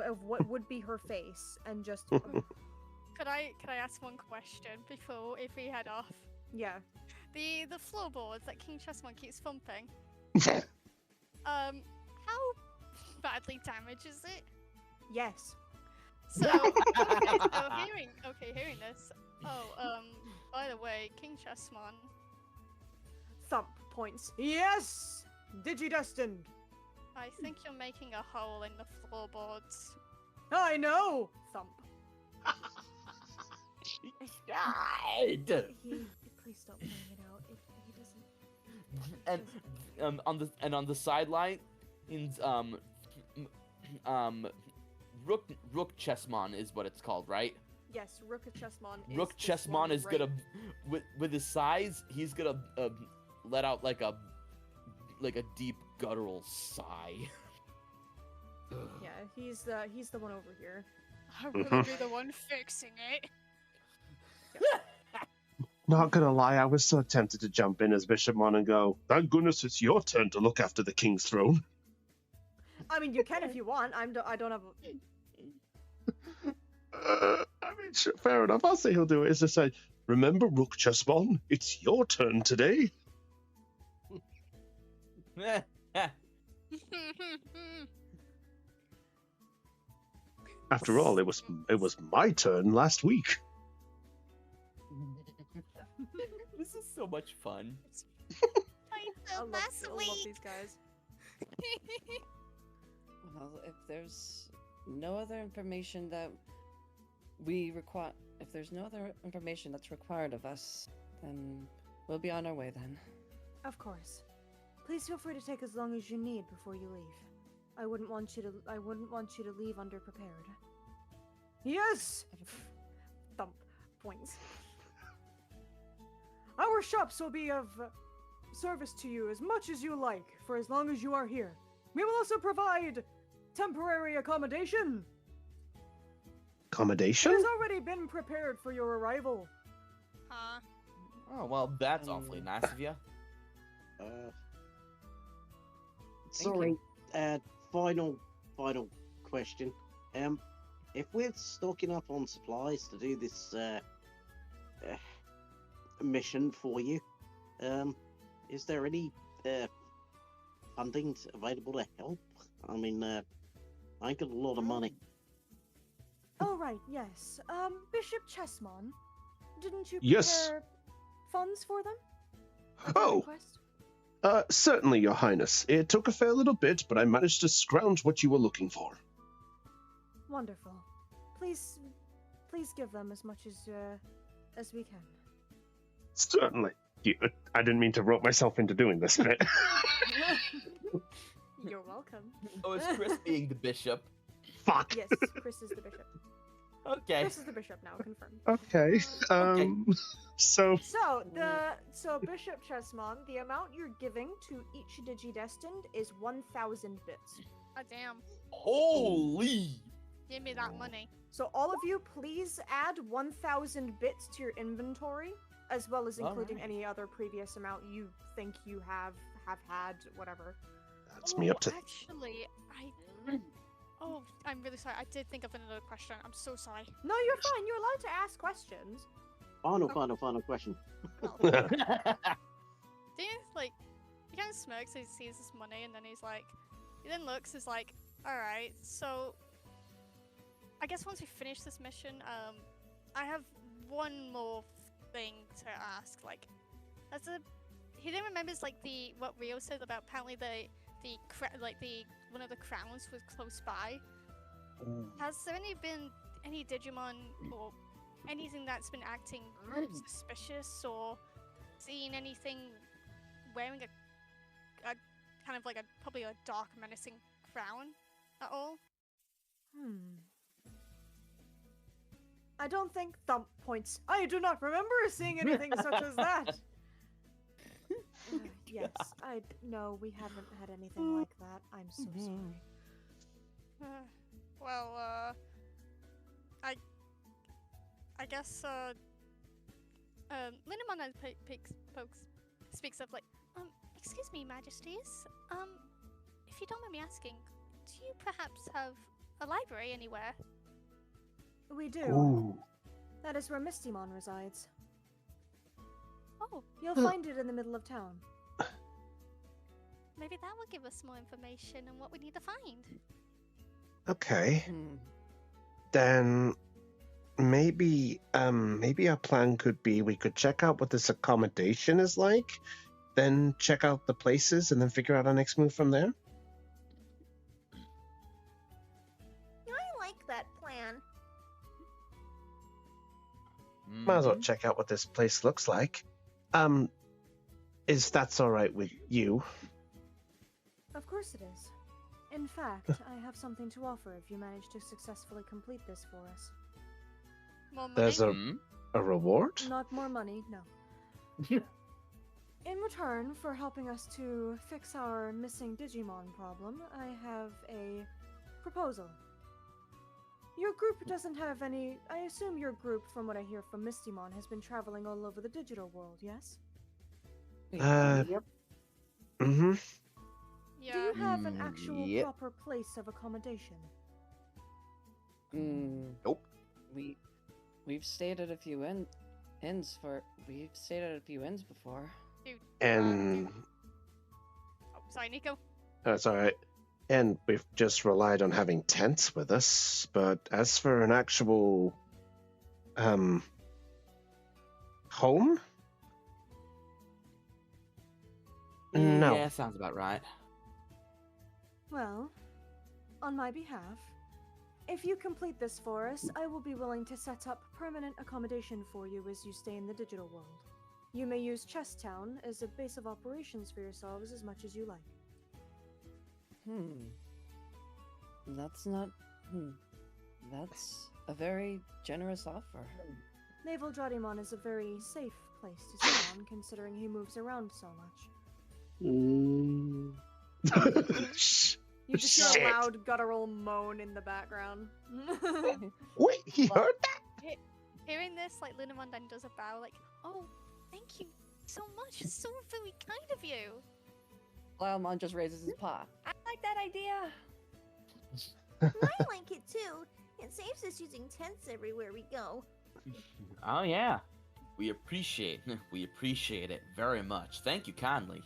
of what would be her face and just... Could I ask one question before if we head off? Yeah. The floorboards that King Chessman keeps thumping. How badly damaged is it? Yes. So, hearing this. Oh, by the way, King Chessman. Thump points. Yes! Digidestined. I think you're making a hole in the floorboards. I know! Thump. Please stop playing it out. If he doesn't... On the sideline, Rook Chessmon is what it's called, right? Yes, Rook Chessmon is... Rook this Chessmon one is right- gonna, with his size, he's gonna let out like a deep guttural sigh. Yeah, he's the one over here. I will be the one fixing it. Not gonna lie, I was so tempted to jump in as Bishopmon and go, thank goodness it's your turn to look after the king's throne. I mean, you can if you want. I don't have I mean, sure, fair enough. I'll say he'll do it. As I say, remember, Rook Chessmon, it's your turn today. After all, it was my turn last week. This is so much fun. I love these guys. Well, if there's no other information that we require, if there's no other information that's required of us, then we'll be on our way then. Of course. Please feel free to take as long as you need before you leave. I wouldn't want you to leave underprepared. Yes! Thump points. Our shops will be of service to you as much as you like for as long as you are here. We will also provide temporary accommodation. Accommodation? It has already been prepared for your arrival. Huh? Oh well, that's awfully nice of you. Sorry. Final question. If we're stocking up on supplies to do this mission for you, is there any funding available to help? I mean, I ain't got a lot of money. Oh right, yes. Bishop Chessmon, didn't you Yes. prepare funds for them? Oh. Request? Certainly, Your Highness. It took a fair little bit, but I managed to scrounge what you were looking for. Wonderful. please give them as much as we can. Certainly. I didn't mean to rope myself into doing this bit. You're welcome. Oh, is Chris being the bishop? Fuck. Yes, Chris is the bishop. Okay. Chris is the bishop now, confirmed. Okay. So So Bishop Chessmon, the amount you're giving to each Digi-Destined is 1,000 bits. Oh, damn. Holy! Give me that money. So all of you, please add 1,000 bits to your inventory, as well as including Alright. any other previous amount you think you have had, whatever. that's me up to. Actually, Oh, I'm really sorry. I did think of another question. I'm so sorry. No, you're fine. You're allowed to ask questions. Final question. Well, do you like? He kind of smirks. He sees this money, and then he then looks. He's like, all right. So, I guess once we finish this mission, I have one more thing to ask. Like, he then remembers what Rio said about apparently one of the crowns was close by. Has there been any Digimon or anything that's been acting suspicious or seen anything wearing a kind of probably a dark menacing crown at all? I don't think Thump points. I do not remember seeing anything such as that. Yes, no, we haven't had anything like that. I'm so sorry. Well, I guess Linamon speaks up excuse me, Majesties. If you don't mind me asking, do you perhaps have a library anywhere? We do. Ooh. That is where Mistymon resides. Oh, You'll find it in the middle of town. maybe that will give us more information on what we need to find. Okay. Then maybe our plan could be we could check out what this accommodation is like, then check out the places, and then figure out our next move from there. I like that plan. Might as well check out what this place looks like. Is that's all right with you? Of course it is. In fact, I have something to offer if you manage to successfully complete this for us. More money? There's a reward? Not more money, no. In return for helping us to fix our missing Digimon problem, I have a proposal. Your group doesn't have any... I assume your group, from what I hear from Mistymon, has been traveling all over the digital world, yes? Yep. Mm-hmm. Yeah. Do you have an actual Yep. proper place of accommodation? Nope. We've stayed at a few inns before. Dude, And oh, sorry, Nico. that's all right. And we've just relied on having tents with us. But as for an actual home? No. Yeah, sounds about right. Well, on my behalf, if you complete this for us, I will be willing to set up permanent accommodation for you as you stay in the digital world. You may use Chess Town as a base of operations for yourselves as much as you like. That's not... That's a very generous offer. Naval Dradimon is a very safe place to stay on, considering he moves around so much. You just hear Shit. a loud guttural moan in the background. Wait, he heard that? Hearing this, Linamon then does a bow, oh, thank you so much. It's so very kind of you. Laomon just raises his paw. I like that idea! I like it too. It saves us using tents everywhere we go. Oh yeah. We appreciate it very much. Thank you kindly.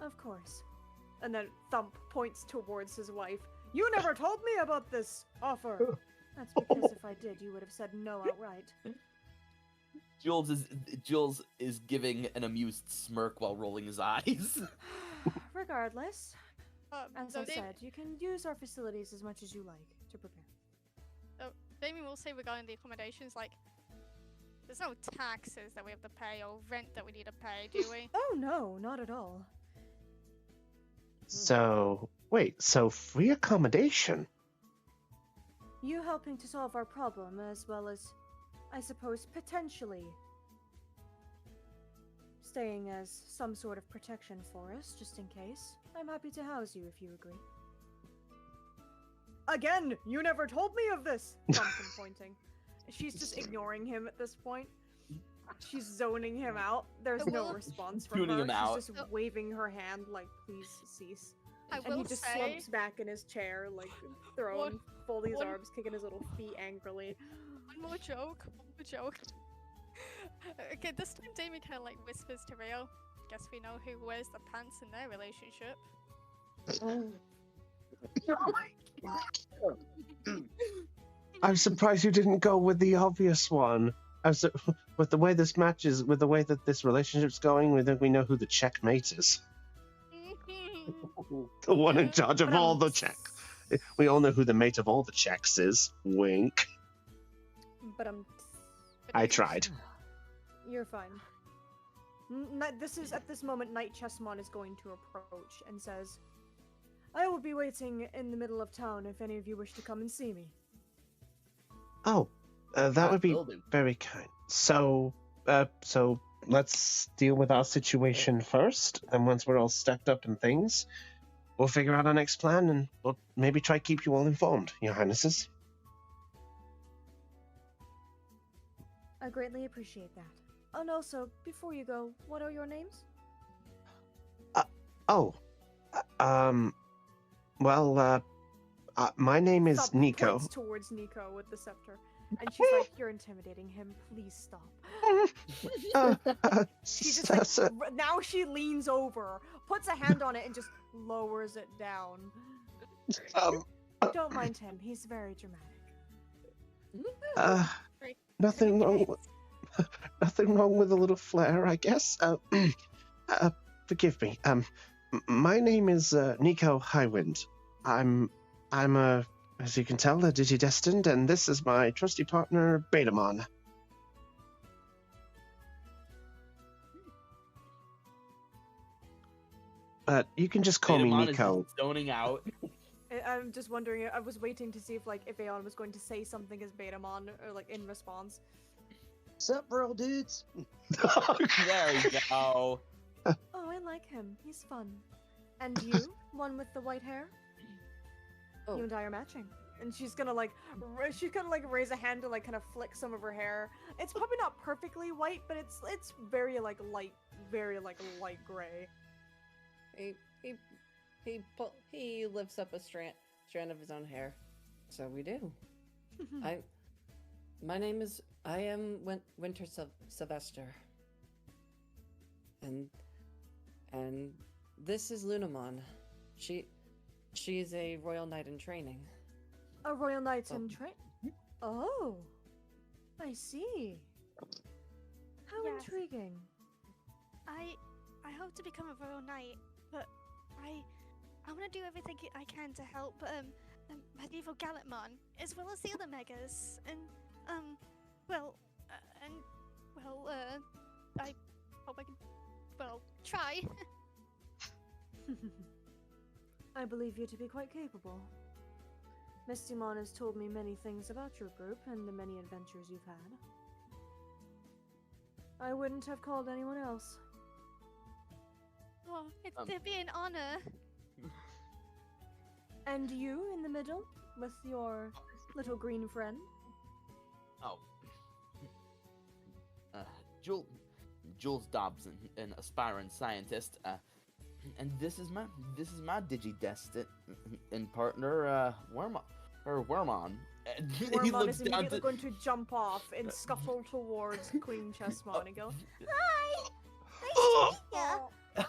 Of course. And then Thump points towards his wife. You never told me about this offer! That's because if I did, you would have said no outright. Jules is giving an amused smirk while rolling his eyes. Regardless, as So I said, you can use our facilities as much as you like to prepare. Damien will say regarding the accommodations, like, there's no taxes that we have to pay or rent that we need to pay, do we? Oh no, not at all. So, wait, so free accommodation? You helping to solve our problem, as well as, I suppose, potentially staying as some sort of protection for us, just in case. I'm happy to house you if you agree. Again, you never told me of this! Thompson pointing. She's just ignoring him at this point. She's zoning him out. There's no response from Tuning her. him out. She's just waving her hand like, please cease. I And will he just say, slumps back in his chair, like, folding his arms, kicking his little feet angrily. one more joke. Okay, this time Damien kind of like whispers to Rio. Guess we know who wears the pants in their relationship. I'm surprised you didn't go with the obvious one. With the way this matches, with the way that this relationship's going, we think we know who the checkmate is. The one in charge of all the checks. We all know who the mate of all the checks is. Wink. But I tried. You're fine. This is, at this moment, Knight Chessmon is going to approach and says, I will be waiting in the middle of town if any of you wish to come and see me. Oh, that would be very kind. So let's deal with our situation first, and once we're all stacked up and things, we'll figure out our next plan, and we'll maybe try to keep you all informed, Your Highnesses. I greatly appreciate that. And also, before you go, what are your names? My name is Stop, Nico. Points towards Nico with the scepter. And she's like, you're intimidating him, please stop. She just like, now she leans over, puts a hand on it, and just lowers it down. Don't mind him, he's very dramatic. Nothing wrong with a little flair, I guess. Forgive me. My name is Nico Highwind. I'm as you can tell, a Digi-Destined, and this is my trusty partner, Betamon. You can just call me Betamon Nico. is just zoning out. I'm just wondering, I was waiting to see if Aeon was going to say something as Betamon, or like in response. Sup, bro, dudes? There you go. Oh, I like him. He's fun. And you, one with the white hair? Oh. You and I are matching. And she's gonna raise a hand to like kind of flick some of her hair. It's probably not perfectly white, but it's very light gray. He lifts up a strand of his own hair. So we do. I am Winter Sylvester. And this is Lunamon. She's a royal knight in training. A royal knight in train. Oh, I see. How Yes. intriguing. I hope to become a royal knight, but I want to do everything I can to help medieval Gallantmon, as well as the other megas, and I hope I can try. I believe you to be quite capable. Mistymon has told me many things about your group and the many adventures you've had. I wouldn't have called anyone else. Oh, it'd be an honor. And you in the middle with your little green friend? Oh. Jules Dobson, an aspiring scientist, and this is my Digi-Destined and partner, Wormon. Wormon is immediately going to jump off and scuffle towards Queen Chessmon and go, Hi! Nice to meet ya!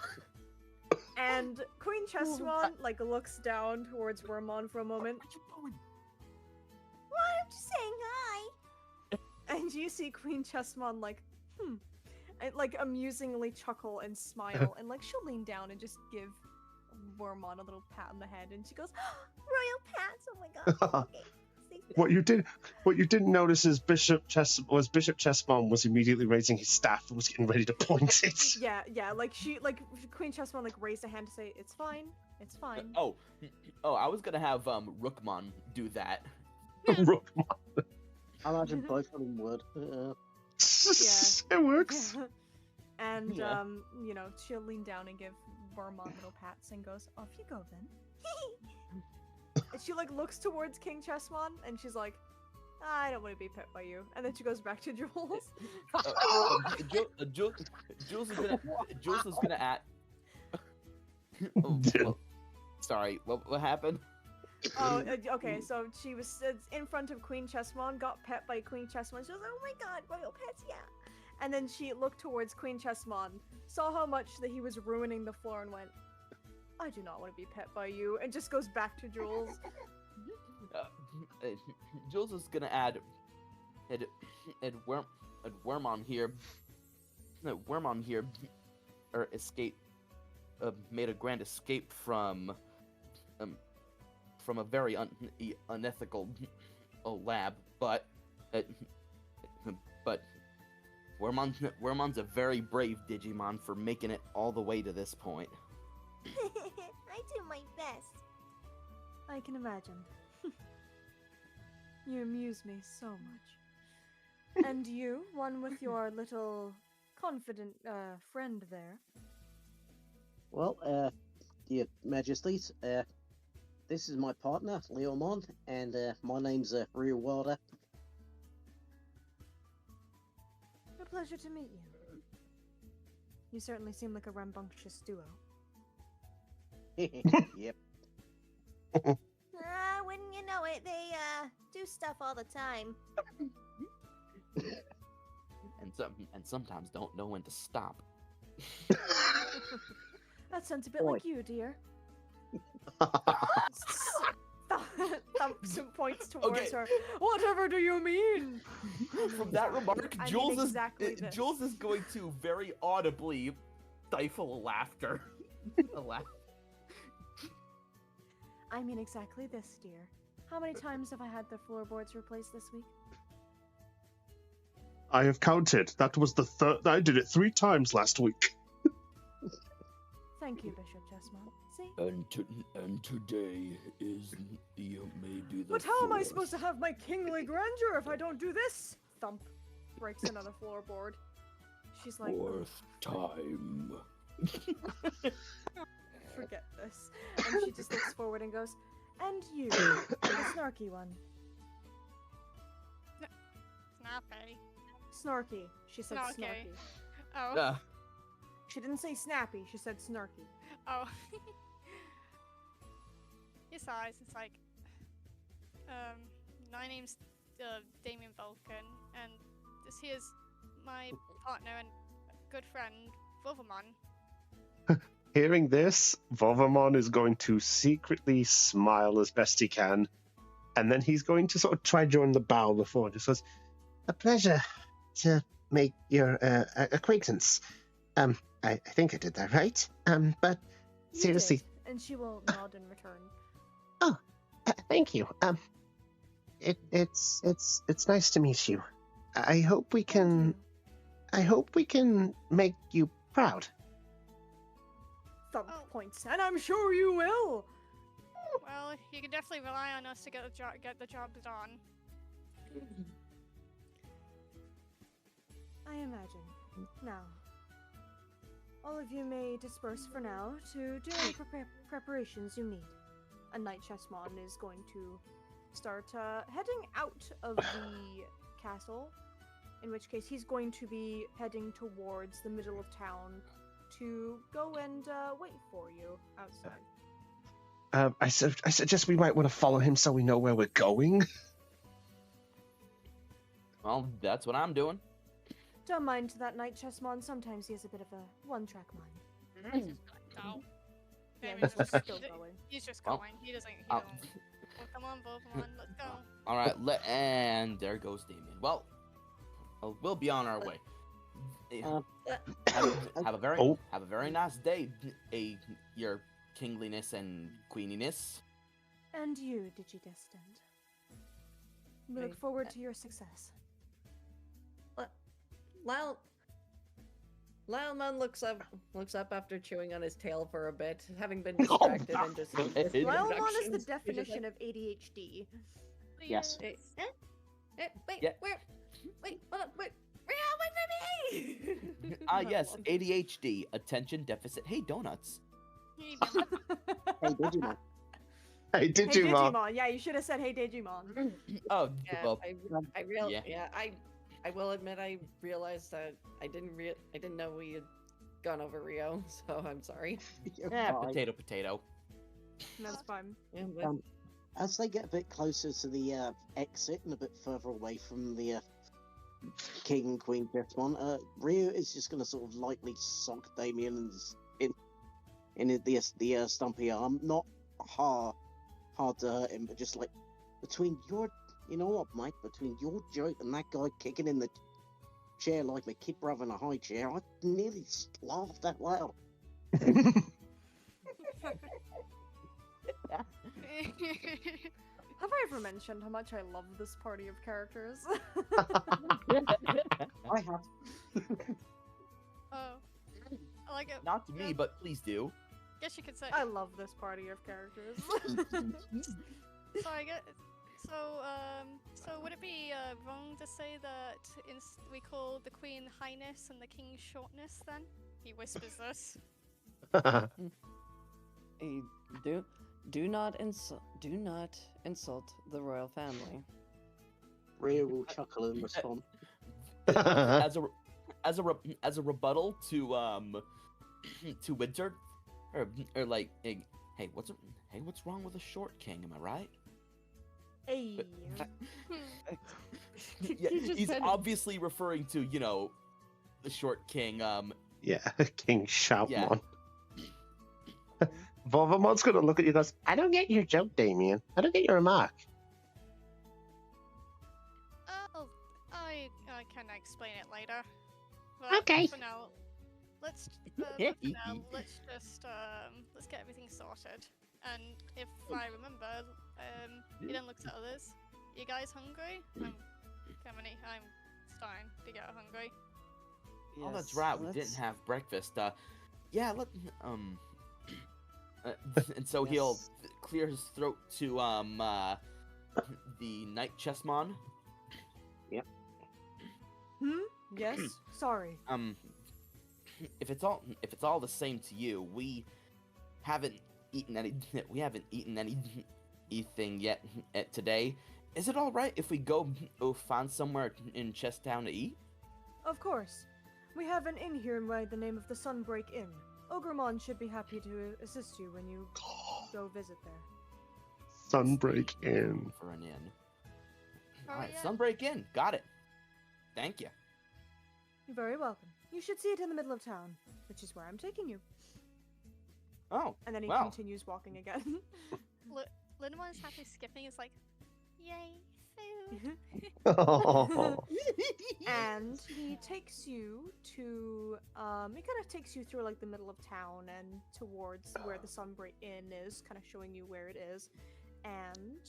and Queen Chessmon like looks down towards Wormon for a moment. Why, I'm just saying hi! And you see Queen Chessmon like, and like amusingly chuckle and smile, and like she'll lean down and just give Wormon a little pat on the head, and she goes, Royal pats, oh my god. Okay. See? What you didn't notice is Bishop Chessmon was immediately raising his staff and was getting ready to point it. Yeah, like Queen Chessmon like raised a hand to say, "It's fine, it's fine." Oh, I was gonna have Rookmon do that. Rookmon. I imagine both of them would. It works. Yeah. And Yeah. you know, she'll lean down and give Wormmon little pats and goes, "Off you go then." And she like looks towards King Chessmon and she's like, "I don't want to be pet by you." And then she goes back to Jules. Jules is gonna act. Sorry, what happened? Oh, okay. So she was in front of Queen Chessmon, got pet by Queen Chessmon. She was like, "Oh my god, royal pets, yeah!" And then she looked towards Queen Chessmon, saw how much that he was ruining the floor, and went, "I do not want to be pet by you," and just goes back to Jules. Jules is gonna add Wormmon here. Wormmon here, or escape, made a grand escape from a very unethical lab, but Wormmon's a very brave Digimon for making it all the way to this point. I do my best. I can imagine. You amuse me so much. And you, one with your little confident friend there. Well, Your Majesties, this is my partner, Leomon, and my name's Real Wilder. A pleasure to meet you. You certainly seem like a rambunctious duo. Yep. Wouldn't you know it, they do stuff all the time. and sometimes don't know when to stop. That sounds a bit Boy. like you, dear. Thumps and points towards Okay. her. Whatever do you mean? From that remark, I mean Jules exactly this. Jules is going to very audibly stifle laughter. A laugh. I mean exactly this, dear. How many times have I had the floorboards replaced this week? I have counted. That was the third. I did it 3 times last week. Thank you, Bishop Chessmon. See? And today is maybe the But how am I 4th. supposed to have my kingly grandeur if I don't do this? Thump. Breaks another floorboard. She's like, 4th time. forget this. And she just looks forward and goes, and you, the snarky one. Snappy. Snarky. She said Snarky. snarky. Oh. She didn't say snappy, she said snarky. Oh. He sighs. It's like, my name's Damien Vulcan, and this here's my partner and good friend, Vovamon. Hearing this, Vovamon is going to secretly smile as best he can, and then he's going to sort of try join the bow before and just says, "A pleasure to make your acquaintance. I think I did that right. But You seriously, did, and she will nod in return. thank you. It's nice to meet you. I hope we can. I hope we can make you proud." Thump Oh. points, and I'm sure you will. Well, you can definitely rely on us to get the job done. I imagine. Now, all of you may disperse for now to do any preparations you need. A Knight Chessmon is going to start heading out of the castle, in which case he's going to be heading towards the middle of town to go and wait for you outside. I suggest we might want to follow him so we know where we're going. Well, that's what I'm doing. Don't mind that Knight Chessmon, sometimes he has a bit of a one-track mind. He's just like, go. Yeah, Damien's he's just, still going. he's just Well, going. He doesn't. I'll- Well, come on, Pokemon, let's go. All right, and there goes Damien. Well, we'll be on our way. Have a very nice day, your kingliness and queeniness. And you, Digidestined. We look forward to your success. Lilemon looks up after chewing on his tail for a bit, having been distracted and just. Lilemon is the definition of ADHD. Yes. Wait, Yeah. wait, hold on, wait for me! Yes, ADHD, attention deficit. Hey, donuts. Hey, Digimon. Hey, Hey Digimon. Digimon, yeah, you should have said hey Digimon. Oh, Yeah, well, I will admit I realized that I didn't know we had gone over Rio, so I'm sorry. yeah, potato. That's fine. Yeah, but As they get a bit closer to the exit and a bit further away from the King and Queen Jetmon, Ryu is just going to sort of lightly sock Damien's in the stumpy arm, not hard to hurt him, but just like between your, you know what, Mike, between your joke and that guy kicking in the chair like my kid brother in a high chair, I nearly laughed out loud. Have I ever mentioned how much I love this party of characters? I have. Oh. I like it. Not to me, but please do. Guess you could say. I love this party of characters. So I get. So would it be wrong to say that we call the Queen Highness and the King Shortness then? He whispers this. Do not insult the royal family. Ryu will chuckle in response. as a rebuttal to Winter, or like, hey, what's wrong with a short king? Am I right? Hey. Yeah, he's obviously referring to the short king. Yeah, King Shoutmon. Yeah. Vovamon's gonna look at you and goes, I don't get your joke, Damien. I don't get your remark. Oh, I can explain it later. But Okay. For now, let's just let's get everything sorted. And if I remember, you didn't look at others. You guys hungry? I'm starting to get hungry. Oh, that's right. We didn't have breakfast. Yeah. And so he'll clear his throat to the Knight Chessmon. Yep. Yes. Sorry. If it's all the same to you, we haven't eaten anything yet today. Is it all right if we go find somewhere in Chesstown to eat? Of course. We have an inn here by the name of the Sunbreak Inn. Ogremon should be happy to assist you when you go visit there. Sunbreak Inn. For an inn. Oh, Alright, yeah. Sunbreak Inn. Got it. Thank you. You're very welcome. You should see it in the middle of town, which is where I'm taking you. Oh, And then he wow. continues walking again. Lindemon's happy skipping is like, yay, food. Oh. And he takes you to he kind of takes you through like the middle of town and towards where the Sunbreak Inn is, kind of showing you where it is. And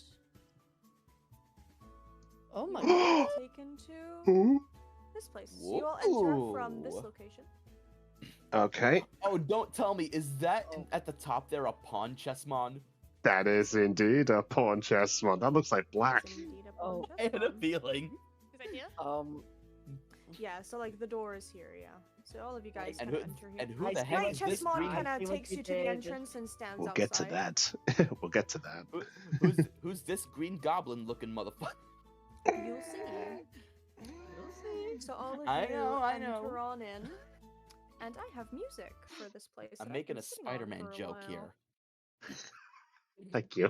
Oh my you god. are taken to this place. So you all enter from this Whoa. location. Okay, Oh, don't tell me. Is that at the top there a pawn chessmon? that is indeed a pawn chessmon. That looks like black. It's indeed a Oh, pawn I had a chessmon. feeling. Is that here? Yeah, so like the door is here, yeah. So all of you guys And kind who, of enter here. and who the I heck Knight is this Chessmon green? kind I of see what takes you you to the did. entrance and stands We'll outside. get to that. We'll get to that. Who's this green goblin looking motherfucker? You'll see. So all of I you know. enter on in, and I have music for this place. I'm that I've making been a sitting on Spider-Man for a joke while. here. Thank you.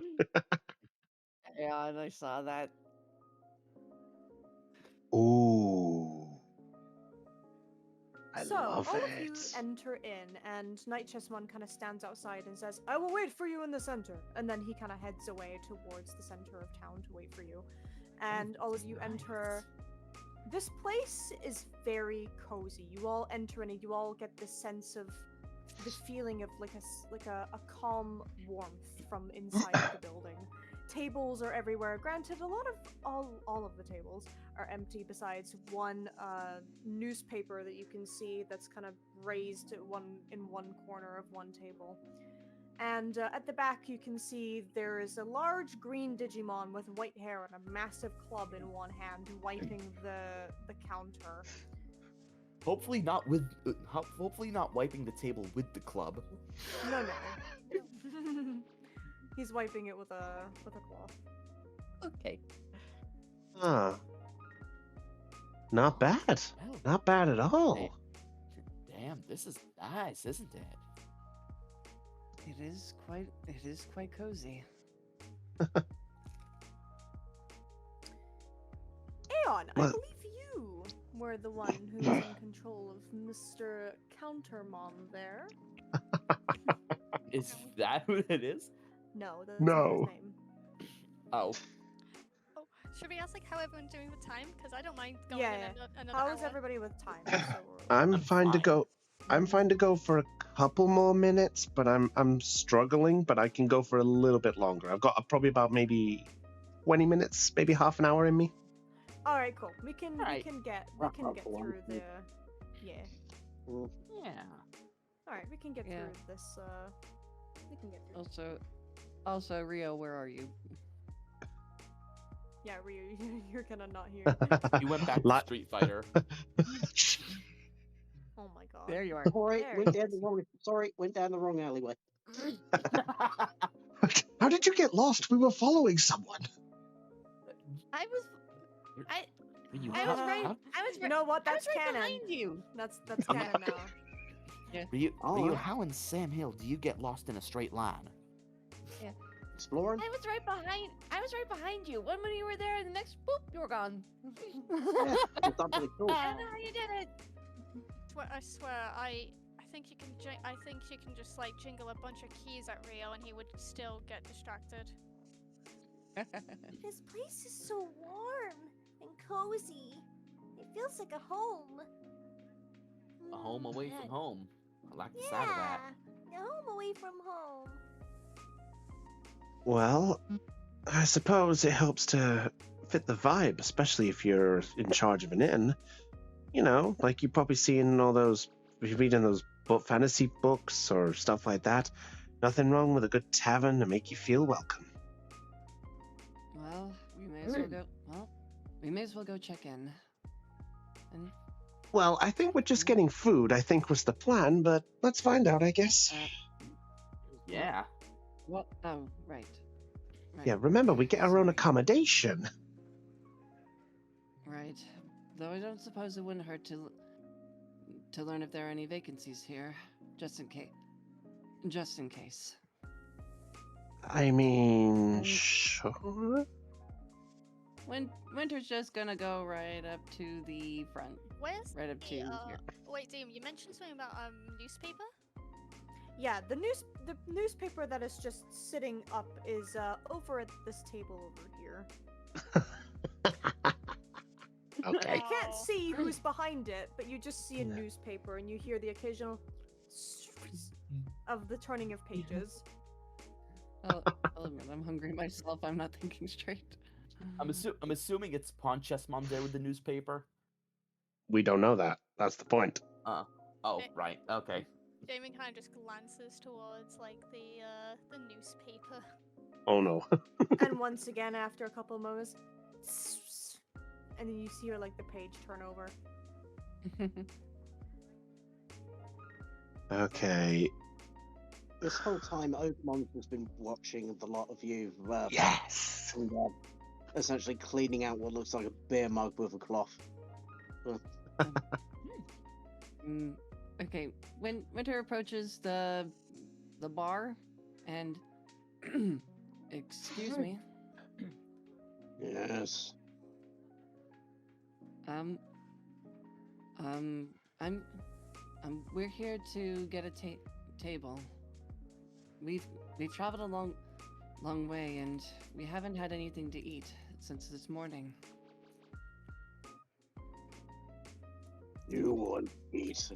Yeah, and I saw that. Ooh. I So love all it. of you enter in, and Knight Chessmon kind of stands outside and says, "I will wait for you in the center." And then he kind of heads away towards the center of town to wait for you. And all of you enter. This place is very cozy. You all enter in, and you all get this sense of the feeling of like a calm warmth from inside of the building. tables are everywhere. Granted, a lot of all of the tables are empty besides one newspaper that you can see that's kind of raised in one corner of one table. And at the back, you can see there is a large green Digimon with white hair and a massive club in one hand, wiping the counter. Hopefully not with. Hopefully not wiping the table with the club. No. He's wiping it with a cloth. Okay. Huh. Not bad. Well, Not bad at all. damn, this is nice, isn't it? It is quite cozy. Aeon, I What? believe you were the one who's in control of Mr. Countermon there. Is that who it is? No, that's not No. his name. Oh, Oh, should we ask like how everyone's doing with time? Because I don't mind going Yeah, in yeah. another How is hour. everybody with time? So I'm I'm fine to fine. go. I'm fine to go for a couple more minutes, but I'm struggling. But I can go for a little bit longer. I've got probably about maybe 20 minutes, maybe half an hour in me. all right, cool. We can Alright. get Wrap up for through one. the yeah. yeah. All right, we can get Yeah. through this. We can get through. Also, Rio, where are you? Yeah, Ryu, you're gonna not hear. You went back to Li- Street Fighter. Oh my god. There you are. Sorry, There went it down is. the wrong. Sorry, went down the wrong alleyway. How did you get lost? We were following someone. I was You I was how- right. how- I was You right. know what? I That's was right canon. behind you. That's canon now. Ryu, Alright. how in Sam Hill do you get lost in a straight line? Exploring. I was right behind you. When you were there, and the next boop, you were gone. Yeah, it's absolutely cool. I don't know how you did it. I swear, I think you can. I think you can just like jingle a bunch of keys at Rio, and he would still get distracted. This place is so warm and cozy. It feels like a home. A home away Yeah. from home. I like the Yeah, sound of that. a home away from home. Well, I suppose it helps to fit the vibe, especially if you're in charge of an inn. You know, like you probably seen all those, if you're reading those fantasy books or stuff like that. Nothing wrong with a good tavern to make you feel welcome. Well, we may as well go. Well, we may as well go check in. And Well, I think we're just getting food, I think was the plan, but let's find out, I guess. Yeah. what? Oh, right. Yeah, remember, we get our own accommodation. Right. Though I don't suppose it wouldn't hurt to learn if there are any vacancies here, just in case. Just in case. I mean, sure. Winter's just gonna go right up to the front. Where's Right up to the, here. Wait, Dame, you mentioned something about newspaper. Yeah, the newspaper that is just sitting up is over at this table over here. Okay. You can't Oh. see who's behind it, but you just see a Yeah. newspaper and you hear the occasional of the turning of pages. I'll admit, I'm hungry myself. I'm not thinking straight. I'm assuming it's Ponchesmon there with the newspaper. We don't know that. That's the point. Oh, Eh. right. Okay. Damien kind of just glances towards like the newspaper. Oh no. And once again, after a couple of moments, and then you see her like the page turn over. Okay. This whole time, Oakmont has been watching the lot of you. Yes. And, essentially cleaning out what looks like a beer mug with a cloth. Okay, when Winter approaches the bar, and excuse me, Yes. we're here to get a table. We've traveled a long way, and we haven't had anything to eat since this morning. You want eat.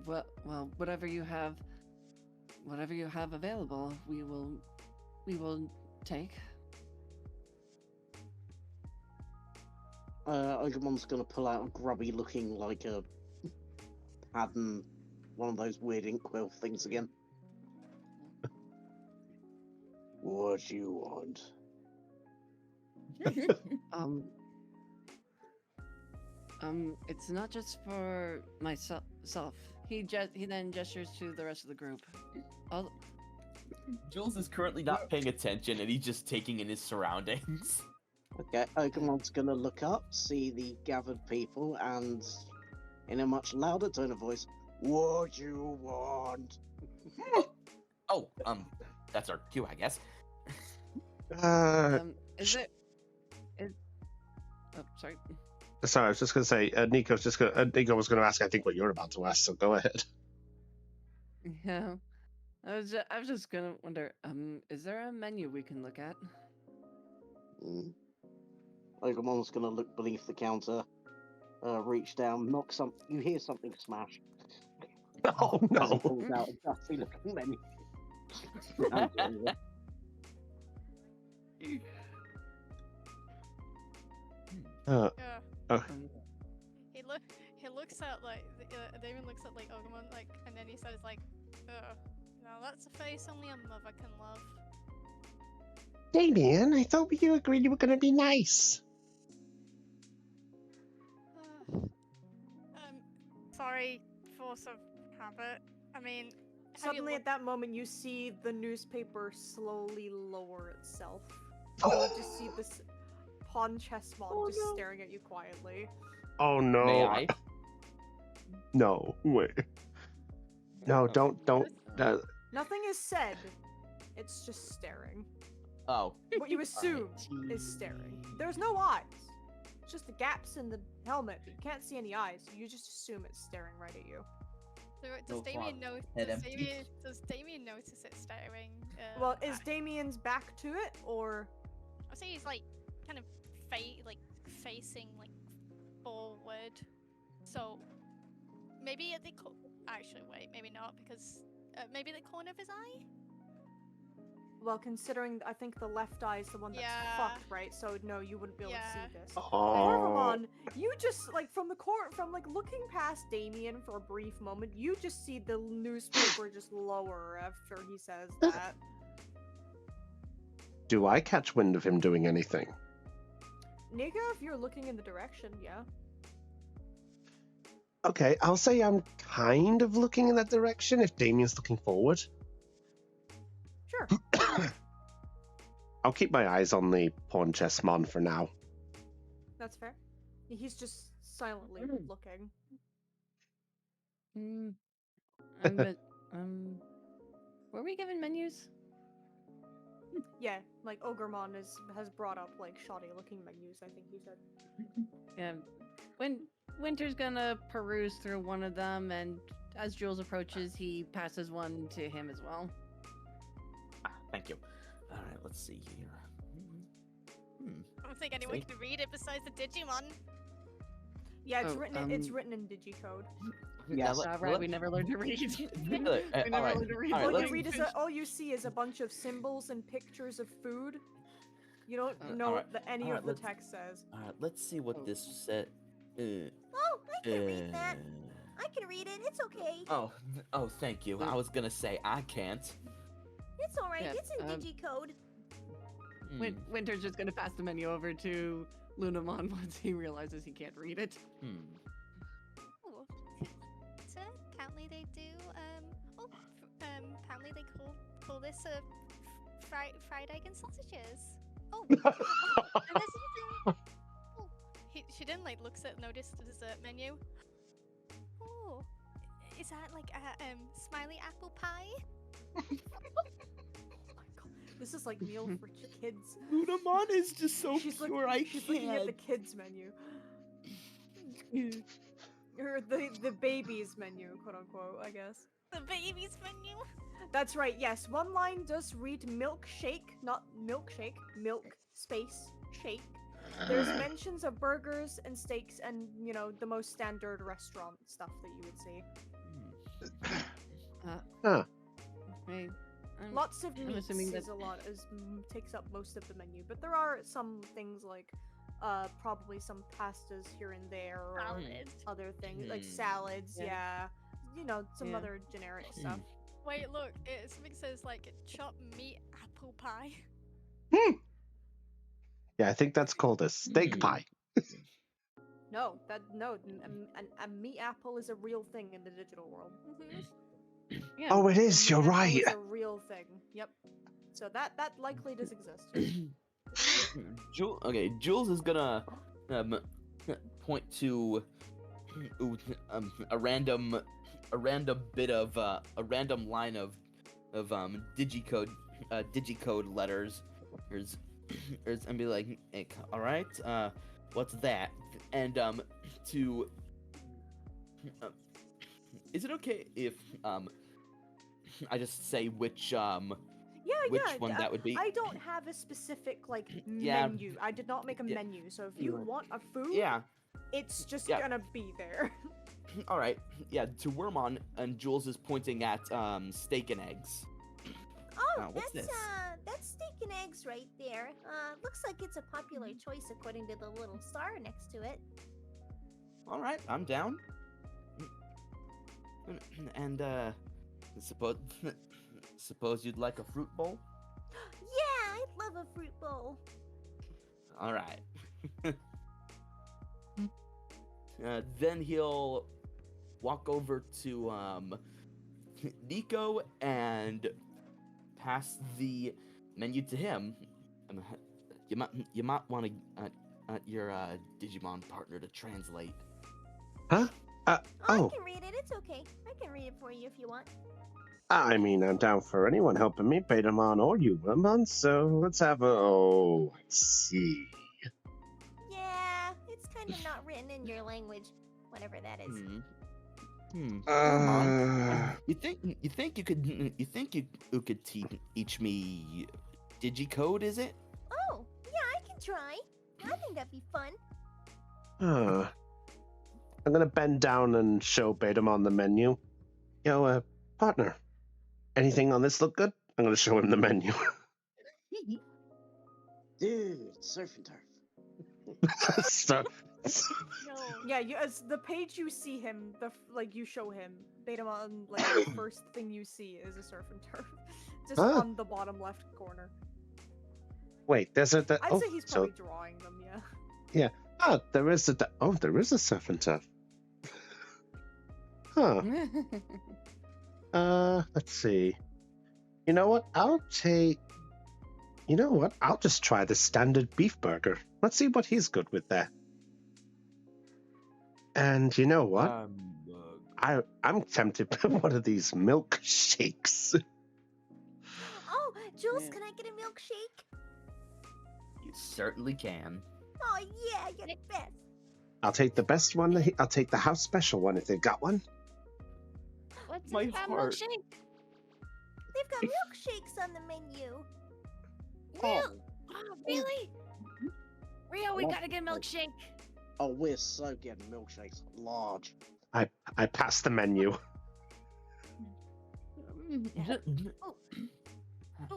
Well, whatever you have whatever you have available, we will take. Ogamon's gonna pull out a grubby looking like a pattern, one of those weird inkwell things again. What you want? It's not just for myself. He then gestures to the rest of the group. Jules is currently not paying attention, and he's just taking in his surroundings. Okay, Ogamon's gonna look up, see the gathered people, and in a much louder tone of voice, what you want? Oh, that's our cue, I guess. Is it? Oh, sorry. Sorry, I was just going to say, Nico was going to ask, I think, what you're about to ask, so go ahead. Yeah. I was just gonna wonder. Is there a menu we can look at? Ogamon's gonna look beneath the counter, reach down, knock some. You hear something smash. Oh As he no! pulls out a dusty looking menu. Uh, Yeah. He looks at like Damien looks at like Ogamon like, and then he says like, now that's a face only a mother can love. Damien, I thought you agreed you were going to be nice. Sorry, force of habit. I mean, Suddenly, at that moment, you see the newspaper slowly lower itself. Oh. You just see this pawn chess mod just staring at you quietly. Oh no! May I? No, wait. No, don't. Nothing is said. It's just staring. Oh. What you assume is staring. There's no eyes. It's just the gaps in the helmet. You can't see any eyes. So you just assume it's staring right at you. Does Damien know? Does Damien notice it staring? Well, is Damien's back to it, or? I say he's like kind of facing like forward. So maybe at the actually wait, maybe not, because maybe the corner of his eye. Well, considering I think the left eye is the one that's fucked, right? So no, you wouldn't be able to see this. Corvamon, you just like from looking past Damien for a brief moment, you just see the newspaper just lower after he says that. Do I catch wind of him doing anything? Nico, if you're looking in the direction, yeah. Okay, I'll say I'm kind of looking in that direction if Damien's looking forward. Sure. I'll keep my eyes on the pawn chess mon for now. That's fair. He's just silently looking. Were we given menus? Yeah, like Ogremon has brought up like shoddy looking menus, I think he said. Yeah. Winter's gonna peruse through one of them, and as Jules approaches, he passes one to him as well. Thank you. All right, let's see here. I don't think anyone can read it besides the Digimon. Yeah, it's written in Digicode. Yes. Right, we never learned to read. All you see is a bunch of symbols and pictures of food. You don't know what any of the text says. All right, let's see what this said. Oh, I can read that. I can read it. It's okay. Oh, thank you. I was gonna say I can't. It's alright. Yeah, it's in Digicode. Winter's just gonna pass the menu over to Lunamon once he realizes he can't read it. Oh, so apparently they do. Apparently they call this fried egg and sausages. Oh, and there's even. Oh, she then like notice the dessert menu. Oh, is that like a smiley apple pie? This is like meal for kids. Lunamon is just so she's pure. She's looking at the kids menu. Or the babies menu, quote unquote, I guess. The babies menu? That's right, yes. One line does read milkshake, not milkshake, milk space shake. There's mentions of burgers and steaks and, you know, the most standard restaurant stuff that you would see. Hey, Lots of I'm meats assuming is that- a lot takes up most of the menu, but there are some things like probably some pastas here and there or Salad. other things like Hmm. salads, Yeah. yeah. You know, some Yeah. other generic stuff. Wait, look, something says like chopped meat apple pie. Yeah, I think that's called a steak Hmm. pie. No, a meat apple is a real thing in the digital world. Yeah. Oh, it A is. meat You're apple right. is a real thing. Yep. So that likely does exist. Jules is gonna point to a random bit of a random line of digicode letters, and be like, hey, all right, what's that? And to is it okay if I just say which Yeah, which yeah. one that would be? I don't have a specific like Yeah. menu. I did not make a Yeah. menu. So if you want a food, Yeah. it's just Yeah. gonna be there. All right. Yeah. To Wormon, and Jules is pointing at steak and eggs. Oh, what's this? that's steak and eggs right there. Looks like it's a popular choice according to the little star next to it. All right, I'm down. And suppose you'd like a fruit bowl. Yeah, I'd love a fruit bowl. All right. Then he'll walk over to Nico and pass the menu to him. You might want to your Digimon partner to translate. Huh? I Oh, can read it. It's okay. I can read it for you if you want. I mean, I'm down for anyone helping me, Betamon or you, Wormon. So let's have a. Oh, I see. Yeah, it's kind of not written in your language, whatever that is. Uh, You think you could teach me Digicode? Is it? Oh, yeah, I can try. I think that'd be fun. I'm gonna bend down and show Betamon the menu. Yo, partner, anything on this look good? I'm gonna show him the menu. Dude, surf and turf. So, No. Yeah, you as the page you see him, like you show him Betamon, like the first thing you see is a surf and turf, just Huh? on the bottom left corner. wait, there's a. I'd say he's so probably drawing them. Yeah. there is a. There is a surf and turf. Huh. Let's see. You know what? You know what? I'll just try the standard beef burger. Let's see what he's good with there. And you know what? I'm tempted by one of these milkshakes. Oh, Jules, Yeah. can I get a milkshake? You certainly can. Oh, yeah, you're the best. I'll take the best one. I'll take the house special one if they've got one. What's My in that heart. milkshake? They've got milkshakes on the menu. Oh, really? Rio, we Oh. gotta get a milkshake. Oh, we're so getting milkshakes large. I passed the menu. Oh,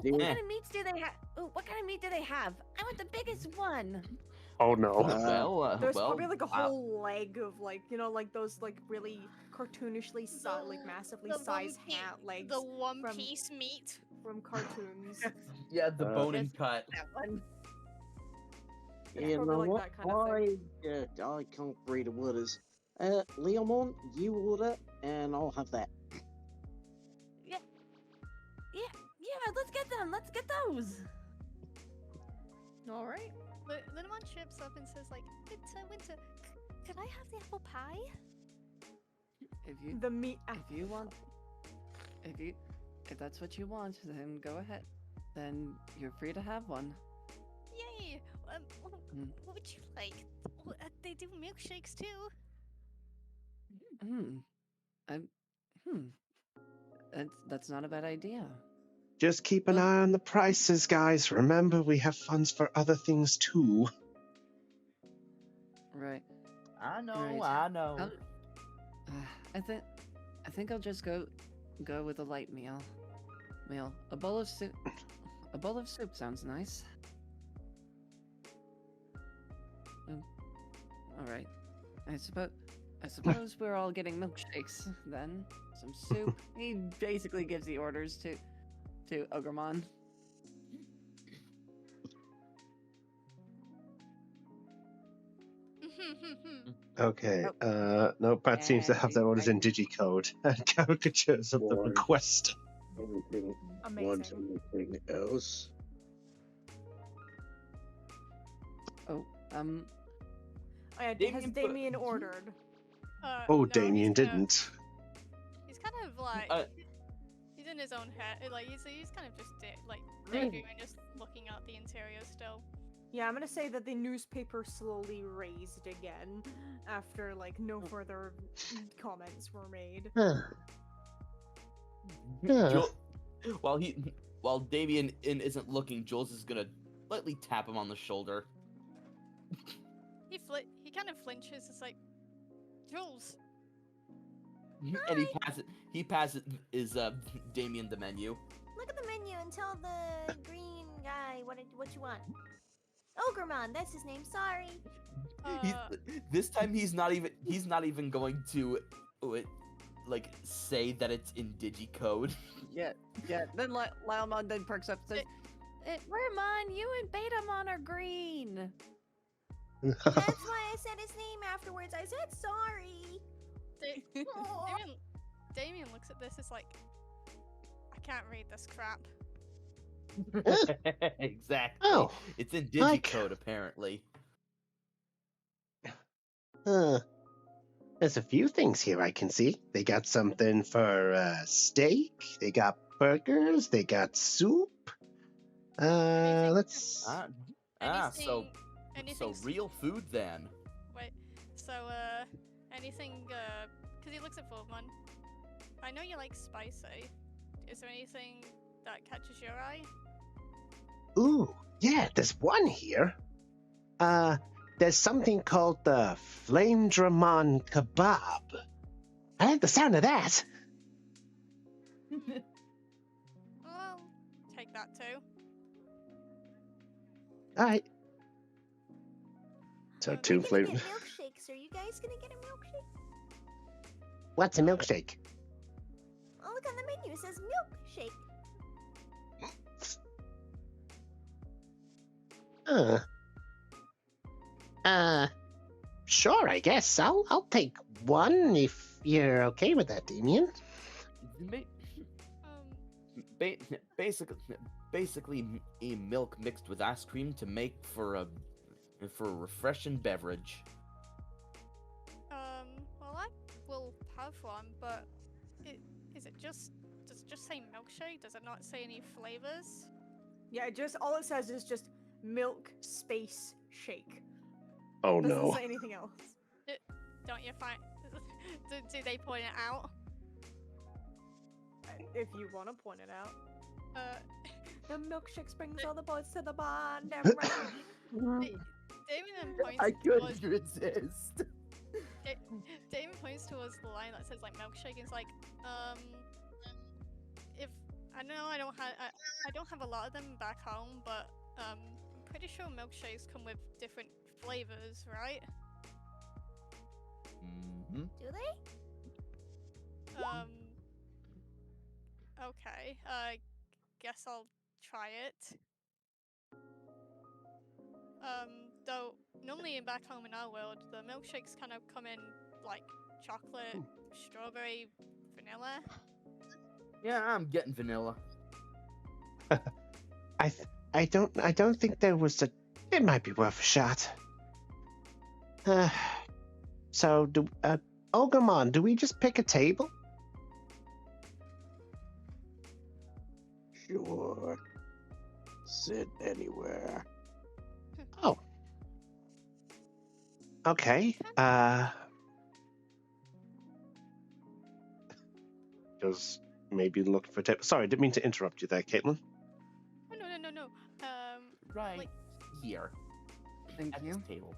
Yeah. what kind of meats do they have? Oh, what kind of meat do they have? I want the biggest one. Oh no. There's well, probably like a I'll- whole leg of like like those like really cartoonishly like massively The sized one hat legs The one from- piece meat. from cartoons. Yeah, the bone and Yes. cut. That one. Yeah, You probably know like what? that kind of thing. I can't read the words. Leomon, you order, and I'll have that. Yeah, let's get them. Let's get those. All right. Linamon chips up and says like, Winter, could I have the apple pie? The meat. If you want, if that's what you want, then go ahead. Then you're free to have one. Yay! Mm. What would you like? They do milkshakes too. That's not a bad idea. Just keep an eye on the prices, guys. Remember, we have funds for other things too. Right. I know, Right. I know. I think I'll just go with a light meal. meal. A bowl of soup. A bowl of soup sounds nice. All right. I suppose we're all getting milkshakes then. Some soup. He basically gives the orders to Ogremon. Okay. Oh. No, Pat seems to have their orders in And- Digicode and caricatures of the Boring. request. Anything, want Amazing. anything else? Oh, Oh, yeah, has Damien put- Damien ordered? Oh, No, Damien he's kinda- didn't. He's kind of like Uh, he's in his own head. Like he's kind of just daydreaming, just looking at the interior still. Yeah, I'm gonna say that the newspaper slowly raised again after like no further comments were made. Huh. While Damien isn't looking, Jules is gonna lightly tap him on the shoulder. He kind of flinches. It's like, Jules. And he passes Damien the menu. Look at the menu and tell the green guy what you want. Ogremon, that's his name. Sorry. This time he's not even going to like say that it's in Digicode. Yeah. Then Lylemon then perks up and says, Ramon, you and Betamon are green. That's why I said his name afterwards. I said sorry. Aw. Damien looks at this. It's like, I can't read this crap. Exactly. Oh, It's in like- Digicode apparently. There's a few things here I can see. They got something for steak. They got burgers. They got soup. Let's. So Anything real food then. Wait, so, anything, because he looks at Volmon. I know you like spicy. Is there anything that catches your eye? Ooh, yeah. There's one here. There's something called the Flame Dramon Kebab. I like the sound of that. Well, take that too. All right. So two We're gonna flavors. get milkshakes. Are you guys gonna get a milkshake? What's a milkshake? Oh, look on the menu. It says milkshake. Sure, I guess. I'll take one if you're okay with that, Damien. Basically a milk mixed with ice cream to make for a refreshing beverage. Well, I will have one, but does it just say milkshake? Does it not say any flavors? Yeah, all it says is just milk space shake. Oh Doesn't no. say anything else. Don't you find? do they point it out? If you want to point it out. The milkshake brings all the boys to the bar. Damien then points I towards couldn't resist. Damien points towards the line that says like milkshake. It's like, if I know I don't have a lot of them back home, but I'm pretty sure milkshakes come with different flavors, right? Mm-hmm. Do they? Okay. Guess I'll try it. Though normally back home in our world, the milkshakes kind of come in like chocolate, strawberry, vanilla. Yeah, I'm getting vanilla. I don't think there was a. It might be worth a shot. So Ogremon, do we just pick a table? Sure. Sit anywhere. Oh. Okay. Just maybe looking for a table. Sorry, I didn't mean to interrupt you there, Caitlin. Oh, no. Right Like- here Thank at you. this table.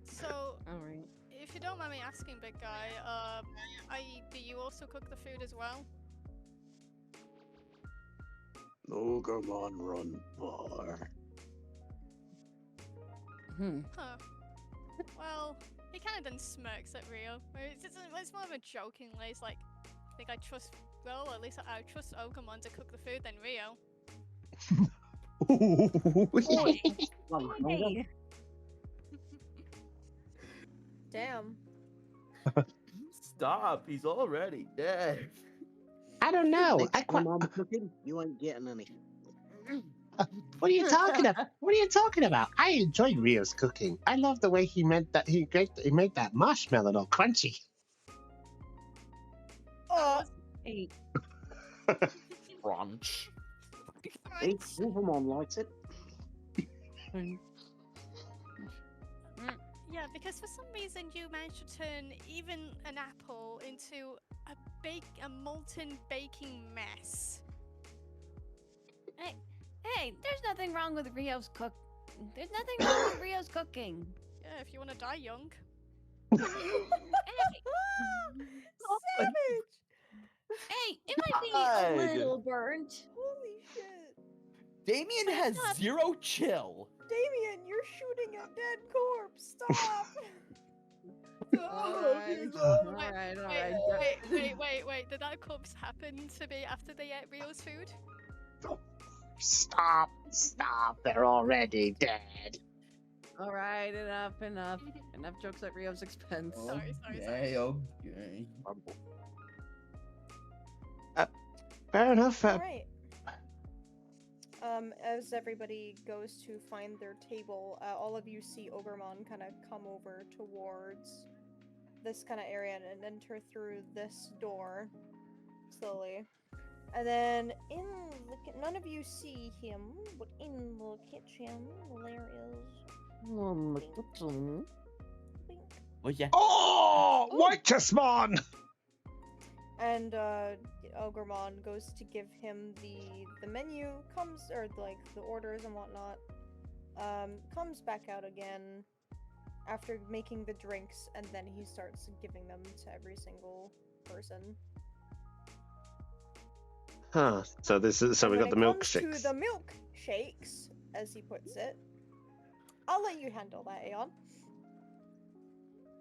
So, All right. if you don't mind me asking, big guy, do you also cook the food as well? Ogremon run bar. Huh. Well, he kind of then smirks at Rio. It's more of a joking way. It's like, I think I trust, well, at least I trust Ogamon to cook the food than Rio. Well, Hey. Damn. Stop! He's already dead. I don't know. next time I'm cooking, you ain't getting any. What are you talking about? What are you talking about? I enjoy Rio's cooking. I love the way he made that marshmallow all crunchy. Oh, Hey. Crunch. Hey, Ogremon likes it. Yeah, because for some reason you managed to turn even an apple into a molten baking mess. Hey, there's nothing wrong with Rio's cook. There's nothing wrong with Rio's cooking. Yeah, if you want to die young. savage! Hey, it might be God. a little burnt. Holy shit. Damien has zero chill. Damien, you're shooting a dead corpse. Stop. Alright. Wait. Did that corpse happen to be after they ate Rio's food? Stop. They're already dead. Alright, enough jokes at Rio's expense. Sorry. Okay. Fair enough. Alright. As everybody goes to find their table, all of you see Ogremon kind of come over towards this kind of area and enter through this door slowly. And then none of you see him, but in the kitchen there is. Blink. Oh yeah. Oh, Whitesmon! And Ogremon goes to give him the menu, the orders and whatnot. Comes back out again after making the drinks, and then he starts giving them to every single person. Huh. So we When got the it comes milkshakes. to the milkshakes, as he puts it, I'll let you handle that, Aeon.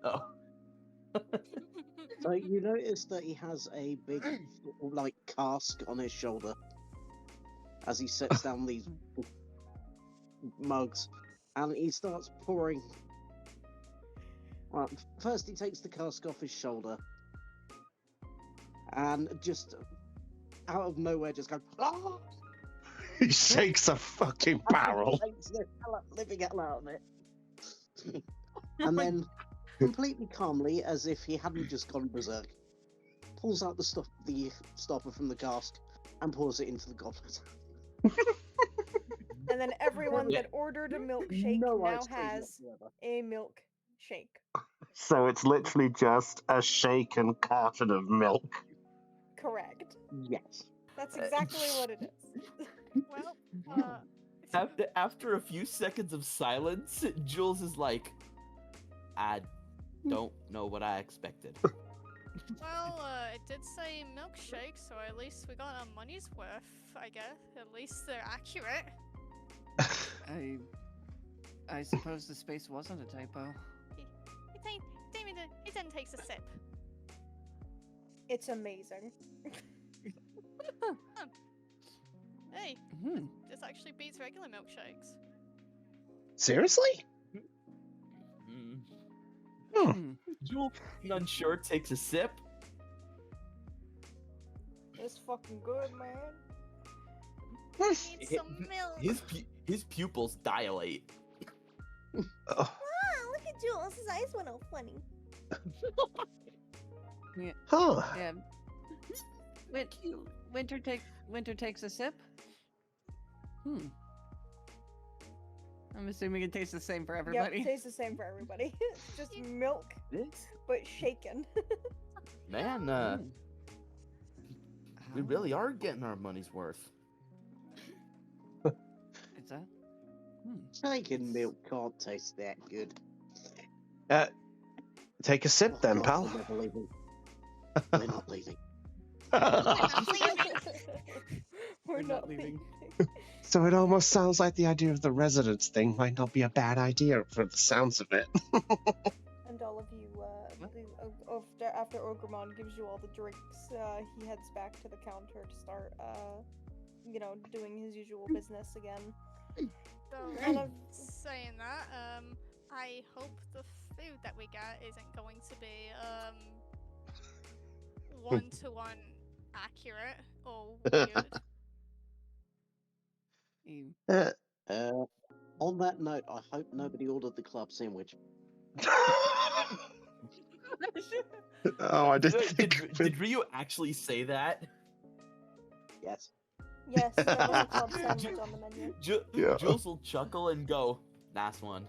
Oh. So you notice that he has a big, like, cask on his shoulder as he sets down these mugs, and he starts pouring. Well, first he takes the cask off his shoulder, and just out of nowhere, just goes. Ah! He shakes a fucking barrel. Takes the living hell out of it, and then, completely calmly, as if he hadn't just gone berserk, pulls out the stopper from the cask and pours it into the goblet. And then everyone that ordered a milkshake No now ice cream has whatsoever. a milkshake. So it's literally just a shaken carton of milk. Correct. Yes. That's exactly what it is. Well, After a few seconds of silence, Jules is like, I don't know what I expected. well, it did say milkshake, so at least we got our money's worth, I guess. At least they're accurate. I suppose the space wasn't a typo. He then takes a sip. It's amazing. Hey, Hmm. this actually beats regular milkshakes. Seriously? Jules, unsure, takes a sip. It's fucking good, man. Need some milk. His pupils dilate. Oh, Wow, look at Jules. His eyes went all funny. huh. Yeah. Winter takes a sip. I'm assuming it tastes the same for everybody. Yep, tastes the same for everybody. It's just milk, but shaken. Man, we really are getting our money's worth. Is that? Shaken milk can't taste that good. Take a sip then, pal. We're never leaving. We're not leaving. We're not leaving. So it almost sounds like the idea of the residence thing might not be a bad idea for the sounds of it. And all of you, after Ogremon gives you all the drinks, he heads back to the counter to start, doing his usual business again. Though, Kind of- saying that, I hope the food that we get isn't going to be, one-to-one accurate or weird. You- On that note, I hope nobody ordered the club sandwich. Oh, I did. Did Ryu actually say that? Yes. Yes, there was a club sandwich on the menu. Yeah. Jules will chuckle and go, "Last one."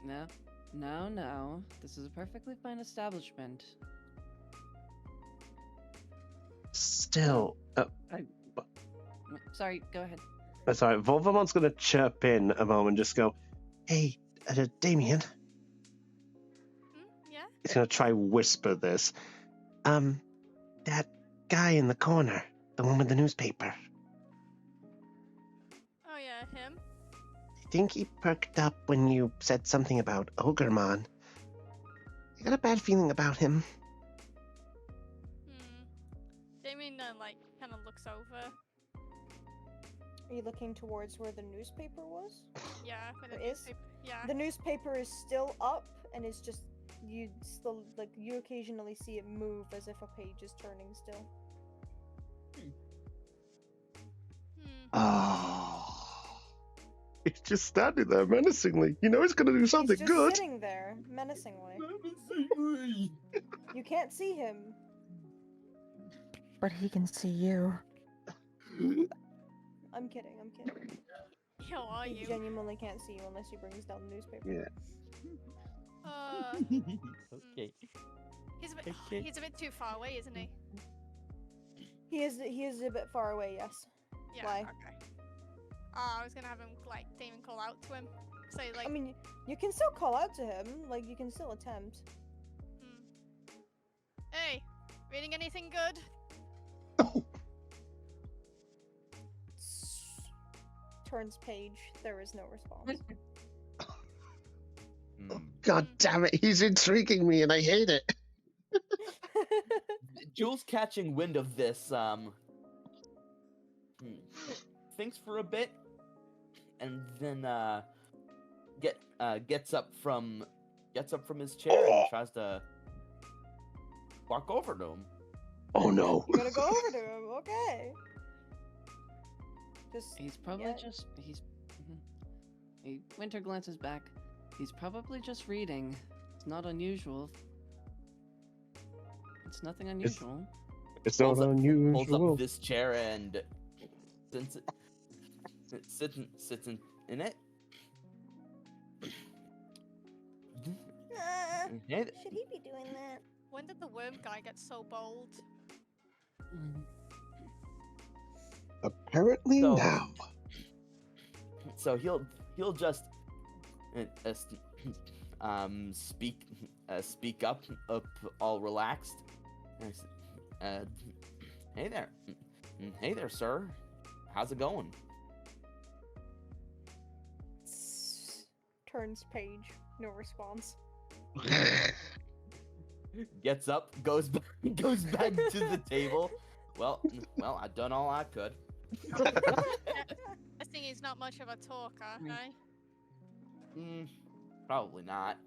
No. This is a perfectly fine establishment. Still, Sorry, go ahead. sorry. Volvamon's gonna chirp in a moment, just go, "Hey, Damien." Yeah? He's gonna try whisper this. That guy in the corner, the one with the newspaper. Oh yeah, him. I think he perked up when you said something about Ogremon. I got a bad feeling about him. Damien, kind of looks over. Are you looking towards where the newspaper was? Yeah, with the It is? newspaper. Yeah. The newspaper is still up, and it's just you occasionally see it move as if a page is turning still. Oh. He's just standing there menacingly. You know he's gonna do something He's just good. sitting there menacingly. You can't see him, but he can see you. I'm kidding. How are He you? genuinely can't see you unless he brings down the newspaper. Yeah. Okay. He's a bit too far away, isn't he? He is a bit far away, yes. Yeah. Why? Okay. I was gonna have him Damon call out to him. Say I mean, you can still call out to him. You can still attempt. Hey, reading anything good? Turns page. There is no response. Oh, God damn it, he's intriguing me and I hate it. Jules catching wind of this, thinks for a bit, and then gets up from his chair and tries to walk over to him. Oh no. You're gonna go over to him, okay? He's probably Winter glances back. He's probably just reading. It's not unusual. It's nothing unusual. It's not Holds unusual. up this chair and sits in it. Should he be doing that? When did the worm guy get so bold? Apparently now. So he'll just speak up all relaxed. Hey there, sir. How's it going? Turns page. No response. Gets up, goes back to the table. Well, I've done all I could. I think he's not much of a talker, eh? Probably not.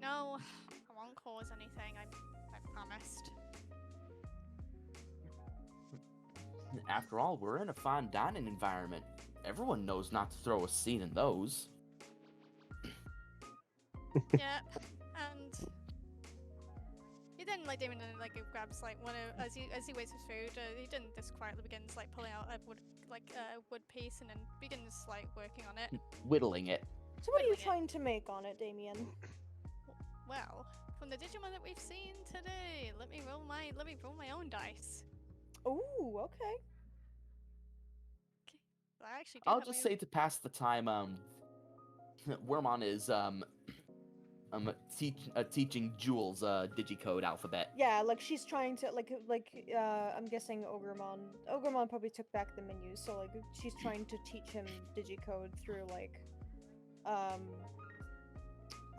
No, I won't cause anything. I promised. After all, we're in a fine dining environment. Everyone knows not to throw a scene in those. Yeah, and he then Damon then grabs one of as he waits his food. He then just quietly begins pulling out a wood piece and then begins working on it. Whittling it. So what are you trying to make on it, Damien? Well, from the Digimon that we've seen today, let me roll my own dice. Ooh, okay. I actually do I'll have just my say to pass the time, Wormon is teaching Jules digicode alphabet. Yeah, like she's trying to I'm guessing Ogremon probably took back the menus, so like she's trying to teach him digicode through like I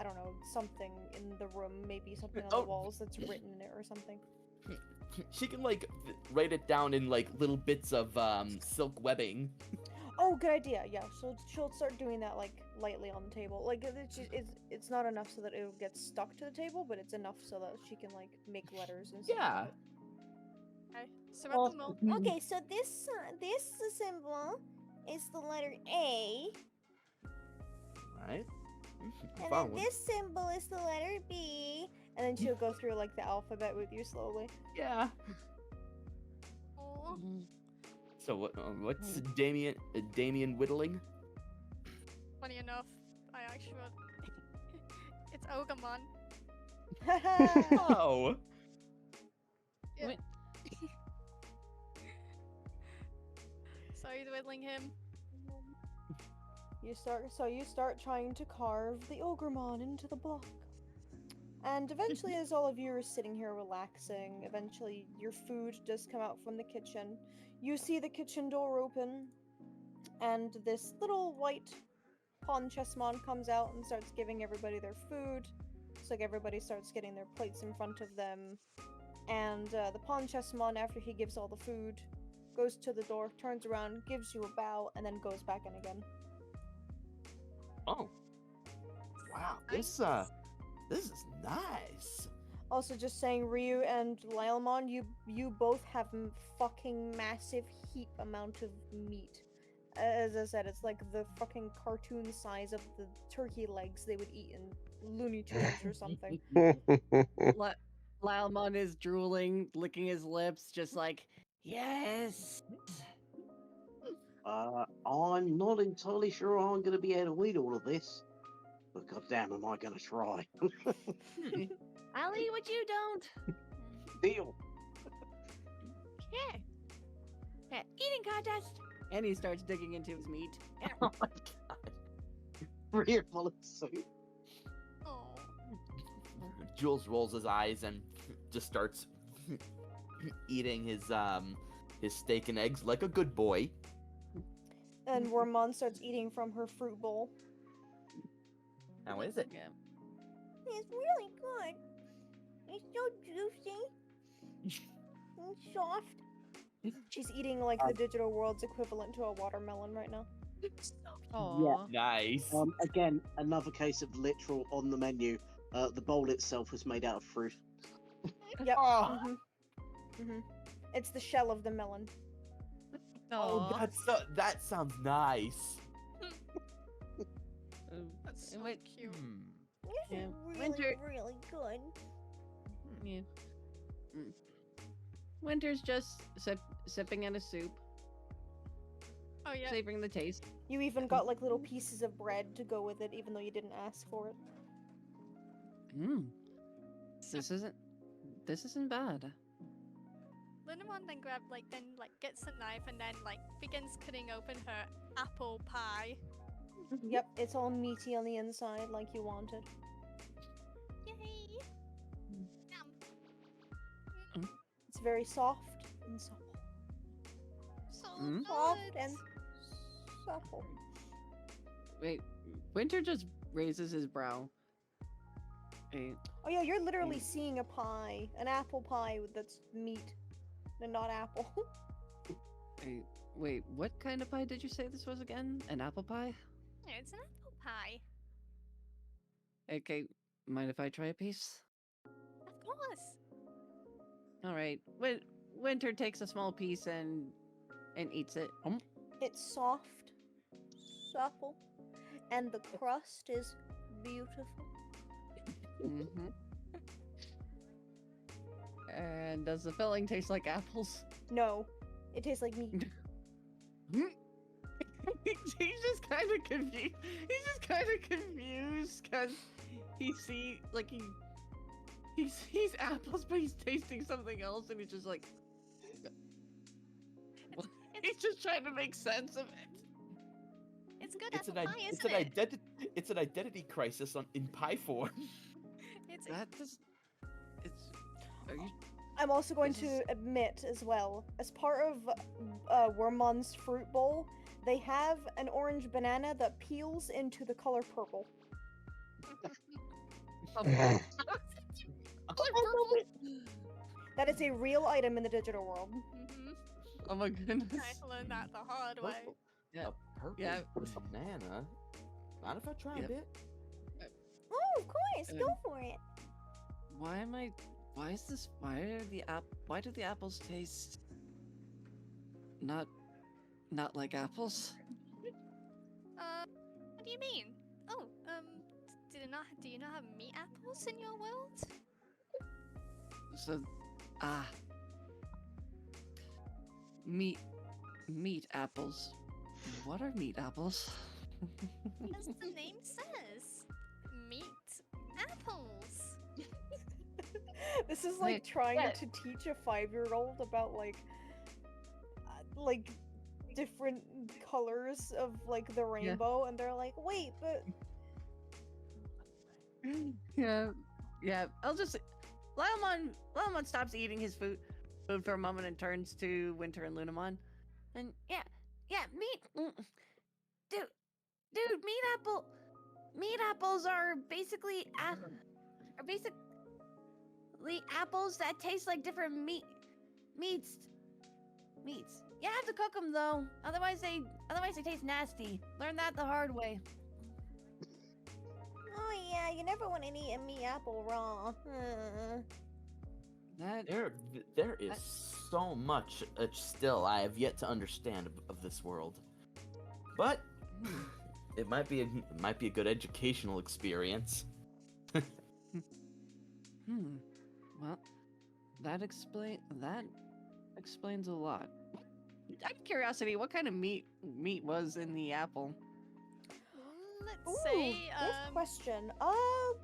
don't know, something in the room, maybe something on the walls that's written in it or something. She can like write it down in like little bits of silk webbing. Oh, good idea. Yeah, she'll start doing that like lightly on the table. Like it's not enough so that it'll get stuck to the table, but it's enough so that she can like make letters and stuff. Yeah. With it. Okay, so at the moment, Okay, so this symbol is the letter A, Right. and Found then one. this symbol is the letter B. And then she'll go through like the alphabet with you slowly. Yeah. aw, So what's Damien whittling? funny enough, I actually wrote it's Ogremon. Oh. Yeah. Wait. So he's whittling him. You start trying to carve the Ogremon into the block. And eventually, as all of you are sitting here relaxing, eventually your food does come out from the kitchen. You see the kitchen door open, and this little white pawn chessmon comes out and starts giving everybody their food. It's like everybody starts getting their plates in front of them. And the pawn chessmon, after he gives all the food, goes to the door, turns around, gives you a bow, and then goes back in again. Oh. Wow. This is nice. Also, just saying, Ryu and Lylemon, you both have fucking massive heap amount of meat. As I said, it's like the fucking cartoon size of the turkey legs they would eat in Looney Tunes or something. Lylemon is drooling, licking his lips, just like, yes. I'm not entirely sure I'm going to be able to eat all of this, but goddamn, am I going to try? I'll eat what you don't. Deal. Yeah. Yeah, eating contest. And he starts digging into his meat. Oh my god. Rear full of soup. Oh, Jules rolls his eyes and just starts eating his steak and eggs like a good boy. And Wormmon starts eating from her fruit bowl. How is it? Yeah. It's really good. It's so juicy and soft. She's eating like the digital world's equivalent to a watermelon right now. Aww. Nice. Again, another case of literal on the menu. The bowl itself was made out of fruit. Yep. Oh. It's the shell of the melon. Oh, that sounds nice. that's so Wait. cute. This Yeah. is really, Winter- really good. Yeah. Winter's just sipping in a soup, Oh yeah. savoring the taste. You even got like little pieces of bread to go with it, even though you didn't ask for it. Mmm. This isn't bad. Linamon then gets a knife and then begins cutting open her apple pie. Yep, it's all meaty on the inside, like you wanted. Yay! Yum. It's very soft and supple. So Soft good. and supple. Wait, Winter just raises his brow. Wait, Oh yeah, you're literally seeing a pie, an apple pie that's meat, and not apple. wait, what kind of pie did you say this was again? An apple pie? No, it's an apple pie. Okay, mind if I try a piece? Of course. All right. Winter takes a small piece and eats it. It's soft, supple, and the crust is beautiful. Mm-hmm. And does the filling taste like apples? No, it tastes like meat. He's just kind of confused. He's just kind of confused because he sees apples, but he's tasting something else, and he's just like, he's just trying to make sense of it. It's good It's apple an pie, it's isn't an it? it's an identity crisis in pie form. It's That does. It's. Are you? I'm also going This to is- admit as well, as part of Wormon's fruit bowl, they have an orange banana that peels into the color purple. That is a real item in the digital world. mm-hmm. Oh my goodness. I learned that the hard way. Purple. Yeah. A purple Yeah. banana. Mind if I try Yep. a bit? Oh, of course, go Um, for it. Why am I? Why is this? Why do the apples taste? Not like apples. What do you mean? Oh, do you not have meat apples in your world? So, meat apples. What are meat apples? As the name says, meat apples. This is like Wait, trying what? to teach a 5-year-old about like different colors of like the rainbow, and they're like, wait, but Yeah. I'll just. Lionmon stops eating his food for a moment and turns to Winter and Lunamon. And yeah, meat. Dude, meat apples are basically apples that taste like different meats. You have to cook them though, otherwise they taste nasty. Learn that the hard way. Oh yeah, you never want to eat a meat apple raw. That There is so much still I have yet to understand of this world. But it might be a good educational experience. Well, that explains a lot. Out of curiosity, what kind of meat was in the apple? Let's ooh, say, good question.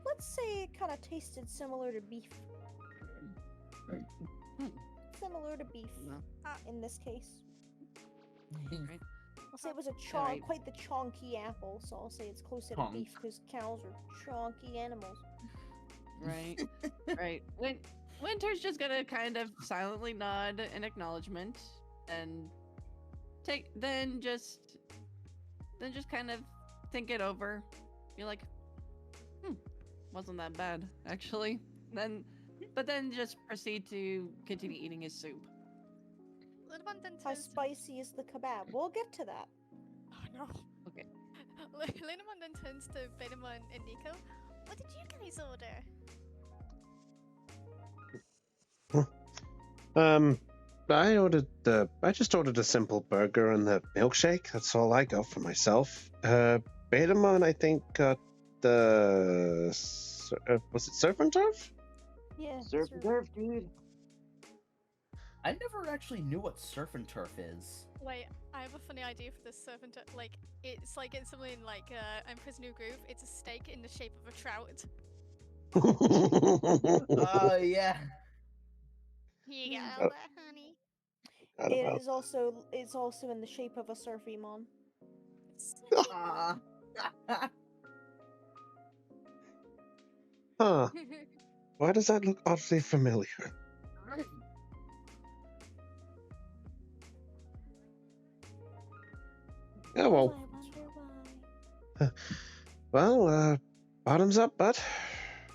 Let's say it kind of tasted similar to beef. Similar to beef Well, in this case. right. I'll say it was a Alright. quite the chonky apple, so I'll say it's closer to Chonk. beef because cows are chonky animals. Right. Right. Winter's just gonna kind of silently nod in acknowledgement and then just kind of think it over. You're like, wasn't that bad actually. But then just proceed to continue eating his soup. Linamon then How turns to... spicy is the kebab? We'll get to that. Oh no. Okay. Linamon then turns to Betamon and Nico. What did you guys order? I just ordered a simple burger and the milkshake. That's all I got for myself. Betamon, I think, got was it surf and turf? Yeah. Surf and turf, dude. I never actually knew what surf and turf is. Wait, I have a funny idea for this servant. Like, it's something like Emperor's New Groove. It's a steak in the shape of a trout. Oh yeah. Here you Oh. go, there, honey. It's also in the shape of a Surfymon. Ah. Huh. Why does that look oddly familiar? Oh, well. I wonder why. Well, bottoms up, bud.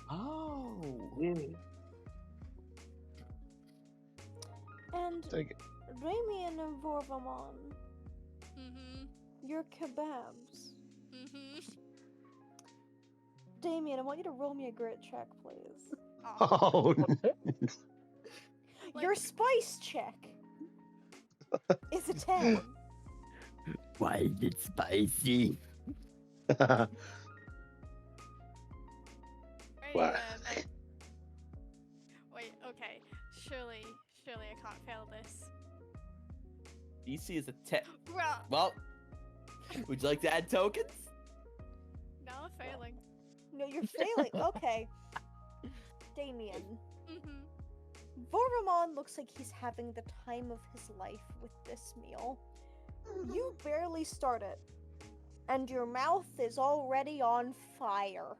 Oh. And Take it. Ramian and Vorvamon, Mm-hmm. your kebabs. Mm-hmm. Damien, I want you to roll me a grit check, please. Oh, Your spice check is a 10. Why is it spicy? Right, What? wait, okay. Surely I can't fail this. DC is a 10. Bruh! Well, would you like to add tokens? Now I'm failing. No, you're failing. Okay. Damien. Mm-hmm. Vorvamon looks like he's having the time of his life with this meal. You barely start it, and your mouth is already on fire.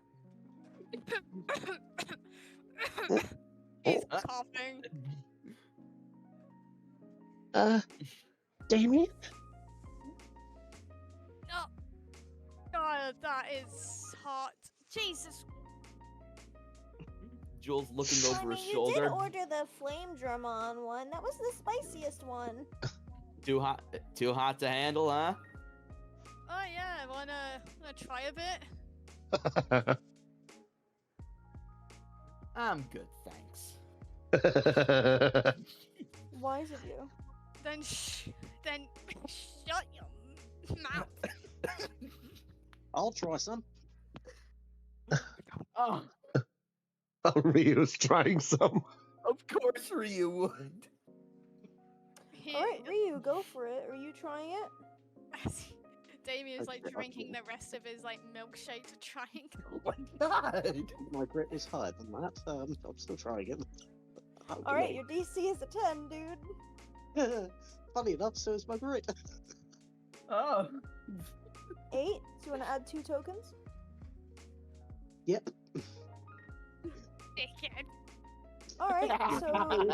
He's coughing. Damien? Oh, God, that is hot. Jesus. Jules looking I over mean, his you shoulder. did order the flame Dramon one. That was the spiciest one. Too hot to handle, huh? Oh yeah, wanna try a bit? I'm good, thanks. Wise of you. Then shut your mouth. I'll try some. Oh, Oh, Ryu's trying some. of course Ryu would. Alright, Ryu, go for it. Are you trying it? Damien's like Okay, drinking the rest of his like milkshake to try and Why not? My grit is higher than that. I'm still trying it. Alright, your DC is a 10, dude. Funny enough, so is my grit. Oh. 8. So you want to add 2 tokens? Yep. dickhead. Alright, so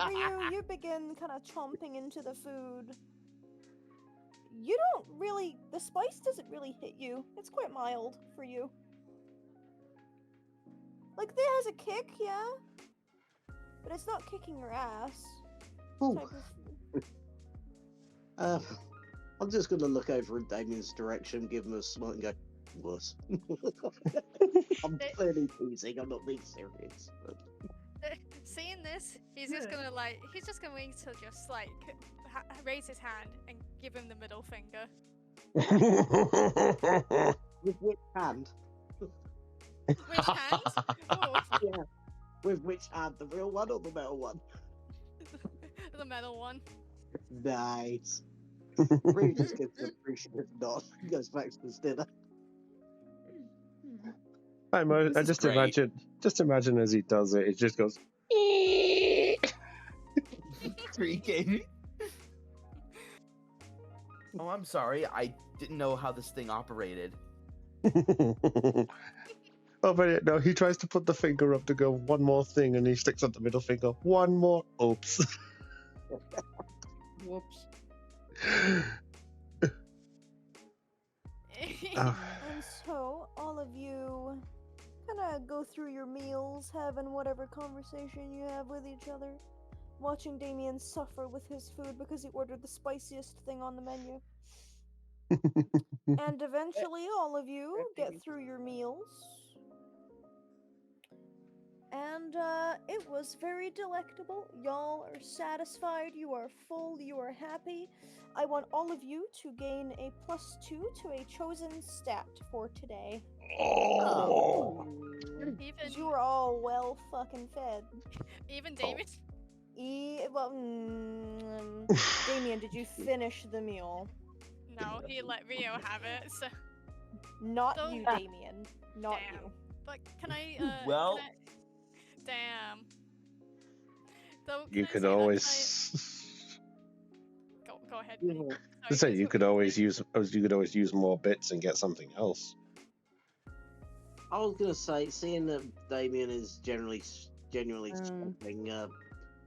Ryu, you begin kind of chomping into the food. You don't really... The spice doesn't really hit you. It's quite mild for you. Like, it has a kick, yeah? But it's not kicking your ass. Ooh. Type of... I'm just gonna look over in Damien's direction, give him a smile, and go, worse. I'm clearly teasing. I'm not being serious. But... Seeing this, he's just going to just raise his hand and give him the middle finger. With which hand? Which hand? Oh, Yeah. With which hand? The real one or the metal one? the metal one. Nice. Really just gives an appreciative nod. Goes back to his dinner. I This is just great. imagine as he does it, it just goes. Creaking. Oh, I'm sorry. I didn't know how this thing operated. Oh, but no, he tries to put the finger up to go one more thing, and he sticks up the middle finger. One more. Oops. Whoops. Oh. And so, all of you kind of go through your meals, having whatever conversation you have with each other, watching Damien suffer with his food because he ordered the spiciest thing on the menu. And eventually, all of you get through your meals. And it was very delectable. Y'all are satisfied, you are full, you are happy. I want all of you to gain a +2 to a chosen stat for today. Oh. Even You are all well fucking fed. even David. Damien, did you finish the meal? No, he let Rio have it. So, Not Don't- you, Damien. Not Damn. you. but can I? Well- Damn. Though, You can I could say that always. Go ahead. Yeah. Nick. To Sorry, say Chris, you what could were always saying? use more bits and get something else. I was gonna say, seeing that Damien is genuinely Um. stopping,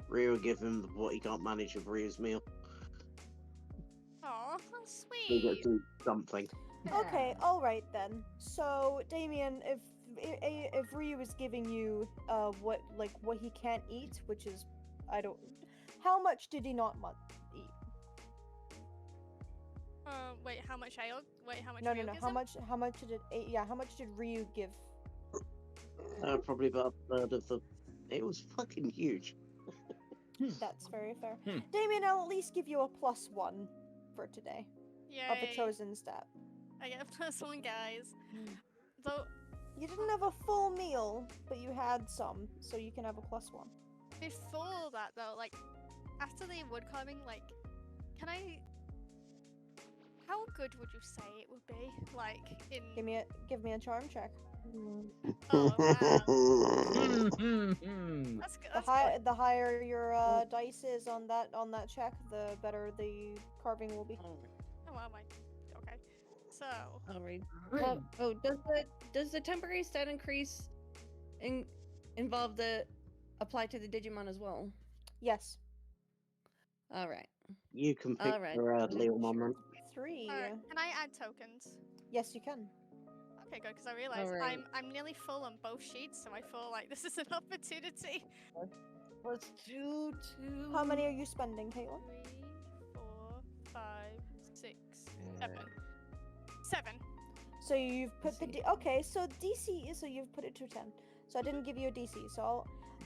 Rhea will give him what he can't manage of Rhea's meal. Aw, that's He'll sweet. get to something. Okay, all right then. So, Damien, if Ryu is giving you what he can't eat, which is how much did he not eat? Wait, how much ale? Wait, how much? No, Rio gives him? how much did Ryu give? Probably about a third of the. It was fucking huge. That's very fair. Hmm. Damien, I'll at least give you a +1 for today of a Yay. chosen stat. I get a +1, guys. Though You didn't have a full meal, but you had some, so you can have a +1. before that, though, like after the wood carving, like, can I? How good would you say it would be? Like in. Give me a charm check. Oh man, Hmm. that's good. The higher your dice is on that check, the better the carving will be. Oh well, okay. So. All right. Does the temporary stat increase involve the apply to the Digimon as well? Yes. All right. You can pick All right. your Leo moment. 3. Can I add tokens? Yes, you can. Okay, good, because I realized Alright. I'm nearly full on both sheets, so I feel like this is an opportunity. Let's do 2. How many are you spending, Caitlin? 3, 4, 5, 6, 7. 7. So you've put the DC. okay. So DC is so you've put it to 10. So I didn't give you a DC. So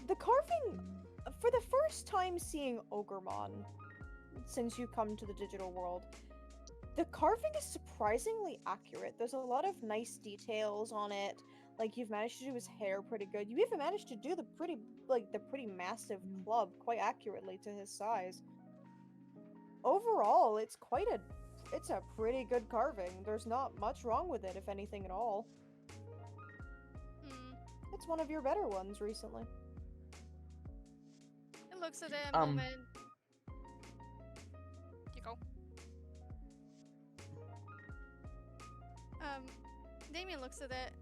the carving for the first time seeing Ogremon since you come to the digital world, the carving is surprisingly accurate. There's a lot of nice details on it. Like you've managed to do his hair pretty good. You even managed to do the pretty massive club quite accurately to his size. Overall, it's a pretty good carving. There's not much wrong with it, if anything at all. Hmm. It's one of your better ones recently. It looks at it a moment. You go. Damien looks at it,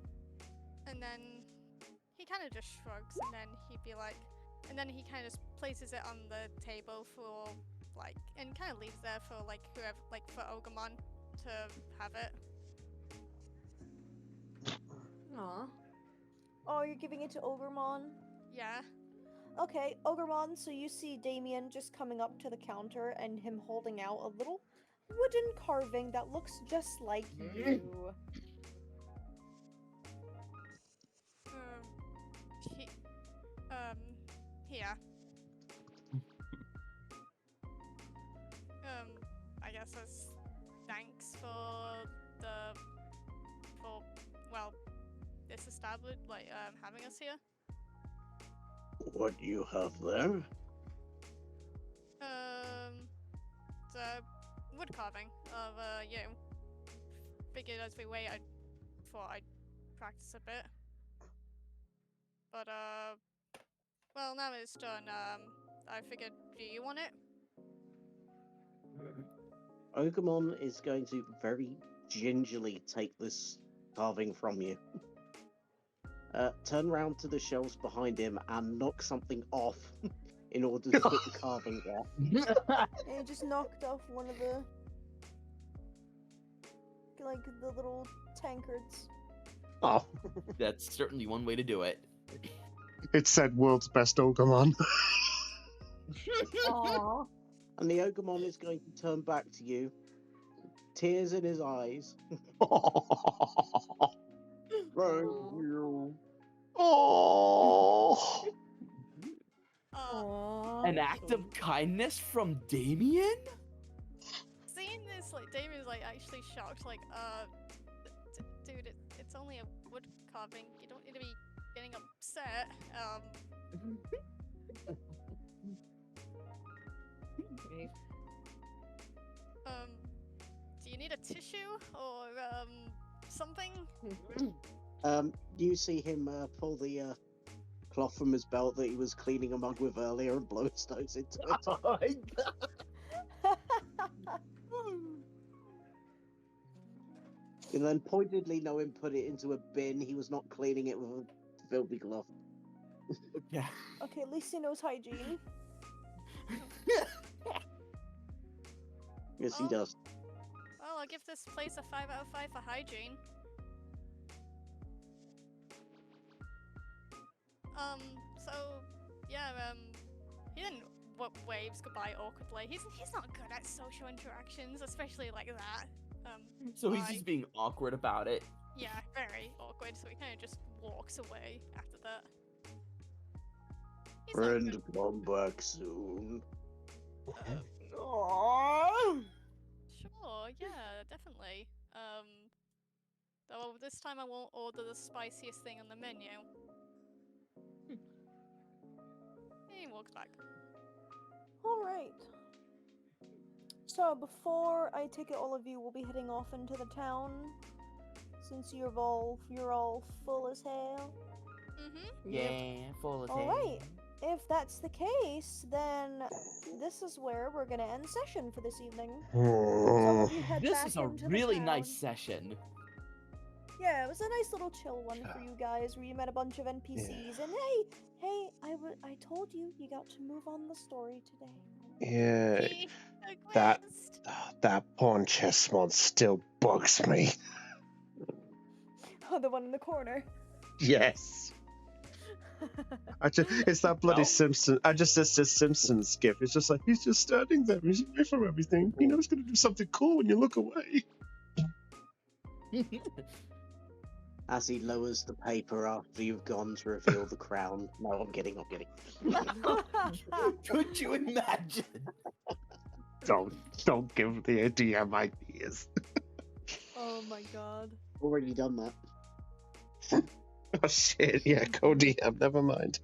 and then he kind of just shrugs, and then he'd be like, and then he kind of just places it on the table for like, and kind of leaves there for like whoever, like for Ogremon to have it. Aw. Oh, you're giving it to Ogremon? Yeah. Okay, Ogremon, so you see Damien just coming up to the counter and him holding out a little wooden carving that looks just like you. He, here. I guess as thanks for this established, like, having us here. What do you have there? The wood carving of, you. Figured as we wait, I thought I'd practice a bit. But, well, now it's done, I figured, do you want it? Ogremon is going to very gingerly take this carving from you. Turn round to the shelves behind him and knock something off in order to put the carving there. And he just knocked off one of the little tankards. Oh, That's certainly one way to do it. it said world's best Ogremon. Aww. And the Ogremon is going to turn back to you, tears in his eyes. Thank you. Oh. An act of kindness from Damien? Seeing this, like, Damien's, like, actually shocked, like, dude, it's only a wood carving, you don't need to be getting upset, Okay. Do you need a tissue, or, something? You see him pull the cloth from his belt that he was cleaning a mug with earlier and blow his nose into it. Oh my god. And then pointedly know him put it into a bin. He was not cleaning it with a filthy cloth. Yeah. Okay, at least he knows hygiene. Yes, he Oh. does. Well, I'll give this place a 5 out of 5 for hygiene. So, yeah, he didn't waves goodbye awkwardly. He's not good at social interactions, especially like that. So he's why? just being awkward about it. Yeah, very awkward, so he kind of just walks away after that. He's not Friend, good. come back soon. Sure, yeah, definitely. Though this time I won't order the spiciest thing on the menu. He walks back. Alright. So before I take it, all of you will be heading off into the town. Since you're all full as hell. Mm-hmm. Yeah, full of Alright. If that's the case, then this is where we're gonna end session for this evening. So all of you head This back is a into the really town. nice session. Yeah, it was a nice little chill one for you guys where you met a bunch of NPCs. And hey, I told you you got to move on the story today. Yeah, Yay, a that quest. that pawn chess mod still bugs me. Oh, the one in the corner. Yes. It's that bloody Simpson. It's the Simpsons gif. It's just like he's just standing there. He's away from everything. You know he's gonna do something cool when you look away. As he lowers the paper after you've gone to reveal the crown. No, I'm kidding. Could you imagine? Don't give the DM ideas. Oh my god. Already done that. Oh shit! Yeah, go DM. Never mind.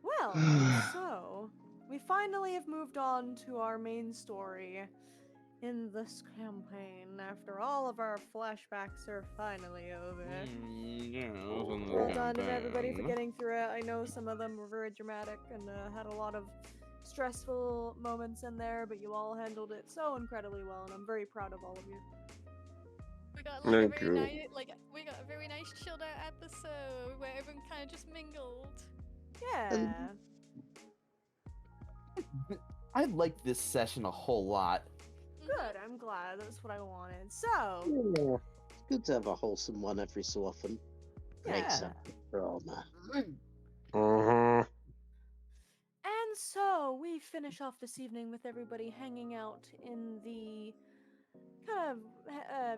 Well, so we finally have moved on to our main story in this campaign after all of our flashbacks are finally over. Well done to everybody for getting through it. I know some of them were very dramatic and had a lot of stressful moments in there, but you all handled it so incredibly well, and I'm very proud of all of you. We got like a very nice, we got a very nice chilled out episode where everyone kind of just mingled. Yeah. I liked this session a whole lot. Good, I'm glad. That's what I wanted. So, Yeah. It's good to have a wholesome one every so often. Breaks yeah. up the drama. And so we finish off this evening with everybody hanging out in the kind of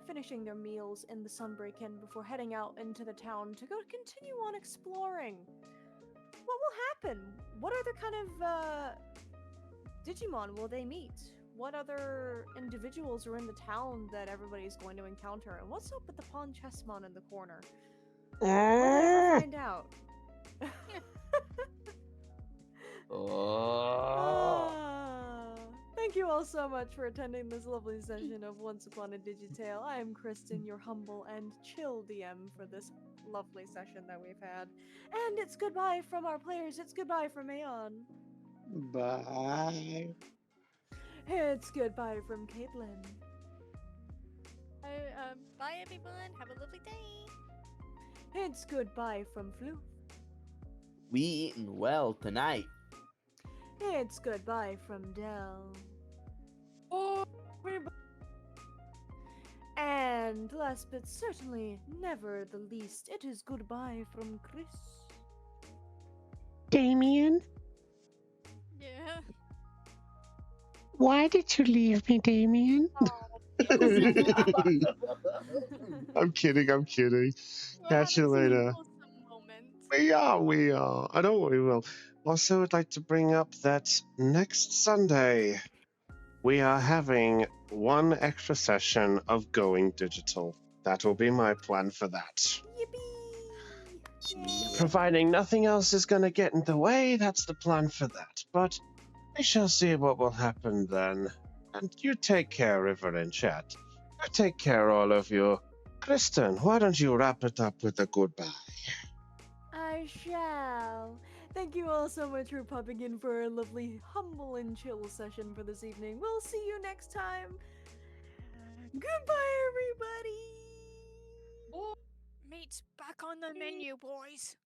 finishing their meals in the Sunbreak Inn before heading out into the town to go continue on exploring. What will happen? What other kind of Digimon will they meet? What other individuals are in the town that everybody's going to encounter? And what's up with the Pawn Chessmon in the corner? We'll never find out. Thank you all so much for attending this lovely session of Once Upon a Digi-Tale. I am Kristen, your humble and chill DM for this lovely session that we've had. And it's goodbye from our players. It's goodbye from Aeon. Bye. It's goodbye from Caitlin. Bye everyone. Have a lovely day. It's goodbye from Flu. We eaten well tonight. It's goodbye from Dell. And last but certainly never the least, it is goodbye from Chris. Damien, Yeah. why did you leave me, Damien? I'm kidding. Catch you later. We are. I know we will. Also, I'd like to bring up that next Sunday, we are having one extra session of Going Digital. That will be my plan for that. Yippee! Providing nothing else is going to get in the way, that's the plan for that. But we shall see what will happen then. And you take care, River and chat. You take care, all of you. Kristen, why don't you wrap it up with a goodbye? I shall. Thank you all so much for popping in for a lovely, humble, and chill session for this evening. We'll see you next time. Goodbye, everybody. Meat's back on the menu, boys.